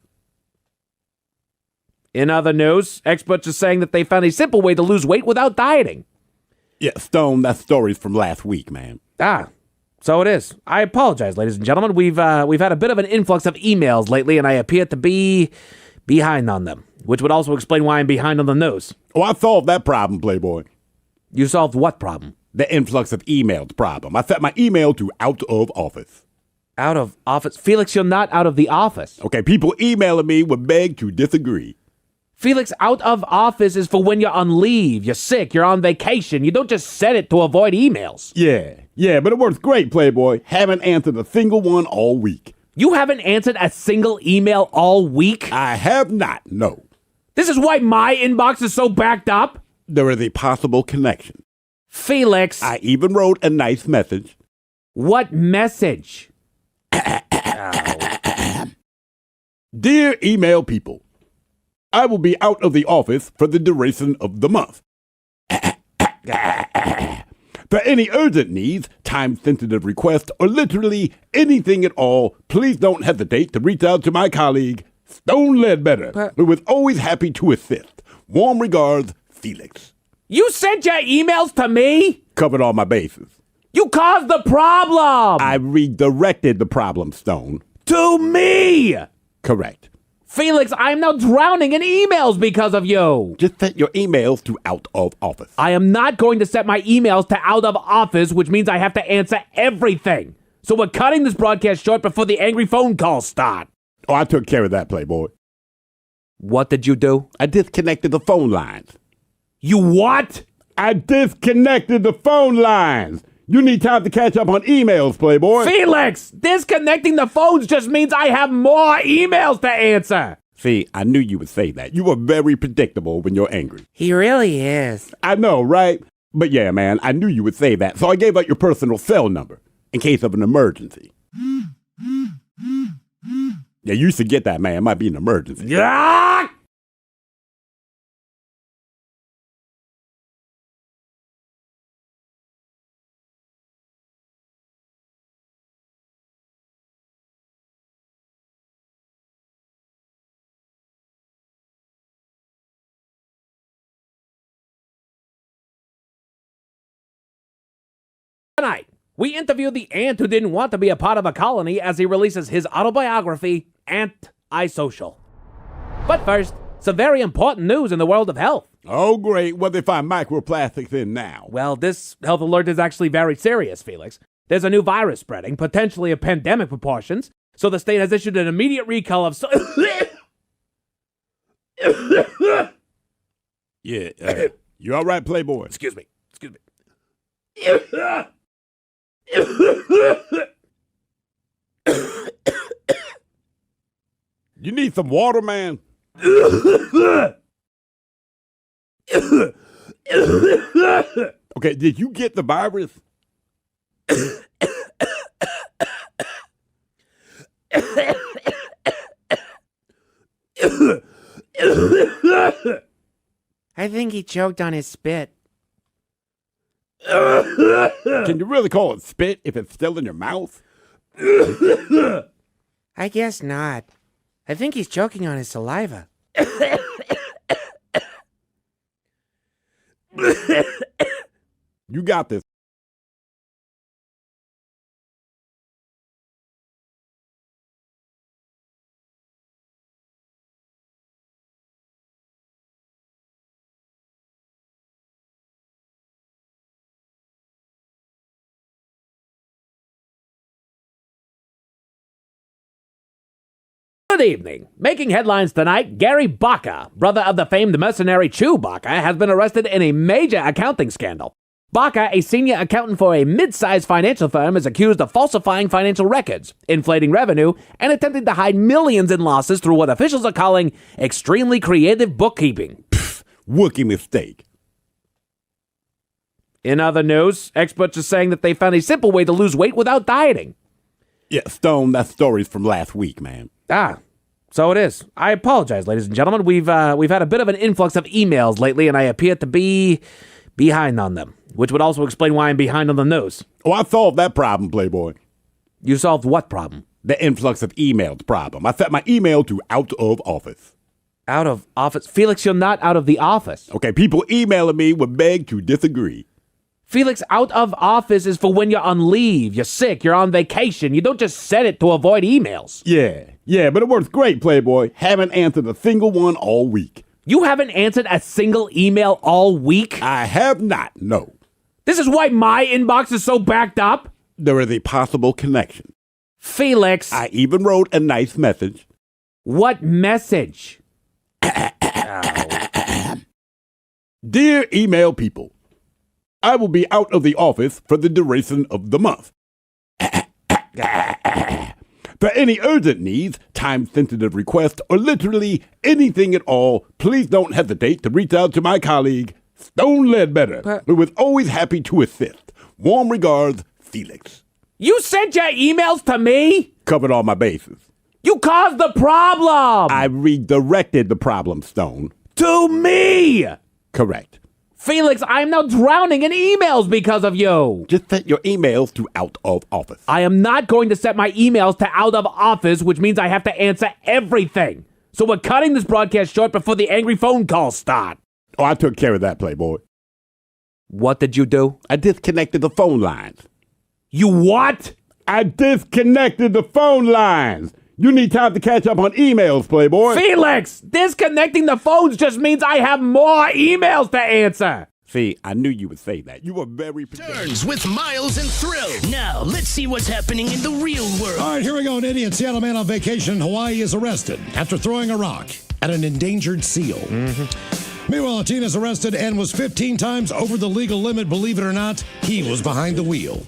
S5: In other news, experts are saying that they found a simple way to lose weight without dieting.
S2: Yeah, Stone, that story's from last week, man.
S5: Ah, so it is. I apologize, ladies and gentlemen. We've had a bit of an influx of emails lately, and I appear to be behind on them, which would also explain why I'm behind on the news.
S2: Oh, I solved that problem, Playboy.
S5: You solved what problem?
S2: The influx of emails problem. I set my email to out of office.
S5: Out of office? Felix, you're not out of the office.
S2: Okay, people emailing me would beg to disagree.
S5: Felix, out of office is for when you're on leave, you're sick, you're on vacation. You don't just set it to avoid emails.
S2: Yeah, but it works great, Playboy. Haven't answered a single one all week.
S5: You haven't answered a single email all week?
S2: I have not, no.
S5: This is why my inbox is so backed up?
S2: There is a possible connection.
S5: Felix.
S2: I even wrote a nice message.
S5: What message?
S2: Dear email people, I will be out of the office for the duration of the month. For any urgent needs, time-sensitive requests, or literally anything at all, please don't hesitate to reach out to my colleague, Stone Ledbetter, who is always happy to assist. Warm regards, Felix.
S5: You sent your emails to me?
S2: Covered all my bases.
S5: You caused the problem!
S2: I redirected the problem, Stone.
S5: To me!
S2: Correct.
S5: Felix, I'm now drowning in emails because of you.
S2: Just set your emails to out of office.
S5: I am not going to set my emails to out of office, which means I have to answer everything. So we're cutting this broadcast short before the angry phone calls start.
S2: Oh, I took care of that, Playboy.
S5: What did you do?
S2: I disconnected the phone lines.
S5: You what?
S2: I disconnected the phone lines. You need time to catch up on emails, Playboy.
S5: Felix, disconnecting the phones just means I have more emails to answer.
S2: See, I knew you would say that. You are very predictable when you're angry.
S16: He really is.
S2: I know, right? But yeah, man, I knew you would say that. So I gave out your personal cell number in case of an emergency. Yeah, you should get that, man. It might be an emergency.
S5: Yeah! Tonight, we interview the ant who didn't want to be a part of a colony as he releases his autobiography, Antisocial. But first, some very important news in the world of health.
S2: Oh, great. What they find microplastics in now?
S5: Well, this health alert is actually very serious, Felix. There's a new virus spreading, potentially of pandemic proportions, so the state has issued an immediate recall of...
S2: Yeah, you all right, Playboy?
S5: Excuse me.
S2: You need some water, man? Okay, did you get the virus?
S16: I think he choked on his spit.
S2: Can you really call it spit if it's still in your mouth?
S16: I guess not. I think he's choking on his saliva.
S2: You got this.
S5: Good evening. Making headlines tonight, Gary Baca, brother of the famed mercenary Chew Baca, has been arrested in a major accounting scandal. Baca, a senior accountant for a mid-sized financial firm, is accused of falsifying financial records, inflating revenue, and attempting to hide millions in losses through what officials are calling extremely creative bookkeeping.
S2: Rookie mistake.
S5: In other news, experts are saying that they found a simple way to lose weight without dieting.
S2: Yeah, Stone, that story's from last week, man.
S5: So it is. I apologize, ladies and gentlemen. We've had a bit of an influx of emails lately, and I appear to be behind on them, which would also explain why I'm behind on the news.
S2: Oh, I solved that problem, Playboy.
S5: You solved what problem?
S2: The influx of emails problem. I set my email to out of office.
S5: Out of office? Felix, you're not out of the office.
S2: Okay, people emailing me would beg to disagree.
S5: Felix, out of office is for when you're on leave, you're sick, you're on vacation. You don't just set it to avoid emails.
S2: Yeah, but it works great, Playboy. Haven't answered a single one all week.
S5: You haven't answered a single email all week?
S2: I have not, no.
S5: This is why my inbox is so backed up?
S2: There is a possible connection.
S5: Felix.
S2: I even wrote a nice message.
S5: What message?
S2: Dear email people, I will be out of the office for the duration of the month. For any urgent needs, time-sensitive requests, or literally anything at all, please don't hesitate to reach out to my colleague, Stone Ledbetter, who is always happy to assist. Warm regards, Felix.
S5: You sent your emails to me?
S2: Covered all my bases.
S5: You caused the problem!
S2: I redirected the problem, Stone.
S5: To me!
S2: Correct.
S5: Felix, I'm now drowning in emails because of you.
S2: Just set your emails to out of office.
S5: I am not going to set my emails to out of office, which means I have to answer everything. So we're cutting this broadcast short before the angry phone calls start.
S2: Oh, I took care of that, Playboy.
S5: What did you do?
S2: I disconnected the phone lines.
S5: You what?
S2: I disconnected the phone lines. You need time to catch up on emails, Playboy.
S5: Felix, disconnecting the phones just means I have more emails to answer.
S2: See, I knew you would say that. You were very
S8: Turns with Miles and Thrill. Now, let's see what's happening in the real world.
S3: All right, here we go. An idiot Seattle man on vacation in Hawaii is arrested after throwing a rock at an endangered seal. Meanwhile, a teen is arrested and was 15 times over the legal limit. Believe it or not, he was behind the wheel.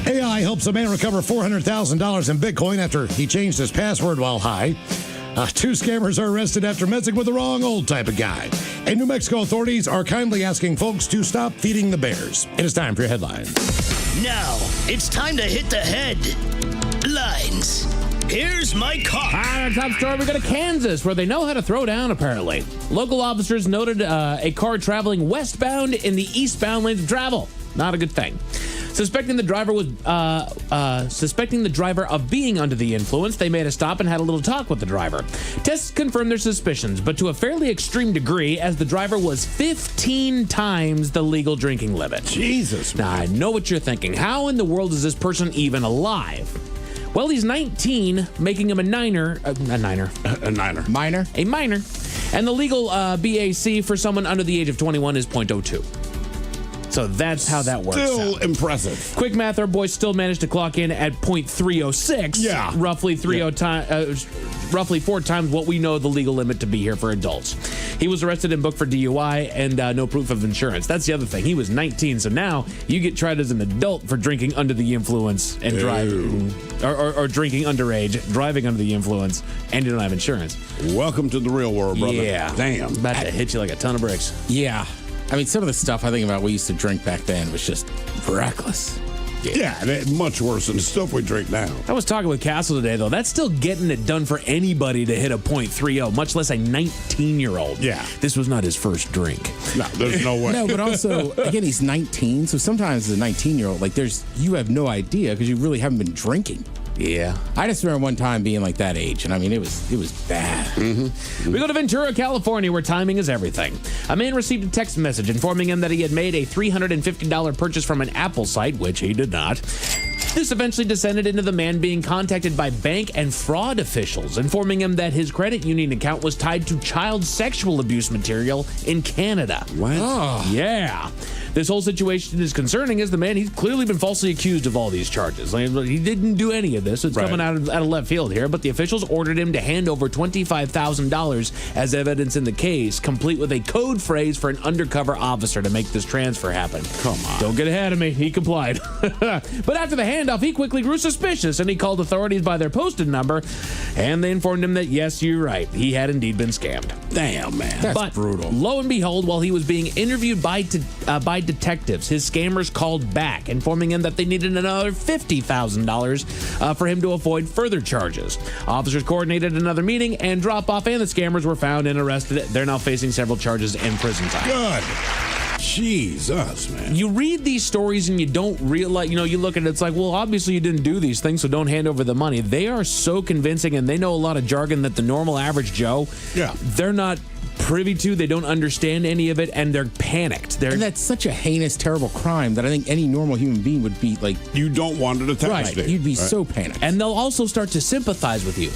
S3: AI helps a man recover $400,000 in Bitcoin after he changed his password while high. Two scammers are arrested after messing with the wrong old type of guy. And New Mexico authorities are kindly asking folks to stop feeding the bears. It is time for your headlines.
S8: Now, it's time to hit the headlines. Here's my car.
S17: Our top story, we go to Kansas, where they know how to throw down, apparently. Local officers noted a car traveling westbound in the eastbound lanes of travel. Not a good thing. Suspecting the driver of being under the influence, they made a stop and had a little talk with the driver. Tests confirmed their suspicions, but to a fairly extreme degree, as the driver was 15 times the legal drinking limit.
S2: Jesus.
S17: Now, I know what you're thinking. How in the world is this person even alive? Well, he's 19, making him a minor.
S2: A minor.
S17: And the legal BAC for someone under the age of 21 is .02. So that's how that works.
S2: Still impressive.
S17: Quick math, our boy still managed to clock in at .306.
S2: Yeah.
S17: Roughly 4 times what we know the legal limit to be here for adults. He was arrested and booked for DUI and no proof of insurance. That's the other thing. He was 19, so now you get tried as an adult for drinking under the influence and driving, or drinking underage, driving under the influence, and you don't have insurance.
S2: Welcome to the real world, brother.
S17: Yeah.
S2: Damn.
S17: About to hit you like a ton of bricks.
S1: Yeah. I mean, some of the stuff I think about we used to drink back then was just reckless.
S2: Yeah, much worse than the stuff we drink now.
S17: I was talking with Castle today, though. That's still getting it done for anybody to hit a .30, much less a 19-year-old.
S2: Yeah.
S17: This was not his first drink.
S2: No, there's no way.
S1: No, but also, again, he's 19, so sometimes as a 19-year-old, you have no idea because you really haven't been drinking.
S17: Yeah.
S1: I just remember one time being like that age, and I mean, it was bad.
S17: Mm-hmm. We go to Ventura, California, where timing is everything. A man received a text message informing him that he had made a $350 purchase from an Apple site, which he did not. This eventually descended into the man being contacted by bank and fraud officials, informing him that his credit union account was tied to child sexual abuse material in Canada.
S2: What?
S17: Oh. Yeah. This whole situation is concerning as the man, he's clearly been falsely accused of all these charges. He didn't do any of this. It's coming out of left field here, but the officials ordered him to hand over $25,000 as evidence in the case, complete with a code phrase for an undercover officer to make this transfer happen.
S2: Come on.
S17: Don't get ahead of me. He complied. But after the handoff, he quickly grew suspicious and he called authorities by their posted number, and they informed him that, yes, you're right, he had indeed been scammed.
S2: Damn, man. That's brutal.
S17: Lo and behold, while he was being interviewed by detectives, his scammers called back, informing him that they needed another $50,000 for him to avoid further charges. Officers coordinated another meeting, and drop-off and the scammers were found and arrested. They're now facing several charges and prison time.
S2: Good. Jesus, man.
S17: You read these stories and you don't realize, you look at it, it's like, well, obviously you didn't do these things, so don't hand over the money. They are so convincing, and they know a lot of jargon that the normal average Joe, they're not privy to. They don't understand any of it, and they're panicked.
S1: And that's such a heinous, terrible crime that I think any normal human being would be like...
S2: You don't want it attached.
S1: Right. You'd be so panicked.
S17: And they'll also start to sympathize with you.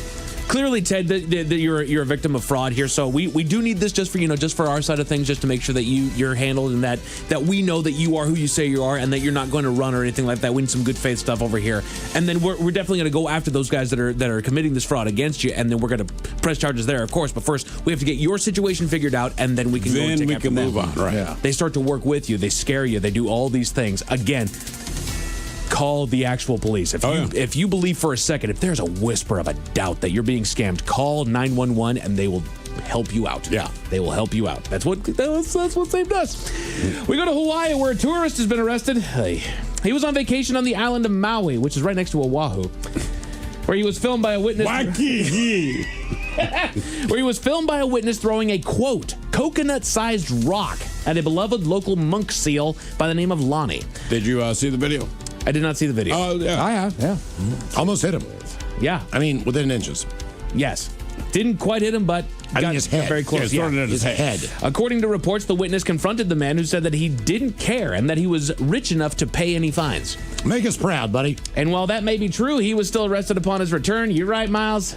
S17: Clearly, Ted, that you're a victim of fraud here, so we do need this just for our side of things, just to make sure that you're handled, and that we know that you are who you say you are, and that you're not going to run or anything like that. We need some good faith stuff over here, and then we're definitely going to go after those guys that are committing this fraud against you, and then we're going to press charges there, of course. But first, we have to get your situation figured out, and then we can go and take after them.
S2: Move on. Right?
S17: Yeah. They start to work with you. They scare you. They do all these things again. Call the actual police. If you believe for a second, if there's a whisper of a doubt that you're being scammed, call 911 and they will help you out.
S2: Yeah.
S17: They will help you out. That's what saved us. We go to Hawaii, where a tourist has been arrested. He was on vacation on the island of Maui, which is right next to Oahu, where he was filmed by a witness. Where he was filmed by a witness throwing a, quote, coconut-sized rock at a beloved local monk seal by the name of Lonnie.
S2: Did you see the video?
S17: I did not see the video.
S2: Oh, yeah.
S1: I have, yeah.
S4: Almost hit him.
S17: Yeah.
S4: I mean, within inches.
S17: Yes. Didn't quite hit him, but got
S4: his head.
S17: very close.
S2: Yeah, his head.
S17: According to reports, the witness confronted the man, who said that he didn't care and that he was rich enough to pay any fines.
S4: Make us proud, buddy.
S17: And while that may be true, he was still arrested upon his return. You're right, Miles.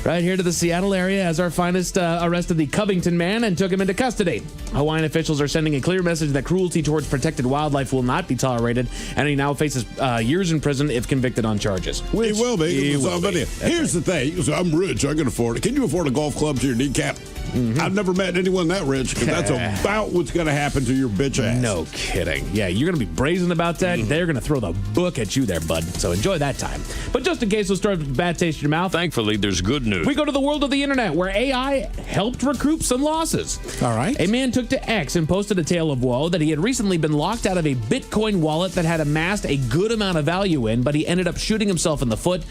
S17: Right here to the Seattle area, as our finest arrested the Covington man and took him into custody. Hawaiian officials are sending a clear message that cruelty towards protected wildlife will not be tolerated, and he now faces years in prison if convicted on charges.
S2: He will be. Here's the thing. He goes, I'm rich. I can afford it. Can you afford a golf club to your kneecap? Mm-hmm. I've never met anyone that rich, because that's about what's going to happen to your bitch ass.
S17: No kidding. Yeah, you're going to be brazen about that. Mm-hmm. They're going to throw the book at you there, bud. So enjoy that time. But just in case we'll start with a bad taste in your mouth.
S12: Thankfully, there's good news.
S17: We go to the world of the internet, where AI helped recoup some losses.
S1: All right.
S17: A man took to X and posted a tale of woe that he had recently been locked out of a Bitcoin wallet that had amassed a good amount of value in, but he ended up shooting himself in the foot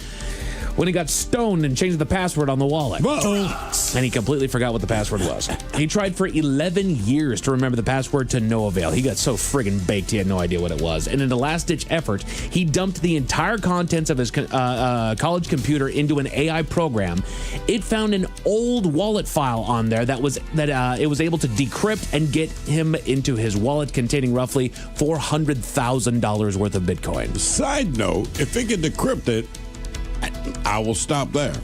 S17: when he got stoned and changed the password on the wallet.
S2: Uh-oh.
S17: And he completely forgot what the password was. He tried for 11 years to remember the password, to no avail. He got so friggin' baked, he had no idea what it was. And in a last-ditch effort, he dumped the entire contents of his college computer into an AI program. It found an old wallet file on there that it was able to decrypt and get him into his wallet, containing roughly $400,000 worth of Bitcoin.
S2: Side note, if it can decrypt it, I will stop there.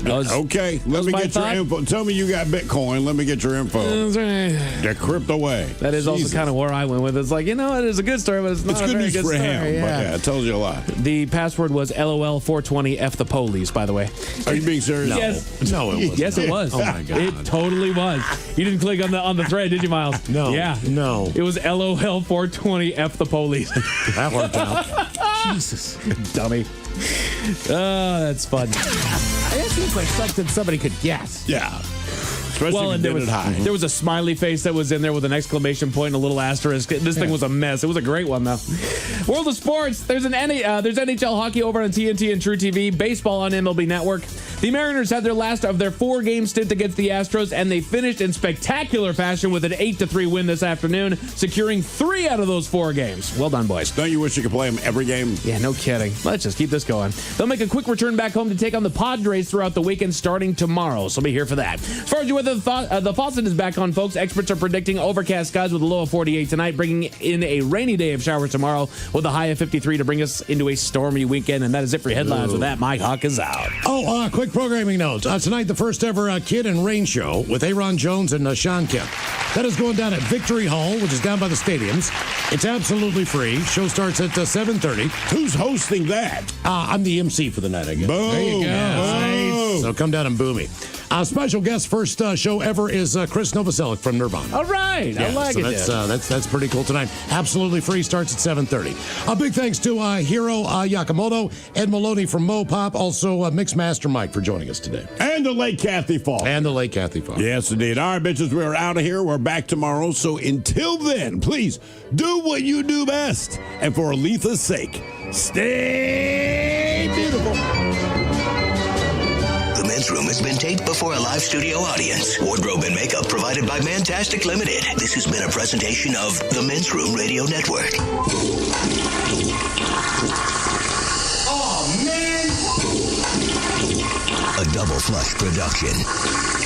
S2: Okay, let me get your info. Tell me you got Bitcoin. Let me get your info. Decrypt away.
S17: That is also kind of where I went with it. It's like, it is a good story, but it's not a
S2: good
S17: very
S2: news
S17: good
S2: for
S17: story.
S2: him. But yeah, it tells you a lot.
S17: The password was LOL 420 F the police, by the way.
S2: Are you being serious?
S17: No. Yes.
S4: No, it wasn't.
S17: Yes, it was.
S4: Oh my God.
S17: It totally was. You didn't click on the thread, did you, Miles?
S4: No.
S17: Yeah.
S4: No.
S17: It was LOL 420 F the police.
S4: That worked out.
S17: Jesus. Dummy. Oh, that's fun.
S1: That seems like something somebody could guess.
S2: Yeah. Especially if you did it high.
S17: There was a smiley face that was in there with an exclamation point and a little asterisk. This thing was a mess. It was a great one, though. World of sports. There's there's NHL hockey over on TNT and True TV. Baseball on MLB Network. The Mariners had their last of their 4-game stint against the Astros, and they finished in spectacular fashion with an 8-3 win this afternoon, securing 3 out of those 4 games. Well done, boys.
S2: Don't you wish you could play them every game?
S17: Yeah, no kidding. Let's just keep this going. They'll make a quick return back home to take on the Padres throughout the weekend, starting tomorrow, so be here for that. As far as your weather, the faucet is back on, folks. Experts are predicting overcast skies with a low of 48 tonight, bringing in a rainy day of showers tomorrow with a high of 53 to bring us into a stormy weekend. And that is it for your headlines. With that, Mike Huck is out.
S3: Quick programming note. Tonight, the first ever Kid and Rain show with Aaron Jones and Sean Kemp. That is going down at Victory Hall, which is down by the stadiums. It's absolutely free. Show starts at 7:30.
S2: Who's hosting that?
S3: I'm the MC for the night, I guess.
S2: Boom.
S3: There you go.
S2: Boom.
S3: So come down and boo me. Special guest, first show ever is Chris Novoselic from Nirvana.
S17: All right. I like it.
S3: That's pretty cool tonight. Absolutely free. Starts at 7:30. A big thanks to Hiro Yakamoto, Ed Maloney from Mopop, also Mixmaster Mike for joining us today.
S2: And the late Kathy Falk.
S3: Yes,
S2: indeed. All right, bitches, we're out of here. We're back tomorrow. So until then, please do what you do best. And for Aletha's sake, stay beautiful.
S13: The Men's Room has been taped before a live studio audience. Wardrobe and makeup provided by Mantastic Limited. This has been a presentation of the Men's Room Radio Network. Oh, man! A Double Flush production.